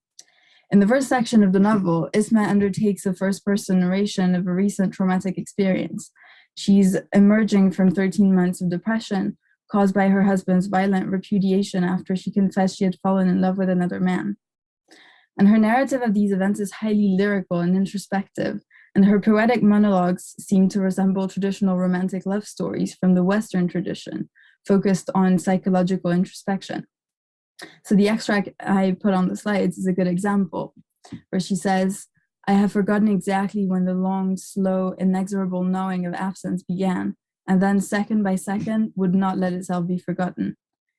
In the first section of the novel, Isma undertakes a first-person narration of a recent traumatic experience. She's emerging from 13 months of depression caused by her husband's violent repudiation after she confessed she had fallen in love with another man. And her narrative of these events is highly lyrical and introspective, and her poetic monologues seem to resemble traditional romantic love stories from the Western tradition, focused on psychological introspection. So the extract I put on the slides is a good example, where she says, "I have forgotten exactly when the long, slow, inexorable gnawing of absence began, and then second by second would not let itself be forgotten.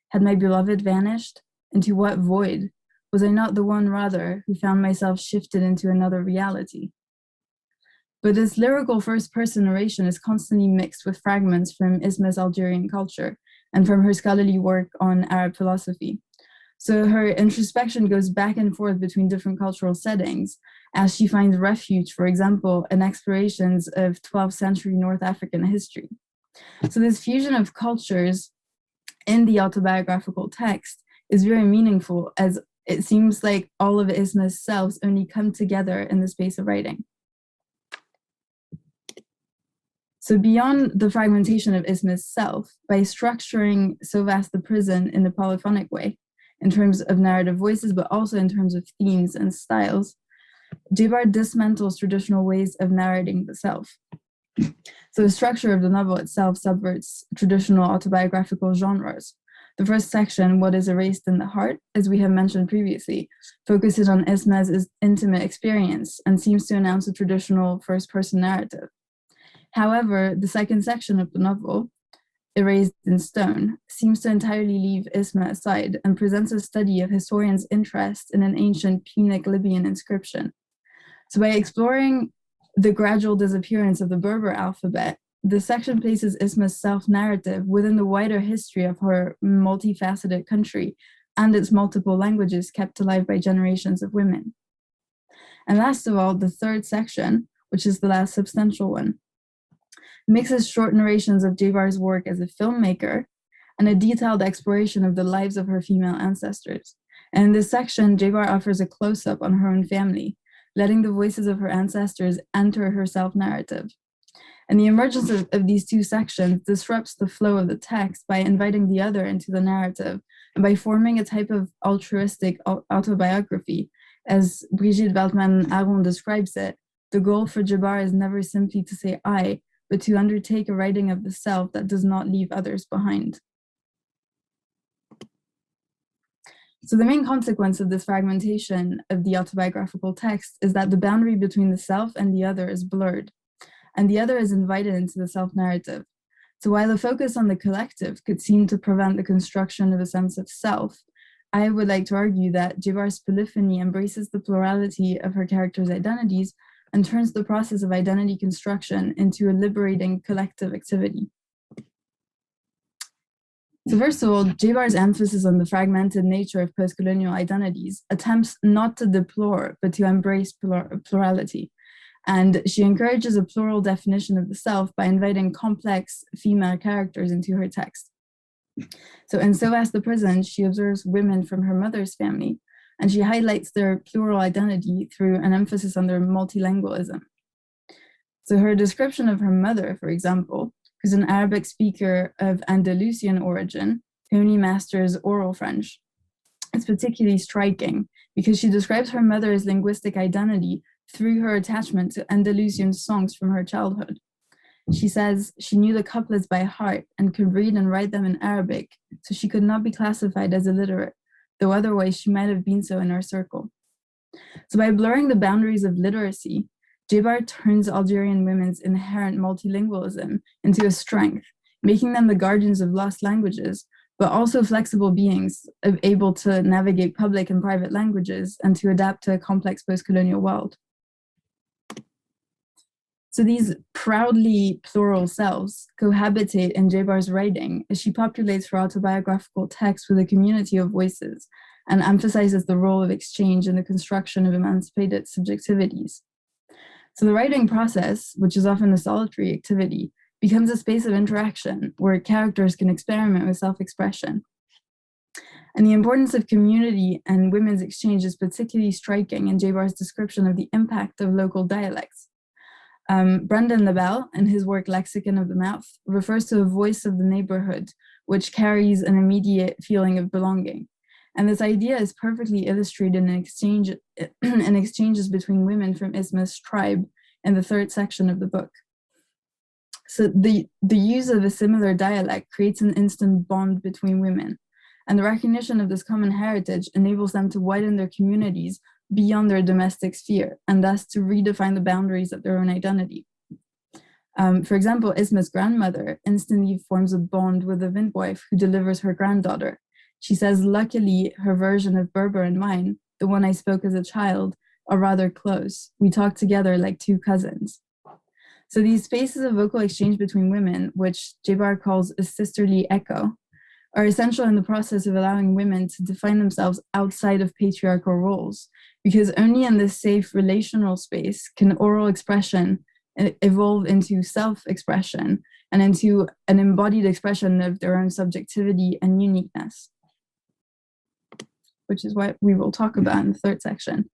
Had my beloved vanished? Into what void? Was I not the one, rather, who found myself shifted into another reality?" But this lyrical first-person narration is constantly mixed with fragments from Isma's Algerian culture and from her scholarly work on Arab philosophy. So her introspection goes back and forth between different cultural settings as she finds refuge, for example, in explorations of 12th century North African history. So this fusion of cultures in the autobiographical text is very meaningful, as it seems like all of Isma's selves only come together in the space of writing. So beyond the fragmentation of Isma's self, by structuring So Vast the Prison in a polyphonic way, in terms of narrative voices, but also in terms of themes and styles, Djebar dismantles traditional ways of narrating the self. So the structure of the novel itself subverts traditional autobiographical genres. The first section, What is Erased in the Heart, as we have mentioned previously, focuses on Isma's intimate experience and seems to announce a traditional first-person narrative. However, the second section of the novel, Erased in Stone, seems to entirely leave Isma aside and presents a study of historians' interest in an ancient Punic Libyan inscription. So by exploring the gradual disappearance of the Berber alphabet, the section places Isma's self-narrative within the wider history of her multifaceted country and its multiple languages kept alive by generations of women. And last of all, the third section, which is the last substantial one, mixes short narrations of Djebar's work as a filmmaker and a detailed exploration of the lives of her female ancestors. And in this section, Djebar offers a close-up on her own family, letting the voices of her ancestors enter her self-narrative. And the emergence of these two sections disrupts the flow of the text by inviting the other into the narrative and by forming a type of altruistic autobiography. As Brigitte Weltman-Aron describes it, the goal for Djebar is never simply to say I, but to undertake a writing of the self that does not leave others behind. So the main consequence of this fragmentation of the autobiographical text is that the boundary between the self and the other is blurred, and the other is invited into the self-narrative. So while a focus on the collective could seem to prevent the construction of a sense of self, I would like to argue that Djebar's polyphony embraces the plurality of her characters' identities and turns the process of identity construction into a liberating collective activity. So first of all, J-Bar's emphasis on the fragmented nature of post-colonial identities attempts not to deplore, but to embrace plurality. And she encourages a plural definition of the self by inviting complex female characters into her text. So in So As the Present, she observes women from her mother's family, and she highlights their plural identity through an emphasis on their multilingualism. So her description of her mother, for example, who's an Arabic speaker of Andalusian origin, who only masters oral French, it's particularly striking because she describes her mother's linguistic identity through her attachment to Andalusian songs from her childhood. She says she knew the couplets by heart and could read and write them in Arabic, so she could not be classified as illiterate, though otherwise she might have been so in our circle. So by blurring the boundaries of literacy, J-Bar turns Algerian women's inherent multilingualism into a strength, making them the guardians of lost languages, but also flexible beings able to navigate public and private languages and to adapt to a complex post-colonial world. So these proudly plural selves cohabitate in J-Bar's writing as she populates her autobiographical text with a community of voices and emphasizes the role of exchange in the construction of emancipated subjectivities. So the writing process, which is often a solitary activity, becomes a space of interaction where characters can experiment with self-expression. And the importance of community and women's exchange is particularly striking in J-Bar's description of the impact of local dialects. Brendan Labelle, in his work Lexicon of the Mouth, refers to a voice of the neighborhood, which carries an immediate feeling of belonging. And this idea is perfectly illustrated in exchanges between women from Isthmus tribe in the third section of the book. So the use of a similar dialect creates an instant bond between women, and the recognition of this common heritage enables them to widen their communities beyond their domestic sphere, and thus to redefine the boundaries of their own identity. For example, Isma's grandmother instantly forms a bond with the Windwife who delivers her granddaughter. She says, luckily, her version of Berber and mine, the one I spoke as a child, are rather close. We talk together like two cousins. So these spaces of vocal exchange between women, which J-Bar calls a sisterly echo, are essential in the process of allowing women to define themselves outside of patriarchal roles, because only in this safe relational space can oral expression evolve into self-expression and into an embodied expression of their own subjectivity and uniqueness, which is what we will talk about in the third section.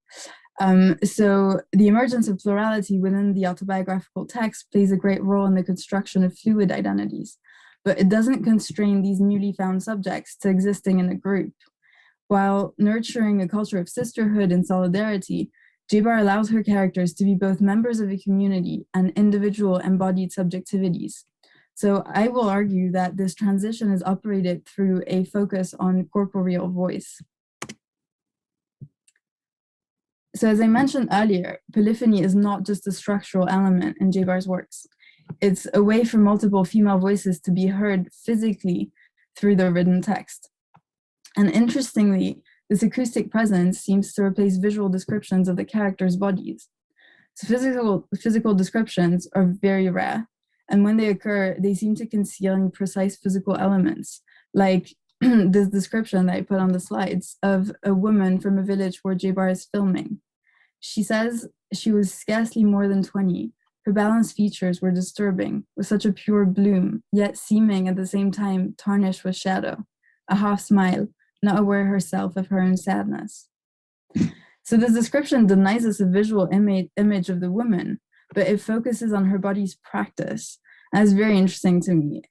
So the emergence of plurality within the autobiographical text plays a great role in the construction of fluid identities, but it doesn't constrain these newly found subjects to existing in a group. While nurturing a culture of sisterhood and solidarity, J-Bar allows her characters to be both members of a community and individual embodied subjectivities. So I will argue that this transition is operated through a focus on corporeal voice. So as I mentioned earlier, polyphony is not just a structural element in J-Bar's works. It's a way for multiple female voices to be heard physically through the written text. And interestingly, this acoustic presence seems to replace visual descriptions of the characters' bodies. So physical descriptions are very rare, and when they occur, they seem to conceal precise physical elements, like this description that I put on the slides of a woman from a village where J-Bar is filming. She says she was scarcely more than 20. Her balanced features were disturbing, with such a pure bloom, yet seeming at the same time tarnished with shadow, a half smile, not aware herself of her own sadness. So this description denies us a visual image of the woman, but it focuses on her body's practice. That's very interesting to me.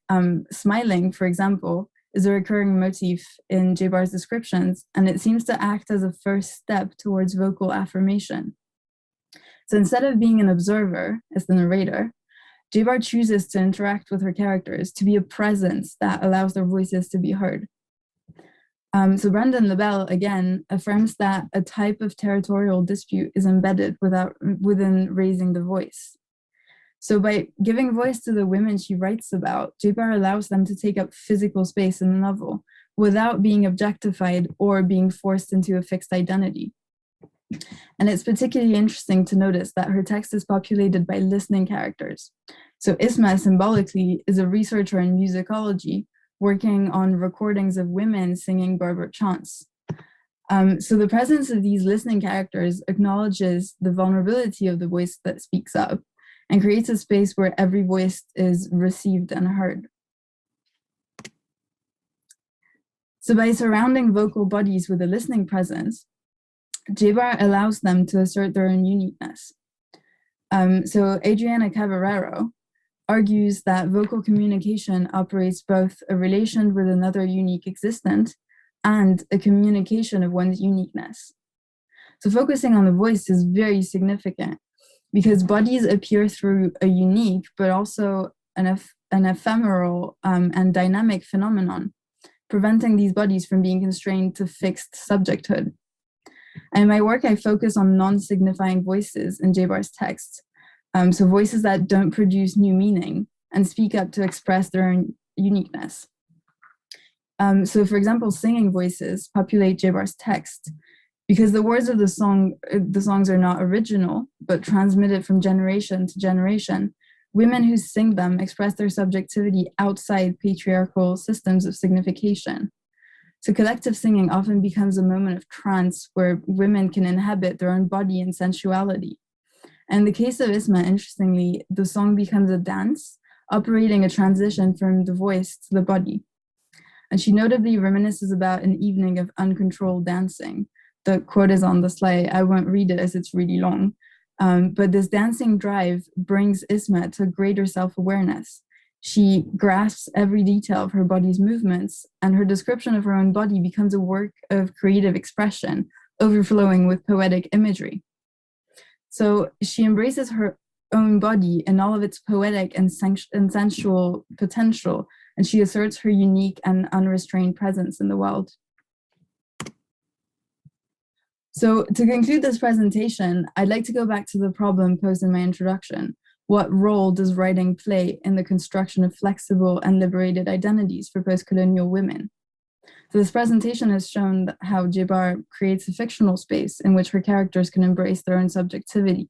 Smiling, for example, is a recurring motif in J-Bar's descriptions, and it seems to act as a first step towards vocal affirmation. So instead of being an observer, as the narrator, J-Bar chooses to interact with her characters to be a presence that allows their voices to be heard. So Brendan Labelle, again, affirms that a type of territorial dispute is embedded within raising the voice. So by giving voice to the women she writes about, J-Bar allows them to take up physical space in the novel without being objectified or being forced into a fixed identity. And it's particularly interesting to notice that her text is populated by listening characters. So Isma symbolically is a researcher in musicology working on recordings of women singing Berber chants. So the presence of these listening characters acknowledges the vulnerability of the voice that speaks up and creates a space where every voice is received and heard. So by surrounding vocal bodies with a listening presence, Djebar allows them to assert their own uniqueness. So Adriana Cavarero argues that vocal communication operates both a relation with another unique existent and a communication of one's uniqueness. So focusing on the voice is very significant because bodies appear through a unique, but also an ephemeral and dynamic phenomenon, preventing these bodies from being constrained to fixed subjecthood. And in my work, I focus on non-signifying voices in Djebar's text. So voices that don't produce new meaning and speak up to express their own uniqueness. So for example, singing voices populate Djebar's text because the words of the songs are not original, but transmitted from generation to generation. Women who sing them express their subjectivity outside patriarchal systems of signification. So collective singing often becomes a moment of trance where women can inhabit their own body and sensuality. And in the case of Isma, interestingly, the song becomes a dance, operating a transition from the voice to the body. And she notably reminisces about an evening of uncontrolled dancing. The quote is on the slide. I won't read it as it's really long. But this dancing drive brings Isma to greater self-awareness. She grasps every detail of her body's movements, and her description of her own body becomes a work of creative expression, overflowing with poetic imagery. So she embraces her own body in all of its poetic and sensual potential, and she asserts her unique and unrestrained presence in the world. So to conclude this presentation, I'd like to go back to the problem posed in my introduction. What role does writing play in the construction of flexible and liberated identities for post-colonial women? So this presentation has shown how Djebar creates a fictional space in which her characters can embrace their own subjectivity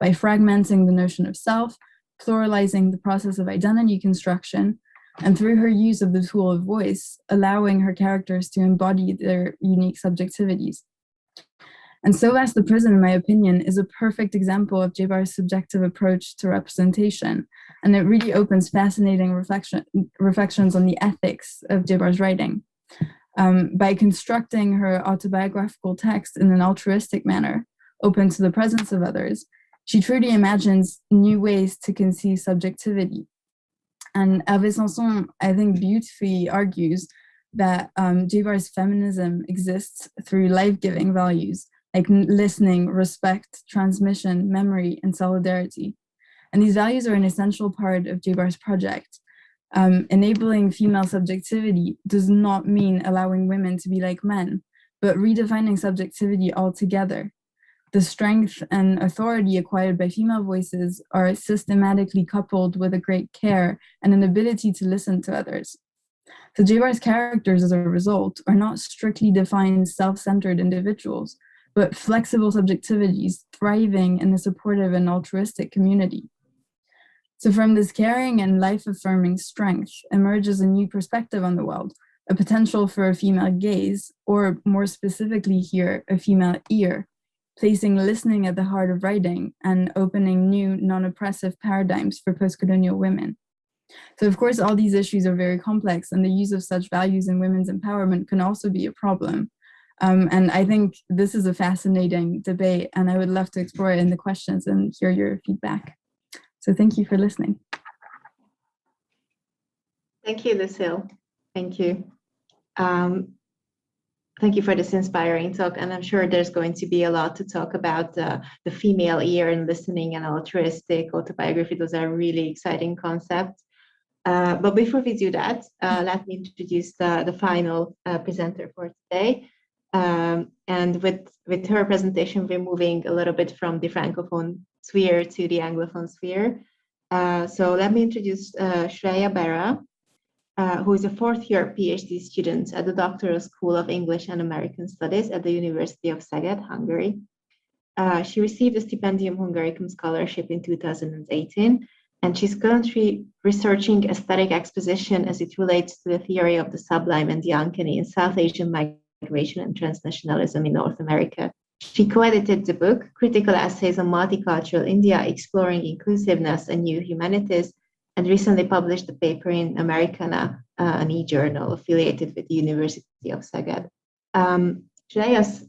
by fragmenting the notion of self, pluralizing the process of identity construction, and through her use of the tool of voice, allowing her characters to embody their unique subjectivities. And So Vast the Prison, in my opinion, is a perfect example of Djebar's subjective approach to representation. And it really opens fascinating reflections on the ethics of Djebar's writing. By constructing her autobiographical text in an altruistic manner, open to the presence of others, she truly imagines new ways to conceive subjectivity. And Hervé Sanson, I think, beautifully argues that Djebar's feminism exists through life-giving values, like listening, respect, transmission, memory, and solidarity. And these values are an essential part of Djebar's project. Enabling female subjectivity does not mean allowing women to be like men, but redefining subjectivity altogether. The strength and authority acquired by female voices are systematically coupled with a great care and an ability to listen to others. So Djebar's characters, as a result, are not strictly defined self-centered individuals, but flexible subjectivities thriving in a supportive and altruistic community. So from this caring and life-affirming strength emerges a new perspective on the world, a potential for a female gaze, or more specifically here, a female ear, placing listening at the heart of writing and opening new non-oppressive paradigms for post-colonial women. So of course, all these issues are very complex, and the use of such values in women's empowerment can also be a problem. And I think this is a fascinating debate, and I would love to explore it in the questions and hear your feedback. So thank you for listening. Thank you, Lucille. Thank you. Thank you for this inspiring talk, and I'm sure there's going to be a lot to talk about the female ear and listening and altruistic autobiography. Those are really exciting concepts. But before we do that, let me introduce the final presenter for today. And with her presentation, we're moving a little bit from the Francophone sphere to the Anglophone sphere. So let me introduce Shreya Bera, who is a fourth-year PhD student at the Doctoral School of English and American Studies at the University of Szeged, Hungary. She received a Stipendium Hungaricum scholarship in 2018, and she's currently researching aesthetic exposition as it relates to the theory of the sublime and the uncanny in South Asian migration and transnationalism in North America. She co-edited the book, Critical Essays on Multicultural India, Exploring Inclusiveness and New Humanities, and recently published the paper in Americana, an e-journal affiliated with the University of Szeged. Shreya's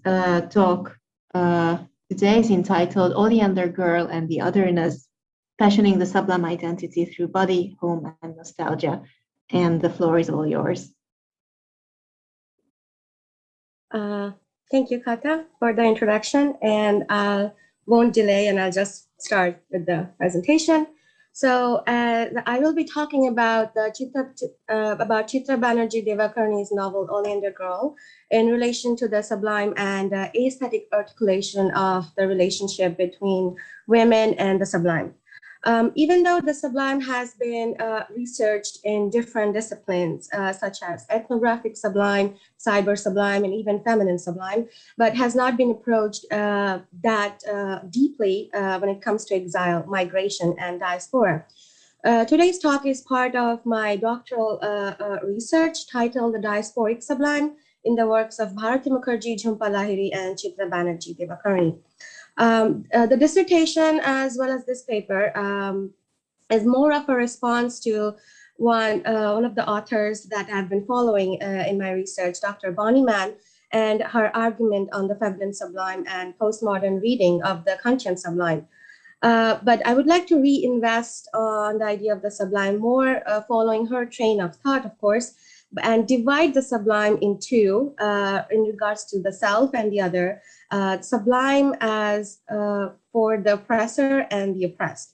talk today is entitled Oleander Girl and the Otherness, Fashioning the Sublime Identity Through Body, Home, and Nostalgia. And the floor is all yours. Thank you, Kata, for the introduction, and I won't delay, and I'll just start with the presentation. So I will be talking about Chitra Banerjee Devakaruni's novel Oleander Girl in relation to the sublime and aesthetic articulation of the relationship between women and the sublime. Even though the sublime has been researched in different disciplines, such as ethnographic sublime, cyber sublime, and even feminine sublime, but has not been approached that deeply when it comes to exile, migration, and diaspora. Today's talk is part of my doctoral research titled The Diasporic Sublime in the works of Bharati Mukherjee, Jhumpa Lahiri, and Chitra Banerjee Devakaruni. The dissertation, as well as this paper, is more of a response to one of the authors that I've been following in my research, Dr. Bonnie Mann, and her argument on the feminine sublime and postmodern reading of the Kantian sublime. But I would like to reinvest on the idea of the sublime more, following her train of thought, of course, and divide the sublime in two in regards to the self and the other. Sublime as for the oppressor and the oppressed.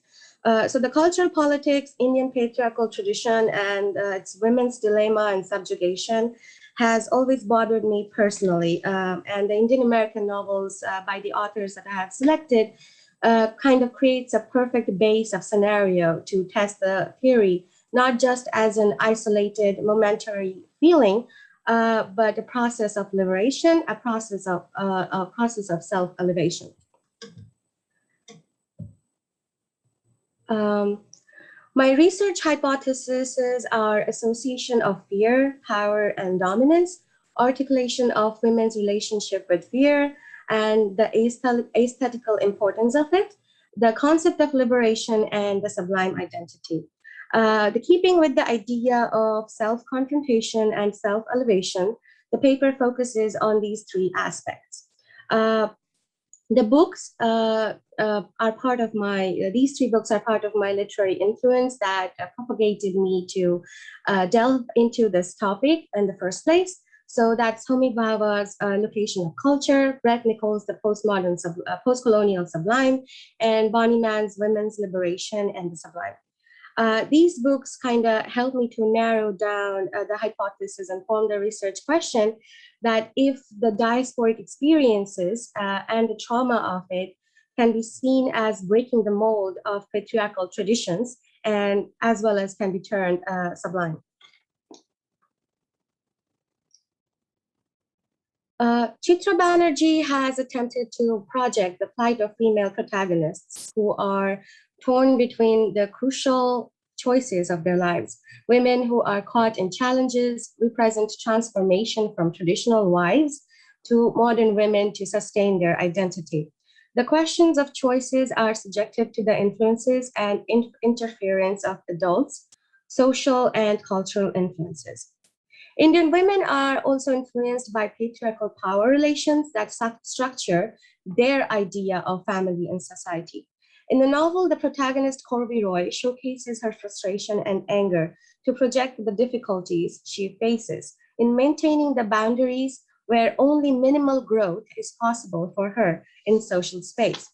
So the cultural politics, Indian patriarchal tradition, and its women's dilemma and subjugation has always bothered me personally. And the Indian American novels by the authors that I have selected kind of creates a perfect base of scenario to test the theory, not just as an isolated momentary feeling, but a process of liberation, a process of self-elevation. My research hypotheses are association of fear, power, and dominance, articulation of women's relationship with fear, and the aesthetical importance of it, the concept of liberation, and the sublime identity. The keeping with the idea of self-confrontation and self-elevation, the paper focuses on these three aspects. The books are part of these three books are part of my literary influence that propagated me to delve into this topic in the first place. So that's Homi Bhabha's Location of Culture, Brett Nichols' The Post-Colonial Sublime, and Bonnie Mann's Women's Liberation and the Sublime. These books kind of helped me to narrow down the hypothesis and form the research question that if the diasporic experiences and the trauma of it can be seen as breaking the mold of patriarchal traditions, and as well as can be turned sublime. Chitra Banerjee has attempted to project the plight of female protagonists who are torn between the crucial choices of their lives. Women who are caught in challenges represent transformation from traditional wives to modern women to sustain their identity. The questions of choices are subjective to the influences and interference of adults, social and cultural influences. Indian women are also influenced by patriarchal power relations that structure their idea of family and society. In the novel, the protagonist Corby Roy showcases her frustration and anger to project the difficulties she faces in maintaining the boundaries where only minimal growth is possible for her in social space.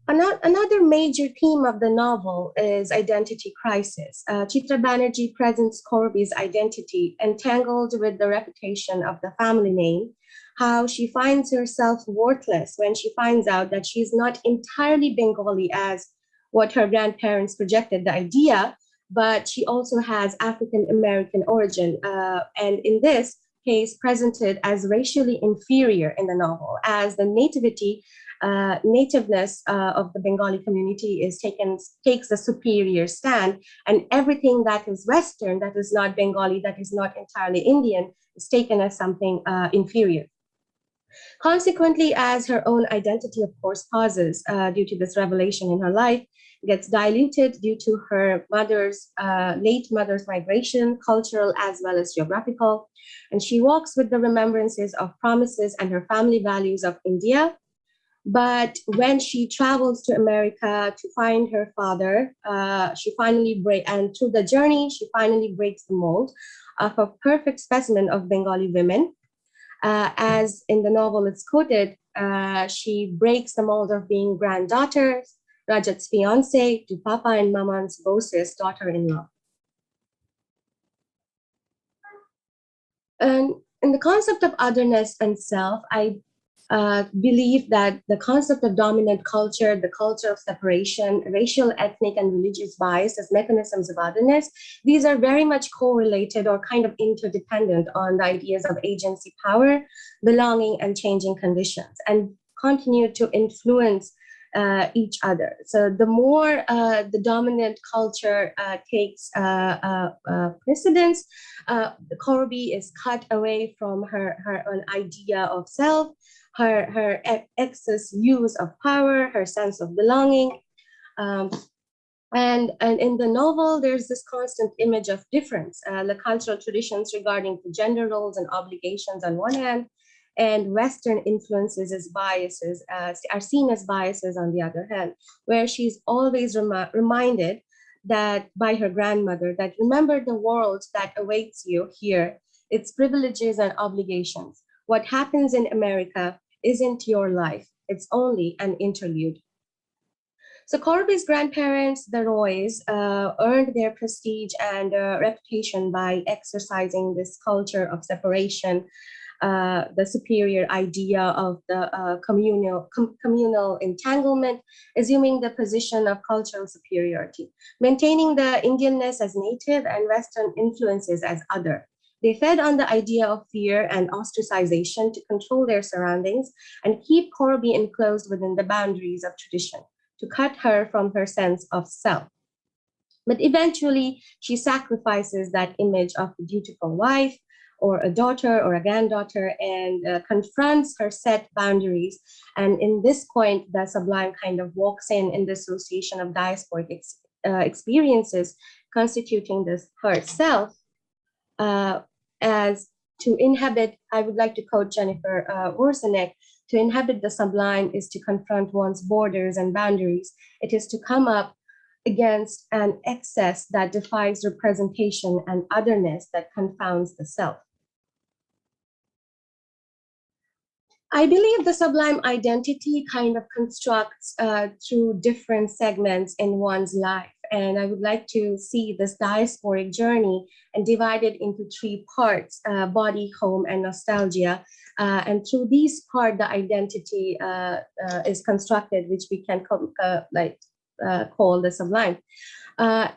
Another major theme of the novel is identity crisis. Chitra Banerjee presents Corby's identity entangled with the reputation of the family name, how she finds herself worthless when she finds out that she's not entirely Bengali as what her grandparents projected the idea, but she also has African American origin. And in this, case presented as racially inferior in the novel, as the nativeness of the Bengali community takes a superior stand, and everything that is Western, that is not Bengali, that is not entirely Indian, is taken as something inferior. Consequently, as her own identity, of course, pauses due to this revelation in her life, gets diluted due to her late mother's migration, cultural as well as geographical, and she walks with the remembrances of promises and her family values of India. But when she travels to America to find her father, and through the journey, she finally breaks the mold of a perfect specimen of Bengali women. As in the novel it's quoted, she breaks the mold of being granddaughter, Rajat's fiance, to Papa and Maman's boss's daughter-in-law. And in the concept of otherness and self, I believe that the concept of dominant culture, the culture of separation, racial, ethnic, and religious bias as mechanisms of otherness, these are very much correlated or kind of interdependent on the ideas of agency, power, belonging, and changing conditions, and continue to influence each other. So the more the dominant culture takes precedence, Corby is cut away from her own idea of self, her excess use of power, her sense of belonging. And in the novel, there's this constant image of difference, the cultural traditions regarding the gender roles and obligations on one hand, and Western influences as biases are seen as biases on the other hand, where she's always reminded that by her grandmother that remember the world that awaits you here, its privileges and obligations. What happens in America isn't your life, it's only an interlude. So Corby's grandparents, the Roys, earned their prestige and reputation by exercising this culture of separation, the superior idea of the communal entanglement, assuming the position of cultural superiority, maintaining the Indianness as native and Western influences as other. They fed on the idea of fear and ostracization to control their surroundings and keep Corby enclosed within the boundaries of tradition, to cut her from her sense of self. But eventually, she sacrifices that image of a dutiful wife, or a daughter or a granddaughter, and confronts her set boundaries. And in this point, the sublime kind of walks in the association of diasporic experiences, constituting this herself as to inhabit, I would like to quote Jennifer Worsenek, to inhabit the sublime is to confront one's borders and boundaries. It is to come up against an excess that defies representation and otherness that confounds the self. I believe the sublime identity kind of constructs through different segments in one's life. And I would like to see this diasporic journey and divide it into three parts, body, home, and nostalgia. And through these parts, the identity is constructed, which we can call the sublime.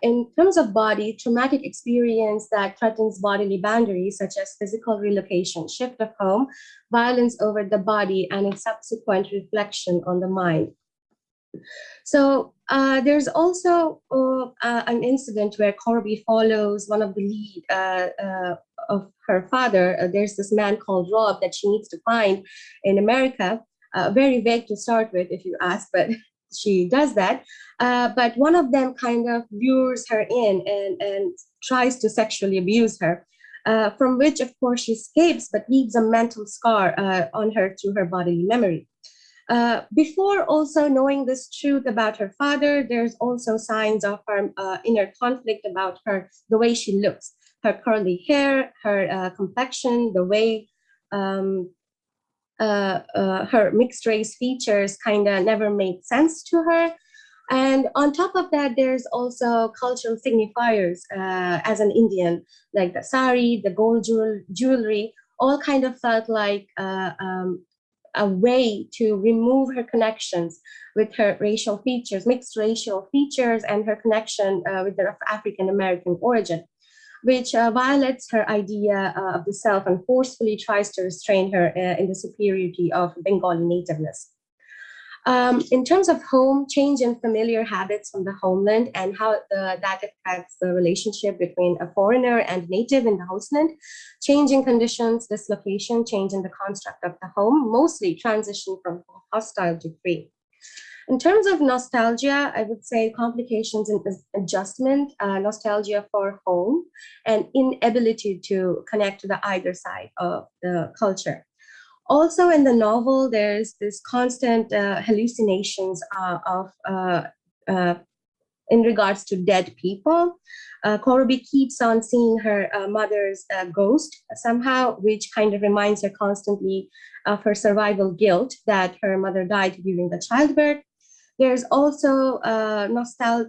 In terms of body, traumatic experience that threatens bodily boundaries, such as physical relocation, shift of home, violence over the body, and its subsequent reflection on the mind. So there's also an incident where Corby follows one of the lead of her father. There's this man called Rob that she needs to find in America. Very vague to start with, if you ask, but she does that. But one of them kind of lures her in and tries to sexually abuse her, from which, of course, she escapes, but leaves a mental scar on her through her bodily memory. Before also knowing this truth about her father, there's also signs of her inner conflict about her, the way she looks, her curly hair, her complexion, the way her mixed race features kind of never made sense to her. And on top of that, there's also cultural signifiers as an Indian, like the sari, the gold jewelry, all kind of felt like a way to remove her connections with her racial features, mixed racial features, and her connection with their African-American origin. which violates her idea of the self and forcefully tries to restrain her in the superiority of Bengali nativeness. In terms of home, change in familiar habits from the homeland and how that affects the relationship between a foreigner and native in the hostland, changing conditions, dislocation, change in the construct of the home, mostly transition from hostile to free. In terms of nostalgia, I would say complications in adjustment, nostalgia for home, and inability to connect to the either side of the culture. Also in the novel, there's this constant hallucinations in regards to dead people. Korobi keeps on seeing her mother's ghost somehow, which kind of reminds her constantly of her survival guilt that her mother died during the childbirth. There's also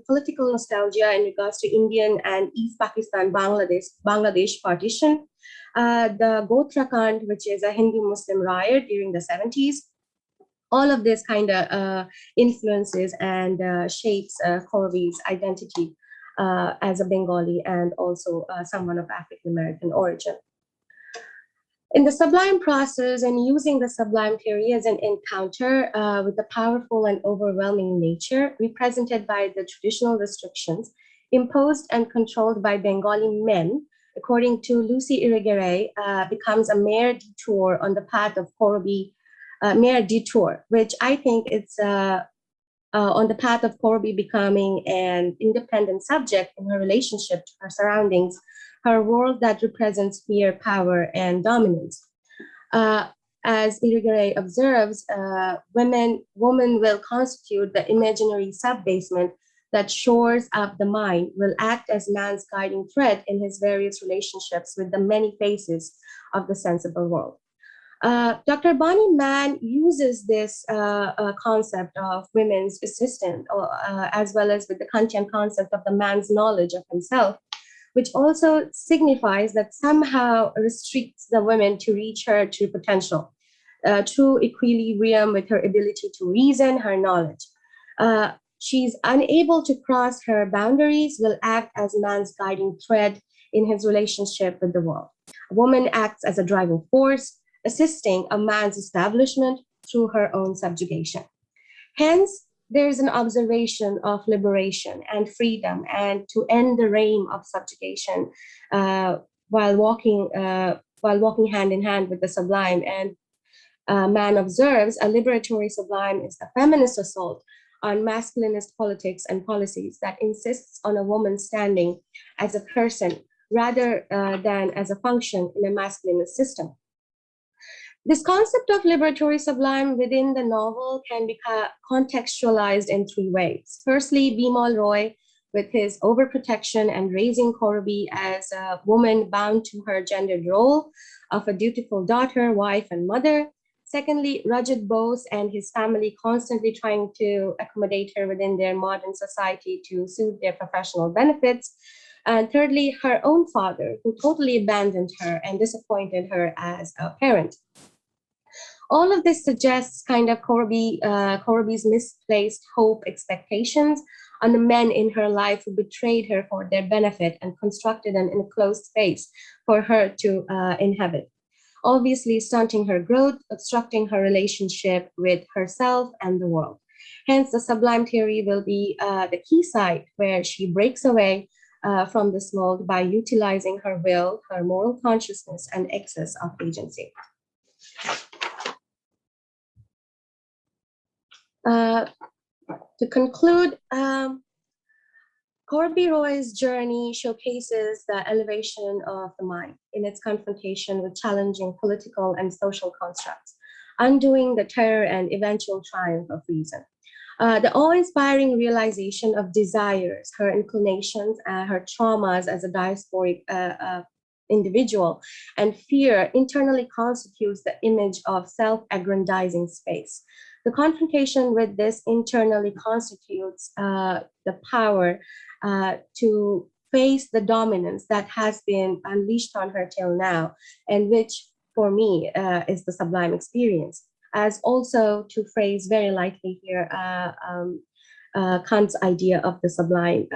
political nostalgia in regards to Indian and East Pakistan, Bangladesh partition. The Gothrakand, which is a Hindu-Muslim riot during the 70s. All of this kind of influences and shapes Korobi's identity as a Bengali and also someone of African-American origin. In the sublime process and using the sublime theory as an encounter with the powerful and overwhelming nature represented by the traditional restrictions imposed and controlled by Bengali men, according to Lucy Irigaray, becomes a mere detour on the path of Korobi, mere detour, which I think it's on the path of Korobi becoming an independent subject in her relationship to her surroundings, her world that represents fear, power, and dominance. As Irigaray observes, woman will constitute the imaginary sub-basement that shores up the mind, will act as man's guiding thread in his various relationships with the many faces of the sensible world. Dr. Bonnie Mann uses this concept of women's assistant, as well as with the Kantian concept of the man's knowledge of himself, which also signifies that somehow restricts the woman to reach her true potential, true equilibrium with her ability to reason, her knowledge. She's unable to cross her boundaries, will act as man's guiding thread in his relationship with the world. A woman acts as a driving force, assisting a man's establishment through her own subjugation. Hence, there's an observation of liberation and freedom and to end the reign of subjugation while walking hand in hand with the sublime. And Mann observes a liberatory sublime is a feminist assault on masculinist politics and policies that insists on a woman standing as a person rather than as a function in a masculinist system. This concept of liberatory sublime within the novel can be contextualized in three ways. Firstly, Bimal Roy, with his overprotection and raising Korobi as a woman bound to her gendered role of a dutiful daughter, wife, and mother. Secondly, Rajat Bose and his family constantly trying to accommodate her within their modern society to suit their professional benefits. And thirdly, her own father, who totally abandoned her and disappointed her as a parent. All of this suggests kind of Korobi's misplaced hope, expectations on the men in her life who betrayed her for their benefit and constructed an enclosed space for her to inhabit, obviously stunting her growth, obstructing her relationship with herself and the world. Hence, the sublime theory will be the key site where she breaks away from this mold by utilizing her will, her moral consciousness, and excess of agency. To conclude, Corby Roy's journey showcases the elevation of the mind in its confrontation with challenging political and social constructs, undoing the terror and eventual triumph of reason. The awe-inspiring realization of desires, her inclinations, her traumas as a diasporic individual, and fear internally constitutes the image of self-aggrandizing space. The confrontation with this internally constitutes the power to face the dominance that has been unleashed on her till now, and which for me is the sublime experience. As also, to phrase very lightly here, Kant's idea of the sublime,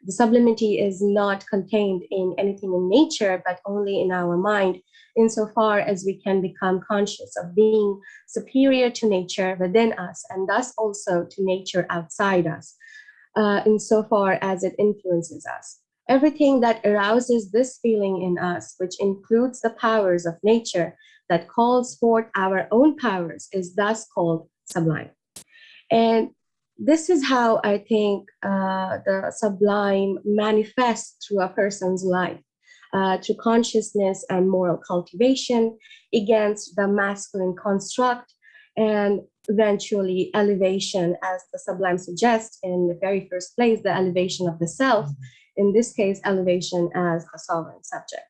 The sublimity is not contained in anything in nature, but only in our mind, insofar as we can become conscious of being superior to nature within us, and thus also to nature outside us, insofar as it influences us. Everything that arouses this feeling in us, which includes the powers of nature that calls forth our own powers, is thus called sublime. And this is how I think the sublime manifests through a person's life, through consciousness and moral cultivation against the masculine construct, and eventually elevation, as the sublime suggests in the very first place, the elevation of the self, in this case, elevation as the sovereign subject.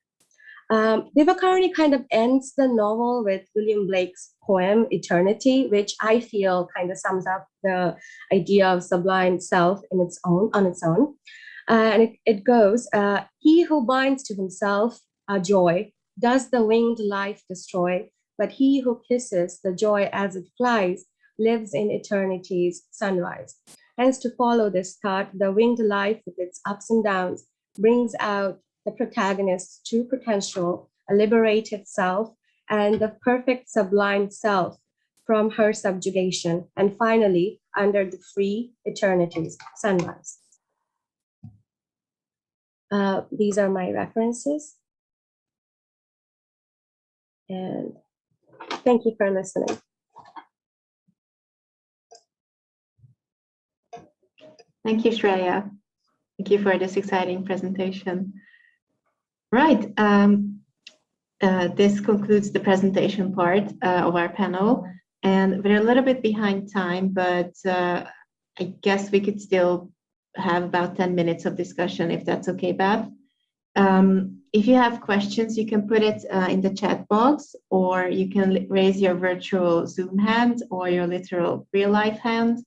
Kearney kind of ends the novel with William Blake's poem, Eternity, which I feel kind of sums up the idea of sublime self on its own. And it goes, he who binds to himself a joy does the winged life destroy, but he who kisses the joy as it flies lives in eternity's sunrise. Hence, to follow this thought, the winged life with its ups and downs brings out the protagonist's true potential, a liberated self, and the perfect sublime self from her subjugation, and finally, under the free eternity's sunrise. These are my references. And thank you for listening. Thank you, Shreya. Thank you for this exciting presentation. Right, this concludes the presentation part of our panel, and we're a little bit behind time, but I guess we could still have about 10 minutes of discussion, if that's okay, Beth. If you have questions, you can put it in the chat box, or you can raise your virtual Zoom hand or your literal real-life hand.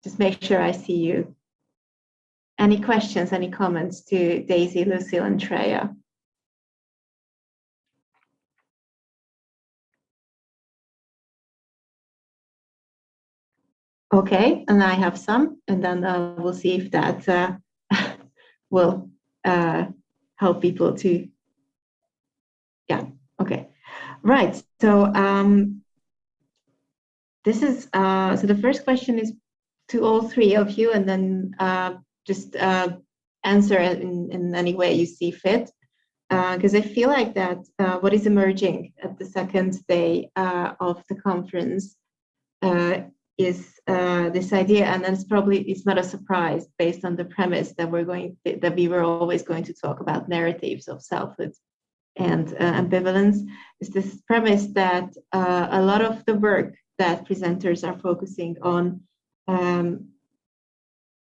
Just make sure I see you. Any questions, any comments to Daisy, Lucille, and Shreya? Okay, and I have some, and then we'll see if that will help people to, yeah, okay. Right, so this is, so the first question is to all three of you, and then just answer it in any way you see fit. Because I feel like that what is emerging at the second day of the conference is this idea, and it's not a surprise based on the premise that we were always going to talk about narratives of selfhood and ambivalence. Is this premise that a lot of the work that presenters are focusing on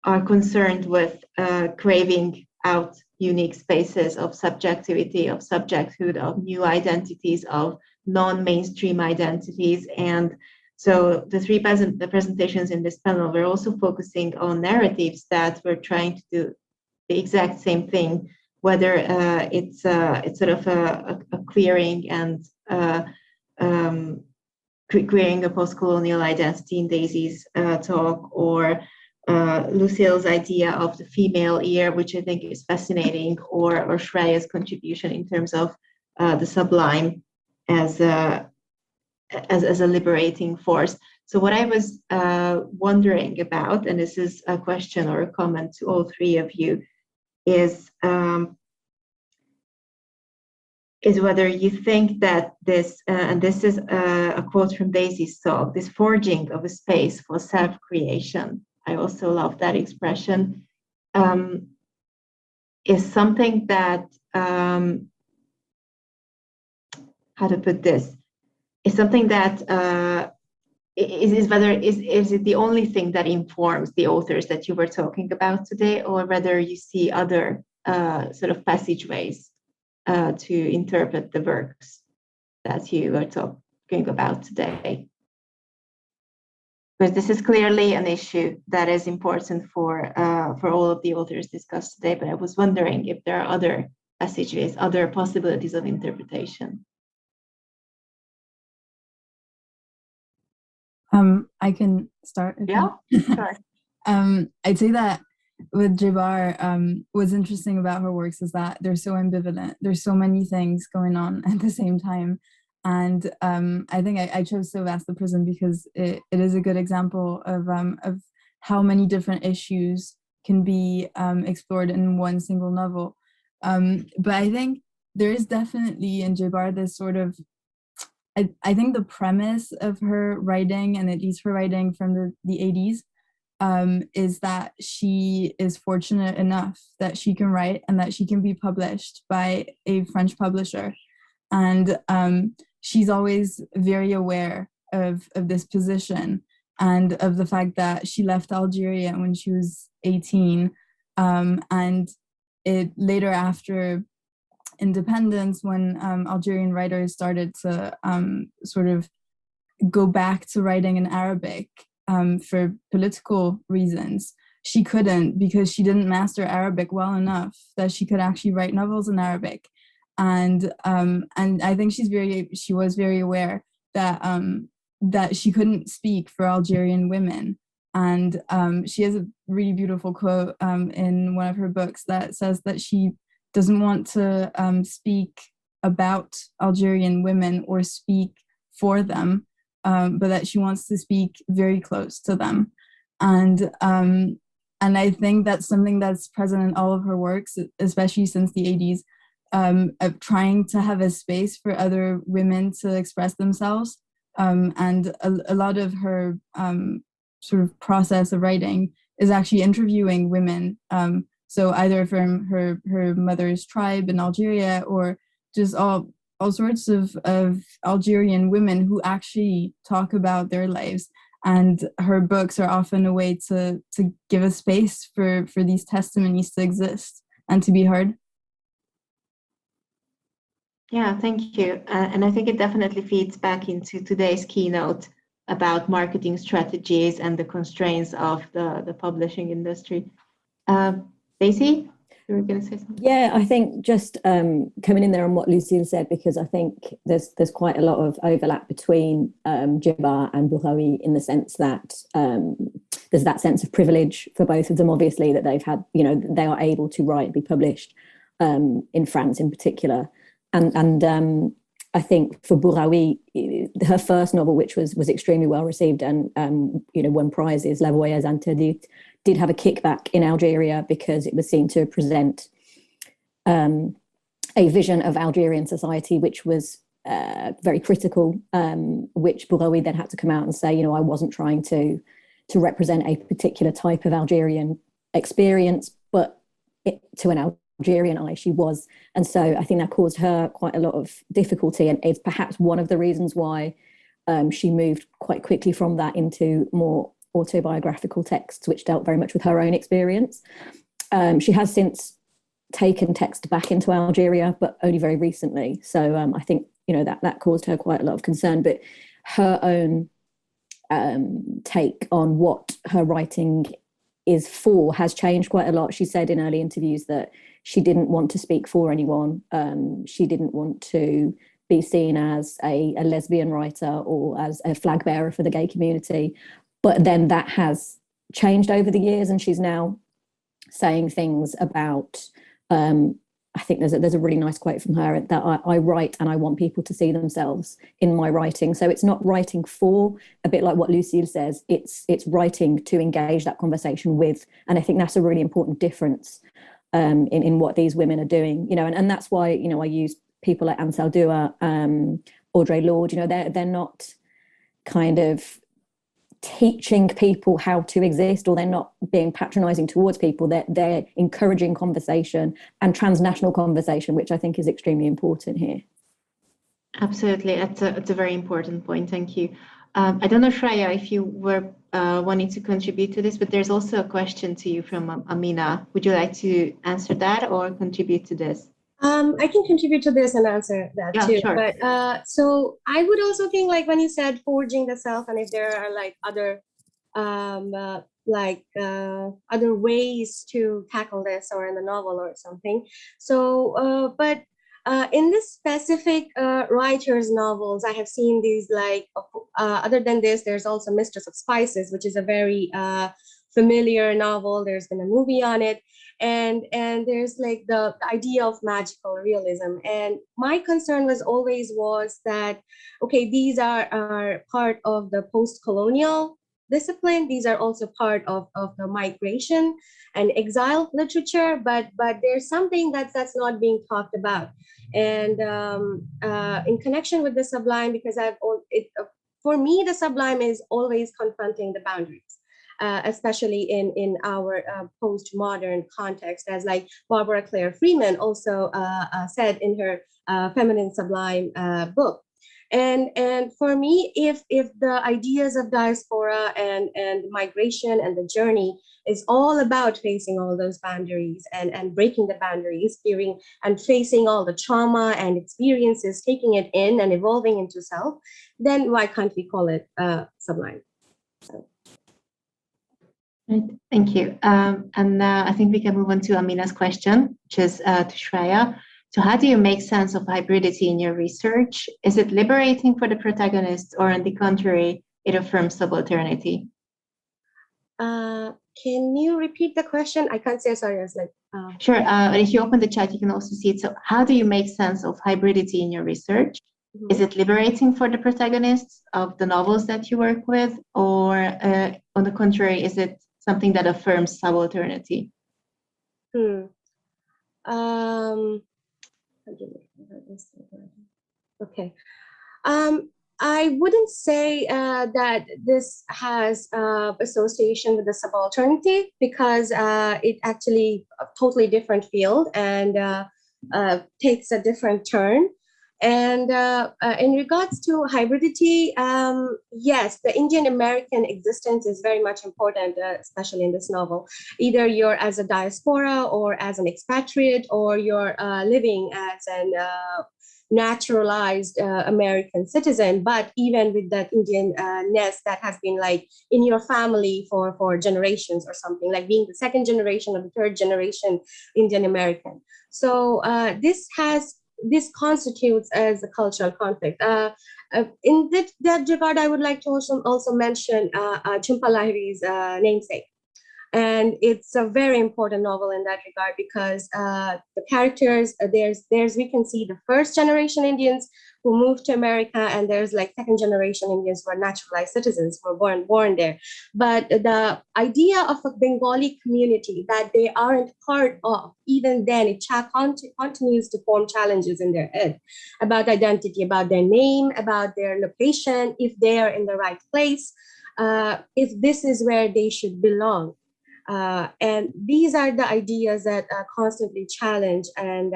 are concerned with craving out unique spaces of subjectivity, of subjecthood, of new identities, of non-mainstream identities. And so the presentations in this panel were also focusing on narratives that were trying to do the exact same thing, whether it's sort of a clearing and queering a post-colonial identity in Daisy's talk, or Lucille's idea of the female ear, which I think is fascinating, or Shreya's contribution in terms of the sublime as a liberating force. So what I was wondering about, and this is a question or a comment to all three of you, is whether you think that this, and this is a quote from Daisy's talk, this forging of a space for self-creation, I also love that expression, is something that, how to put this, is something that is it the only thing that informs the authors that you were talking about today, or whether you see other sort of passageways to interpret the works that you were talking about today? Because this is clearly an issue that is important for all of the authors discussed today, but I was wondering if there are other passageways, other possibilities of interpretation. I can start. Yeah, sure. I'd say that with Jibar, what's interesting about her works is that they're so ambivalent. There's so many things going on at the same time. And I think I chose So Vast the Prison because it is a good example of how many different issues can be explored in one single novel. But I think there is definitely in Jibar this sort of, I think the premise of her writing, and at least her writing from the 80s, is that she is fortunate enough that she can write and that she can be published by a French publisher. And she's always very aware of this position and of the fact that she left Algeria when she was 18. And it later, after independence, when Algerian writers started to sort of go back to writing in Arabic for political reasons, she couldn't, because she didn't master Arabic well enough that she could actually write novels in Arabic. And I think she was very aware that that she couldn't speak for Algerian women. And she has a really beautiful quote in one of her books that says that she doesn't want to speak about Algerian women or speak for them, but that she wants to speak very close to them. And I think that's something that's present in all of her works, especially since the 80s, of trying to have a space for other women to express themselves. And a lot of her sort of process of writing is actually interviewing women. So either from her mother's tribe in Algeria, or just all sorts of Algerian women who actually talk about their lives. And her books are often a way to give a space for these testimonies to exist and to be heard. Yeah, thank you. And I think it definitely feeds back into today's keynote about marketing strategies and the constraints of the publishing industry. Daisy, you were going to say something? Yeah, I think just coming in there on what Lucille said, because I think there's quite a lot of overlap between Jibar and Bouraoui, in the sense that there's that sense of privilege for both of them, obviously, that they've had, they are able to write, be published in France in particular. And I think for Bouraoui, her first novel, which was extremely well received and won prizes, La Voyage Interdite, did have a kickback in Algeria because it was seen to present a vision of Algerian society which was very critical, which Bouraoui then had to come out and say, I wasn't trying to represent a particular type of Algerian experience, but to an Algerian eye, she was. And so I think that caused her quite a lot of difficulty, and it's perhaps one of the reasons why she moved quite quickly from that into more autobiographical texts, which dealt very much with her own experience. She has since taken text back into Algeria, but only very recently. So I think, that caused her quite a lot of concern, but her own take on what her writing is for has changed quite a lot. She said in early interviews that she didn't want to speak for anyone. She didn't want to be seen as a lesbian writer or as a flag bearer for the gay community. But then that has changed over the years, and she's now saying things about, I think there's a really nice quote from her, that I write and I want people to see themselves in my writing. So it's not writing for, a bit like what Lucille says, it's writing to engage that conversation with. And I think that's a really important difference in what these women are doing, and that's why, I use people like Ansel Dua, Audre Lorde, they're not kind of teaching people how to exist, or they're not being patronizing towards people. They're encouraging conversation and transnational conversation, which I think is extremely important here. Absolutely, it's a very important point. Thank you. I don't know, Shreya, if you were wanting to contribute to this, but there's also a question to you from Amina. Would you like to answer that or contribute to this? I can contribute to this and answer that too. Sure. But so I would also think, like when you said forging the self, and if there are like other other ways to tackle this, or in the novel or something. So, but in this specific writer's novels, I have seen these other than this, there's also Mistress of Spices, which is a very familiar novel. There's been a movie on it. And there's like the idea of magical realism. And my concern was that, okay, these are part of the post-colonial discipline. These are also part of the migration and exile literature, but there's something that's not being talked about. And in connection with the sublime, because for me, the sublime is always confronting the boundaries. Especially in our postmodern context, as like Barbara Claire Freeman also said in her Feminine Sublime book. And for me, if the ideas of diaspora and migration and the journey is all about facing all those boundaries and breaking the boundaries, fearing and facing all the trauma and experiences, taking it in and evolving into self, then why can't we call it sublime? So. Right. Thank you. And I think we can move on to Amina's question, which is to Shreya. So how do you make sense of hybridity in your research? Is it liberating for the protagonist, or on the contrary, it affirms subalternity? Can you repeat the question? I can't say, sorry, I was like... Sure. If you open the chat, you can also see it. So how do you make sense of hybridity in your research? Mm-hmm. Is it liberating for the protagonists of the novels that you work with, or on the contrary, is it something that affirms subalternity? Okay. I wouldn't say that this has association with the subalternity, because it actually a totally different field and takes a different turn. And in regards to hybridity, yes, the Indian American existence is very much important, especially in this novel. Either you're as a diaspora or as an expatriate, or you're living as an naturalized American citizen, but even with that Indian-ness that has been like in your family for generations or something, like being the second generation or the third generation Indian American. So this constitutes as a cultural conflict. In that regard, I would like to also mention Jhumpa Lahiri's Namesake. And it's a very important novel in that regard, because the characters, we can see the first generation Indians who moved to America, and there's like second generation Indians who are naturalized citizens who were born there. But the idea of a Bengali community that they aren't part of, even then it continues to form challenges in their head about identity, about their name, about their location, if they are in the right place, if this is where they should belong. And these are the ideas that are constantly challenged. And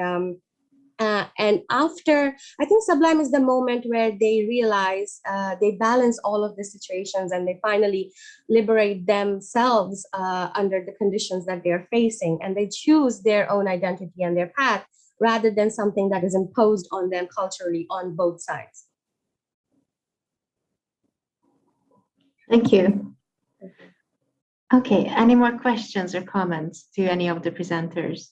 after, I think Sublime is the moment where they realize they balance all of the situations, and they finally liberate themselves under the conditions that they're facing, and they choose their own identity and their path rather than something that is imposed on them culturally on both sides. Thank you. Okay, any more questions or comments to any of the presenters?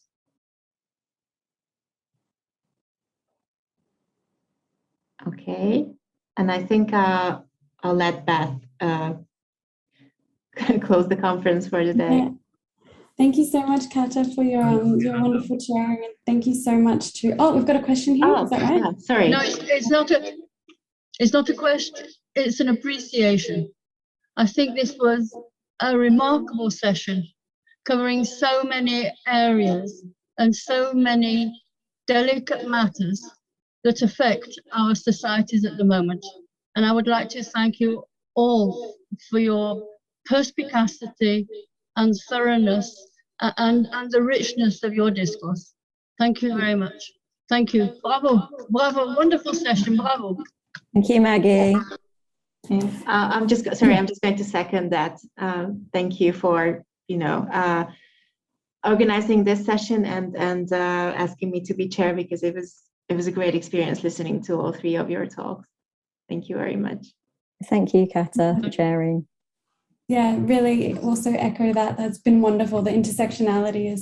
Okay, and I think I'll let Beth close the conference for today. Yeah. Thank you so much, Kata, for your wonderful sharing, and thank you so much to. Oh, we've got a question here. Is that right? Yeah, sorry. No, it's not a question. It's an appreciation. I think this was a remarkable session, covering so many areas and so many delicate matters that affect our societies at the moment. And I would like to thank you all for your perspicacity and thoroughness and the richness of your discourse. Thank you very much. Thank you. Bravo, bravo, wonderful session, bravo. Thank you, Maggie. I'm just going to second that. Thank you for organizing this session and asking me to be chair, because it was a great experience listening to all three of your talks. Thank you very much. Thank you, Kata, for sharing. Yeah, really also echo that. That's been wonderful. The intersectionality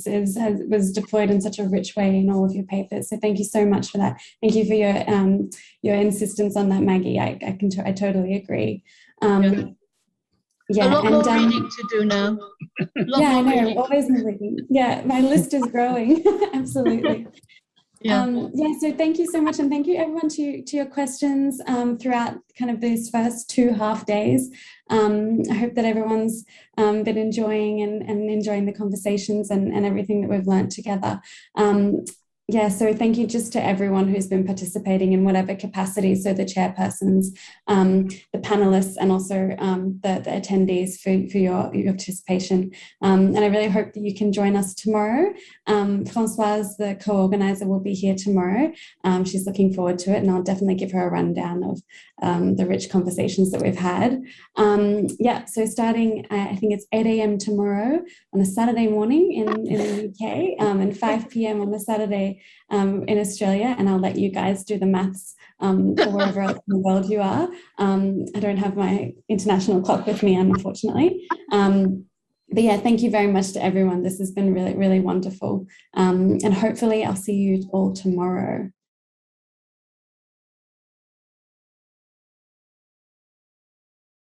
was deployed in such a rich way in all of your papers. So thank you so much for that. Thank you for your insistence on that, Maggie. I totally agree. Yeah, a lot and, more reading to do now. Yeah, I know, always more reading. Yeah, my list is growing. Absolutely. Yeah. So thank you so much, and thank you everyone to your questions throughout kind of these first 2 half days. I hope that everyone's been enjoying and enjoying the conversations and everything that we've learned together. So thank you just to everyone who's been participating in whatever capacity. So the chairpersons, the panelists, and also the attendees for your participation. And I really hope that you can join us tomorrow. Françoise, the co-organizer, will be here tomorrow. She's looking forward to it, and I'll definitely give her a rundown of the rich conversations that we've had. So starting, I think it's 8 a.m. tomorrow on a Saturday morning in the UK, and 5 p.m. on the Saturday in Australia, and I'll let you guys do the maths for wherever else in the world you are. I don't have my international clock with me, unfortunately. But yeah, thank you very much to everyone. This has been really, really wonderful. And hopefully I'll see you all tomorrow.